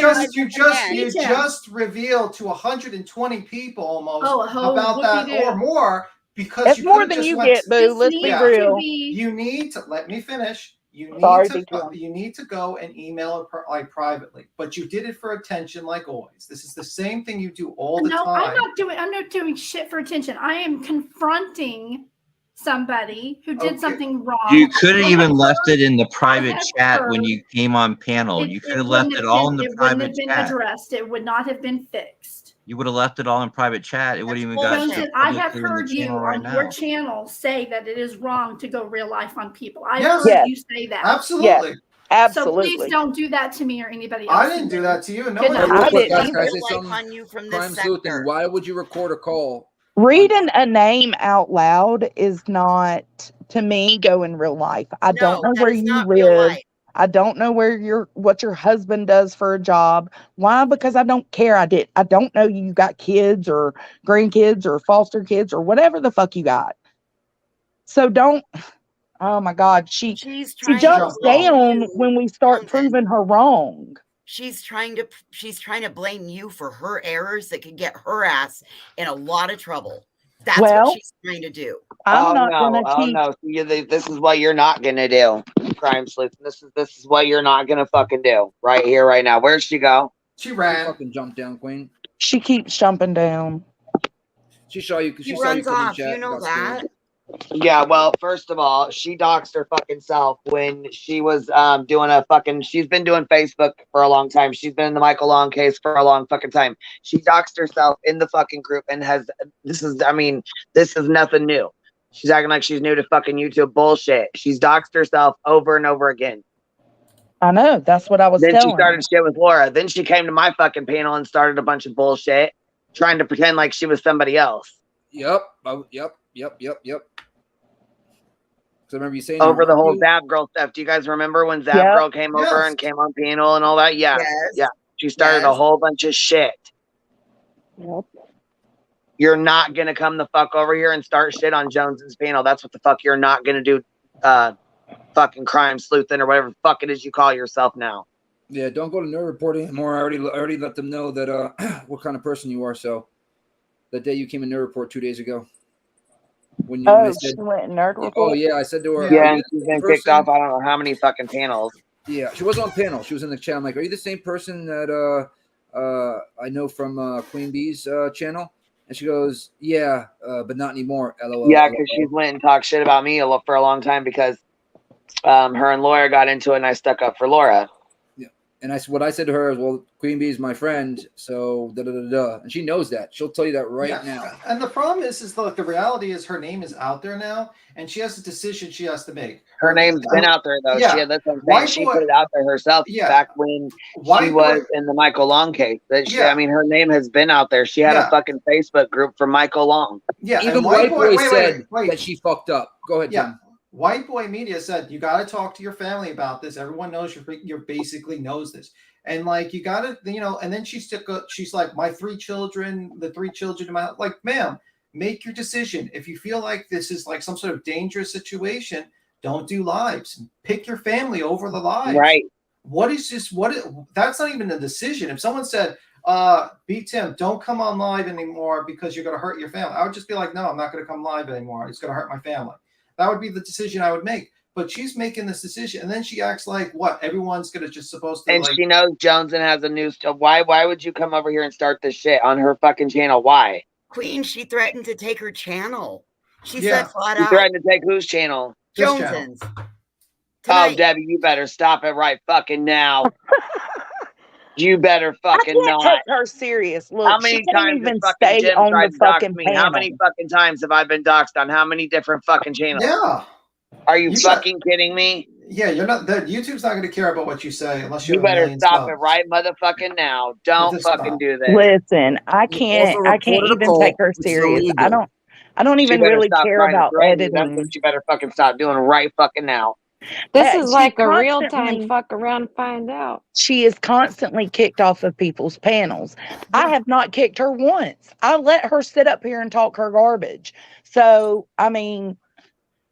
just revealed to 120 people almost Oh, a whole about that whoopie-doo. or more because That's you more could have than just you went. get, boo. Let's be needs to real. be You need to let me finish. You need Sorry, you need to go and email her like privately, but you did it for attention, like always. This is the same thing you do all the No, time. I'm not doing shit for attention. I am confronting somebody who did something wrong. You could have I even have left heard- it in the I private have chat when heard you came on panel. You could have left wouldn't it have all been- in the it wouldn't private have been chat. addressed. It would not have been fixed. You would have left it all in private chat. It would have even got Johnson, shared I have publicly on heard the you channel right on your now. channel say that it is wrong to go real life on people. I've Yes. heard Yes. you say that. Absolutely. Yes, So please absolutely. don't do that to me or anybody else. I didn't do that to you. No Good one night. Real I quick, didn't guys, can I either. say Life something? on you from Crime this sleuthing. sector. Why would you record a call? Reading a name out loud is not, to me, go in real life. I don't No, know that where is you not real live. life. I don't know what your husband does for a job. Why? Because I don't care. I don't know you got kids or grandkids or foster kids or whatever the fuck you got. So don't. Oh my God, she She's trying to jumps blame down you, when we start Johnson. proving her wrong. She's trying to blame you for her errors that could get her ass in a lot of trouble. That's what Well, she's trying to do. I'm Oh not no! gonna Oh keep. no! This is what you're not gonna do, crime sleuth. This is what you're not gonna fucking do right here, right now. Where'd she go? She She ran. fucking jumped down, Queen. She keeps jumping down. She saw you. She She saw you runs come in off. chat. You and know got scared. that. Yeah, well, first of all, she doxed her fucking self when she was doing she's been doing Facebook for a long time. She's been in the Michael Long case for a long fucking time. She doxed herself in the fucking group and this is nothing new. She's acting like she's new to fucking YouTube bullshit. She's doxed herself over and over again. I know. That's what I was Then she telling her. started shit with Laura. Then she came to my fucking panel and started a bunch of bullshit, trying to pretend like she was somebody else. Yep. Yep. So I remember you saying Over the whole Zab Girl stuff. Do you guys remember when Zab Girl came over Yes. and came on panel and all that? Yeah. Yes. Yeah. She started a Yes. whole bunch of shit. Yep. You're not going to come the fuck over here and start shit on Jones's panel. That's what the fuck you're not going to do. Fucking crime sleuthing or whatever the fuck it is you call yourself now. Yeah, don't go to Nerd Report anymore. I already let them know that what kind of person you are. So that day you came in Nerd Report 2 days ago. When they She said, went Nerd Report. oh yeah, I said to her, Yeah, "Are and you the she's same been kicked person?" off I don't know how many fucking panels. Yeah, she wasn't on panel. She was in the chat. I'm like, are you the same person that I know from Queen Bee's channel? And she goes, yeah, but not anymore. LOL. Yeah, because she's went and talked shit about me for a long time because her and Laura got into it and I stuck up for Laura. Yeah. And what I said to her is, well, Queen Bee is my friend, so da da da da. And she knows that. She'll tell you that right now. And the problem is look, the reality is her name is out there now, and she has a decision she has to make. Her name's been out there though. Yeah. She put it out there herself back when she was in the Michael Long case. I mean, her name has been out there. She had a fucking Facebook group for Michael Long. Yeah, Even White Boy said that she fucked up. Go ahead, Tim. White Boy Media said you got to talk to your family about this. Everyone knows you basically knows this, and like you got to, And then she's like, my 3 children, the 3 children. Like, ma'am, make your decision. If you feel like this is like some sort of dangerous situation, don't do lives. Pick your family over the lives. Right. What is this? That's not even a decision. If someone said, "Beat Tim, don't come on live anymore because you're going to hurt your family," I would just be like, "No, I'm not going to come live anymore. It's going to hurt my family." That would be the decision I would make. But she's making this decision, and then she acts like what? Everyone's going to just supposed to. And she knows Joneson has a new stuff. Why would you come over here and start this shit on her fucking channel? Why? Queen, she threatened to take her channel. She Yeah. said flat She out. threatened to take whose channel? Joneson's. Oh, Debbie, you better stop it right fucking now. You better fucking I can't not. take her serious. Look, How many she can't times even has fucking stay Jim on tried the to dox fucking me? panel. How many fucking times have I been doxed on how many different fucking channels? Yeah. Are you fucking kidding me? Yeah, you're not. That YouTube's not going to care about what you say unless you You have a better million stop subs. it right motherfucking now. Don't Just fucking stop. do this. Listen, I can't reported a even call, take her which is serious. I illegal. don't She even better really stop care trying to about threaten you. That's editing. what you better fucking stop doing right fucking now. This is She like a real time constantly- fuck around and find out. She is constantly kicked off of people's panels. I have not kicked her once. I let her sit up here and talk her garbage. So, I mean,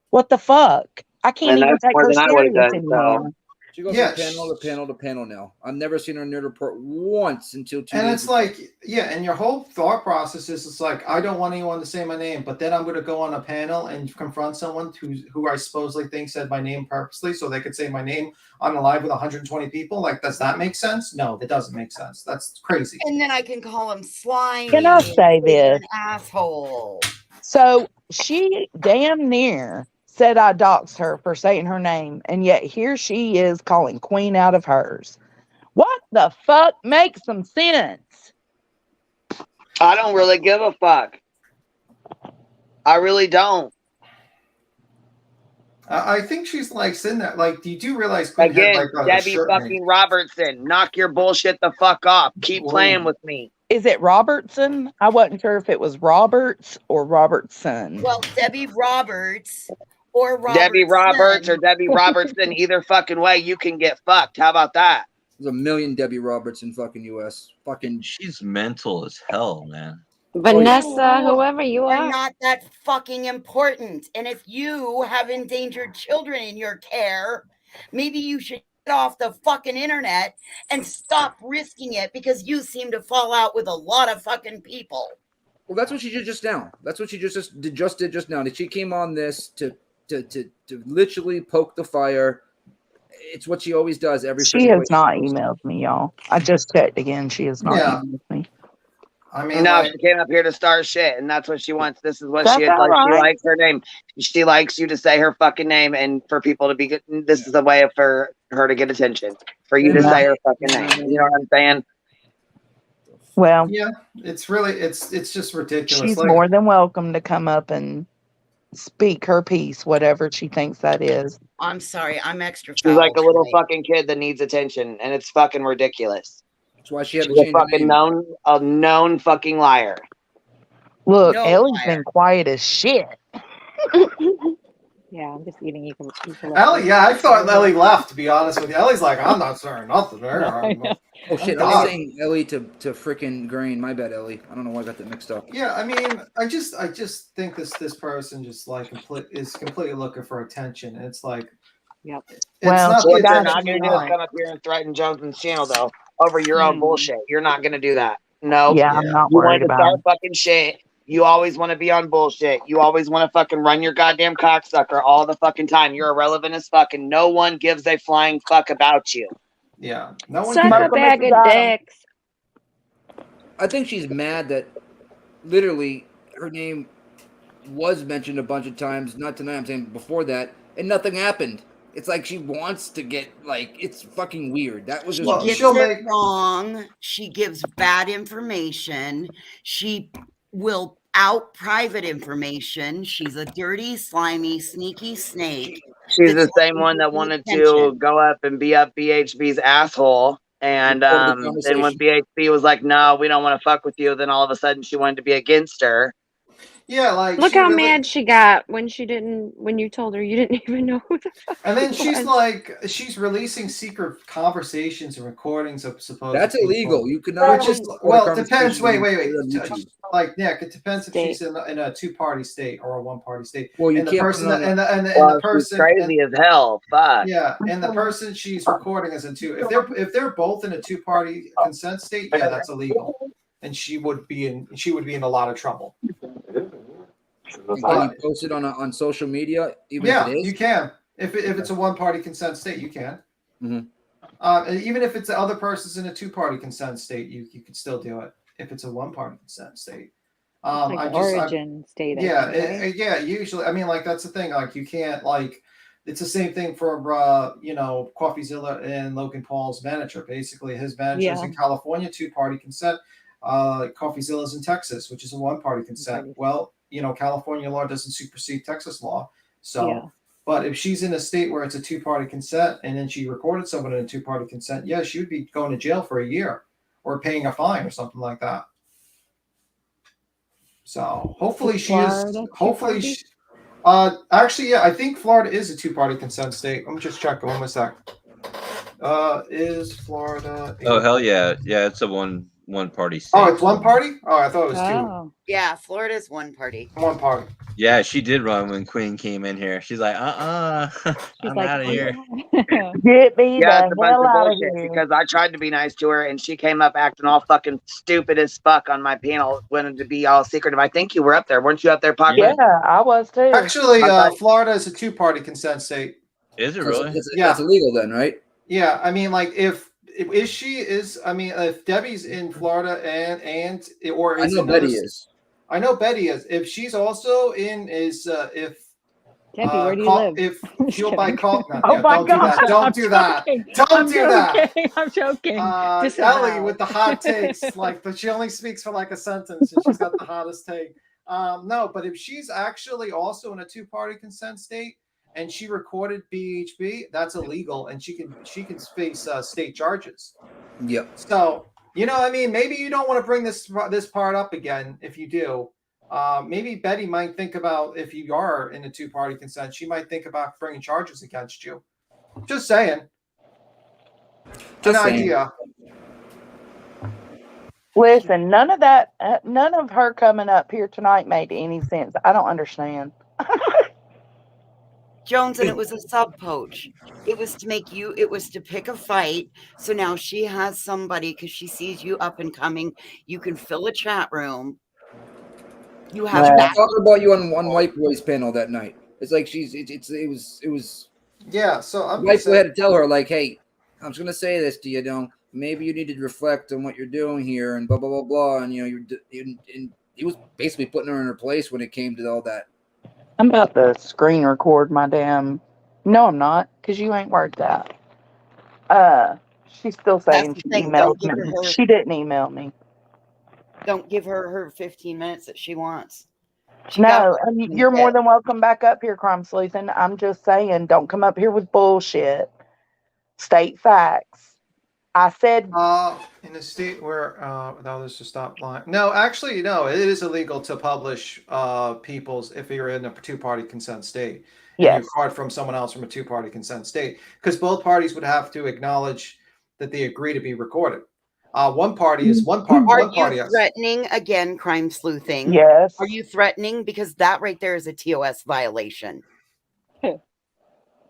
what the fuck? I can't And even that's take more her than I would've serious done, anymore. She goes Yeah, from panel to panel to panel now. I've never seen her nerd report once until 2 And days it's ago. like, yeah, and your whole thought process is it's like, I don't want anyone to say my name, but then I'm going to go on a panel and confront someone who I supposedly think said my name purposely so they could say my name on a live with 120 people. Like, does that make sense? No, that doesn't make sense. That's crazy. And then I can call him slimy. Can I say and he's this? an asshole. So she damn near said I doxed her for saying her name, and yet here she is calling Queen out of hers. What the fuck? Make some sense. I don't really give a fuck. I really don't. I think she's like sitting there. Like, you do realize Queen Again, had like a Debbie shirt fucking made. Robertson, knock your bullshit the fuck off. Keep playing with me. Is it Robertson? I wasn't sure if it was Roberts or Robertson. Well, Debbie Roberts or Debbie Roberts or Robertson. Debbie Robertson, either fucking way, you can get fucked. How about that? There's a million Debbie Roberts in fucking US. Fucking She's mental as hell, man. Vanessa, whoever you are are. not that fucking important. And if you have endangered children in your care, maybe you should get off the fucking internet and stop risking it because you seem to fall out with a lot of fucking people. Well, that's what she did just now. That's what she just did just now. She came on this to literally poke the fire. It's what she always does every. She has not emailed me, y'all. I just checked again. She has not emailed me. I mean, no, like, she came up here to start shit, and that's what she wants. This is what That's she all like. She right. likes her name. She likes you to say her fucking name, and for people to be good. This is a way for her to get attention. For you to Yeah. say her fucking name. You know what I'm saying? Well, yeah, it's really it's just ridiculous. she's Like, more than welcome to come up and speak her piece, whatever she thinks that is. I'm sorry, I'm extra She's foul like a little tonight. fucking kid that needs attention, and it's fucking ridiculous. That's why she had She's to a change her fucking name. known fucking liar. Look, No Ellie's liar. been quiet as shit. Yeah, I'm just eating eucalyptus. Ellie, yeah, I thought Ellie left, to be honest with you. Ellie's like, I'm not saying nothing there. Oh shit! I was saying Ellie to freaking Grain. My bad, Ellie. I don't know why I got that mixed up. Yeah, I mean, I just think this person just like is completely looking for attention, and it's like, yep. It's Well, not What the you're attention not you gonna do is want. come up here and threaten Jones's channel though over your own bullshit. You're not gonna do that. No. Yeah, I'm not You worried wanted to about start fucking shit. You always want to be on bullshit. You always want to fucking run your goddamn cocksucker all the fucking time. You're irrelevant as fuck, and no one gives a flying fuck about you. Yeah, no one Suck cares. a bag of dicks. I think she's mad that literally her name was mentioned a bunch of times. Not tonight, I'm saying before that, and nothing happened. It's like she wants to get like it's fucking weird. That was just She gets it wrong. She gives bad information. She will out private information. She's a dirty, slimy, sneaky snake. She's the that's same looking one that for wanted to attention. go up and be up BHB's asshole. And Part of the then when conversation. BHB was like, no, we don't want to fuck with you, then all of a sudden she wanted to be against her. Yeah, like Look she how really- mad she got when you told her you didn't even know who the fuck And then it she's was. like, she's releasing secret conversations and recordings of supposed. That's people. illegal. You could not Which is record well, a depends. conversation Wait. on YouTube. Like Nick, it depends if she's State. in a two-party state or a one-party state. Well, you and the can't person put it on and Well, the she's person crazy as hell. Fuck. yeah, and the person she's recording is in two. If they're both in a two-party consent state, yeah, that's illegal, and she would be in a lot of trouble. And can you post it on social media? Even Yeah, if it is? you can. If it's a one-party consent state, you can. Mhm. And even if it's the other person's in a two-party consent state, you can still do it. If it's a one-party consent state, Like the origin state. I yeah, think, right? yeah. Usually, I mean, like that's the thing. Like you can't like. It's the same thing for CoffeeZilla and Logan Paul's manager. Basically, his manager is Yeah. in California, two-party consent. CoffeeZilla's in Texas, which is a one-party consent. Well, California law doesn't supersede Texas law. So, Yeah. but if she's in a state where it's a two-party consent, and then she recorded someone in a two-party consent, yeah, she would be going to jail for a year or paying a fine or something like that. So hopefully she is. Florida Hopefully, two-party? actually, yeah, I think Florida is a two-party consent state. Let me just check. One more sec. Is Florida? Oh hell yeah, yeah! It's a one one party state. Oh, it's one party? Oh, I thought it was two. Oh. Yeah, Florida's one party. One party. Yeah, she did run when Queen came in here. She's like, I'm like, out of here. Get me Yeah, the it's a bunch hell of out of bullshit here. because I tried to be nice to her and she came up acting all fucking stupid as fuck on my panel, wanted to be all secretive. I think you were up there. Weren't you up there, Pac? Yeah, I was too. Actually, Florida is a two-party consent state. Is it really? That's illegal then, right? Yeah, I mean, like if Debbie's in Florida and or I is know in Betty those- is. I know Betty is. If she's also in, if Debbie, where do you live? if I'm she'll just buy kidding. call, no, Oh yeah, my don't do God, that. Don't I'm do that. joking. Don't I'm do that. joking. I'm joking. Ellie Disavow. with the hot takes, but she only speaks for like a sentence, and she's got the hottest take. No, but if she's actually also in a two-party consent state and she recorded BHB, that's illegal, and she can face state charges. Yep. So I mean, maybe you don't want to bring this part up again. If you do, maybe Betty might think about, if you are in a two-party consent, she might think about bringing charges against you. Just saying. Just an saying. idea. Listen, none of her coming up here tonight made any sense. I don't understand. Jones, and it was a sub poach. It was to pick a fight. So now she has somebody because she sees you up and coming. You can fill a chat room. You have She was that. talking about you on White Boy's panel that night. It's like it was. Yeah, so I'm White Boy had to tell her, like, hey, I'm just gonna say this to you, maybe you need to reflect on what you're doing here, and blah blah blah blah, and and he was basically putting her in her place when it came to all that. I'm about to screen record my damn. No, I'm not, because you ain't worth that. She's still saying That's the she thing. emailed Don't give me. her. She didn't email me. Don't give her 15 minutes that she wants. No, you're more than welcome back up here, Crime Sleuthing. I'm just saying, don't come up here with bullshit. State facts. I said in a state where now there's a stop line. No, actually, no, it is illegal to publish people's if you're in a two-party consent state. Yes. And you record from someone else from a two-party consent state, because both parties would have to acknowledge that they agree to be recorded. One party is one part. Are One party you threatening again? Crime sleuthing. Yes. Are you threatening? Because that right there is a TOS violation. Take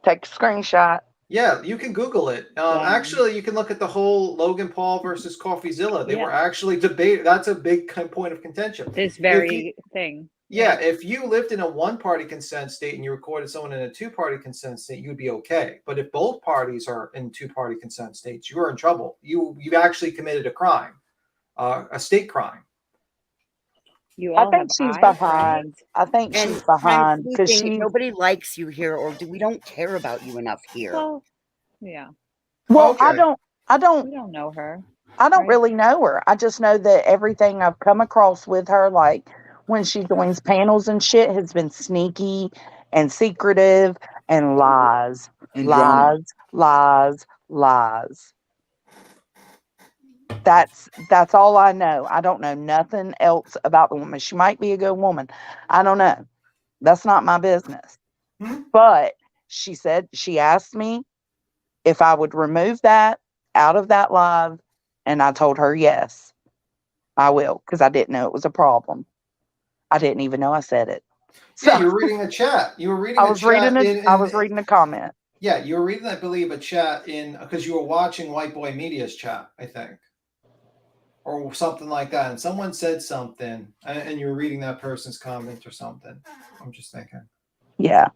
a screenshot. Yeah, you can Google it. Actually, you can look at the whole Logan Paul versus CoffeeZilla. They were actually debated. That's a big point of contention. This very thing. Yeah, if you lived in a one-party consent state and you recorded someone in a two-party consent state, you'd be okay. But if both parties are in two-party consent states, you are in trouble. You've actually committed a crime, a state crime. I think she's behind. I think she's behind because nobody likes you here, or we don't care about you enough here. Well, yeah. Well, Okay. I don't. We don't know her. I don't really know her. I just know that everything I've come across with her, like when she joins panels and shit, has been sneaky and secretive and lies. And drama. Lies. That's all I know. I don't know nothing else about the woman. She might be a good woman. I don't know. That's not my business. But she asked me if I would remove that out of that live, and I told her yes, I will, because I didn't know it was a problem. I didn't even know I said it. Yeah, you were reading a chat. You were reading. I was reading a comment. Yeah, you were reading, I believe, a chat because you were watching White Boy Media's chat, I think, or something like that. And someone said something, and you were reading that person's comment or something. I'm just thinking. Yeah.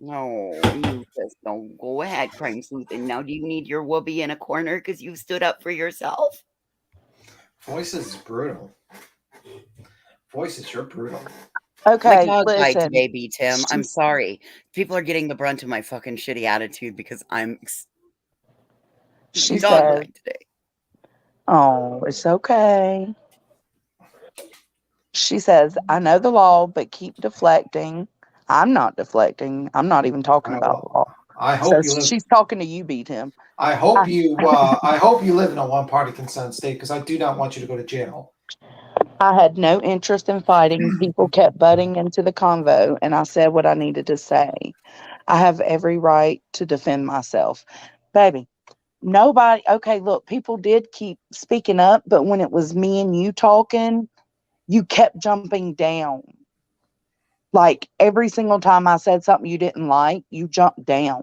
No, you just don't. Go ahead, crime sleuthing. Now, do you need your whoopee in a corner because you stood up for yourself? Voices is brutal. Voices, you're brutal. Okay, my dog died listen. today, B. Tim. I'm sorry. People are getting the brunt of my fucking shitty attitude because I'm. She my dog said, died today. "Oh, it's okay." She says, "I know the law, but keep deflecting." I'm not deflecting. I'm not even talking about law. I hope she's talking to you, B. Tim. I hope you live in a one-party consent state, because I do not want you to go to jail. I had no interest in fighting. People kept butting into the convo, and I said what I needed to say. I have every right to defend myself. Baby, nobody, okay, look, people did keep speaking up, but when it was me and you talking, you kept jumping down. Like every single time I said something you didn't like, you jumped down.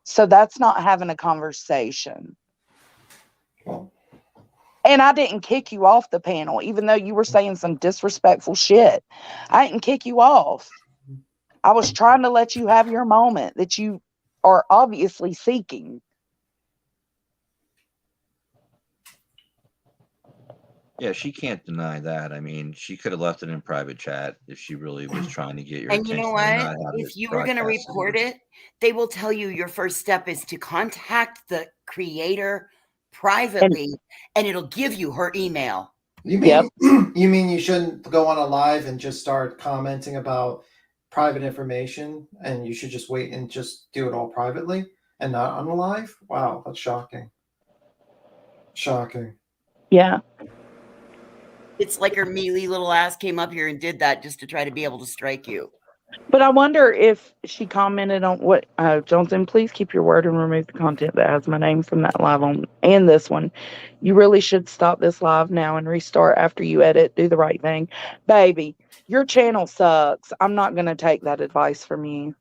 So that's not having a conversation. And I didn't kick you off the panel, even though you were saying some disrespectful shit. I didn't kick you off. I was trying to let you have your moment that you are obviously seeking. Yeah, she can't deny that. I mean, she could have left it in private chat if she really was trying to get your And you know attention and what? not have it If you were going to broadcasted. report it, they will tell you your first step is to contact the creator privately, and it'll give you her email. You mean you mean you shouldn't go on a live and just start commenting about private information, and you should just wait and just do it all privately and not on the live? Wow, that's shocking. Shocking. Yeah. It's like her mealy little ass came up here and did that just to try to be able to strike you. But I wonder if she commented on what, Johnson, please keep your word and remove the content that has my name from that live on and this one. You really should stop this live now and restart after you edit. Do the right thing. Baby, your channel sucks. I'm not going to take that advice from you.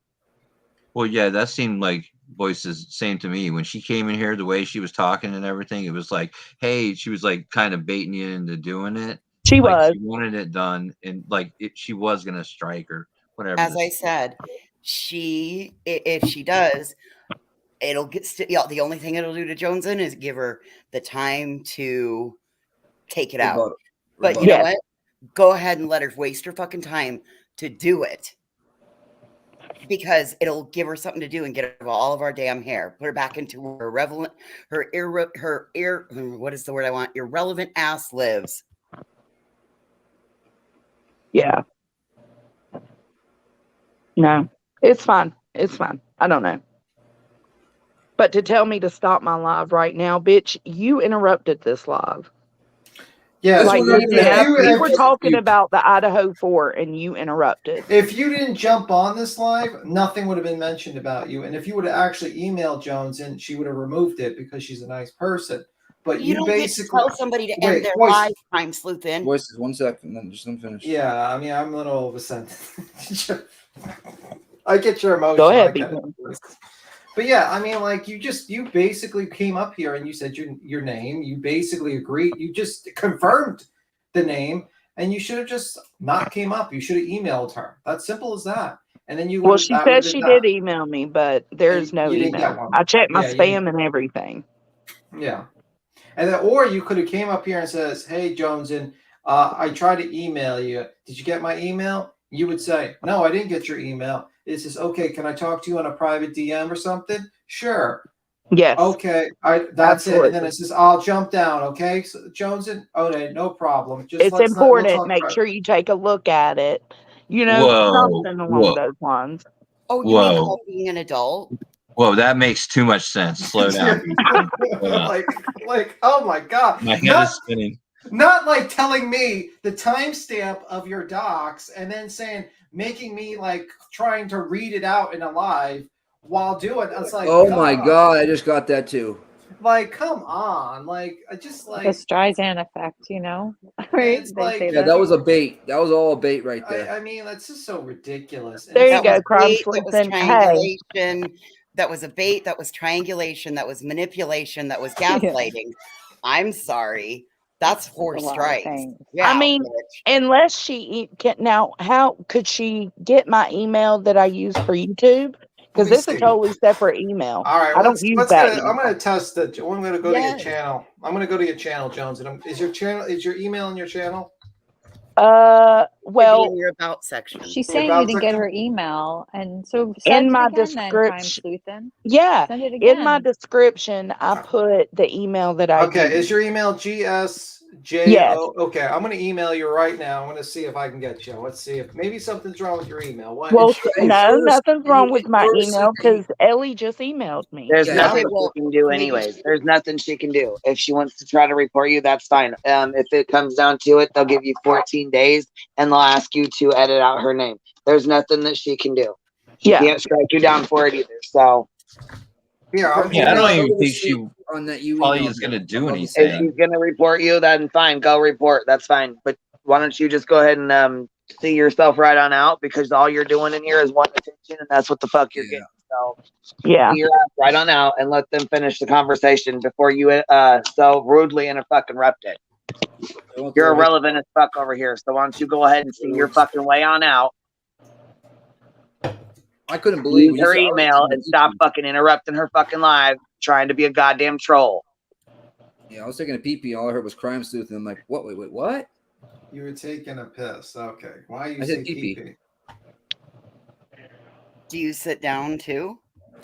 Well, yeah, that seemed like Voice's same to me. When she came in here, the way she was talking and everything, it was like, hey, she was like kind of baiting you into doing it. She like was. She wanted it done, and like she was going to strike her. Whatever. As I said, if she does, it'll get the only thing it'll do to Joneson is give her the time to take it out. But you know what? Go ahead and let her waste her fucking time to do it, because it'll give her something to do and get rid of all of our damn hair. Put her back into her what is the word I want? Irrelevant ass lives. Yeah. No, it's fine. It's fine. I don't know. But to tell me to stop my live right now, bitch, you interrupted this live. Yeah, like so we were talking about the Idaho 4 and you interrupted. If you didn't jump on this live, nothing would have been mentioned about you. And if you would have actually emailed Jones in, she would have removed it because she's a nice person. But you don't basically get to tell somebody to end their live time, Sleuthin. Voices, 1 second, then just let me finish. Yeah, I mean, I'm a little over sentence. I get your emotion. Go ahead, but yeah, I mean, like you basically came up here and you said your name. You basically agreed. You just confirmed the name, and you should have just not came up. You should have emailed her. That's simple as that. And then you. Well, she said she did email me, but there's no email. I checked my spam and everything. Yeah. And then, or you could have came up here and says, "Hey, Jones, and I tried to email you. Did you get my email?" You would say, "No, I didn't get your email." It says, "Okay, can I talk to you on a private DM or something?" Sure. Yes. Okay. That's it. And then it says, "I'll jump down." Okay, so Jones, okay, no problem. Just it's important. Make sure you take a look at it. You know, something along those lines. Oh, you mean about being an adult? Whoa, that makes too much sense. Slow down. like, oh my God. My head is spinning. Not like telling me the timestamp of your docs and then making me like trying to read it out in a live while doing it. It's like, oh my God, I just got that too. Like, come on. Like, I just like the Streisand effect, you know? Right? Yeah, that was a bait. That was all a bait right there. I mean, that's just so ridiculous. There you go, crime triangulation. That was a bait. That was triangulation. That was manipulation. That was gaslighting. I'm sorry. That's 4 strikes. Yeah, I mean, unless she can now, how could she get my email that I use for YouTube? Because this is a totally separate email. All right, I don't use that. I'm going to test it. I'm going to go to your channel. I'm going to go to your channel, Jones. And is your email in your channel? Well, in your about section. She's saying you didn't get her email, and so send in my it again, description. then, Crime Sleuthin. Yeah, send it again. In my description, I put the email that I. Okay, use. is your email GSJO? Yes. Okay, I'm going to email you right now. I'm going to see if I can get you. Let's see if maybe something's wrong with your email. What? Well, no, nothing's wrong with my email because Ellie just emailed me. There's nothing she can do anyways. There's nothing she can do. If she wants to try to report you, that's fine. If it comes down to it, they'll give you 14 days and they'll ask you to edit out her name. There's nothing that she can do. She can't strike you down for it either. So Here, I'm Yeah, I don't even Go to think sleep she on that you probably emailed is me. gonna do About the If anything. she's gonna report you, then fine, go report. That's fine. But why don't you just go ahead and see yourself right on out, because all you're doing in here is wanting attention, and that's what the fuck you're getting. So Yeah. see your ass right on out and let them finish the conversation before you so rudely interrupt it. You're irrelevant as fuck over here. So why don't you go ahead and see your fucking way on out? I couldn't believe Use when you her said email and stop fucking interrupting her fucking live, trying to be a goddamn troll. Yeah, I was taking a pee-pee. All I heard was crime sleuth, and I'm like, what? Wait, what? You were taking a piss. Okay. Why you I say said pee-pee. pee-pee? Do you sit down too?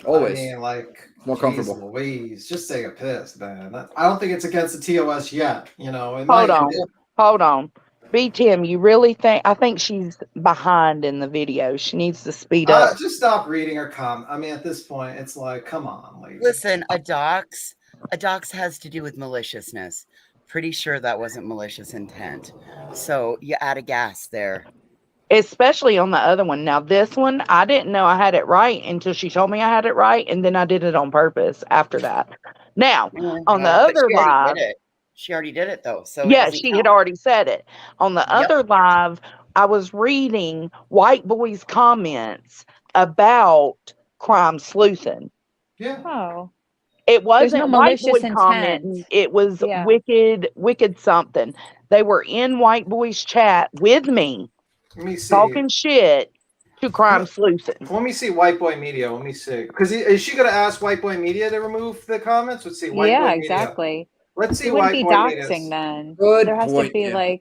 Always. I mean, like, More geez comfortable. Louise, just take a piss, man. I don't think it's against the TOS yet. You know, it Hold might. on. Hold on. B Tim, you really think I think she's behind in the video. She needs to speed up. Just stop reading her comment. I mean, at this point, it's like, come on, lady. Listen, a dox has to do with maliciousness. Pretty sure that wasn't malicious intent. So you add a gas there. Especially on the other one. Now this one, I didn't know I had it right until she told me I had it right, and then I did it on purpose after that. Now, on the But other she already live, did it. She already did it though, so it yeah, doesn't she count. had already said it. On the other live, I was reading White Boy's comments about crime sleuthing. Yeah. Oh. It There's no wasn't White Boy malicious intent. commenting. It was Yeah. wicked something. They were in White Boy's chat with me, Let me see. talking shit to crime sleuthing. Let me see White Boy Media. Let me see. Because is she going to ask White Boy Media to remove the comments? Let's see. White Yeah, Boy exactly. Media. Let's see It wouldn't White be Boy Media. doxing then. Good there has point, to be yeah.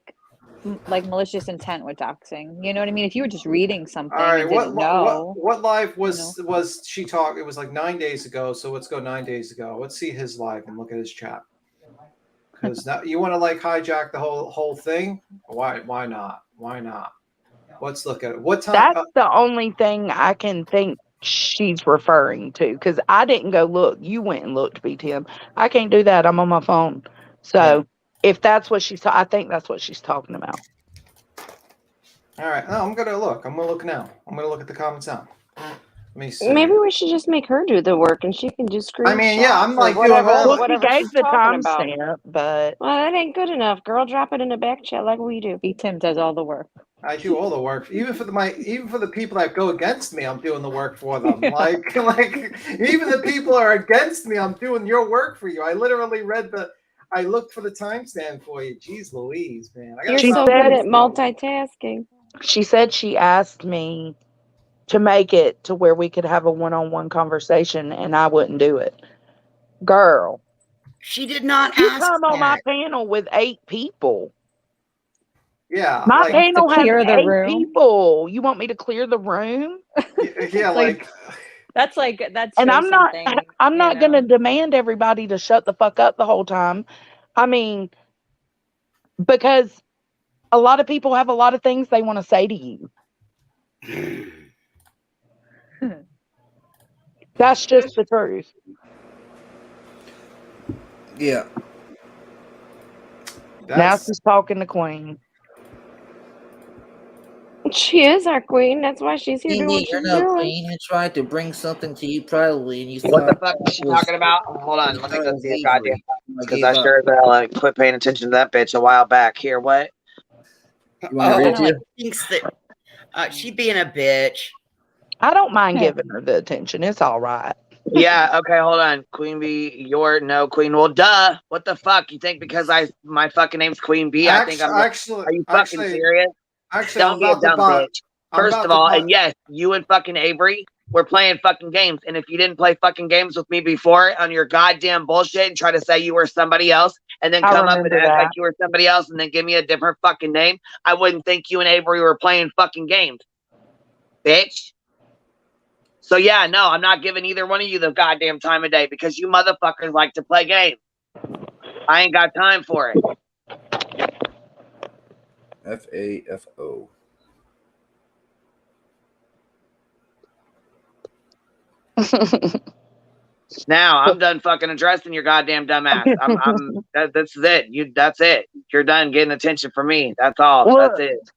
like malicious intent with doxing. You know what I mean? If you were just reading something All right. and didn't know. What live was she talking? It was like 9 days ago. So let's go 9 days ago. Let's see his live and look at his chat. Because now you want to like hijack the whole thing. Why not? Why not? Let's look at it. What time? That's the only thing I can think she's referring to, because I didn't go look. You went and looked, BTM. I can't do that. I'm on my phone. So if that's what I think that's what she's talking about. All right. Oh, I'm gonna look. I'm gonna look now. I'm gonna look at the comments now. Let me see. Maybe we should just make her do the work, and she can do screenshots. I mean, yeah, I'm or like doing whatever, all. Well, she whatever gave she's the talking about. timestamp, but Well, that ain't good enough, girl. Drop it in the back chat like we do. Tim does all the work. I do all the work, even for the people that go against me. I'm doing the work for them. Like even the people are against me. I'm doing your work for you. I literally I looked for the timestamp for you. Jeez Louise, man. You're so good at multitasking. She said she asked me to make it to where we could have a one-on-one conversation, and I wouldn't do it. Girl, she did not you ask come on my that. panel with 8 people. Yeah, My panel has clear the 8 room. people. You want me to clear the room? Yeah, that's and I'm not something, I'm not going to demand everybody to shut the fuck up the whole time. I mean, because a lot of people have a lot of things they want to say to you. That's just the truth. Yeah. Now she's talking to Queen. She is our queen. That's why she's here doing what You're she's no doing. queen. I tried to bring something to you privately, and you What the thought fuck is she it was talking about? Hold on, let me go see a goddamn. I Because gave I up. sure as hell quit paying attention to that bitch a while back. Here, what? You want me to read it to you? Thinks that she being a bitch. I don't mind giving her the attention. It's all right. Yeah, okay, hold on. Queen Bee, Queen. Well, duh. What the fuck? You think because my fucking name's Queen Bee, I think I'm are you fucking serious? Actually, Don't I'm be a about to dumb buy. bitch. First of all, and yes, you and fucking Avery were playing fucking games. And if you didn't play fucking games with me before on your goddamn bullshit and try to say you were somebody else and then come up and act like you were somebody else and then give me a different fucking name, I wouldn't think you and Avery were playing fucking games. Bitch. So yeah, no, I'm not giving either one of you the goddamn time of day because you motherfuckers like to play games. I ain't got time for it. FAFO. Now I'm done fucking addressing your goddamn dumbass. That's it. That's it. You're done getting attention from me. That's all. Look, that's it.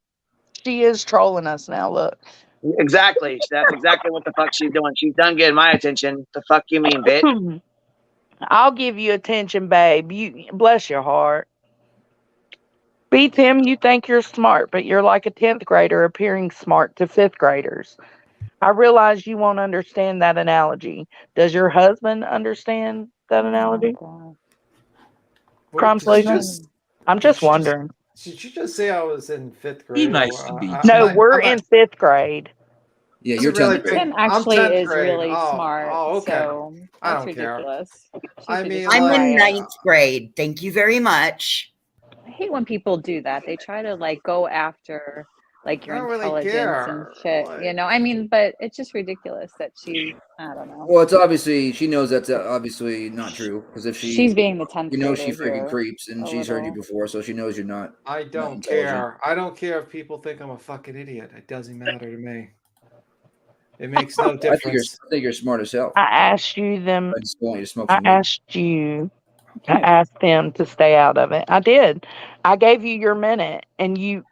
She is trolling us now. Look, Exactly. That's exactly what the fuck she's doing. She's done getting my attention. The fuck you mean, bitch? I'll give you attention, babe. You bless your heart. B. Tim, you think you're smart, but you're like a 10th grader appearing smart to 5th graders. I realize you won't understand that analogy. Does your husband understand that analogy? Crime Did she Sleuth? just? I'm Did just she just? wondering. Did you just say I was in 5th Be grade? nice Or, to B. No, we're I'm in not. 5th grade. Yeah, Doesn't you're really 10th grade. think Tim I'm actually 10th is grade. really Oh, smart, oh, okay. so I that's don't care. ridiculous. She's I mean, ridiculous. I'm like, in Quiet. 9th grade. Thank you very much. I hate when people do that. They try to like go after like I your don't really intelligence and care. shit, Like, you know? I mean, but it's just ridiculous that she, I don't know. Well, it's obviously she knows that's obviously not true because if She's she, being the 10th you know, she grader freaking here creeps and a she's heard you little. before, so she knows you're not I not don't intelligent. care. I don't care if people think I'm a fucking idiot. It doesn't matter to me. It makes no difference. I think you're smart as hell. I asked you them. I just want you to smoke I some weed. asked you. I asked them to stay out of it. I did. I gave you your minute, and you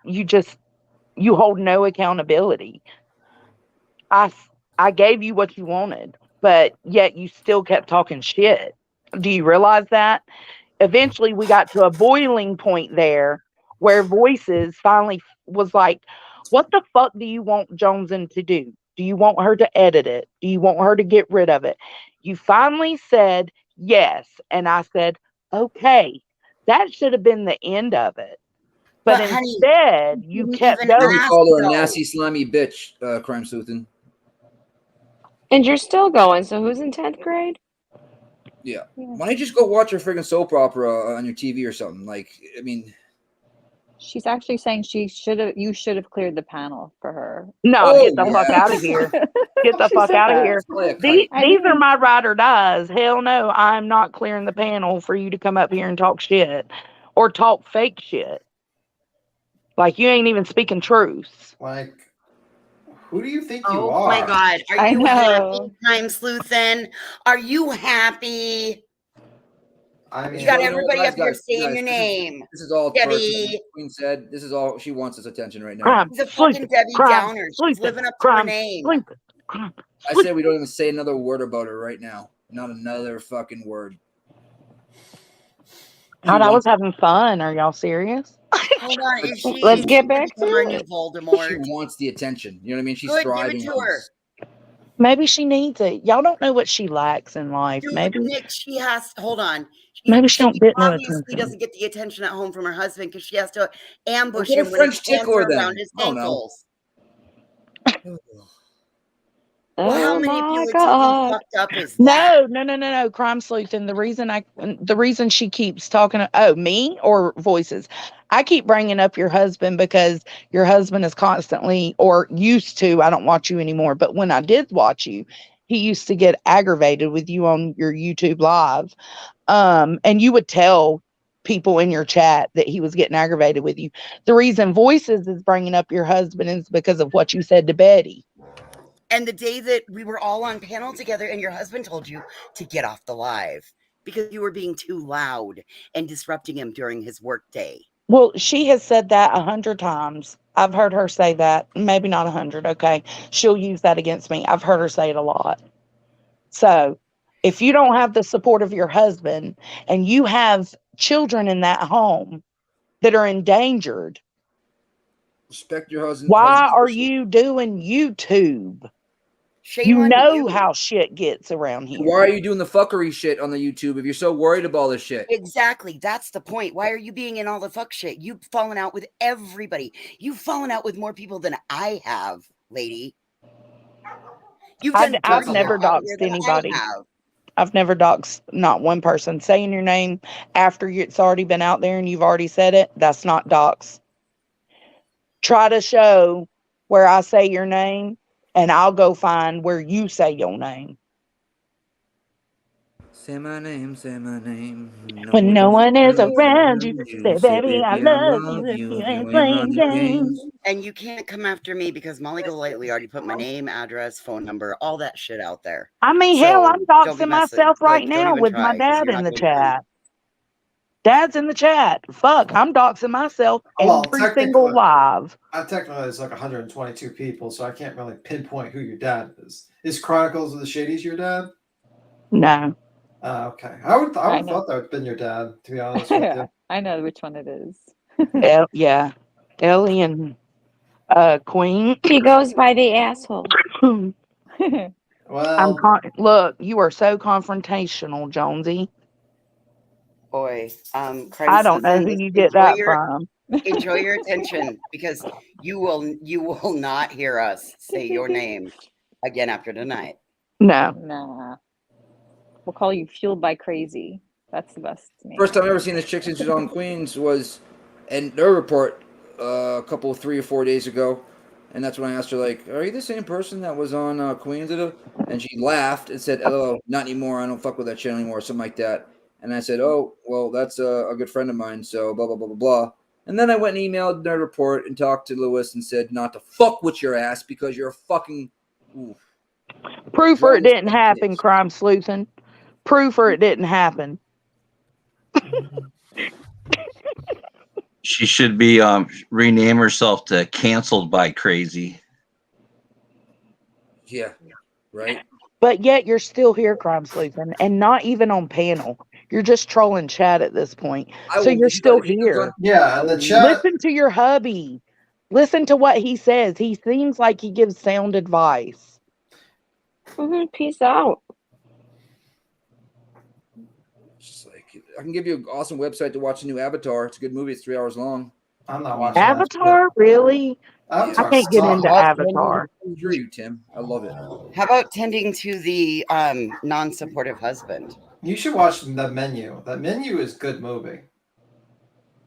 hold no accountability. I gave you what you wanted, but yet you still kept talking shit. Do you realize that? Eventually we got to a boiling point there where Voices finally was like, what the fuck do you want Joneson to do? Do you want her to edit it? Do you want her to get rid of it? You finally said yes. And I said, okay, that should have been the end of it. But honey, instead, you didn't kept even going. You ask called her a though. nasty, slimy bitch, Crime Sleuthing. And you're still going. So who's in 10th grade? Yeah. Why don't you just go watch your friggin' soap opera on your TV or something? Like, I mean, She's actually saying you should have cleared the panel for her. No, oh get the fuck out of yes. here. Get the She fuck said out of that. here. Play a These, kite. these are my ride or dies. Hell no, I'm not clearing the panel for you to come up here and talk shit or talk fake shit. Like you ain't even speaking truth. Like, who do you think you Oh are? my god. Are I you know. happy, Crime Sleuthin? Are you happy? I You mean, got Well, you know what, everybody up here guys, saying your name. this is all personal. Debbie. Queen said this is all she wants is attention right now. Crime, She's a sleeping, fucking Debbie crime, Downer. She's sleeping, living up to her crime, name. sleeping, crime. I say we don't even say another word about her right now. Not another fucking word. God, I was wants, having fun. Are y'all serious? Hold on. Is she Let's is get she back become to our new it. she Voldemort? wants the attention. You know what I mean? She's Good, give it thriving to on her. this. Maybe she needs it. Y'all don't know what she lacks in life. Dude, Maybe Nick, she has hold on. maybe she She don't get no obviously attention. doesn't get the attention at home from her husband because she has to Well, ambush get a him when his French hands tickler are then. around his I don't know. ankles. Well, how Oh many my manipulative and God. fucked up is that? No. Crime sleuth. And the reason she keeps talking, me or Voices, I keep bringing up your husband because your husband is constantly or used to. I don't watch you anymore, but when I did watch you, he used to get aggravated with you on your YouTube live, and you would tell people in your chat that he was getting aggravated with you. The reason Voices is bringing up your husband is because of what you said to Betty. And the day that we were all on panel together and your husband told you to get off the live because you were being too loud and disrupting him during his work day. Well, she has said that 100 times. I've heard her say that. Maybe not 100. Okay. She'll use that against me. I've heard her say it a lot. So if you don't have the support of your husband and you have children in that home that are endangered, Respect your husband. why are you doing YouTube? Shame You on know you. how shit gets around here. Why are you doing the fuckery shit on the YouTube if you're so worried about all this shit? Exactly. That's the point. Why are you being in all the fuck shit? You've fallen out with everybody. You've fallen out with more people than I have, lady. You've done I've dirtier never out here doxed than I anybody. have. I've never doxed not one person. Saying your name after it's already been out there and you've already said it, that's not dox. Try to show where I say your name, and I'll go find where you say your name. Say my name, say my name. When no one is else around you, say, say, baby, I baby, I love you love if you you if you ain't ain't playing running games. games. And you can't come after me because Molly Golightly already put my name, address, phone number, all that shit out there. I mean, hell, I'm So don't be doxing messing. myself right Like, don't now even with my try because dad you're in not the going to. chat. Dad's in the chat. Fuck, I'm doxing myself Well, every single live. Technically, it's like 122 people, so I can't really pinpoint who your dad is. Is Chronicles of the Shadies your dad? No. Okay. I would I have know. thought that would have been your dad, to be honest with you. I know which one it is. Yeah. Ellie and Queen. He goes by the asshole. Well, Look, you are so confrontational, Jonesy. Boy, I Christ don't know says, who you get that from. enjoy your attention, because you will not hear us say your name again after tonight. No. Nah. We'll call you Fueled by Crazy. That's the best name. First time I ever seen this chick since she was on Queens was in their report a couple 3 or 4 days ago, and that's when I asked her, like, "Are you the same person that was on Queens?" And she laughed and said, "LOL, not anymore. I don't fuck with that channel anymore," or something like that. And I said, "Oh, well, that's a good friend of mine, so blah blah blah blah blah." And then I went and emailed their report and talked to Lewis and said not to fuck with your ass because you're a fucking. Oof. Proof or it didn't happen, crime sleuthing. Proof or it didn't happen. She should be rename herself to Canceled by Crazy. Yeah, right. But yet you're still here, crime sleuthing, and not even on panel. You're just trolling chat at this point. So you're still here. Yeah, and the chat. Listen to your hubby. Listen to what he says. He seems like he gives sound advice. Peace out. Just like, I can give you an awesome website to watch the new Avatar. It's a good movie. It's 3 hours long. I'm not watching Avatar, really? Avatar I can't get sucks. into Avatar. For you, Tim. I love it. How about tending to the non-supportive husband? You should watch The Menu. That Menu is good movie.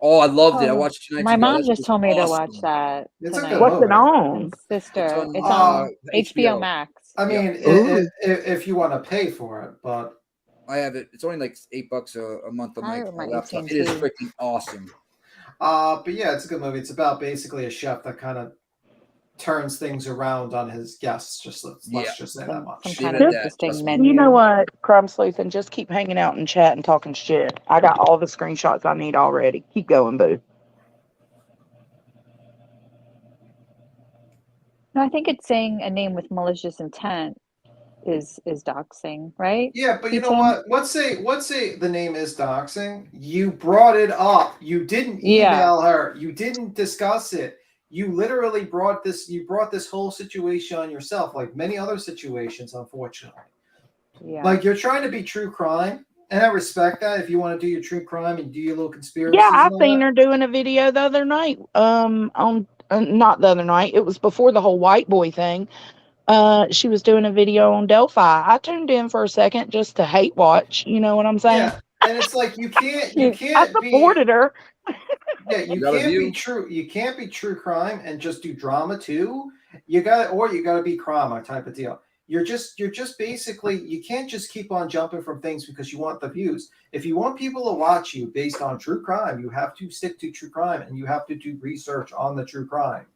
Oh, I loved it. I watched it tonight. My mom just told me to watch that. It's a tonight. good What's movie. it on? Sister. It's on, HBO Max. I mean, Ooh. if you want to pay for it, but I have it. It's only like $8 a month on I my might laptop. see It is too. freaking awesome. but yeah, it's a good movie. It's about basically a chef that kind of turns things around on his guests. Let's just say that much. Some kind of interesting menu. You know what, crime sleuthing, just keep hanging out in chat and talking shit. I got all the screenshots I need already. Keep going, boo. No, I think it's saying a name with malicious intent is doxing, right? Yeah, but you know Tim? what? Let's say the name is doxing. You brought it up. You didn't email her. You didn't discuss it. You literally brought this whole situation on yourself, like many other situations, unfortunately. Yeah. Like, you're trying to be true crime, and I respect that if you want to do your true crime and do your little conspiracies. Yeah, I've and all seen that. her doing a video the other night. On not the other night. It was before the whole white boy thing. She was doing a video on Delphi. I tuned in for a second just to hate watch. You know what I'm saying? Yeah, and it's like you can't I supported her. Yeah, you Got a can't be view. true. You can't be true crime and just do drama too. You got to be crime type of deal. You're just basically, you can't just keep on jumping from things because you want the views. If you want people to watch you based on true crime, you have to stick to true crime and you have to do research on the true crime.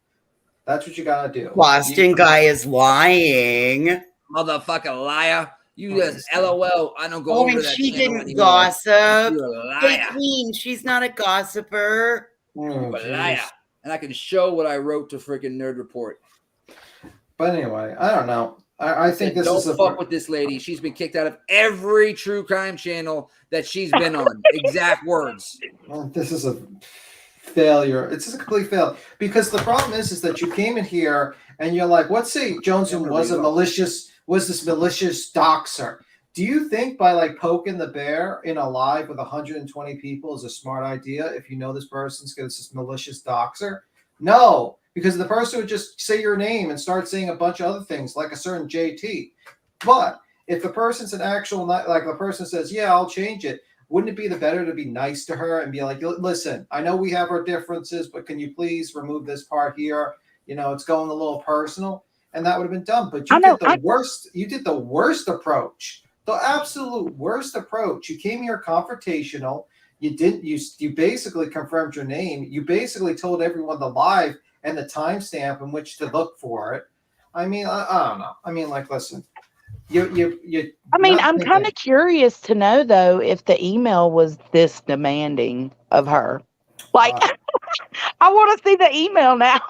That's what you gotta do. Boston guy is lying. Motherfucking liar. You just LOL. I don't go Oh, over and that she channel didn't anymore. gossip. You're a Hey, liar. Queen, she's not a gossiper. Oh, You're a jeez. liar. And I can show what I wrote to freaking Nerd Report. But anyway, I don't know. I think this Don't is a fuck with this lady. She's been kicked out of every true crime channel that she's been on. Exact words. This is a failure. It's just a complete failure because the problem is that you came in here and you're like, let's say Johnson was this malicious doxer. Do you think by like poking the bear in a live with 120 people is a smart idea if you know this person's this malicious doxer? No, because the person would just say your name and start saying a bunch of other things like a certain JT. But if the person's an actual, like the person says, yeah, I'll change it. Wouldn't it be the better to be nice to her and be like, listen, I know we have our differences, but can you please remove this part here? You know, it's going a little personal. And that would have been done. But you did the worst. You did the worst approach, the absolute worst approach. You came here confrontational. You didn't. You basically confirmed your name. You basically told everyone the live and the timestamp in which to look for it. I mean, I don't know. I mean, like, listen, you. I mean, not I'm thinking- kind of curious to know though if the email was this demanding of her. Like, I want to see the email now.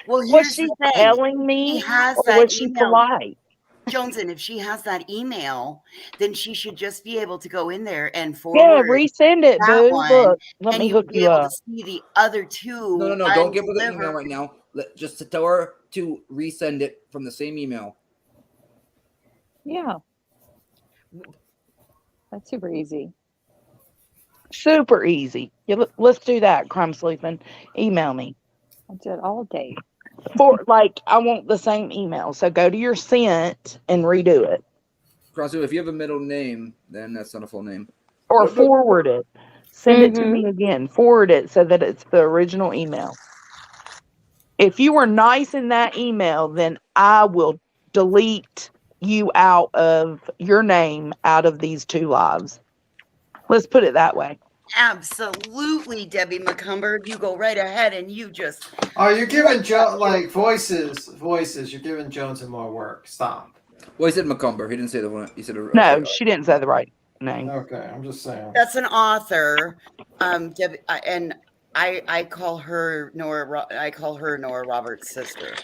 Well, Was here's she the thing. telling She me, has or that was she email. polite? Johnson, if she has that email, then she should just be able to go in there and Yeah, forward resend it, that boo. one, Look, let and me you would hook be you able to up. see the other two. No. Don't give her the email undelivered. right now. Just to tell her to resend it from the same email. Yeah. That's super easy. Super easy. Yeah, let's do that, Crime Sleeping. Email me. I do it all day. I want the same email. So go to your sent and redo it. Crossy, if you have a middle name, then that's not a full name. Or But- forward it. Send it to me again. Forward it so that it's the original email. If you were nice in that email, then I will delete you out of your name out of these 2 lives. Let's put it that way. Absolutely, Debbie McCumber. You go right ahead and you just. Oh, you're giving Joe like voices. You're giving Jones more work. Stop. Well, he said McCumber. He didn't say the one. He said No, she didn't say the right name. Okay, I'm just saying. That's an author, Debbie, and I call her Nora. I call her Nora Roberts' sister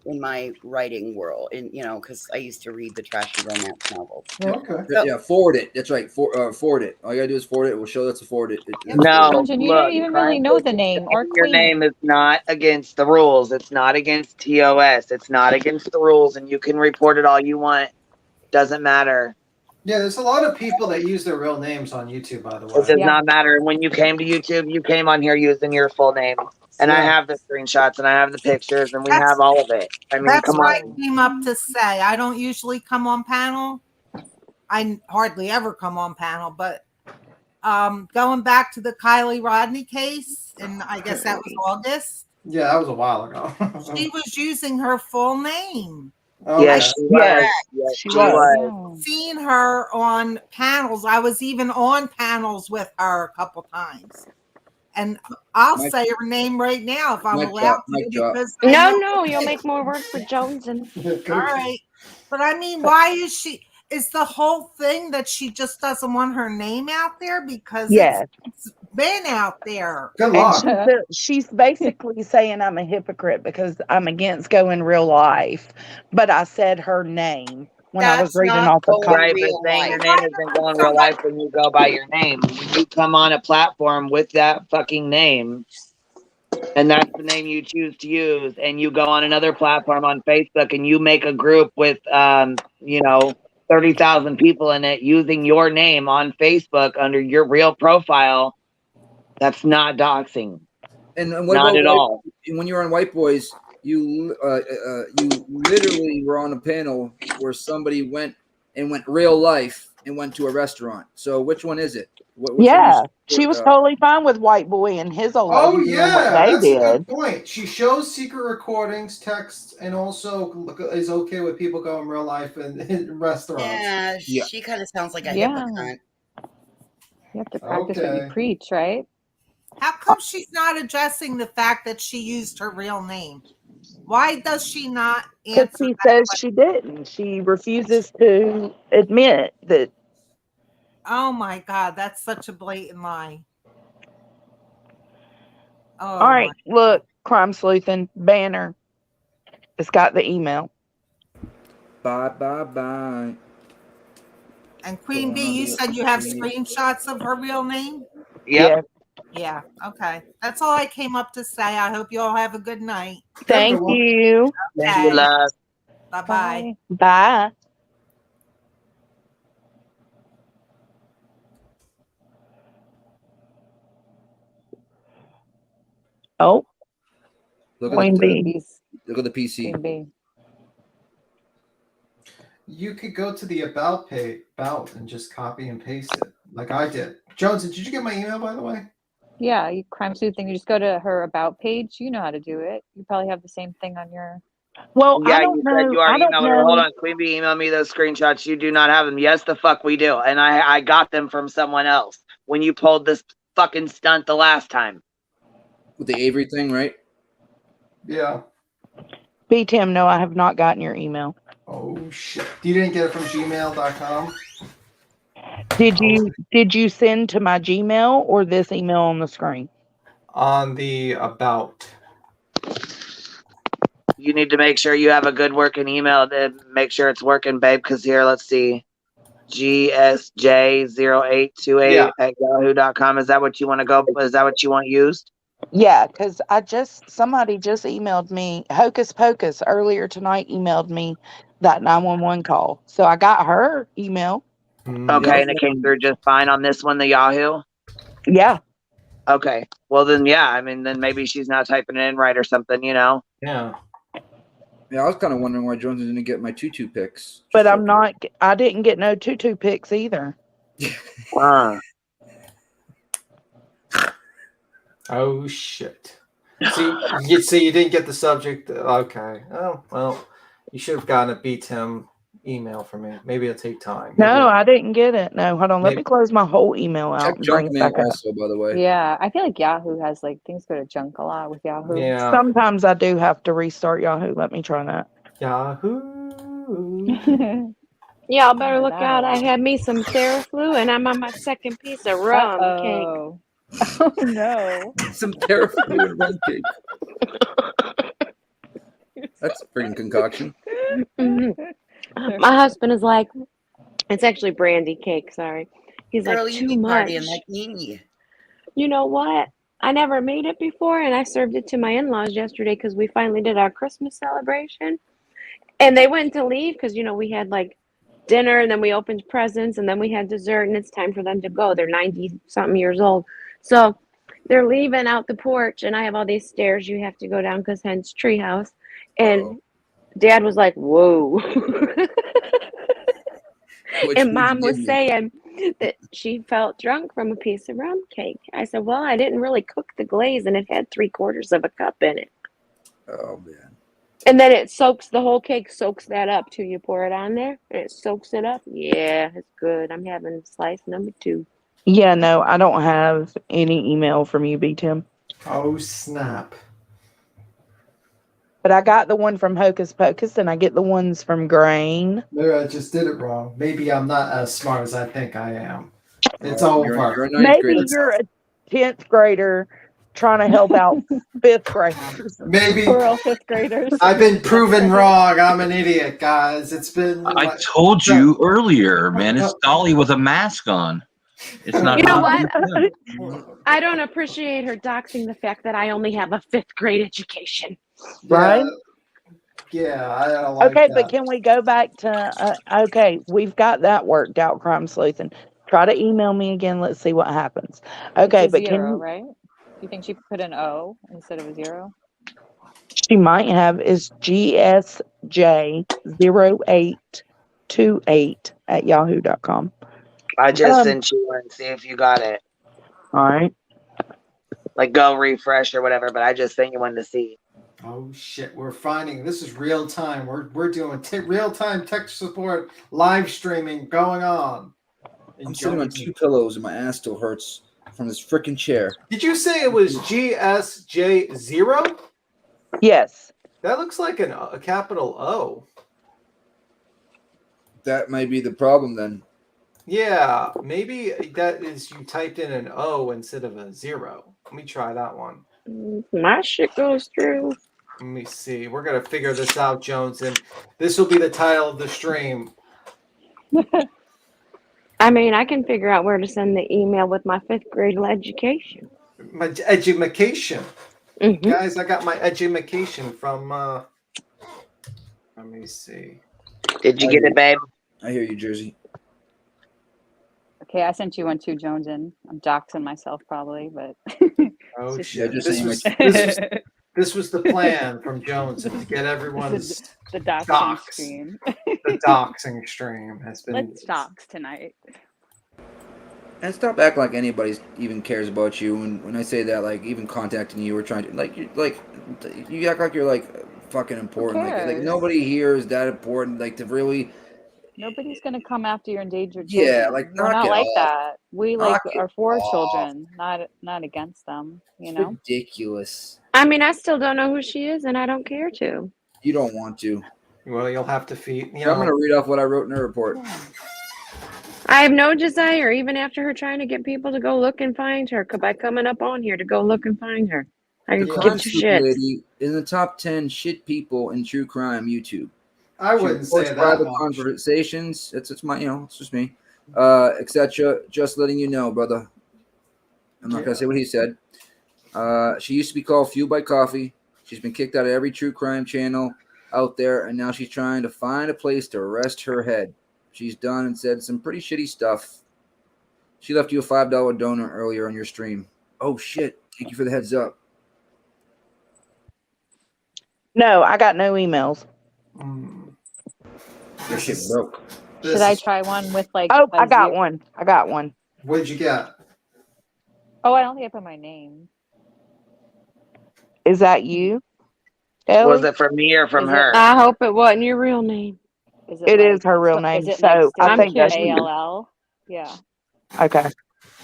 in my writing world. Because I used to read the trashy romance novels. Okay. Yeah, forward it. That's right. Forward it. All you gotta do is forward it. We'll show that's a forward it. No, Johnson, you look, don't even really know the name or your Queen. name is not against the rules. It's not against TOS. It's not against the rules, and you can report it all you want. Doesn't matter. Yeah, there's a lot of people that use their real names on YouTube, by the way. It does not matter. When you came to YouTube, you came on here using your full name. And I have the screenshots and I have the pictures and we have all of it. I mean, That's come what on. I came up to say. I don't usually come on panel. I hardly ever come on panel, but going back to the Kylie Rodney case, and I guess that was August. Yeah, that was a while ago. She was using her full name. Okay. Yes, she was. Yes, she was. Seen her on panels. I was even on panels with her a couple times. And I'll say her name right now if I'm allowed to. Because No, you'll make more work for Jones. And all right. But I mean, why is she? Is the whole thing that she just doesn't want her name out there? Because it's been out there. And she's basically saying I'm a hypocrite because I'm against going real life, but I said her name when I was reading off the Right, but saying your name isn't going real life when you go by your name. When you come on a platform with that fucking name, and that's the name you choose to use, and you go on another platform on Facebook and you make a group with 30,000 people in it using your name on Facebook under your real profile, that's not doxing. And what Not about at all. When you were on White Boys, you literally were on a panel where somebody went real life and went to a restaurant. So which one is it? She was totally fine with White Boy and his old Oh lady doing yeah, what they that's did. a good point. She shows secret recordings, texts, and also is okay with people going real life in restaurants. Yeah, she kind of sounds like a Yeah. hypocrite. You have to practice what you preach, right? How come she's not addressing the fact that she used her real name? Why does she not Because answer she that says question? she didn't. She refuses to admit that. Oh my God, that's such a blatant lie. Oh, All right, look, Crime Sleuthing banner. It's got the email. Bye. And Queen Bee, you said you have screenshots of her real name? Yep. Yeah, okay. That's all I came up to say. I hope you all have a good night. Thank you. Thank you, love. Bye-bye. Bye. Oh, Look Queen at Bee. Look at the PC. You could go to the about and just copy and paste it, like I did. Jones, did you get my email, by the way? Yeah, you crime sleuthing. You just go to her about page. You know how to do it. You probably have the same thing on your. Well, Yeah, you said you are emailing. Hold on, Queen Bee, email me those screenshots. You do not have them. Yes, the fuck we do. And I got them from someone else when you pulled this fucking stunt the last time. With the Avery thing, right? Yeah. B Tim, no, I have not gotten your email. Oh shit! You didn't get it from gmail.com? Did you send to my Gmail or this email on the screen? On the about. You need to make sure you have a good working email to make sure it's working, babe. Because here, let's see. GSJ0828 at yahoo.com. Is that what you want to go? Is that what you want used? Yeah, because somebody just emailed me, Hocus Pocus earlier tonight emailed me that 911 call. So I got her email. Okay, and it came through just fine on this one, the Yahoo? Yeah. Okay. Well, then, yeah. I mean, then maybe she's not typing it in right or something, you know? Yeah. Yeah, I was kind of wondering why Jones didn't get my tutu pics. But I didn't get no tutu pics either. Oh shit! See, you didn't get the subject. Okay. Oh well, you should have gotten a BTM email from me. Maybe it'll take time. No, I didn't get it. No, hold on. Let me close my whole email out and bring it back up. Also, by the way. Yeah, I feel like Yahoo has like things go to junk a lot with Yahoo. Yeah. Sometimes I do have to restart Yahoo. Let me try that. Yahoo. Y'all better look out. I had me some Theraflu and I'm on my second piece of rum cake. Oh no. Some Theraflu and rum cake. That's a freaking concoction. My husband is like, it's actually brandy cake, sorry. He's Girl, like, you too be much. partying like me. You know what? I never made it before, and I served it to my in-laws yesterday because we finally did our Christmas celebration. And they went to leave because, you know, we had like dinner and then we opened presents and then we had dessert and it's time for them to go. They're 90-something years old. So they're leaving out the porch and I have all these stairs you have to go down because hence treehouse. And Dad was like, whoa. And Mom was saying that she felt drunk from a piece of rum cake. I said, well, I didn't really cook the glaze and it had 3/4 of a cup in it. Oh, man. And then it soaks, the whole cake soaks that up till you pour it on there and it soaks it up. Yeah, it's good. I'm having slice number 2. Yeah, no, I don't have any email from you, BTM. Oh snap! But I got the one from Hocus Pocus and I get the ones from Grain. Maybe I just did it wrong. Maybe I'm not as smart as I think I am. It's over. Maybe you're a 10th grader trying to help out 5th graders. Maybe We're all 5th graders. I've been proven wrong. I'm an idiot, guys. It's been. I told you earlier, man. It's Dolly with a mask on. It's not. You know what? I don't appreciate her doxing the fact that I only have a 5th grade education. Right? Yeah, I don't like Okay, that. but can we go back to, okay, we've got that worked out, Crime Sleuthing. Try to email me again. Let's see what happens. Okay, It's a but zero, can you, right? You think she put an O instead of a 0? she might have is GSJ0828 at yahoo.com. I just sent you one. See if you got it. All right. Like go refresh or whatever, but I just sent you one to see. Oh shit! We're finding this is real time. We're doing real time tech support live streaming going on. I'm sitting on 2 pillows and my ass still hurts from this freaking chair. Did you say it was GSJ0? Yes. That looks like a capital O. That might be the problem then. Yeah, maybe that is you typed in an O instead of a 0. Let me try that one. My shit goes through. Let me see. We're gonna figure this out, Jones, and this will be the title of the stream. I mean, I can figure out where to send the email with my 5th grade education. My education. Mm-hmm. Guys, I got my education from let me see. Did you get it, babe? I hear you, Jersey. Okay, I sent you one too, Jones, and I'm doxing myself probably, but Oh just- shit! just This saying was, like- this was the plan from Jones to get everyone's the doxing dox. stream. The doxing stream has been. Let's dox tonight. And stop acting like anybody even cares about you. And when I say that, like even contacting you or trying to you act like you're like fucking important. Like cares? nobody here is that important. Like to really. Nobody's gonna come after your endangered Yeah, children. like, We're knock not it like off. that. We Knock like it are for off. children, not against them. You know. Ridiculous. I mean, I still don't know who she is and I don't care to. You don't want to. Well, you'll have to feed. I'm going to read off what I wrote in the report. I have no desire, even after her trying to get people to go look and find her, by coming up on here to go look and find her. I The give crime two sleuth shits. lady in the top 10 shit people in true crime YouTube. I She wouldn't reports say that private much. conversations. It's my, it's just me. Etc. Just letting you know, brother. I'm not gonna say what he said. She used to be called Fuel by Coffee. She's been kicked out of every true crime channel out there, and now she's trying to find a place to rest her head. She's done and said some pretty shitty stuff. She left you a $5 donor earlier on your stream. Oh shit! Thank you for the heads up. No, I got no emails. Your shit broke. Should I try one with like? Oh, a I got zero? one. I got one. What'd you get? Oh, I don't think I put my name. Is that you? Was Ellie? it from me or from Is it- her? I hope it wasn't your real name. Is It like, is her real name. Is it So like I think that's A you. L L? Yeah. Okay.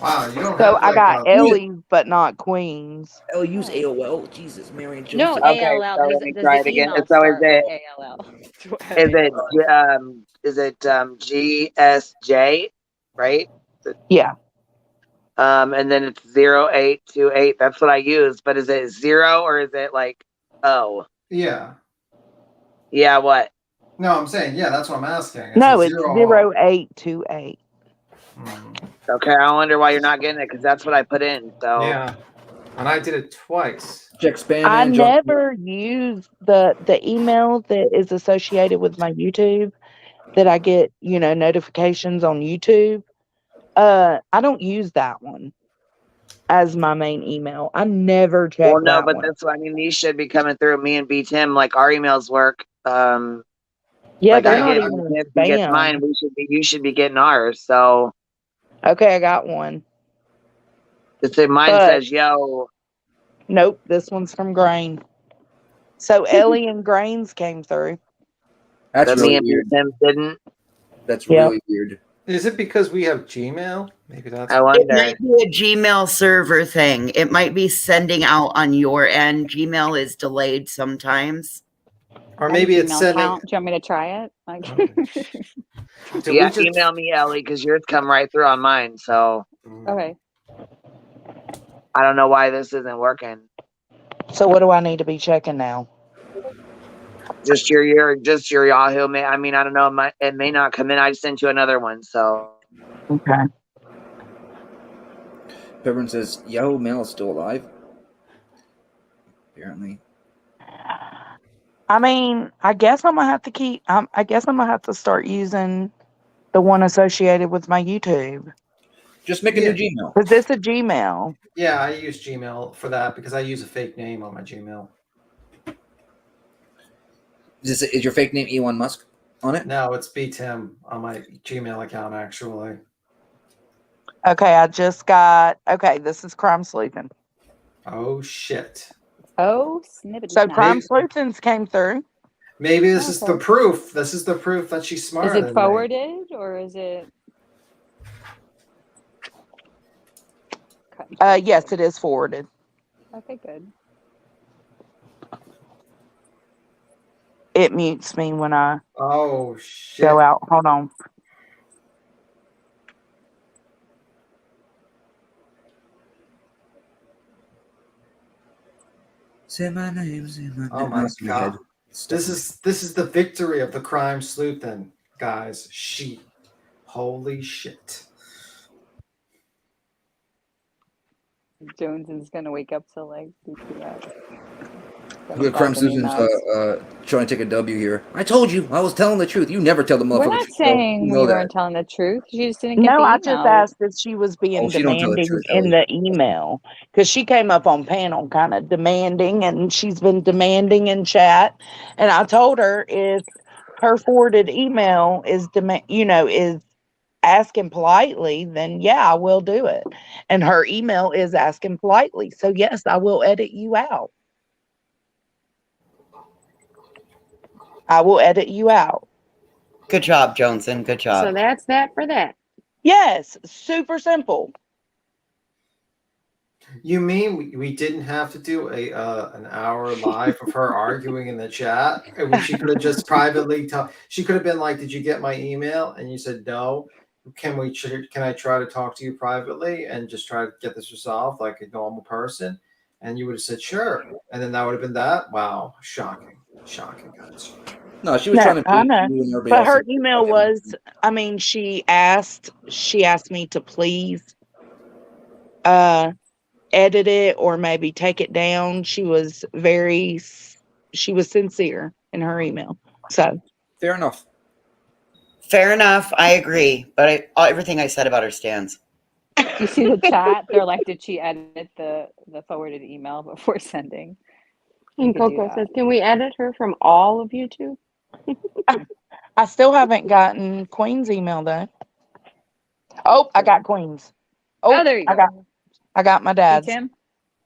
Wow, you don't So have I like got a. Ellie's, but not Queen's. Oh, use AOL. Jesus, Mary and No, Joseph. A Okay, L L. so let me Does try the it again. email So start with A L L? is it GSJ, right? Yeah. And then it's 0828. That's what I use. But is it 0 or is it like O? Yeah. Yeah, what? No, I'm saying, yeah, that's what I'm asking. No, it's 0. 0828. Okay, I wonder why you're not getting it because that's what I put in. So Yeah. And I did it twice. Check spam I and junk. never use the email that is associated with my YouTube that I get, notifications on YouTube. I don't use that one as my main email. I never check well, no, that but one. that's what I mean. These should be coming through me and B Tim. Like our emails work. Yeah, like they're I not get even in he gets mine. spam. You should be getting ours. So Okay, I got one. Mine But says yo. nope, this one's from Grain. So Ellie and Grains came through. That's But really me and B weird. Tim didn't. That's Yep. really weird. Is it because we have Gmail? Maybe that's. I It wonder. might be a Gmail server thing. It might be sending out on your end. Gmail is delayed sometimes. Or I have a maybe it's Gmail sending. account. Do you want me to try it? Like, Did Yeah, we just- email me, Ellie, because yours come right through on mine. So okay. I don't know why this isn't working. So what do I need to be checking now? Just your Yahoo. I mean, I don't know. It may not come in. I sent you another one. So Okay. Pepperin says Yahoo Mail is still alive. Apparently. I mean, I guess I'm gonna have to keep. I guess I'm gonna have to start using the one associated with my YouTube. Just make a new Gmail. Because it's a Gmail. Yeah, I use Gmail for that because I use a fake name on my Gmail. Is your fake name Elon Musk on it? No, it's B Tim on my Gmail account actually. Okay, I just got. Okay, this is Crime Sleuthing. Oh shit. Oh, snippet. So Crime Sleuthings came through. Maybe this is the proof. This is the proof that she's smarter Is than it me. forwarded or is it? Yes, it is forwarded. Okay, good. It mutes me when I Oh shit. go out. Hold on. Say my name. Say my name. Oh my That's in god. head. This is the victory of the crime sleuthing, guys. Holy shit. Jones is gonna wake up to like BTS. Look at Crime Sleuthing's trying to take a W here. I told you. I was telling the truth. You never tell the motherfucker We're not truth, though. saying You you know that. weren't telling the truth. She just didn't get No, the I email. just asked if she was being Oh, she don't tell the demanding truth, in Ellie. the email because she came up on panel kind of demanding, and she's been demanding in chat. And I told her if her forwarded email is is asking politely, then yeah, I will do it. And her email is asking politely, so yes, I will edit you out. I will edit you out. Good job, Johnson. Good job. So that's that for that. Yes, super simple. You mean we didn't have to do an hour live of her arguing in the chat? And she could have just privately she could have been like, "Did you get my email?" And you said no. Can I try to talk to you privately and just try to get this resolved like a normal person? And you would have said sure. And then that would have been that. Wow, shocking. Shocking, guys. No, she was No, trying to I bait know. you and everybody But else. her email was, I mean, she asked me to please edit it or maybe take it down. She was sincere in her email. So fair enough. Fair enough. I agree. But everything I said about her stands. You see the chat? They're like, did she edit the forwarded email before sending? And could do Coco that. says, can we edit her from all of YouTube? I still haven't gotten Queen's email though. Oh, I got Queen's. Oh, there you go. I got my dad's. Tim?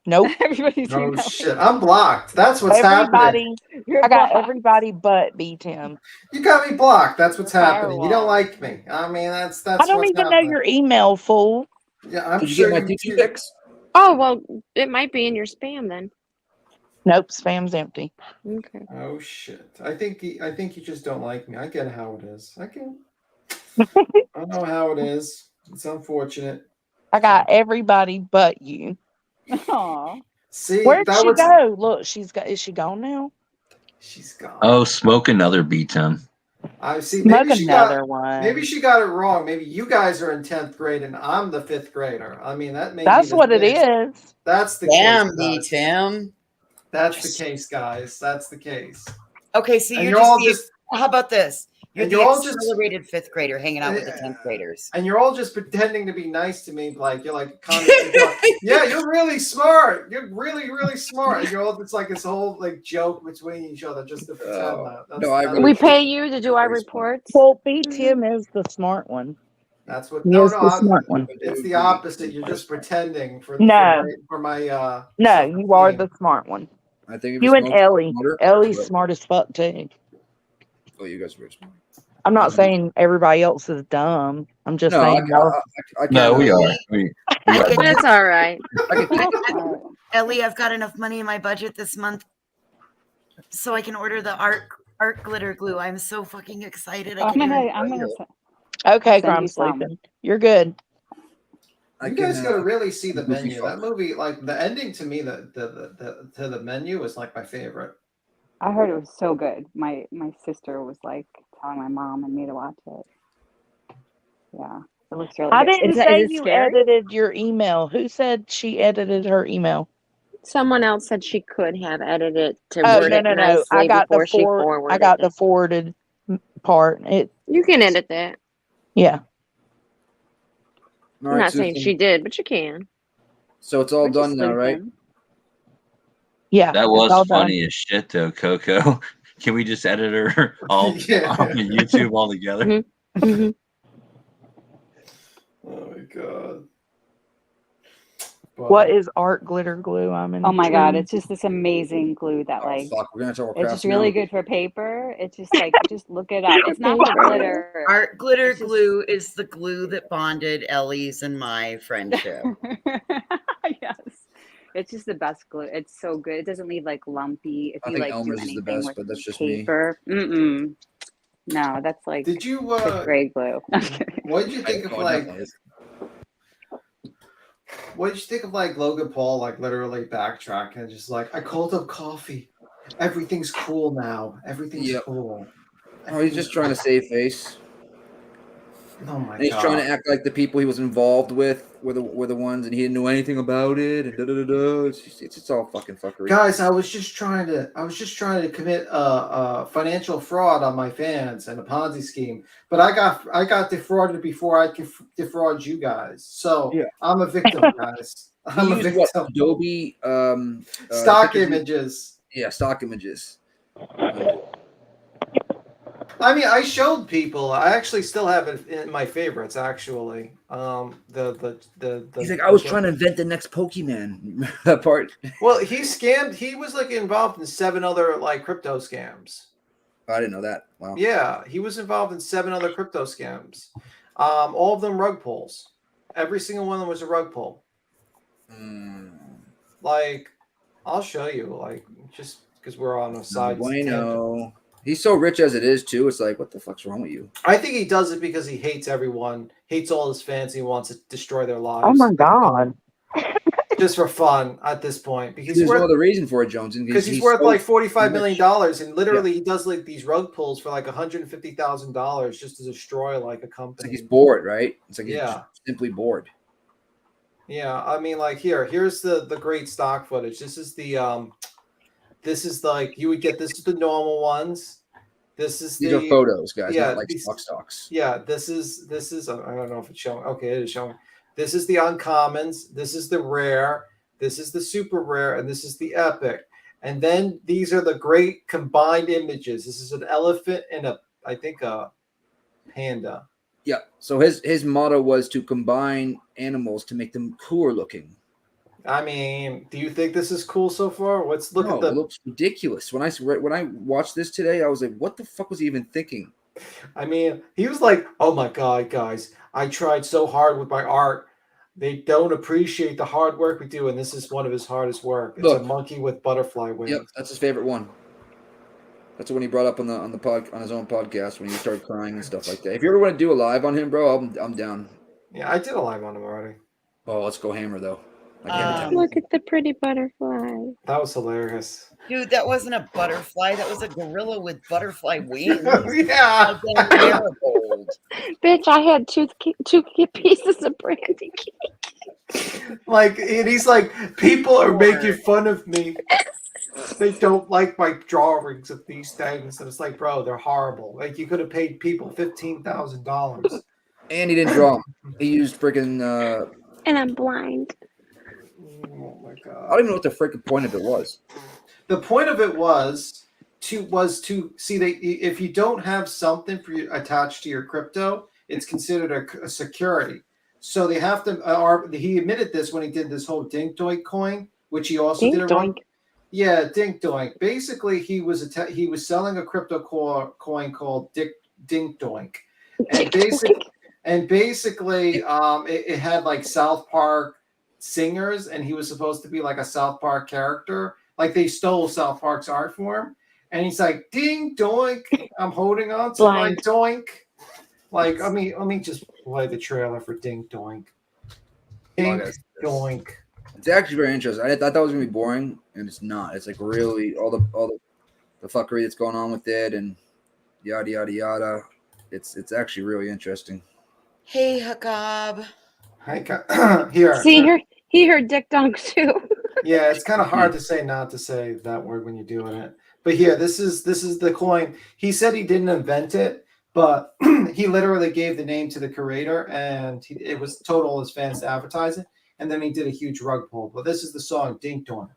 Nope. Everybody's Oh emailing. shit! I'm blocked. That's what's happening. You're I got blocked. everybody but B Tim. You got me blocked. That's what's happening. You don't Firewall. like me. I mean, that's I don't what's even know happening. your email, fool. Yeah, I'm Did you sure get my you tiki do. pics? Oh, well, it might be in your spam then. Nope, spam's empty. Okay. Oh shit! I think you just don't like me. I get how it is. I know how it is. It's unfortunate. I got everybody but you. Aw. See, Where'd that she was go? Look, is she gone now? she's gone. Oh, smoke another B-Tim. I see. Smoke Maybe she another got. one. Maybe she got it wrong. Maybe you guys are in 10th grade and I'm the 5th grader. I mean, that may That's be the what it case. is. That's the Damn, case, B guys. Tim. That's the case, guys. That's the case. Okay, so And you're you're all the, just. how about this? You're And the you're all just. accelerated 5th grader hanging out with the 10th graders. And you're all just pretending to be nice to me, like you're like, yeah, you're really smart. You're really, really smart. And you're all just like this whole like joke between each other, just to pretend that. That's We pay you to do our reports. Well, B Tim is the smart one. That's what. He No, is no, the smart one. it's the opposite. You're just pretending for No. for my No, you are the smart one. I think You and Ellie. smarter, Ellie's but- smart as fuck too. Oh, you guys are very smart. I'm not saying everybody else is dumb. I'm just No, saying y'all. I No, we are. We are. That's all right. Ellie, I've got enough money in my budget this month so I can order the art glitter glue. I'm so fucking excited. I I'm can't even gonna tell you. Okay, send Crime you some. Sleeping. You're good. You guys gotta really see the Goofy menu. fuck. That movie, like the ending to me, the menu is like my favorite. I heard it was so good. My sister was like telling my mom and me to watch it. Yeah, it looks really I good. didn't Is say it you scary? edited your email. Who said she edited her email? Someone else said she could have edited it to Oh, word no, it no, no. nicely I got before the she forward. forwarded I got it. the forwarded part. You can edit that. Yeah. All I'm right, not saying Susan. she did, but you can. So it's all We're just done now, right? sleeping. Yeah. That it's was all done. funny as shit, though, Coco. Can we just edit her all Yeah. on YouTube all together? Mhm. Oh my god. What is art glitter glue? I'm in. Oh my god, it's just this amazing glue that Oh like fuck, we're gonna talk about it's crafts just really now. good for paper. It's just like just look it up. It's not the glitter. Art glitter It's just- glue is the glue that bonded Ellie's and my friendship. Yes. It's just the best glue. It's so good. It doesn't leave like lumpy. If I you think like do Elmer's is anything the best, with but that's just me. paper, no, that's like Did you fifth grade glue. I'm kidding. what did you think of like what did you think of like Logan Paul like literally backtracking and just like I called up coffee. Everything's cool now. Everything's Yep. cool. Oh, he's just trying to save face. Oh my And he's god. trying to act like the people he was involved with were the ones, and he didn't know anything about it. And it's just all fucking fuckery. Guys, I was just trying to commit financial fraud on my fans and a Ponzi scheme, but I got defrauded before I could defraud you guys. So Yeah. I'm a victim, guys. I'm He a used victim. what? Adobe Stock pictures- images. Yeah, stock images. I mean, I showed people. I actually still have it in my favorites. Actually, He's like, I was trying to invent the next Pokemon. That part. Well, he scammed. He was like involved in 7 other like crypto scams. I didn't know that. Wow. Yeah, he was involved in 7 other crypto scams. All of them rug pulls. Every single one of them was a rug pull. Like, I'll show you. Like, just because we're on a side tangent. Bueno. He's so rich as it is too. It's like, what the fuck's wrong with you? I think he does it because he hates everyone, hates all his fans. He wants to destroy their lives. Oh my god! Just for fun at this point, because There's no other reason for it, Jones. Because he's worth like $45 million, and literally he does like these rug pulls for like $150,000 just to destroy like a company. It's like he's bored, right? It's like he's Yeah. simply bored. Yeah, I mean, like here's the great stock footage. This is like you would get. This is the normal ones. These are photos, guys, Yeah, not like stocks. Yeah, this is. I don't know if it's showing. Okay, it is showing. This is the uncommons. This is the rare. This is the super rare, and this is the epic. And then these are the great combined images. This is an elephant and I think a panda. Yeah. So his motto was to combine animals to make them cooler looking. I mean, do you think this is cool so far? Let's look at It looks ridiculous. When I watched this today, I was like, what the fuck was he even thinking? I mean, he was like, oh my God, guys, I tried so hard with my art. They don't appreciate the hard work we do, and this is one of his hardest work. It's a monkey with butterfly wings. Yep, that's his favorite one. That's the one he brought up on his own podcast when he started crying and stuff like that. If you ever want to do a live on him, bro, I'm down. Yeah, I did a live on him already. Oh, let's go hammer though. Look at the pretty butterfly. That was hilarious. Dude, that wasn't a butterfly. That was a gorilla with butterfly wings. Yeah. Bitch, I had two pieces of brandy cake. Like, and he's like, people are making fun of me. They don't like my drawings of these things. And it's like, bro, they're horrible. Like, you could have paid people $15,000. And he didn't draw them. He used freaking. And I'm blind. Oh my God. I don't even know what the freaking point of it was. The point of it was to see that if you don't have something for you attached to your crypto, it's considered a security. So they have to. He admitted this when he did this whole Dink Doink coin, which he also Dink did. Doink. Yeah, Dink Doink. Basically, he was selling a crypto coin called Dink Doink, and basically, it had like South Park singers, and he was supposed to be like a South Park character. Like they stole South Park's art form, and he's like, "Ding doink, I'm holding on to my doink." Like, let me just play the trailer for Ding Doink. Ding Doink. It's actually very interesting. I thought that was gonna be boring, and it's not. It's like really all the fuckery that's going on with it, and yada yada yada. It's actually really interesting. Hey, Hakab. Here. See, he heard Dick Dunk too. Yeah, it's kind of hard to say not to say that word when you're doing it. But here, this is the coin. He said he didn't invent it, but he literally gave the name to the creator, and it was total his fans to advertise it. And then he did a huge rug pull. But this is the song Dink Doink.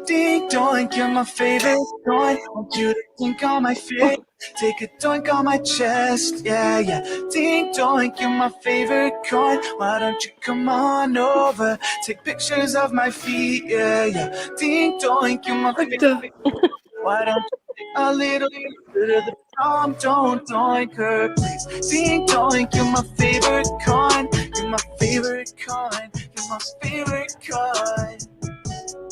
Dink doink, you're my favorite doink. Want you to think on my face. Take a doink on my chest. Yeah, yeah. Dink doink, you're my favorite coin. Why don't you come on over? Take pictures of my feet. Yeah, yeah. Dink doink, you're my favorite. Why don't you take a little bit of the Tom? Don't doink her, please. Dink doink, you're my favorite coin. You're my favorite coin. You're my favorite coin.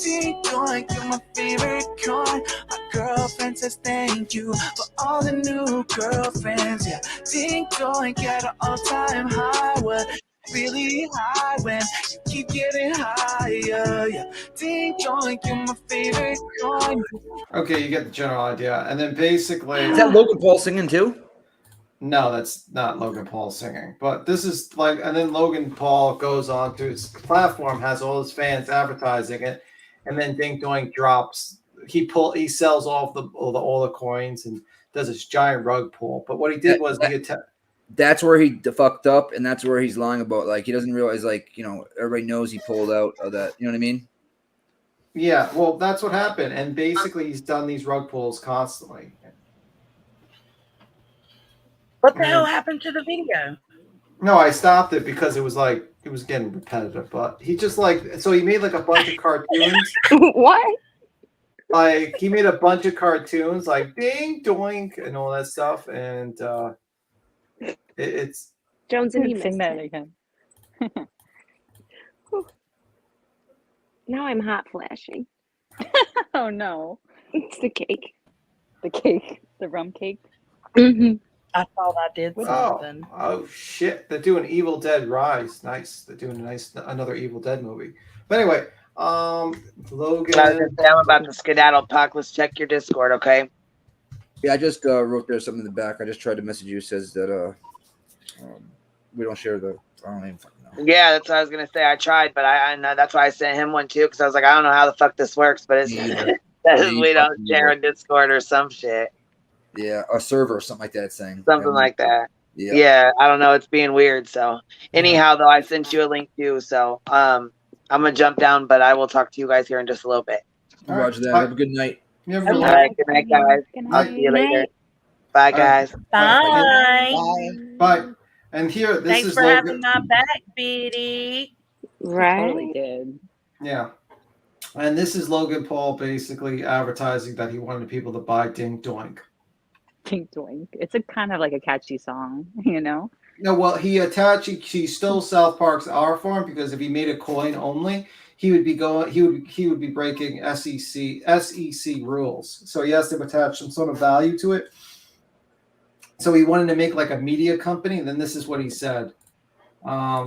Dink doink, you're my favorite coin. My girlfriend says thank you for all the new girlfriends. Yeah, dink doink at an all-time high. What really high when you keep getting higher? Yeah, dink doink, you're my favorite coin. Okay, you get the general idea. And then basically, Is that Logan Paul singing too? No, that's not Logan Paul singing. But this is like, and then Logan Paul goes on to his platform, has all his fans advertising it. And then Dink Doink drops. He sells all the coins and does this giant rug pull. But what he did was that's where he fucked up, and that's where he's lying about. Like he doesn't realize, like everybody knows he pulled out of that. You know what I mean? Yeah. Well, that's what happened, and basically he's done these rug pulls constantly. What the hell happened to the video? No, I stopped it because it was getting repetitive. But he just he made like a bunch of cartoons. What? Like he made a bunch of cartoons like Ding Doink and all that stuff, and it's Jones and he Sing missed that it. again. Now I'm hot flashing. Oh no. It's the cake. The cake. The rum cake. Mm-hmm. I thought I did something. Oh shit! They're doing Evil Dead Rise. Nice. They're doing another Evil Dead movie. But anyway, Logan. I was gonna say, I'm about to skedaddle. Talk. Let's check your Discord, okay? Yeah, I just wrote there something in the back. I just tried to message you. It says that we don't share the. I don't even fucking know. Yeah, that's what I was gonna say. I tried, but I know that's why I sent him one too, because I was like, I don't know how the fuck this works, but it's Me either. says Me we don't fucking share a neither. Discord or some shit, Yeah, a server or something like that. It's saying something like that. Yeah. Yeah, I don't know. It's being weird. So anyhow, though, I sent you a link too. So I'm gonna jump down, but I will talk to you guys here in just a little bit. Roger that. Have a good night. You have All right, good night, guys. I'll see you later. Bye, guys. Bye. Bye. And here, this Thanks is for Logan. having my back, Biddy. Totally did. Yeah. And this is Logan Paul basically advertising that he wanted people to buy Ding Doink. Ding Doink. It's a kind of like a catchy song, you know? No, well, he stole South Park's R form because if he made a coin only, he would be breaking SEC rules. So he has to attach some sort of value to it. So he wanted to make like a media company. And then this is what he said.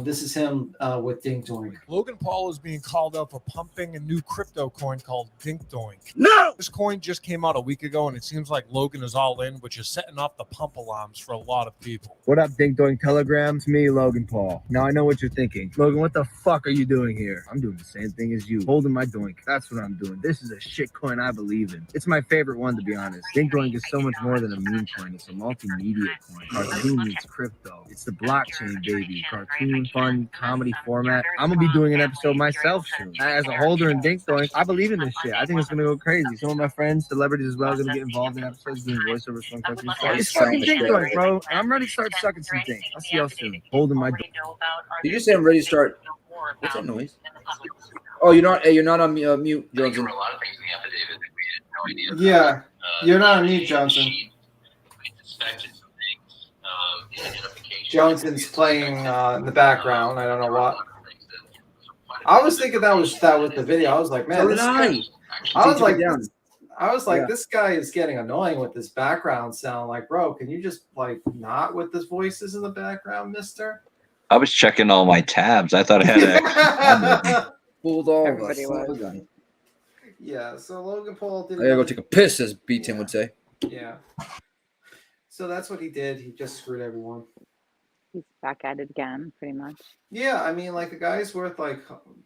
This is him with Ding Doink. Logan Paul is being called out for pumping a new crypto coin called Dink Doink. No! This coin just came out a week ago, and it seems like Logan is all in, which is setting off the pump alarms for a lot of people. What up, Dink Doink Telegram? It's me, Logan Paul. Now I know what you're thinking. Logan, what the fuck are you doing here? I'm doing the same thing as you. Holding my doink. That's what I'm doing. This is a shit coin I believe in. It's my favorite one, to be honest. Dink Doink is so much more than a meme coin. It's a multimedia coin. Cartoon meets crypto. It's the blockchain, baby. Cartoon, fun, comedy format. I'm gonna be doing an episode myself soon. As a holder in Dink Doink, I believe in this shit. I think it's gonna go crazy. Some of my friends, celebrities as well, are gonna get involved in episodes doing voiceover fun countries. It's fucking Dink Doink, bro. I'm ready to start sucking some things. I'll see y'all soon. Holding my doink. Did you say I'm ready to start? What's that noise? Oh, you're not. Hey, you're not on mute, Johnson. Yeah, you're not on mute, Johnson. Johnson's playing in the background. I don't know what. I was thinking that was the video. I was like, man, So this did guy, I. I was Take it like, down. Yeah. this guy is getting annoying with this background sound. Like, bro, can you just like not with this voices in the background, mister? I was checking all my tabs. I thought I had Fooled all of us. Everybody was. Well done. Yeah, so Logan Paul did. I gotta go take a piss, as B-Tim would say. Yeah. So that's what he did. He just screwed everyone. He's back at it again, pretty much. Yeah, I mean, like the guy's worth like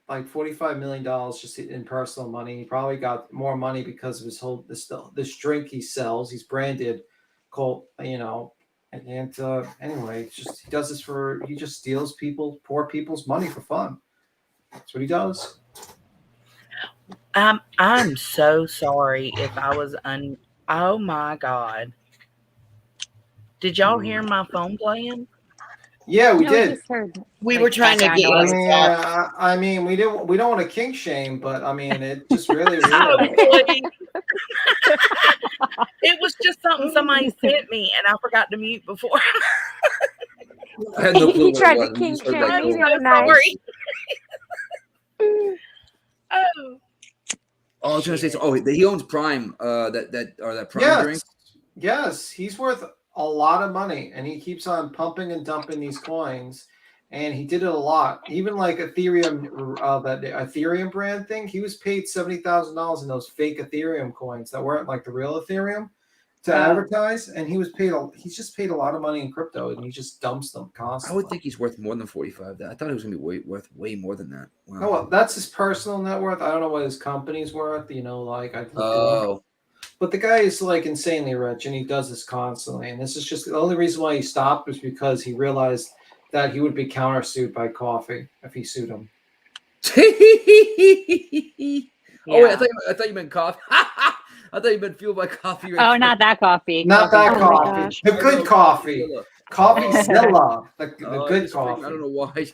$45 million just in personal money. He probably got more money because of his whole this drink he sells. He's branded, called and anyway, it's just he just steals poor people's money for fun. That's what he does. I'm so sorry if I was oh my God. Did y'all hear my phone playing? Yeah, we No, did. just heard, We like, were trying to background get noise. I mean, we don't want to kink shame, but I mean, it just really. Oh, please. It was just something somebody sent me, and I forgot to mute before. I had no clue He what tried it to was. kink I just heard, shame like, me the oh. other night. Sorry. Oh. Oh, I was gonna say. He owns Prime. That Prime drink. Yes, he's worth a lot of money, and he keeps on pumping and dumping these coins, and he did it a lot. Even like Ethereum, that Ethereum brand thing, he was paid $70,000 in those fake Ethereum coins that weren't like the real Ethereum to advertise, and he's just paid a lot of money in crypto, and he just dumps them I constantly. would think he's worth more than 45. I thought he was gonna be worth way more than that. Wow. Oh well, that's his personal net worth. I don't know what his company's worth. Like I. Oh. But the guy is like insanely rich, and he does this constantly. And this is just the only reason why he stopped was because he realized that he would be countersued by coffee if he sued him. Oh wait, I thought you meant coffee. I thought you meant fueled by coffee. Oh, not that coffee. Not that Oh my coffee. gosh. The good coffee. Coffee Zilla. The Oh, good coffee. I don't know why.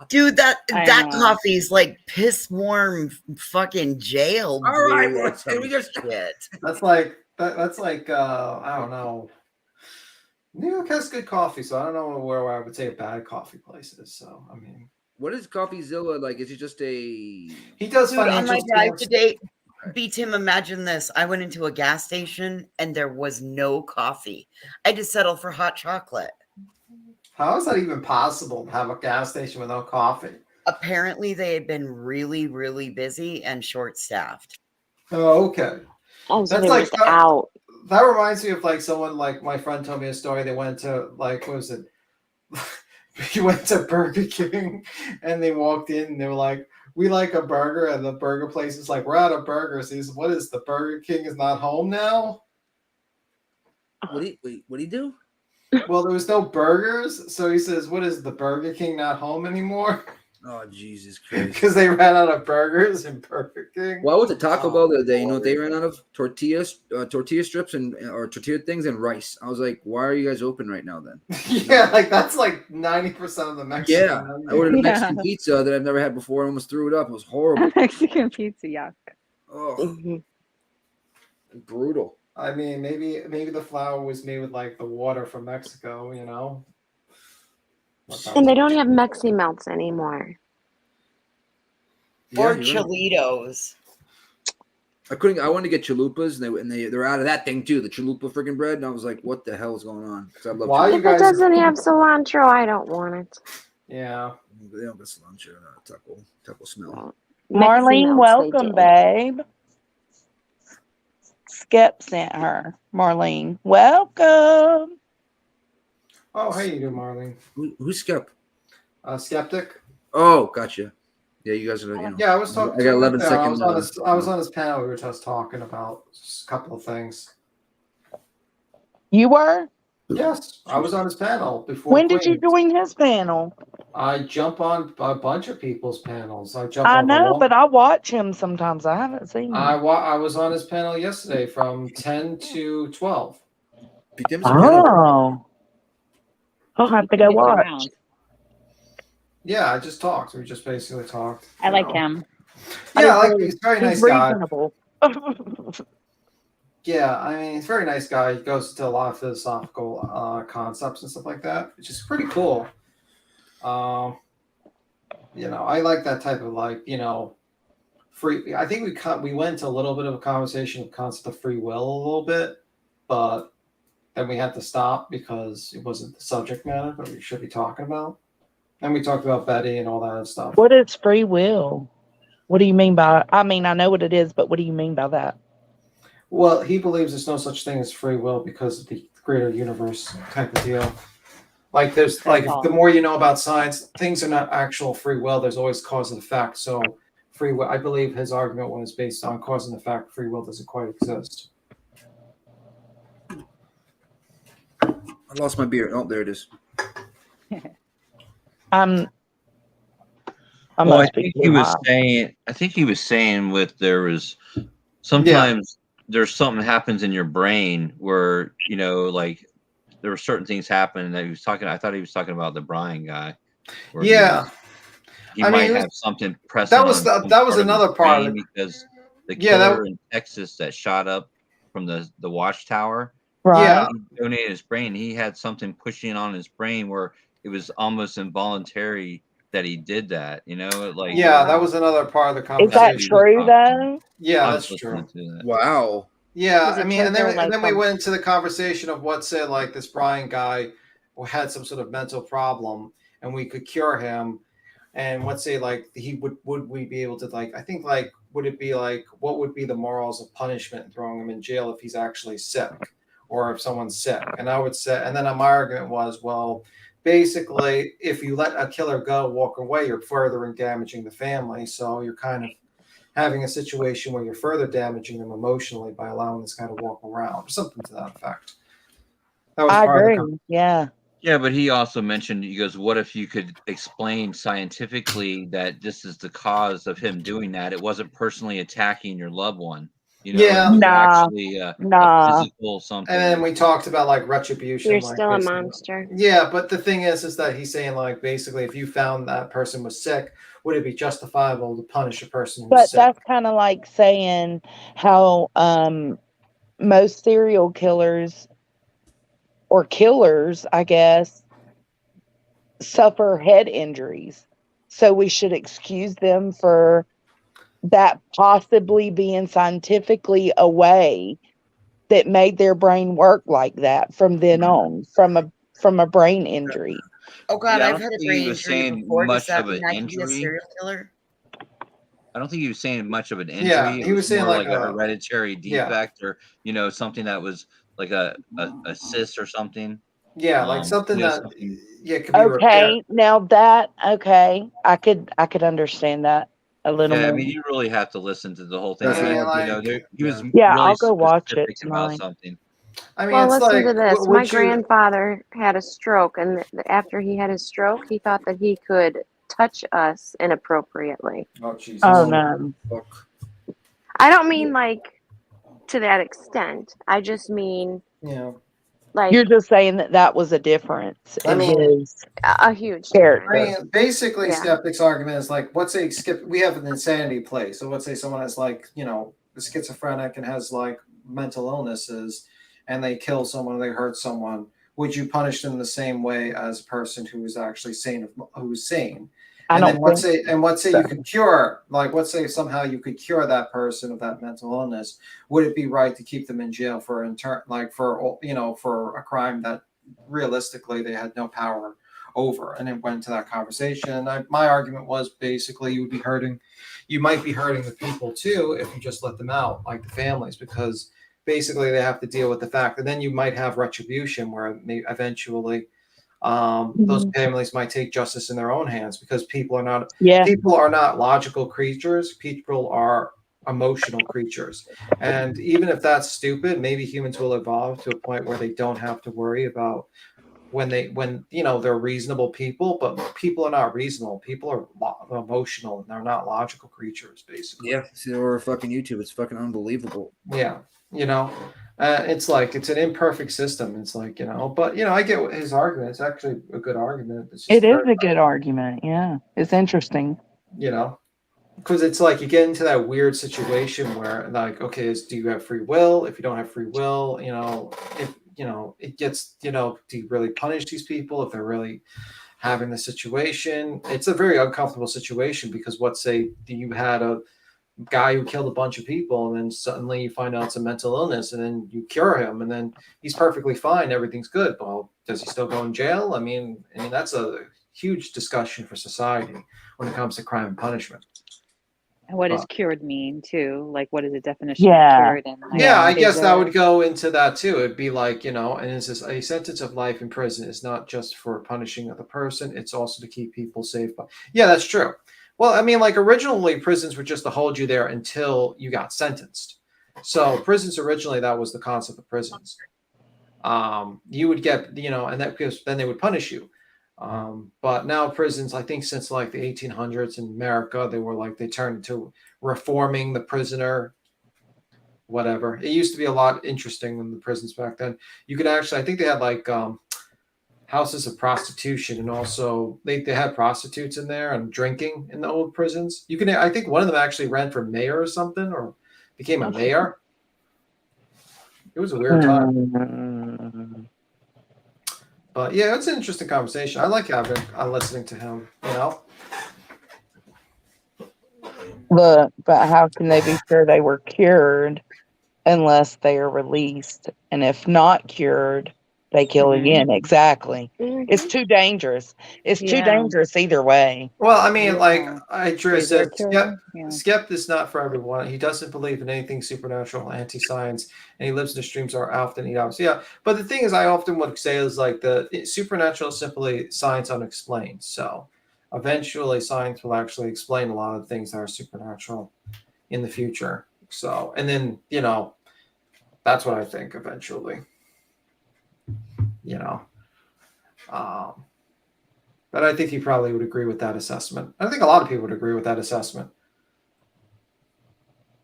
Dude, that I know. coffee's like piss warm fucking jail All right, brew or well, some we just- shit. That's like I don't know. New York has good coffee, so I don't know where I would say a bad coffee place is. So I mean, What is CoffeeZilla like? Is it just a? he does Dude, on financial my drive scams. today, B Tim, imagine this. I went into a gas station and there was no coffee. I had to settle for hot chocolate. How is that even possible to have a gas station with no coffee? Apparently, they had been really, really busy and short staffed. Oh, okay. Oh, so That's they were like just out. that reminds me of like someone like my friend told me a story. They went to like what was it? He went to Burger King and they walked in and they were like, "We like a burger," and the burger place is like, "We're out of burgers." He says, "What is the Burger King is not home now?" What do you do? Well, there was no burgers, so he says, "What is the Burger King not home anymore?" Oh Jesus Christ! Because they ran out of burgers in Burger King. Well, I went to Taco Oh, Bell the other day. You know Lord. what they ran out of? Tortillas, tortilla strips, or tortilla things and rice. I was like, why are you guys open right now then? Yeah, like that's like 90% of the Mexican. Yeah, I ordered a Mexican Yeah. pizza that I've never had before. I almost threw it up. It was horrible. Mexican pizza, yuck. Oh, brutal. I mean, maybe the flour was made with like the water from Mexico, you know. And they don't have Mexi Melts anymore. Or you're right. Cholitos. I wanted to get chalupas, and they're out of that thing too. The chalupa freaking bread, and I was like, what the hell is going on? 'Cause I love Why chalupa. If it doesn't have cilantro, I don't want it. Yeah. They don't get cilantro, taco smell. Marlene, Melts, welcome, they babe. Skep sent her. Marlene, welcome. Oh, how you doing, Marlene? Who's Skep? Skeptic. Oh, gotcha. Yeah, you guys are. You know. Yeah, I was talking. I got 11 seconds. I was on his panel. We were just talking about a couple of things. You were? Yes, I was on his panel before. When did you Queens. join his panel? I jump on a bunch of people's panels. I jump. I on know, but I watch him sometimes. I haven't seen him. I was on his panel yesterday from 10 to 12. Oh. I'll have to go Gets watch. around. Yeah, I just talked. We just basically talked. I like him. Yeah, I like he's a very nice guy. Reasonable. Yeah, I mean, he's a very nice guy. He goes into a lot of philosophical concepts and stuff like that, which is pretty cool. You know, I like that type of free. I think we went into a little bit of a conversation of concept of free will a little bit, but then we had to stop because it wasn't the subject matter that we should be talking about. And we talked about Betty and all that stuff. What is free will? What do you mean by? I mean, I know what it is, but what do you mean by that? Well, he believes there's no such thing as free will because of the greater universe type of deal. Like there's the more you know about science, things are not actual free will. There's always cause and effect. So free will, I believe his argument was based on cause and effect. Free will doesn't quite exist. I lost my beer. Oh, there it is. Well, I think he was saying. I think he was saying sometimes there's something happens in your brain where like there were certain things happen that he was talking. I thought he was talking about the Brian guy. Yeah, he might have something pressing. That was another part of it. Because the killer in Texas that shot up from the watchtower. Right. Yeah. He donated his brain. He had something pushing on his brain where it was almost involuntary that he did that. That was another part of the conversation. Is that true though? Yeah, that's true. Wow. Yeah, I mean, and then we went into the conversation of what said like this Brian guy who had some sort of mental problem and we could cure him, and let's say like would we be able to I think would it be what would be the morals of punishment and throwing him in jail if he's actually sick or if someone's sick? And I would say, and then my argument was, well, basically, if you let a killer go, walk away, you're further damaging the family. So you're kind of having a situation where you're further damaging them emotionally by allowing this guy to walk around, or something to that effect. That was I part agree. of the Yeah. Yeah, but he also mentioned, he goes, what if you could explain scientifically that this is the cause of him doing that? It wasn't personally attacking your loved one. You know, Yeah. if they're Nah, actually a nah. physical something. And then we talked about like retribution. You're like still a basically- monster. Yeah, but the thing is that he's saying like basically, if you found that person was sick, would it be justifiable to punish a person who's But sick? that's kind of like saying how most serial killers or killers, I guess, suffer head injuries. So we should excuse them for that possibly being scientifically a way that made their brain work like that from then on, from a brain injury. Oh God, Yeah, I I've don't had a think he brain was injury saying before. Does much that of an mean I can be a injury. serial killer? I don't think he was saying much of an Yeah, injury. It he was was saying more like like a a hereditary yeah. defect, or something that was like a cyst or something. Yeah, like something that Something. yeah could be repaired. Okay, now that I could understand that a little Yeah, I more. mean, you really have to listen to the whole thing. I mean, He was Yeah, really I'll go watch it specific about tonight. something. I mean, Well, it's listen like to this. My would you? grandfather had a stroke, and after he had his stroke, he thought that he could touch us inappropriately. Oh Jesus! Oh no. I don't mean like to that extent. I just mean Yeah. like You're just saying that was a difference I in mean, his a huge character. I mean, basically, Yeah. skeptics' argument is like, let's say we have an insanity play. So let's say someone has like, schizophrenic and has like mental illnesses, and they kill someone, they hurt someone. Would you punish them the same way as a person who is actually sane, who's sane? I And then don't let's think say so. you could cure, like, let's say somehow you could cure that person of that mental illness. Would it be right to keep them in jail for for a crime that realistically they had no power over? And it went to that conversation. My argument was basically you might be hurting the people too if you just let them out, like the families, because basically they have to deal with the fact that then you might have retribution where eventually those families might take justice in their own hands, because people are not logical creatures. People are emotional creatures, and even if that's stupid, maybe humans will evolve to a point where they don't have to worry about when they're reasonable people. But people are not reasonable. People are emotional, and they're not logical creatures, basically. Yeah, see over fucking YouTube. It's fucking unbelievable. Yeah, it's like it's an imperfect system. It's like but I get his argument. It's actually a good argument. It's just It is very, a good argument. Yeah, it's interesting. because it's like you get into that weird situation where like, okay, do you have free will? If you don't have free will, if it gets, do you really punish these people if they're really having the situation? It's a very uncomfortable situation, because let's say you had a guy who killed a bunch of people, and then suddenly you find out it's a mental illness, and then you cure him, and then he's perfectly fine, everything's good. Well, does he still go in jail? I mean that's a huge discussion for society when it comes to crime and punishment. And what does Uh, cured mean too? Like, what is the definition of Yeah. cured? And like, Yeah, I is guess that there- would go into that too. It'd be like, and it's just a sentence of life in prison is not just for punishing of the person, it's also to keep people safe. But yeah, that's true. Well, I mean, like originally prisons were just to hold you there until you got sentenced. So prisons originally, that was the concept of prisons. You would get, and that, because then they would punish you. But now prisons, I think since like the 1800s in America, they turned into reforming the prisoner, whatever. It used to be a lot interesting in the prisons back then. You could actually, I think they had like houses of prostitution, and also they had prostitutes in there and drinking in the old prisons. I think one of them actually ran for mayor or something, or became a mayor. It was a weird time. But yeah, it's an interesting conversation. I like listening to him, But how can they be sure they were cured unless they are released? And if not cured, they kill again. Exactly. It's too dangerous. It's too dangerous either way. Well, I mean, like Idris Is there said, a cure? Yeah. Skep is not for everyone. He doesn't believe in anything supernatural, anti-science, and he lives in the streams are often eat out. Yeah, but the thing is, I often would say is like the supernatural is simply science unexplained. So eventually, science will actually explain a lot of things that are supernatural in the future. So, and then that's what I think eventually. But I think he probably would agree with that assessment. I think a lot of people would agree with that assessment.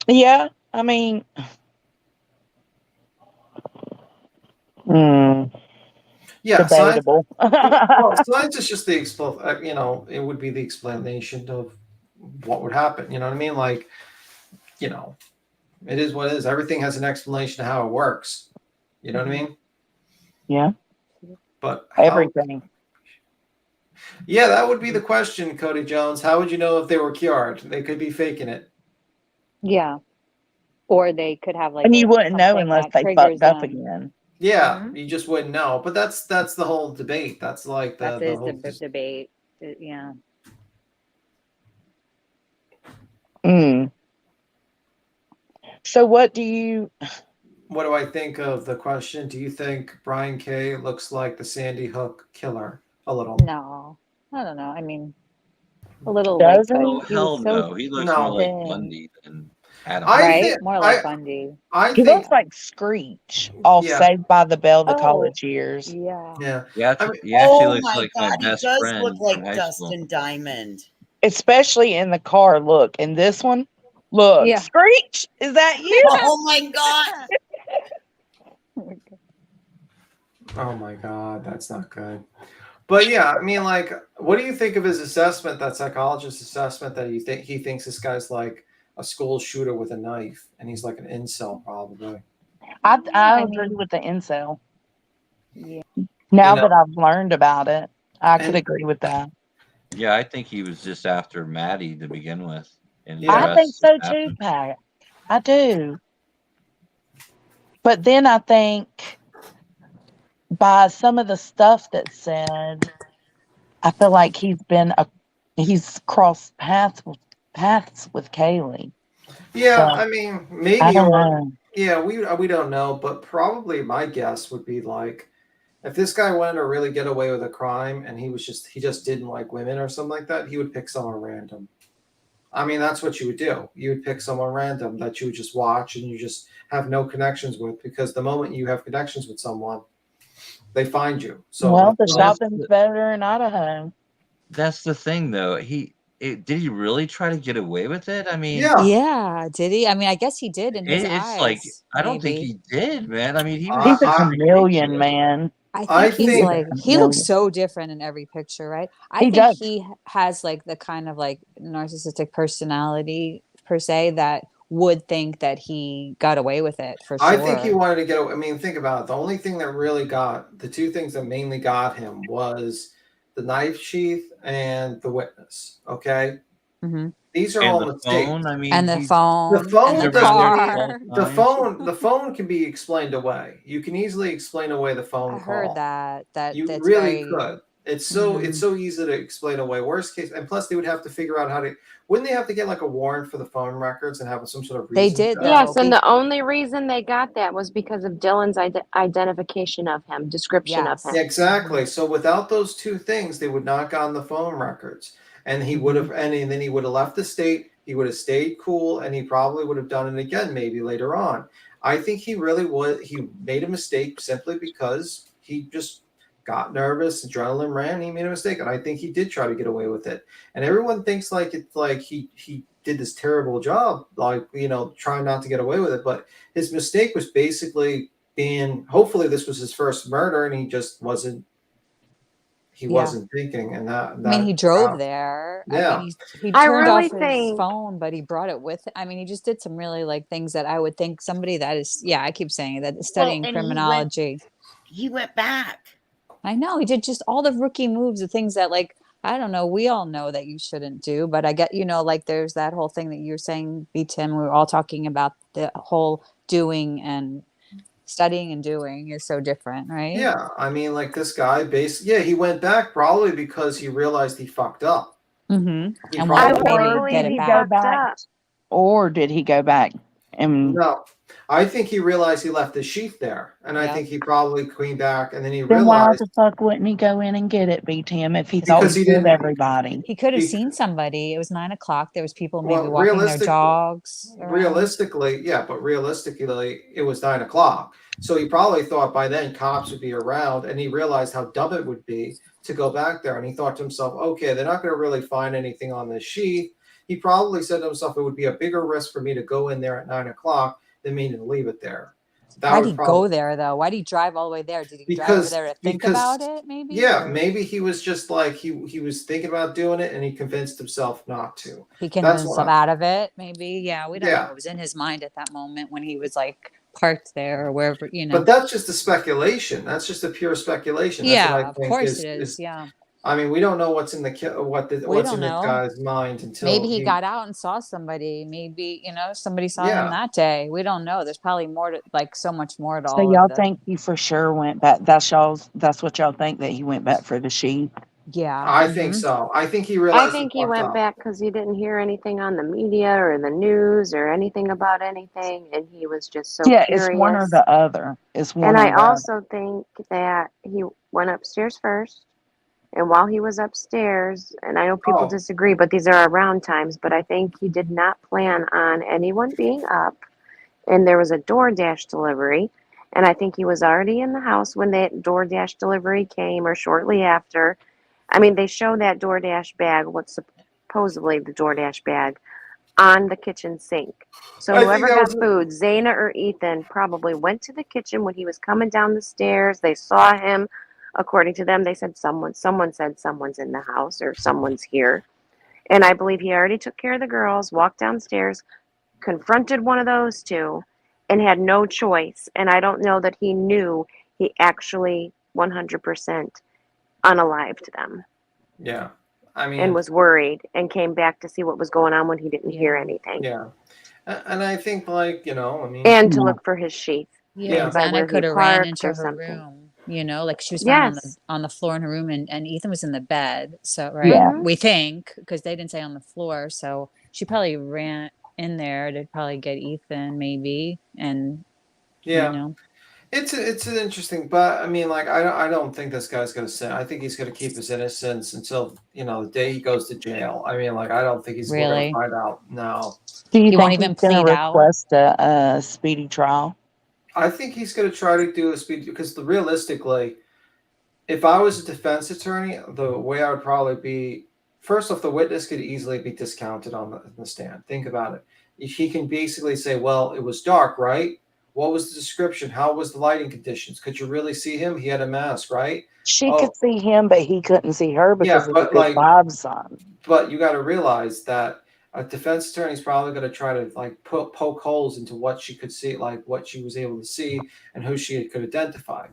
Yeah, I mean, hmm, Yeah, science. debatable. Well, science is just the it would be the explanation of what would happen. You know what I mean? Like, you know, it is what it is. Everything has an explanation of how it works. You know what I mean? Yeah, But how? everything. Yeah, that would be the question, Cody Jones. How would you know if they were cured? They could be faking it. Yeah. Or they could have like And you wouldn't know something unless that they triggers fucked up them. again. Yeah, you just wouldn't know. But that's the whole debate. That's like That the is the whole. debate. Yeah. Mm. So what do you? What do I think of the question? Do you think Brian Kay looks like the Sandy Hook killer? A little. No. I don't know. I mean, a little like, Doesn't but Oh, he? he was hell so no. He looks more No. like thin. Bundy than Adam. I Right? think More like Bundy. I He think looks like Screech off yeah. Saved by the Bell, the Oh, college years. yeah. Yeah. I mean, He actually Oh looks my like my God, he best does look friend from like high school. Dustin Diamond. Especially in the car. Look, in this one, look, Yeah. Screech, is that you? Oh my God. oh my God, that's not good. But yeah, I mean, like, what do you think of his assessment, that psychologist's assessment that he thinks this guy's like a school shooter with a knife and he's like an incel probably. I I agree mean, with the incel. yeah. Now You that know, I've learned about it, I could and agree with that. Yeah, I think he was just after Maddie to begin with. And the I yeah. think rest just so too, happened. Pat. I do. But then I think by some of the stuff that's said, I feel like he's crossed paths with Kaylee. Yeah, So I mean, I maybe, don't or know. yeah, we don't know, but probably my guess would be like if this guy wanted to really get away with a crime and he just didn't like women or something like that, he would pick someone random. I mean, that's what you would do. You would pick someone random that you would just watch and you just have no connections with, because the moment you have connections with someone, they find you. So Well, the Well, shopping's better in Idaho. that's the thing, though. Did he really try to get away with it? I mean, yeah, Yeah, did he? I mean, I guess he did in his it's like eyes, I don't think maybe. he did, man. I mean, he was He's a just I chameleon, ridiculous. man. I I think he's He's think a like, he looks chameleon. so different in every picture, right? I He think does. he has like the kind of like narcissistic personality per se that would think that he got away with it for I think he sure. wanted to get away. I mean, think about it. The only thing that really got the two things that mainly got him was the knife sheath and the witness. Okay, Hmm. these are And all the mistakes. phone, I mean, And the The phone and he's the phone around doesn't. there 12 car. times. The phone can be explained away. You can easily explain away the I phone heard call. that You that's really very, could. It's mhm. so easy to explain away. Worst case, and plus they would have to figure out how to. Wouldn't they have to get like a warrant for the phone records and have some sort of They reason did to? Yes, though. and the only reason they got that was because of Dylan's identification of him, description of him. Yes. Exactly. So without those two things, they would not gotten the phone records, and he would Hmm. have, and then he would have left the state. He would have stayed cool, and he probably would have done it again, maybe later on. I think he really would. He made a mistake simply because he just got nervous, adrenaline ran, and he made a mistake, and I think he did try to get away with it. And everyone thinks like it's like he did this terrible job, like trying not to get away with it, but his mistake was basically being, hopefully this was his first murder and he just wasn't Yeah. thinking, and I mean, he drove there. I mean, yeah. he I turned really off his think phone, but he brought it with I mean, he just did some really like things that I would think somebody that is, yeah, I keep saying it, that is Well, studying and criminology. he went back. I know he did just all the rookie moves, the things that like, I don't know, we all know that you shouldn't do, but I get, like there's that whole thing that you're saying, B Tim, we were all talking about the whole doing and studying and doing is so different, right? Yeah, I mean, like this guy, he went back probably because he realized he fucked up. Mm-hmm. He And I wanted to probably really maybe wanted. get believe it he back. fucked up. Or did he go back and No, I think he realized he left the sheath there, and I Yep. think he probably came back, and then he then why realized the fuck wouldn't he go in and get it, B Tim, if he's because always he with didn't. everybody? He could have He, seen somebody. It was 9 o'clock. There was people maybe well, walking their dogs around. realistically, yeah, but realistically, it was 9 o'clock. So he probably thought by then cops would be around, and he realized how dumb it would be to go back there. And he thought to himself, okay, they're not going to really find anything on this sheet. he probably said to himself, it would be a bigger risk for me to go in there at 9 o'clock than me to leave it there. That Why'd would he probably go there though? Why'd he drive all the way there? Did he drive over there to think about it? Maybe. yeah, Or maybe he was just like he was thinking about doing it and he convinced himself not to. he That's convinced what himself out of it. Maybe. Yeah, we don't know Yeah. what was in his mind at that moment when he was like parked there or wherever. You know. But that's just a speculation. That's just a pure speculation. That's what I Yeah, of think course it is. Yeah. I mean, we don't know what's in the We what's don't in this know. guy's mind until Maybe he got out and saw somebody. Maybe, somebody saw him Yeah. that day. We don't know. There's probably more to, like, so much more to So all y'all of the. think he for sure went back? That's what y'all think, that he went back for the sheep? Yeah. I think so. I think he I realized think he he fucked went up. back because he didn't hear anything on the media or the news or anything about anything, and he was just so Yeah, curious. it's one or the other. It's one And or I the other. also think that he went upstairs first, and while he was upstairs, and I know people Oh. disagree, but these are around times, but I think he did not plan on anyone being up, and there was a DoorDash delivery, and I think he was already in the house when that DoorDash delivery came or shortly after. I mean, they show that DoorDash bag, what's supposedly the DoorDash bag, on the kitchen sink. So I think whoever that got was food, Zaina or Ethan, probably went to the kitchen when he was coming down the stairs. They saw him. According to them, they said someone said someone's in the house or someone's here. And I believe he already took care of the girls, walked downstairs, confronted one of those two, and had no choice. And I don't know that he knew he actually 100% unalived them Yeah. I and mean, was worried and came back to see what was going on when he didn't hear Yeah. anything. yeah. And I think, like, I mean, And to look for his sheath. Yeah, Yeah. By where Xana he could have ran parked into or her something. room, like she was found Yes. on the floor in her room and Ethan was in the bed. So, right. Yeah. We think, because they didn't say on the floor. So she probably ran in there to probably get Ethan maybe. And, Yeah. It's an interesting, but I mean, like, I don't think this guy's gonna sin. I think he's gonna keep his innocence until the day he goes to jail. I mean, like, I don't think we're gonna Really? find out. No, Do you He won't think even he's going to plead out? request a speedy trial? I think he's gonna try to do a speed because realistically, if I was a defense attorney, the way I would probably be first off, the witness could easily be discounted on the stand. Think about it. He can basically say, "Well, it was dark, right? What was the description? How was the lighting conditions? Could you really see him? He had a mask, right? She Oh, could see him, but he couldn't see her because of the but good like, vibes on. but you got to realize that a defense attorney is probably going to try to like poke holes into what she could see, like what she was able to see and who she could identify.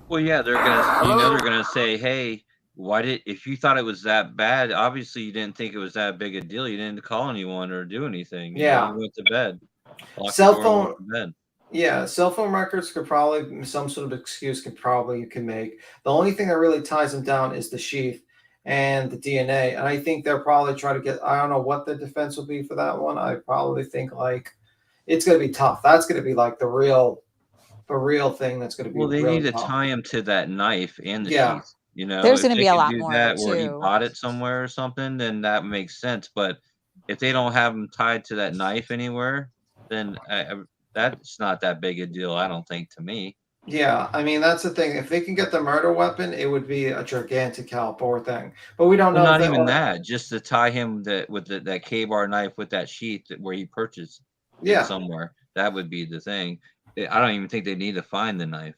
Well, yeah, they're gonna say, "Hey, if you thought it was that bad, obviously you didn't think it was that big a deal. You didn't call anyone or do anything. Yeah. You went to bed, locked Cell the door, and went phone. to bed." Yeah, cell phone records could probably some sort of excuse you can make. The only thing that really ties them down is the sheath and the DNA. And I think they'll probably try to get I don't know what the defense will be for that one. I probably think like it's gonna be tough. That's gonna be like the real thing that's gonna be Well, they need really to tough. tie him to that knife and the Yeah. sheath. There's If going to they be a could lot do more that, or he too. bought it somewhere or something, then that makes sense. But if they don't have him tied to that knife anywhere, then that's not that big a deal, I don't think, to me. Yeah, I mean that's the thing. If they can get the murder weapon, it would be a gigantic help or thing. But we don't Well, know if not that even that. Just to tie him with that K-bar knife with that sheath where he purchased it Yeah. somewhere. That would be the thing. I don't even think they need to find the knife.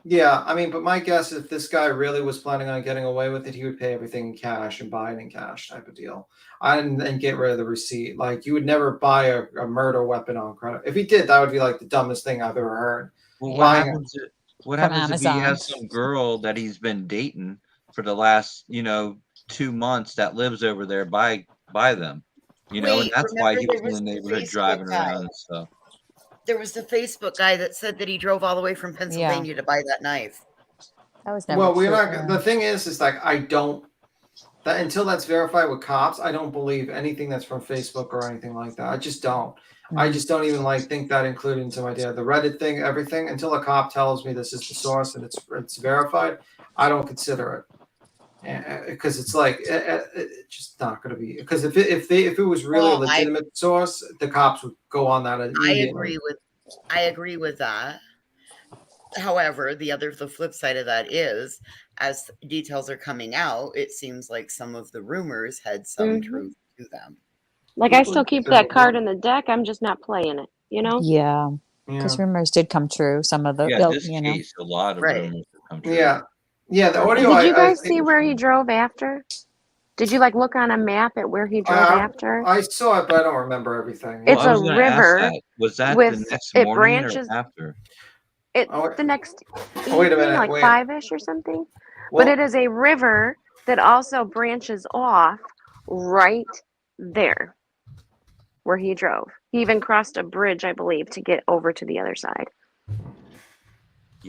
Yeah, I mean, but my guess is if this guy really was planning on getting away with it, he would pay everything in cash and buy it in cash type of deal. And get rid of the receipt. Like you would never buy a murder weapon on credit. If he did, that would be like the dumbest thing I've ever heard. Well, Buying a what From happens if he Amazon. has some girl that he's been dating for the last, 2 months that lives over there by them? And Wait, that's why remember he there was in was the the neighborhood Facebook driving guy. around and stuff. There was the Facebook guy that said that he drove all the way from Pennsylvania to buy that knife. That was never Well, we're true. not. The thing is like I don't that until that's verified with cops. I don't believe anything that's from Facebook or anything like that. I just don't. I just don't even think that included into my idea. The Reddit thing, everything until a cop tells me this is the source and it's verified. I don't consider it because it's like it's just not going to be because if it was really a Well, legitimate source, the cops would go on that I immediately. agree with that. However, the flip side of that is, as details are coming out, it seems like some of the rumors had some truth do them. Like I People still use keep it that for card work. in the deck. I'm just not playing it. You know? Yeah, Yeah. because rumors did come true. Some of the, Yeah, ill, this you know. case, a lot of Right. rumors have come true. Yeah. Yeah. The audio. Did you guys I see where he drove after? Did you like look on a map at where he drove after? I saw it, but I don't remember everything. Well, It's I a was going to ask river that. Was that the with next it morning or branches after? it Oh, the next oh, wait a evening, minute. like Wait. 5-ish or something. But Well, it is a river that also branches off right there where he drove. He even crossed a bridge, I believe, to get over to the other side.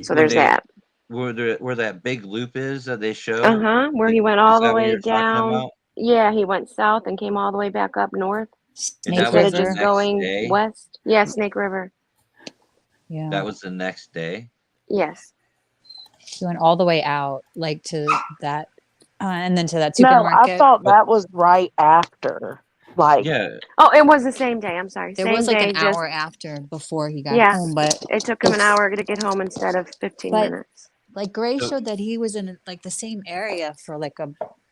So When there's that. where that big loop is that they show? Where he went Is all the that what way you're talking down. about? Yeah, he went south and came all the way back up north And Snake that was instead of the River. just next going day? west. Yeah, Snake River. Yeah. That was the next day? Yes. He went all the way out, like to that, and then to that No, I supermarket. thought But that was right after. Like, yeah, Oh, it was the same day. I'm sorry. There Same was like day, an just hour after before he got yeah. home, but It took him an hour to get home instead of 15 but minutes. like Gray so showed that he was in like the same area for like a,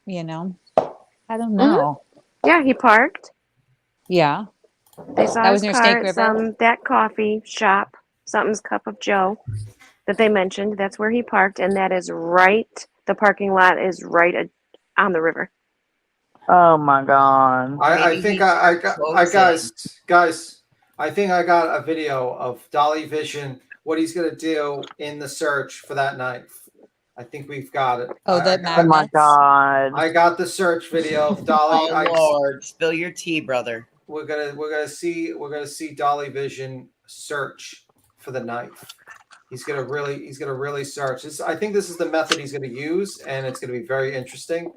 you know, I don't Mhm. know. Yeah, he parked. Yeah, They saw that his was near car Snake at River. that coffee shop, something's Cup of Joe, that they mentioned. That's where he parked, and that is right. The parking lot is right on the river. oh my God. I Maybe think he's I closing. guys, I think I got a video of Dolly Vision, what he's gonna do in the search for that knife. I think we've got it. Oh, the Oh my magnets. God. I got the search video of Dolly. Oh Lord, spill your tea, brother. We're gonna see Dolly Vision search for the knife. He's gonna really search. I think this is the method he's gonna use, and it's gonna be very interesting.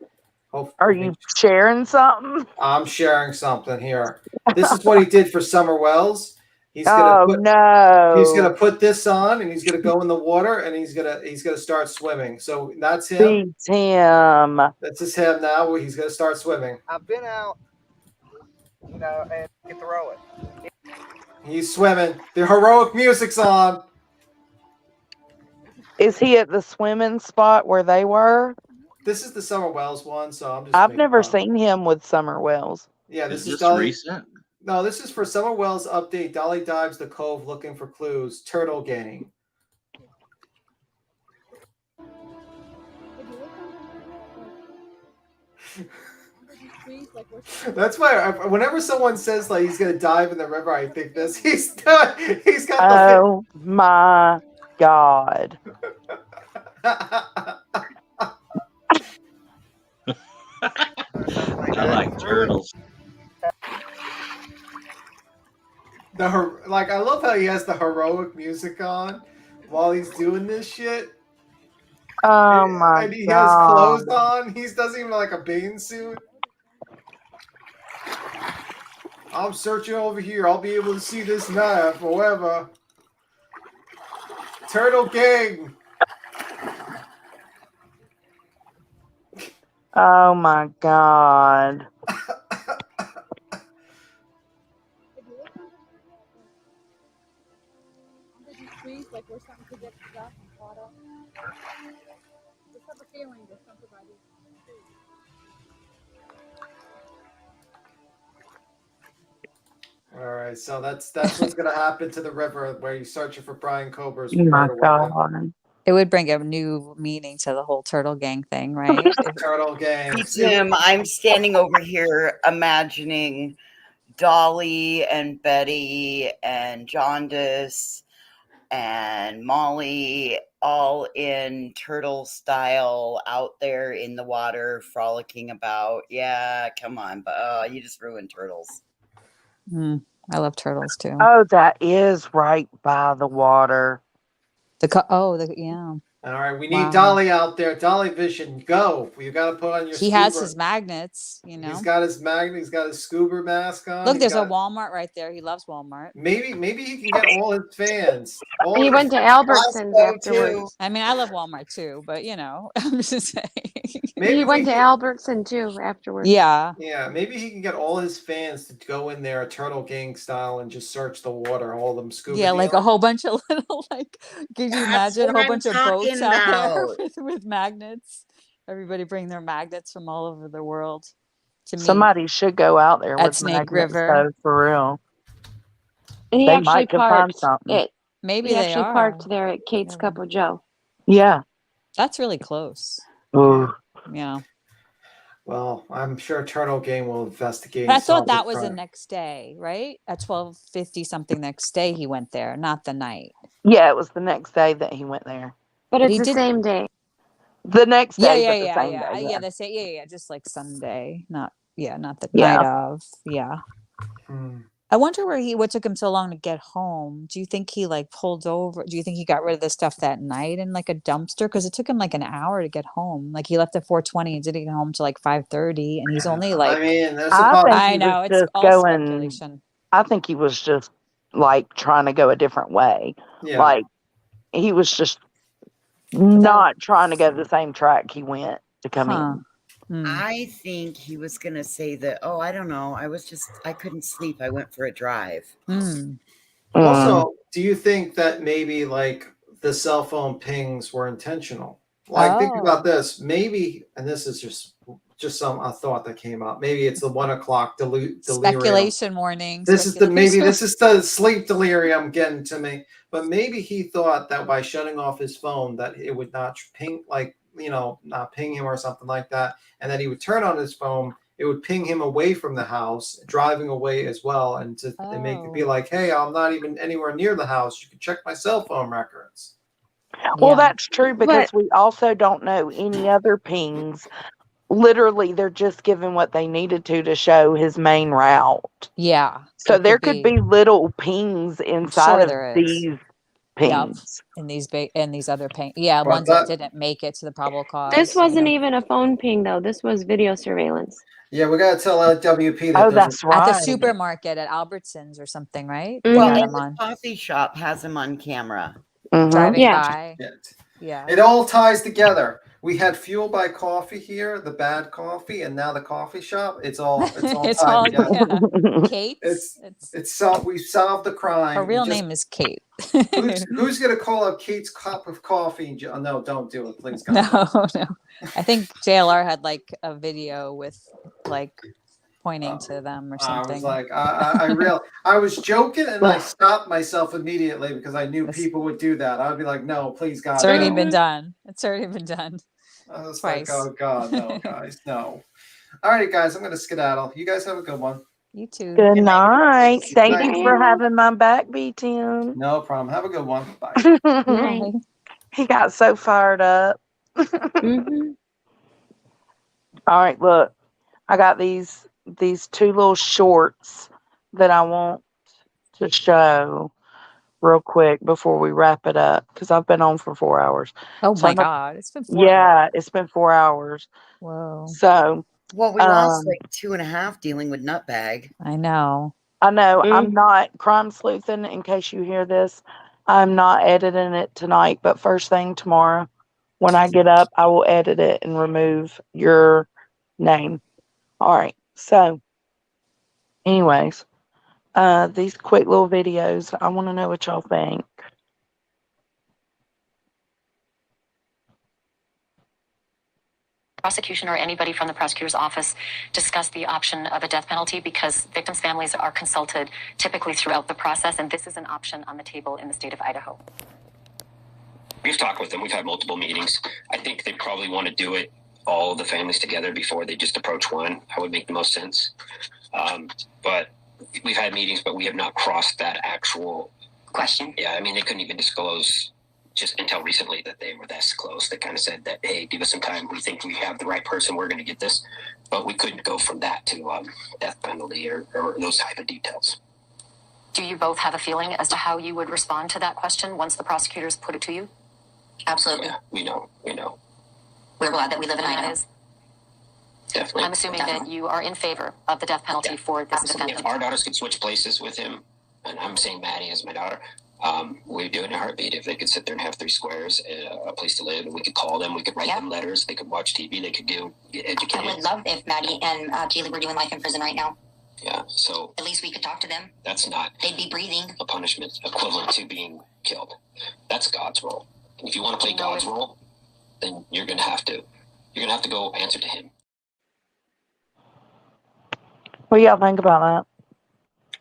Are you sharing something? I'm sharing something here. This is what he did for Summer Wells. He's Oh no. gonna put this on, and he's gonna go in the water, and he's gonna start swimming. So that's him. Beats him. That's just him now. He's gonna start swimming. I've been out, and you can throw it. He's swimming. The heroic music's on. Is he at the swimming spot where they were? This is the Summer Wells one, so I'm just. I've making never fun. seen him with Summer Wells. Yeah, this is is this Dolly. recent? No, this is for Summer Wells update. Dolly dives the cove looking for clues. Turtle gang. That's why whenever someone says like he's gonna dive in the river, I think this. He's got the. Oh my God. I like turtles. Like I love how he has the heroic music on while he's doing this shit. Oh my And he God. has clothes on. He doesn't even like a bathing suit. I'm searching over here. I'll be able to see this knife, however. Turtle gang. Oh my God. All right, so that's what's gonna happen to the river where you're searching for Brian Cober's Oh my murder weapon. God. It would bring a new meaning to the whole turtle gang thing, right? Turtle gang. Hey, Tim, I'm standing over here imagining Dolly and Betty and Jaundice and Molly all in turtle style out there in the water frolicking about. Yeah, come on, but you just ruined turtles. I love turtles too. Oh, that is right by the water. Yeah. All right, we Wow. need Dolly out there. Dolly Vision, go. You got to put on your. He has his magnets, you know. He's got his magnet. He's got his scuba mask on. Look, He's there's a got- Walmart right there. He loves Walmart. Maybe he can get all his fans. He went to Albertsons afterwards. I mean, I love Walmart too, but you know, I'm just saying. He went to Albertson too afterwards. Yeah. Yeah, maybe he can get all his fans to go in there, turtle gang style, and just search the water. All of them scuba. Yeah, like a dealing. whole bunch of little like. Could you That's imagine a what whole I'm bunch of boats talking out there about. with magnets? Everybody bring their magnets from all over the world to meet Somebody should go out there at with Snake magnets River. though, for real. And he They actually might could find parked something. it. Maybe He they actually are. parked there at Kate's Cup of Joe. Yeah. That's really close. Ooh. Yeah. Well, I'm sure Turtle Game will investigate. But I and thought solve that this was the crime. next day, right? At 12:50 something next day he went there, not the night. Yeah, it was the next day that he went there. But But it's he the did. same day. The next Yeah, day, yeah, but the yeah, same yeah. day. Yeah, they say yeah, just like Sunday, not the Yeah. night of. Yeah. Hmm. I wonder what took him so long to get home. Do you think he like pulled over? Do you think he got rid of the stuff that night in like a dumpster? Because it took him like an hour to get home. Like he left at 4:20 and didn't get home till like 5:30, and he's only like. I mean, there's a I think possibility. I he know was it's just all going. speculation. I think he was just like trying to go a different way. Yeah. Like he was just not trying to go the same track he went to come in. I think he was going to say that, oh, I don't know. I couldn't sleep. I went for a drive. Also, do you think that maybe like the cell phone pings were intentional? Like, think about this. Maybe, and this is just a thought that came up. Maybe it's the 1 o'clock delirium. Speculation warning. This is the sleep delirium getting to me. But maybe he thought that by shutting off his phone that it would not ping, like, not ping him or something like that, and that he would turn on his phone. It would ping him away from the house, driving away as well, and to make it be like, hey, I'm not even anywhere near the house. You can check my cell phone records. Well, that's true because we also don't know any other pings. Literally, they're just given what they needed to show his main route. Yeah. So there could be little pings inside of there is. these Yep. pings. And these other ping. Yeah, But ones that didn't make it to the probable cause. This wasn't even a phone ping, though. This was video surveillance. Yeah, we got to tell WP that. Oh, that's At the right. supermarket at Albertsons or something, right? Well, They got and him the on coffee shop has him on camera. driving Yeah. by. Yeah. It all ties together. We had Fuel by Coffee here, the bad coffee, and now the coffee shop. It's all It's tied all together. Kate's. We solved the crime. Her real name is Kate. Who's gonna call up Kate's cup of coffee? No, don't do it, please. No. I think JLR had like a video with like pointing to them or something. I was like, I was joking, and I stopped myself immediately because I knew people would do that. I'd be like, no, please, God. It's already no. been done. It's already been done. I was Twice. like, oh God, no, guys, no. All right, guys, I'm gonna skedaddle. You guys have a good one. You too. Good night. Thank night. you for having my back, B-Tim. No problem. Have a good one. Bye. He got so fired up. Mm-hmm. All right, look. I got these two little shorts that I want to show real quick before we wrap it up because I've been on for 4 hours. Oh So my I'm gonna- God. It's been 4 hours. Yeah, it's been 4 hours. Whoa. So Well, we lost like 2.5 dealing with Nutbag. I know. I know I'm not crime sleuthing in case you hear this. I'm not editing it tonight, but first thing tomorrow when I get up, I will edit it and remove your name. All right. So anyways, these quick little videos, I want to know what y'all think. Prosecution or anybody from the prosecutor's office discuss the option of a death penalty because victims' families are consulted typically throughout the process, and this is an option on the table in the state of Idaho. We've talked with them. We've had multiple meetings. I think they probably want to do it all the families together before they just approach one. That would make the most sense. But we've had meetings, but we have not crossed that actual question. Yeah, I mean, they couldn't even disclose just until recently that they were this close. They kind of said that, hey, give us some time. We think we have the right person. We're going to get this. But we couldn't go from that to death penalty or those type of details. Do you both have a feeling as to how you would respond to that question once the prosecutors put it to you? Absolutely. Yeah, we know. We're glad that we live in Idaho. Definitely. I'm assuming that you are in favor of the death penalty for this defendant. If our daughters could switch places with him, and I'm saying Maddie as my daughter, we'd do it in a heartbeat. If they could sit there and have 3 squares, a place to live, and we could call them, we could write them letters, they could watch TV, they could get educated. I would love if Maddie and Keely were doing life in prison right now. Yeah, so At least we could talk to them. that's not They'd be breathing. a punishment equivalent to being killed. That's God's role. And if you want to play God's role, then you're gonna have to go answer to him. What do y'all think about that?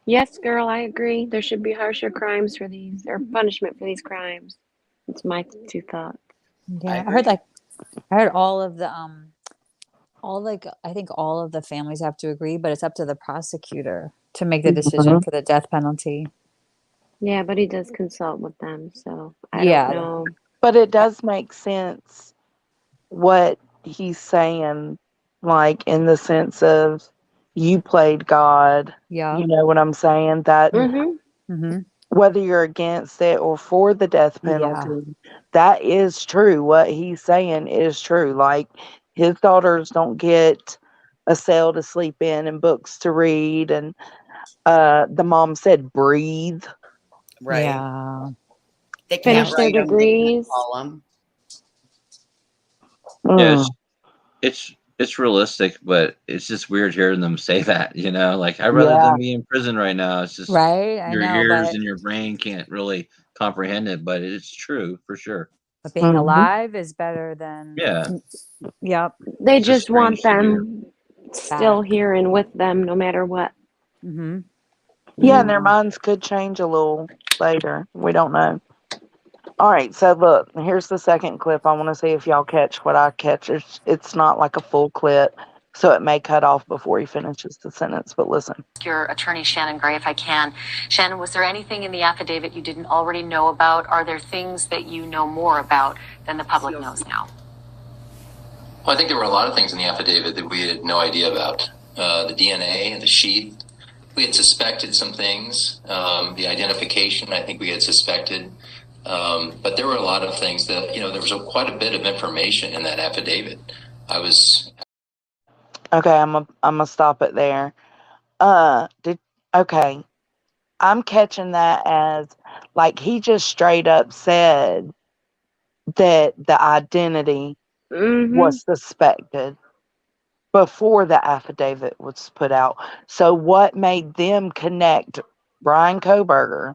Yes, girl, I agree. There should be harsher crimes for these, or punishment for these crimes. It's my two thoughts. Yeah, I heard all of the I think all of the families have to agree, but it's up to the prosecutor to make the decision for the death penalty. Yeah, but he does consult with them, so I Yeah. don't know. But it does make sense what he's saying, like in the sense of you played God. Yeah. You know what I'm saying? That Mm-hmm. whether you're against it or for the death penalty, that is true. What he's saying is true. Like his daughters don't get a cell to sleep in and books to read, and the mom said breathe. Right. Yeah. They can't Finish their write them. They can't degrees. call them. Yeah, it's realistic, but it's just weird hearing them say that. You know, like I'd rather Yeah. them be in prison right now. It's just Right, I your know, ears but and your brain can't really comprehend it, but it's true for sure. but being alive is better than Yeah. Yep. They It's just just want strange to hear. them still here and with them no matter what. Mm-hmm. Yeah, and their minds could change a little later. We don't know. All right, so look, here's the second clip. I want to see if y'all catch what I catch. It's not like a full clip, so it may cut off before he finishes the sentence, but listen. Your attorney, Shannon Gray, if I can. Shannon, was there anything in the affidavit you didn't already know about? Are there things that you know more about than the public knows now? Well, I think there were a lot of things in the affidavit that we had no idea about. The DNA, the sheath. We had suspected some things. The identification, I think we had suspected. But there were a lot of things that, there was quite a bit of information in that affidavit. Okay, I'm gonna stop it there. Okay. I'm catching that as like he just straight up said that the identity was suspected before the affidavit was put out. So what made them connect Brian Koberger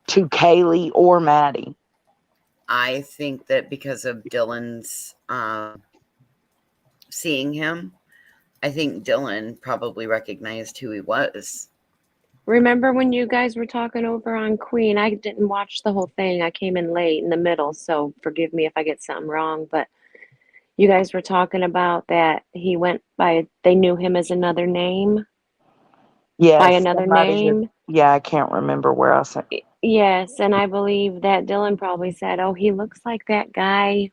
to Kaylee or Maddie? I think that because of Dylan's seeing him, I think Dylan probably recognized who he was. Remember when you guys were talking over on Queen? I didn't watch the whole thing. I came in late in the middle, so forgive me if I get something wrong. But you guys were talking about that he went by, they knew him as another name. Yes, by another somebody name. I can't remember where I said. Yes, and I believe that Dylan probably said, "Oh, he looks like that guy,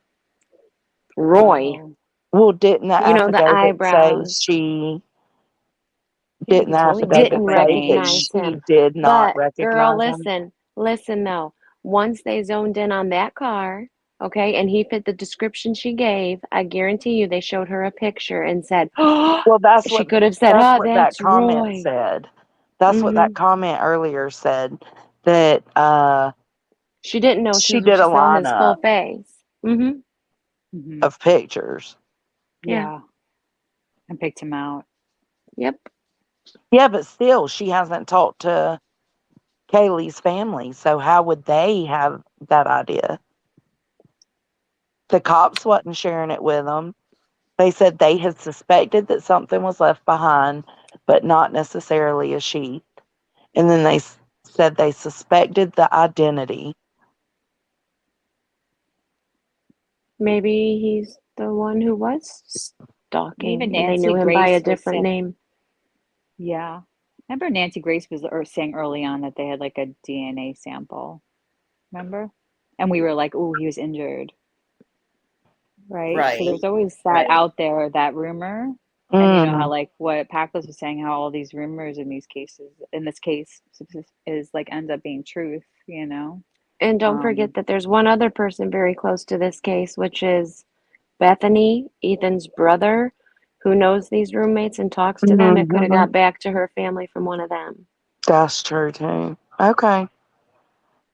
Roy." Well, didn't the You know, the affidavit say eyebrows. she? Yeah, Didn't he the totally affidavit Didn't say that recognize she him. did not But girl, recognize him? listen though. Once they zoned in on that car, okay, and he fit the description she gave, I guarantee you they showed her a picture and said, "Oh," Well, that's she what could have said, that's "Oh, what that that's comment Roy." said. That's what that comment earlier said. That She didn't know she she did a saw his full lineup face. Mm-hmm. of pictures. Yeah. And picked him out. Yep. Yeah, but still, she hasn't talked to Kaylee's family, so how would they have that idea? The cops wasn't sharing it with them. They said they had suspected that something was left behind, but not necessarily a sheath. And then they said they suspected the identity. Maybe he's the one who was stalking, Even and they knew Nancy him by a Grace was different name. Yeah. Remember Nancy Grace was saying early on that they had like a DNA sample. Remember? And we were like, "Oh, he was injured." Right? So there's always that out there, that rumor. And you know how like what Packless was saying, how all these rumors in these cases, in this case, is like ends up being truth, you know? And don't forget that there's one other person very close to this case, which is Bethany, Ethan's brother, who knows these roommates and talks to them. It could have got back to her family from one of them. That's true too. Okay.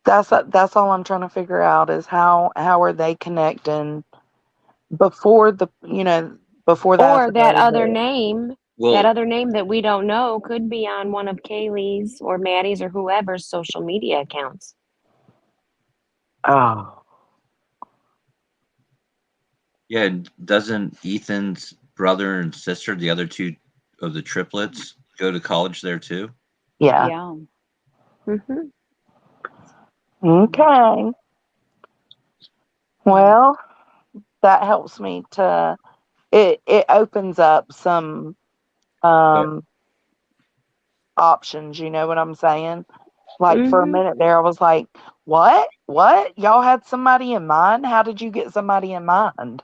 That's all I'm trying to figure out is how are they connecting before before the Or that other affidavit. name, that we don't know could be on one of Kaylee's or Maddie's or whoever's social media accounts. Oh. Yeah, doesn't Ethan's brother and sister, the other two of the triplets, go to college there too? Yeah. Yeah. Mm-hmm. Okay. Well, that helps me to it opens up some options, you know what I'm saying? Like for a Mm-hmm. minute there I was like, what? What? Y'all had somebody in mind? How did you get somebody in mind?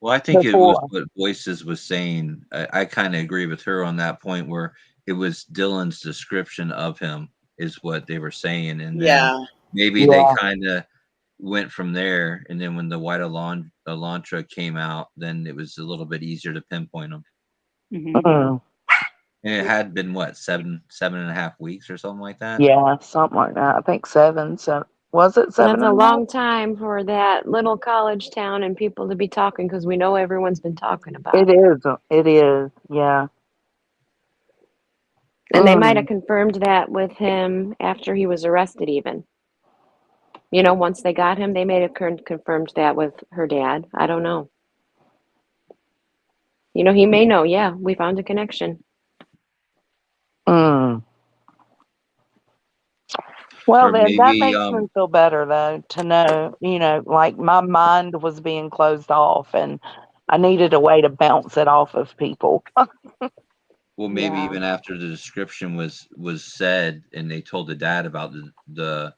Well, I think it was Before. what Voices was saying. I kind of agree with her on that point where it was Dylan's description of him is what they were saying, and then Yeah. maybe they Yeah. kind of went from there. And then when the white Elantra came out, then it was a little bit easier to pinpoint them. Mm. And it had been what 7.5 weeks or something like that. Yeah, something like that. I think 7. So was it 7 That's a and a half? long time for that little college town and people to be talking because we know everyone's been talking about It it. is. It is. Yeah. And they might have Mm. confirmed that with him after he was arrested, even. You know, once they got him, they may have confirmed that with her dad. I don't know. You know, he may know. Yeah, we found a connection. Mm. Well, Or then that maybe makes me feel better though to know, you know, like my mind was being closed off and I needed a way to bounce it off of people. well, maybe Yeah. even after the description was said and they told the dad about the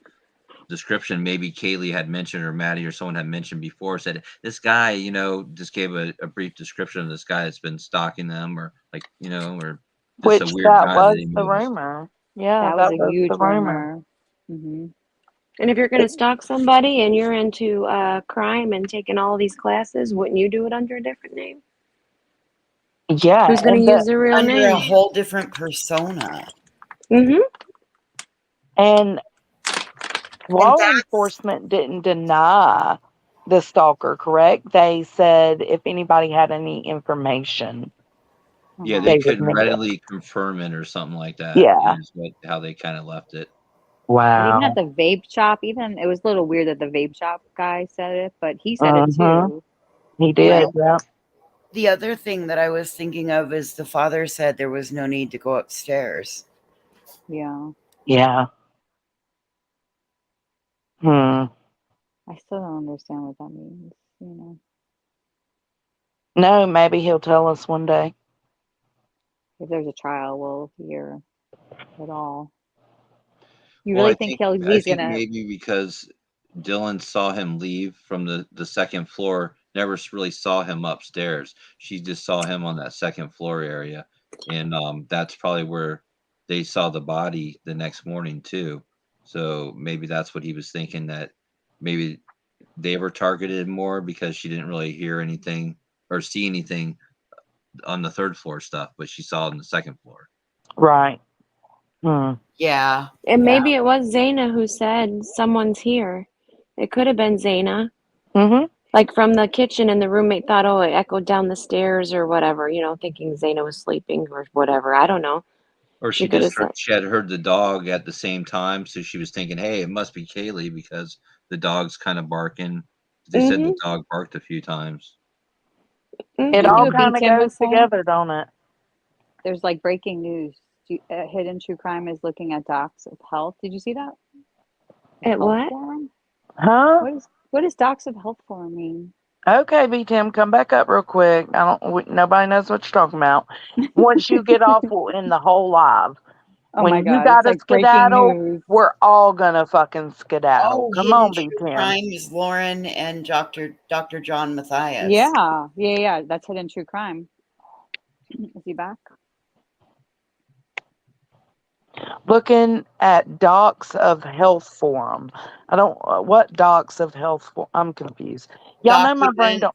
description, maybe Kaylee had mentioned or Maddie or someone had mentioned before, said this guy, you know, just gave a brief description of this guy that's been stalking them, or like, you know, or just a Which weird that guy that was he the noticed. rumor. Yeah, That was that a was the huge rumor. rumor. Mm-hmm. And if you're going to stalk somebody and you're into crime and taking all these classes, wouldn't you do it under a different name? Yeah, Who's going and to use their real Under a name? whole different persona. Mm-hmm. and And law that's enforcement didn't deny the stalker, correct? They said if anybody had any information, Yeah, Uh-huh. they they would couldn't need it. readily confirm it or something like that. Yeah. Is what how they kind of left it. And even at Wow. the vape shop, even it was a little weird that the vape shop guy said it, but he said it Mm-hmm. too. He did, well, yeah. the other thing that I was thinking of is the father said there was no need to go upstairs. Yeah. Yeah. Hmm. I still don't understand what that means, you know. No, maybe he'll tell us one day. If there's a trial, we'll hear it all. You Well, really think I he's think gonna maybe because Dylan saw him leave from the second floor, never really saw him upstairs. She just saw him on that second floor area, and that's probably where they saw the body the next morning too. So maybe that's what he was thinking, that maybe they were targeted more because she didn't really hear anything or see anything on the third floor stuff, but she saw it on the second floor. Right. Hmm. Yeah. And Yeah. maybe it was Zaina who said someone's here. It could have been Zaina. Mm-hmm. Like from the kitchen, and the roommate thought, oh, it echoed down the stairs or whatever, you know, thinking Zaina was sleeping or whatever. I don't know. Or She she could have just said, she had heard the dog at the same time, so she was thinking, "Hey, it must be Kaylee because the dog's kind of barking." They said mm-hmm, the dog barked a few times. It you mm-hmm. do all a kind beat of Tim goes whistle? together, don't it? There's like breaking news. Hidden True Crime is looking at docs of health. Did you see that? At Health what? forum? Huh? What does docs of health forum mean? Okay, B Tim, come back up real quick. Nobody knows what you're talking about. Once you get off, we'll end the whole live. Oh my When you God, it's gotta like breaking skedaddle, news. we're all gonna fucking skedaddle. Oh, Come Hidden on, B True Tim. Crime is Lauren and Dr. John Matthias. Yeah. That's Hidden True Crime. Is he back? Looking at Docs of Health Forum. I don't. What Docs of Health? I'm confused. Y'all know my brain Documents. don't.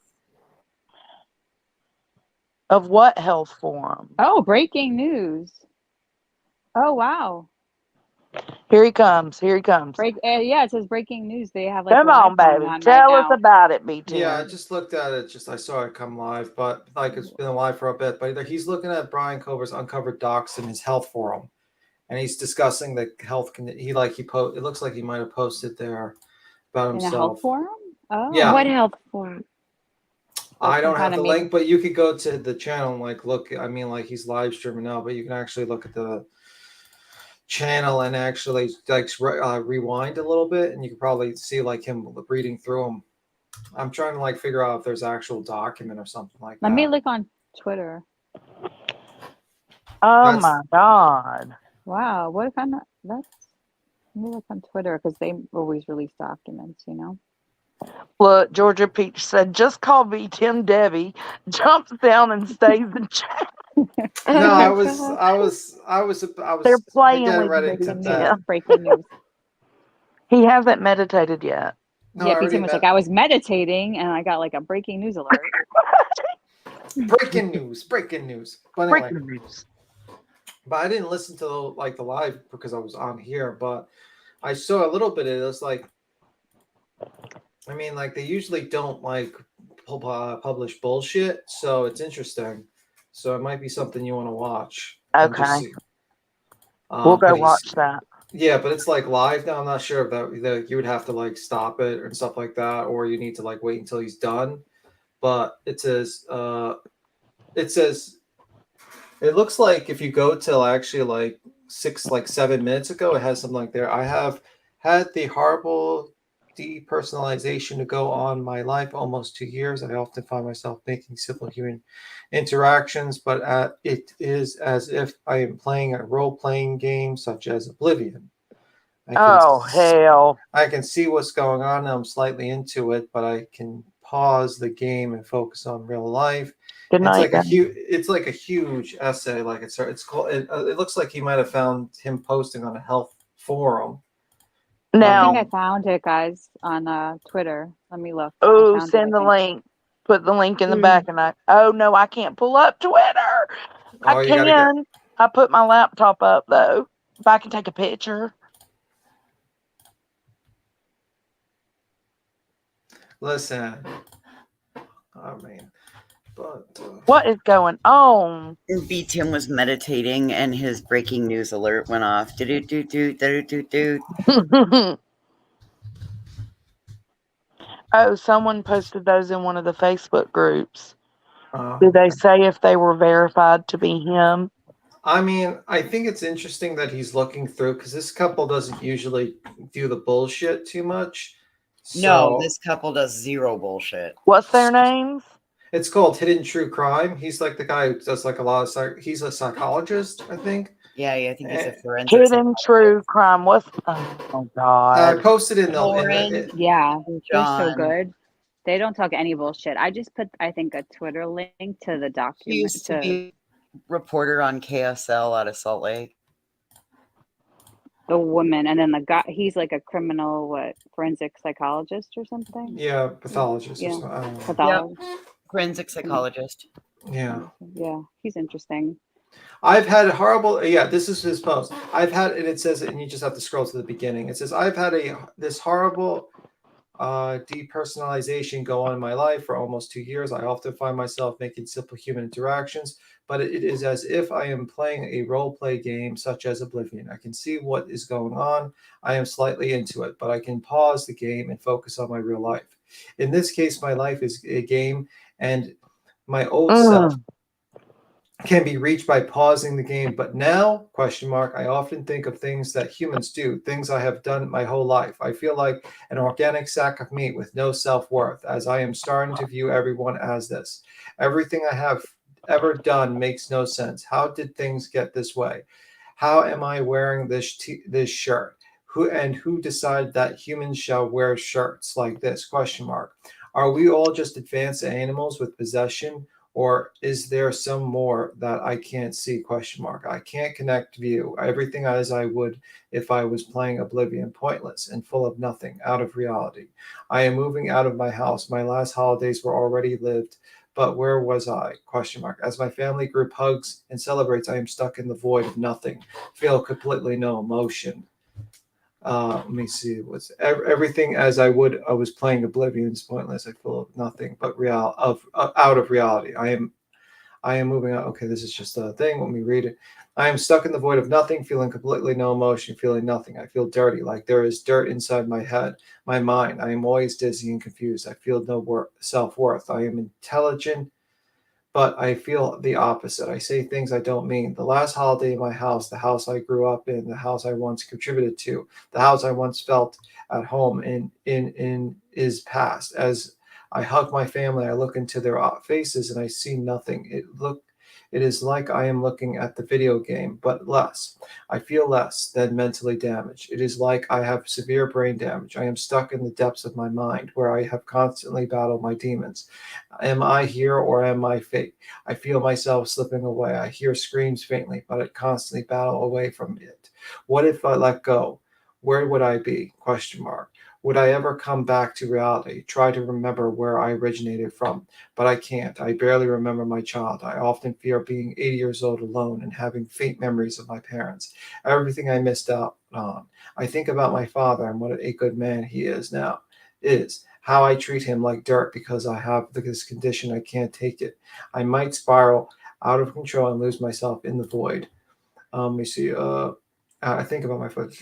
Of what health forum? Oh, breaking news. Oh wow. Here he comes. Here he comes. Yeah, it says breaking news. They have like Come live on, going baby. on right Tell us now. about it, B Yeah, I Tim. just looked at it. Just I saw it come live, but like it's been live for a bit. But he's looking at Brian Cover's uncovered docs in his health forum, and he's discussing the health. He it looks like he might have posted there about In a health himself. forum? Oh. Yeah. What health forum? I some don't have kind the of link, but you could go to the channel and like look. I mean, like he's live streaming now, but you can actually look at the channel and actually like rewind a little bit, and you can probably see like him reading through them. I'm trying to like figure out if there's actual document or something like Let me that. look on Twitter. Oh That's my God. Wow, what kind of that's let me look on Twitter because they always release documents, you know. Look, Georgia Peach said, just call me Tim Debbie, jumps down and stays in chat. no, Oh I my was God. They're playing getting with ready me, to Breaking news. bed. Breaking news. He hasn't meditated yet. No, Yeah, I because already Tim was met. like, I was meditating and I got like a breaking news alert. Breaking news, breaking news. But anyway, Breaking news. but I didn't listen to like the live because I was on here. But I saw a little bit of this. Like, I mean, like they usually don't like publish bullshit, so it's interesting. So it might be something you want to watch and just Okay. see. We'll But go he's watch that. yeah, but it's like live now. I'm not sure if that you would have to like stop it and stuff like that, or you need to like wait until he's done. But it says it looks like if you go to actually like 7 minutes ago, it has something like there. I have had the horrible depersonalization to go on my life almost 2 years. I often find myself making simple human interactions, but it is as if I am playing a role-playing game such as Oblivion. Oh, hell. I can see what's going on. I'm slightly into it, but I can pause the game and focus on real life. Good night, guys. It's like a huge essay. Like it's called. It looks like he might have found him posting on a health forum. I Now, think I found it, guys, on Twitter. Let me look. I oh, found it, I send the think. link. Put the link in the back, and oh no, I can't pull up Twitter. I you gotta can. I put my laptop up though. If I can take a picture. Listen. I mean, but What is going on? B. Tim was meditating and his breaking news alert went off. Oh, someone posted those in one of the Facebook groups. Did they say if they were verified to be him? I mean, I think it's interesting that he's looking through because this couple doesn't usually do the bullshit too much. No, this couple does zero bullshit. What's their names? It's called Hidden True Crime. He's like the guy who does like a lot of he's a psychologist, I think. Yeah, I think he's a forensic Hidden True Crime. What's oh God. I posted in Lauren, Yeah, they're so John. good. They don't talk any bullshit. I just put, I think, a Twitter link to the He document. used to be a reporter on KSL out of Salt Lake. The woman, and then the guy, he's like a criminal, forensic psychologist or something? Yeah, pathologist. Yeah, Or something. I don't know. pathologist. Forensic psychologist. Yeah. Yeah, he's interesting. I've had horrible. Yeah, this is his post. I've had, and it says, and you just have to scroll to the beginning. It says, I've had this horrible depersonalization go on in my life for almost 2 years. I often find myself making simple human interactions, but it is as if I am playing a role play game such as Oblivion. I can see what is going on. I am slightly into it, but I can pause the game and focus on my real life. In this case, my life is a game, and my old self can be reached by pausing the game. But now, I often think of things that humans do, things I have done my whole life. I feel like an organic sack of meat with no self-worth, as I am starting to view everyone as this. Everything I have ever done makes no sense. How did things get this way? How am I wearing this shirt? Who decided that humans shall wear shirts like this? Are we all just advanced animals with possession? Or is there some more that I can't see? I can't connect view. Everything as I would if I was playing Oblivion, pointless and full of nothing, out of reality. I am moving out of my house. My last holidays were already lived, but where was I? As my family group hugs and celebrates, I am stuck in the void of nothing. Feel completely no emotion. Let me see. What's everything as I was playing Oblivion is pointless. I feel of nothing but out of reality. I am moving on. Okay, this is just a thing. Let me read it. I am stuck in the void of nothing, feeling completely no emotion, feeling nothing. I feel dirty, like there is dirt inside my head, my mind. I am always dizzy and confused. I feel no self-worth. I am intelligent, but I feel the opposite. I say things I don't mean. The last holiday in my house, the house I grew up in, the house I once contributed to, the house I once felt at home in is past. As I hug my family, I look into their faces and I see nothing. It is like I am looking at the video game, but less. I feel less than mentally damaged. It is like I have severe brain damage. I am stuck in the depths of my mind where I have constantly battled my demons. Am I here or am I fake? I feel myself slipping away. I hear screams faintly, but I constantly battle away from it. What if I let go? Where would I be? Question mark. Would I ever come back to reality? Try to remember where I originated from, but I can't. I barely remember my child. I often fear being 80 years old alone and having faint memories of my parents. Everything I missed out on. I think about my father and what a good man he is now. Is how I treat him like dirt because I have this condition. I can't take it. I might spiral out of control and lose myself in the void. Let me see. I think about my foot.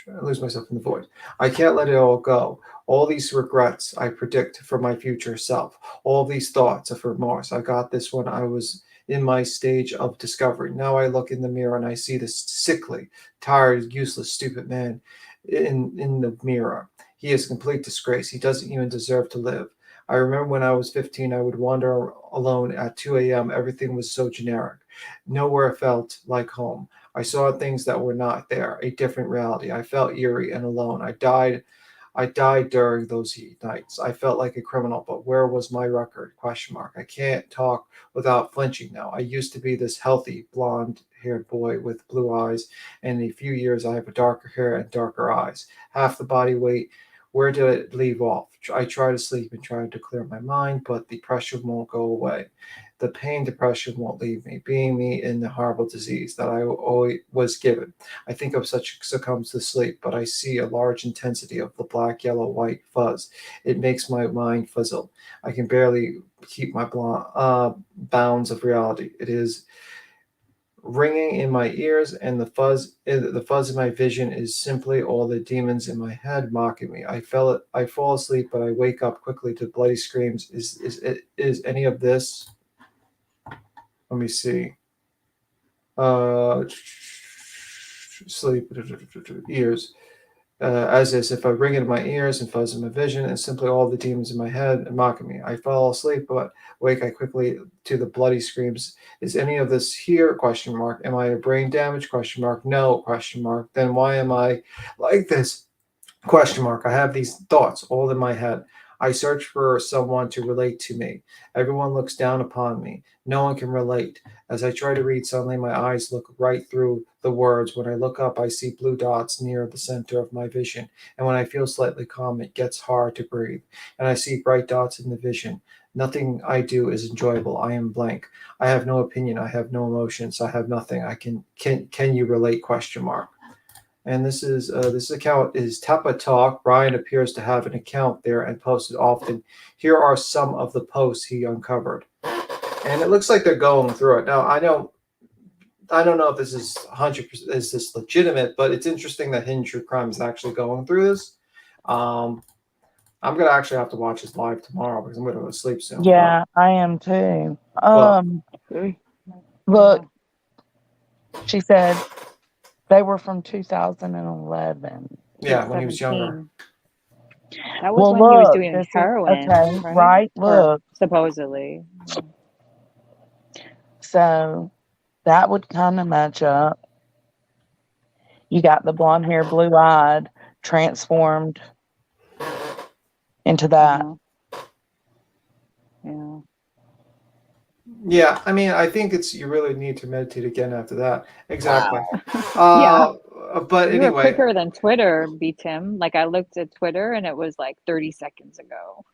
I lose myself in the void. I can't let it all go. All these regrets I predict for my future self. All these thoughts of remorse. I got this when I was in my stage of discovery. Now I look in the mirror and I see this sickly, tired, useless, stupid man in the mirror. He is a complete disgrace. He doesn't even deserve to live. I remember when I was 15, I would wander alone at 2 a.m. Everything was so generic. Nowhere felt like home. I saw things that were not there, a different reality. I felt eerie and alone. I died during those nights. I felt like a criminal, but where was my record? Question mark. I can't talk without flinching now. I used to be this healthy, blonde-haired boy with blue eyes, and in a few years I have darker hair and darker eyes. Half the body weight. Where did it leave off? I try to sleep and try to clear my mind, but the pressure won't go away. The pain, depression won't leave me, being me in the horrible disease that I always was given. I think of such succumbs to sleep, but I see a large intensity of the black, yellow, white fuzz. It makes my mind fuzzle. I can barely keep my bounds of reality. It is ringing in my ears, and the fuzz in my vision is simply all the demons in my head mocking me. I fall asleep, but I wake up quickly to bloody screams. Is any of this? Let me see. Sleep ears. As if I ring in my ears and fuzz in my vision, and simply all the demons in my head mocking me. I fall asleep, but wake I quickly to the bloody screams. Is any of this here? Question mark. Am I a brain damage? Question mark. No. Question mark. Then why am I like this? Question mark. I have these thoughts all in my head. I search for someone to relate to me. Everyone looks down upon me. No one can relate. As I try to read, suddenly my eyes look right through the words. When I look up, I see blue dots near the center of my vision. And when I feel slightly calm, it gets hard to breathe. And I see bright dots in the vision. Nothing I do is enjoyable. I am blank. I have no opinion. I have no emotions. I have nothing. Can you relate? Question mark. And this account is Tapa Talk. Brian appears to have an account there and posted often. Here are some of the posts he uncovered, and it looks like they're going through it now. I don't know if this is 100% is this legitimate, but it's interesting that Hidden True Crime is actually going through this. I'm gonna actually have to watch this live tomorrow because I'm gonna go to sleep soon. Yeah, I am too. But Look, she said they were from 2011. yeah, when he was younger. That was Well, when he was look, doing this is heroin, okay, right? Or Look, supposedly. so that would kind of match up. You got the blonde hair, blue eyed, transformed into that. Yeah. Yeah, I mean, I think you really need to meditate again after that. Exactly. Yeah. But You were anyway, quicker than Twitter, B Tim. Like I looked at Twitter and it was like 30 seconds ago.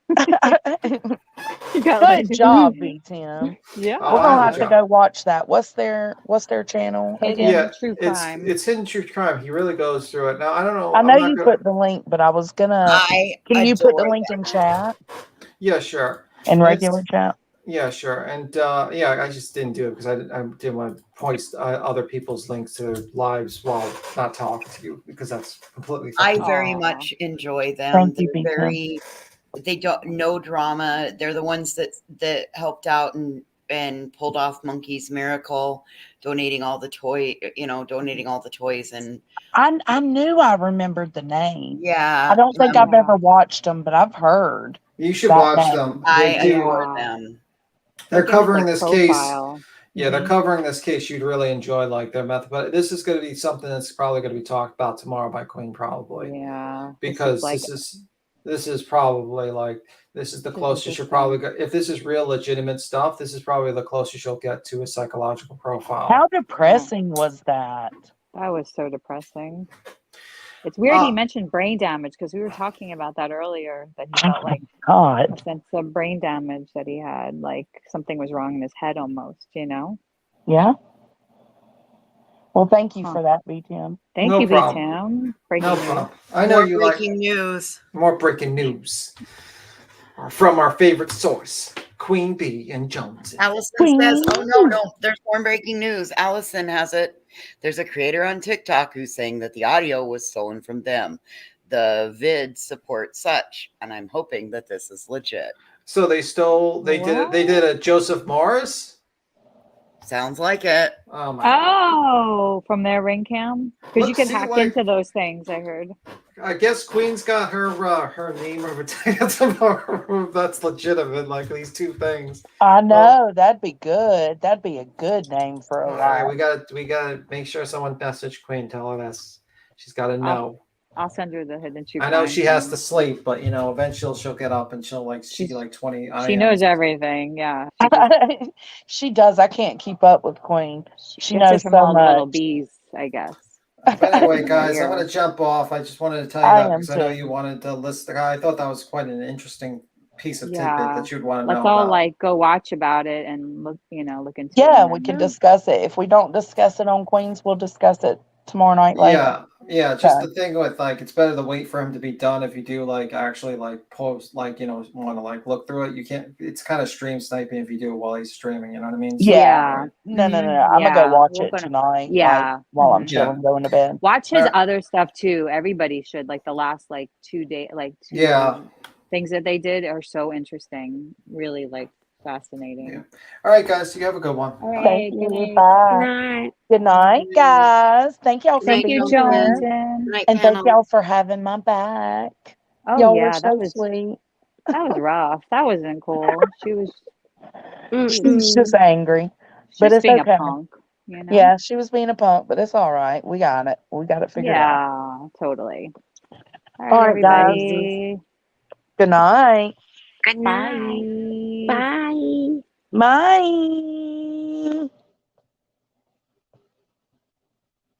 You got Good job, B Tim. Yeah. Oh, We're I gonna have a have to job. go watch that. What's their channel again? Yeah, True Crime. it's Hidden True Crime. He really goes through it. Now I don't know. I know I'm not you gonna. put the link, but I was gonna. I Can you put the adore link in chat Yeah, sure. in It's regular chat? Yeah, sure. And yeah, I just didn't do it because I didn't want to post other people's links to their lives while not talking to you because that's completely I fine. very much enjoy them. Thank you, They're Beacon. very, they don't, no drama. They're the ones that helped out and pulled off Monkey's Miracle, donating all the toys and I knew I remembered the name. yeah. I don't think I've ever watched them, but I've heard. You should that watch name. them. I They do. adore them. They're Look at his, covering like, this case. profile. Yeah, they're Mhm. covering this case. You'd really enjoy like their method, but this is going to be something that's probably going to be talked about tomorrow by Queen, probably. Yeah. Because like, this is probably like this is the This is closest you're probably if this is real legitimate stuff. This is probably the closest you'll get to a psychological profile. How depressing was that? That was so depressing. It's weird he mentioned brain damage because we were talking about that earlier, that he felt like God. a sense of brain damage that he had, like something was wrong in his head almost, you know? Yeah. Well, thank you Huh. for that, BTM. Thank No you, problem. B-Town. Breaking No news. problem. I know More you like breaking news. more breaking news from our favorite source, Queen Bee and Jones. Allison says, "Oh no, there's more breaking news." Allison has it. There's a creator on TikTok who's saying that the audio was stolen from them. The vid supports such, and I'm hoping that this is legit. So they stole. They did a Joseph Morris. Sounds like it. Oh my God. Oh, from their ring cam? Because you Look, could see, hack like- into those things, I heard. I guess Queen's got her name over tomorrow. That's legitimate. Like these two things. I know that'd be good. That'd be a good name for a All right, live. we gotta make sure someone message Queen. Tell her that's she's got to know. I'll send her the hidden true I know crime she has thing. to sleep, but you know, eventually she'll get up and she'll like see like 20. She knows everything, yeah. She does. I can't keep up with Queen. She Gets it knows from so all the little much. bees, I guess. But anyway, In her guys, I'm ear. gonna jump off. I just wanted to tell you I that am because I know too. you wanted to list the guy. I thought that was quite an interesting piece of tidbit Yeah. that you'd want to Let's know all about. like go watch about it and look into it. Yeah, and we then- can discuss it. If we don't discuss it on Queens, we'll discuss it tomorrow night later. Yeah. Just Okay. the thing with like, it's better to wait for him to be done. If you do like actually like post, like, you know, want to like look through it, you can't. It's kind of stream sniping if you do it while he's streaming. You know what I mean? So, Yeah. No. I'm gonna go watch we're it gonna- tonight. Yeah. Like, while I'm Mhm. chilling, going to bed. Watch his Alright. other stuff too. Everybody should, like the last like 2 days, like two Yeah. things that they did are so interesting. Really like fascinating. All right, guys. You have a good one. All right. Thank good you. night. Bye. Good night, guys. Thank y'all for Thank you, being here. Jones. Good night, And thank panel. y'all for having my back. Oh Y'all yeah, were so sweet. that was rough. That wasn't cool. She was She's just angry. But just it's being okay. a punk, you know? Yeah, she was being a punk, but it's all right. We got it. We got it figured out. Yeah, totally. All All right, right, guys. everybody. Good night. Good night. Bye. Bye. Bye.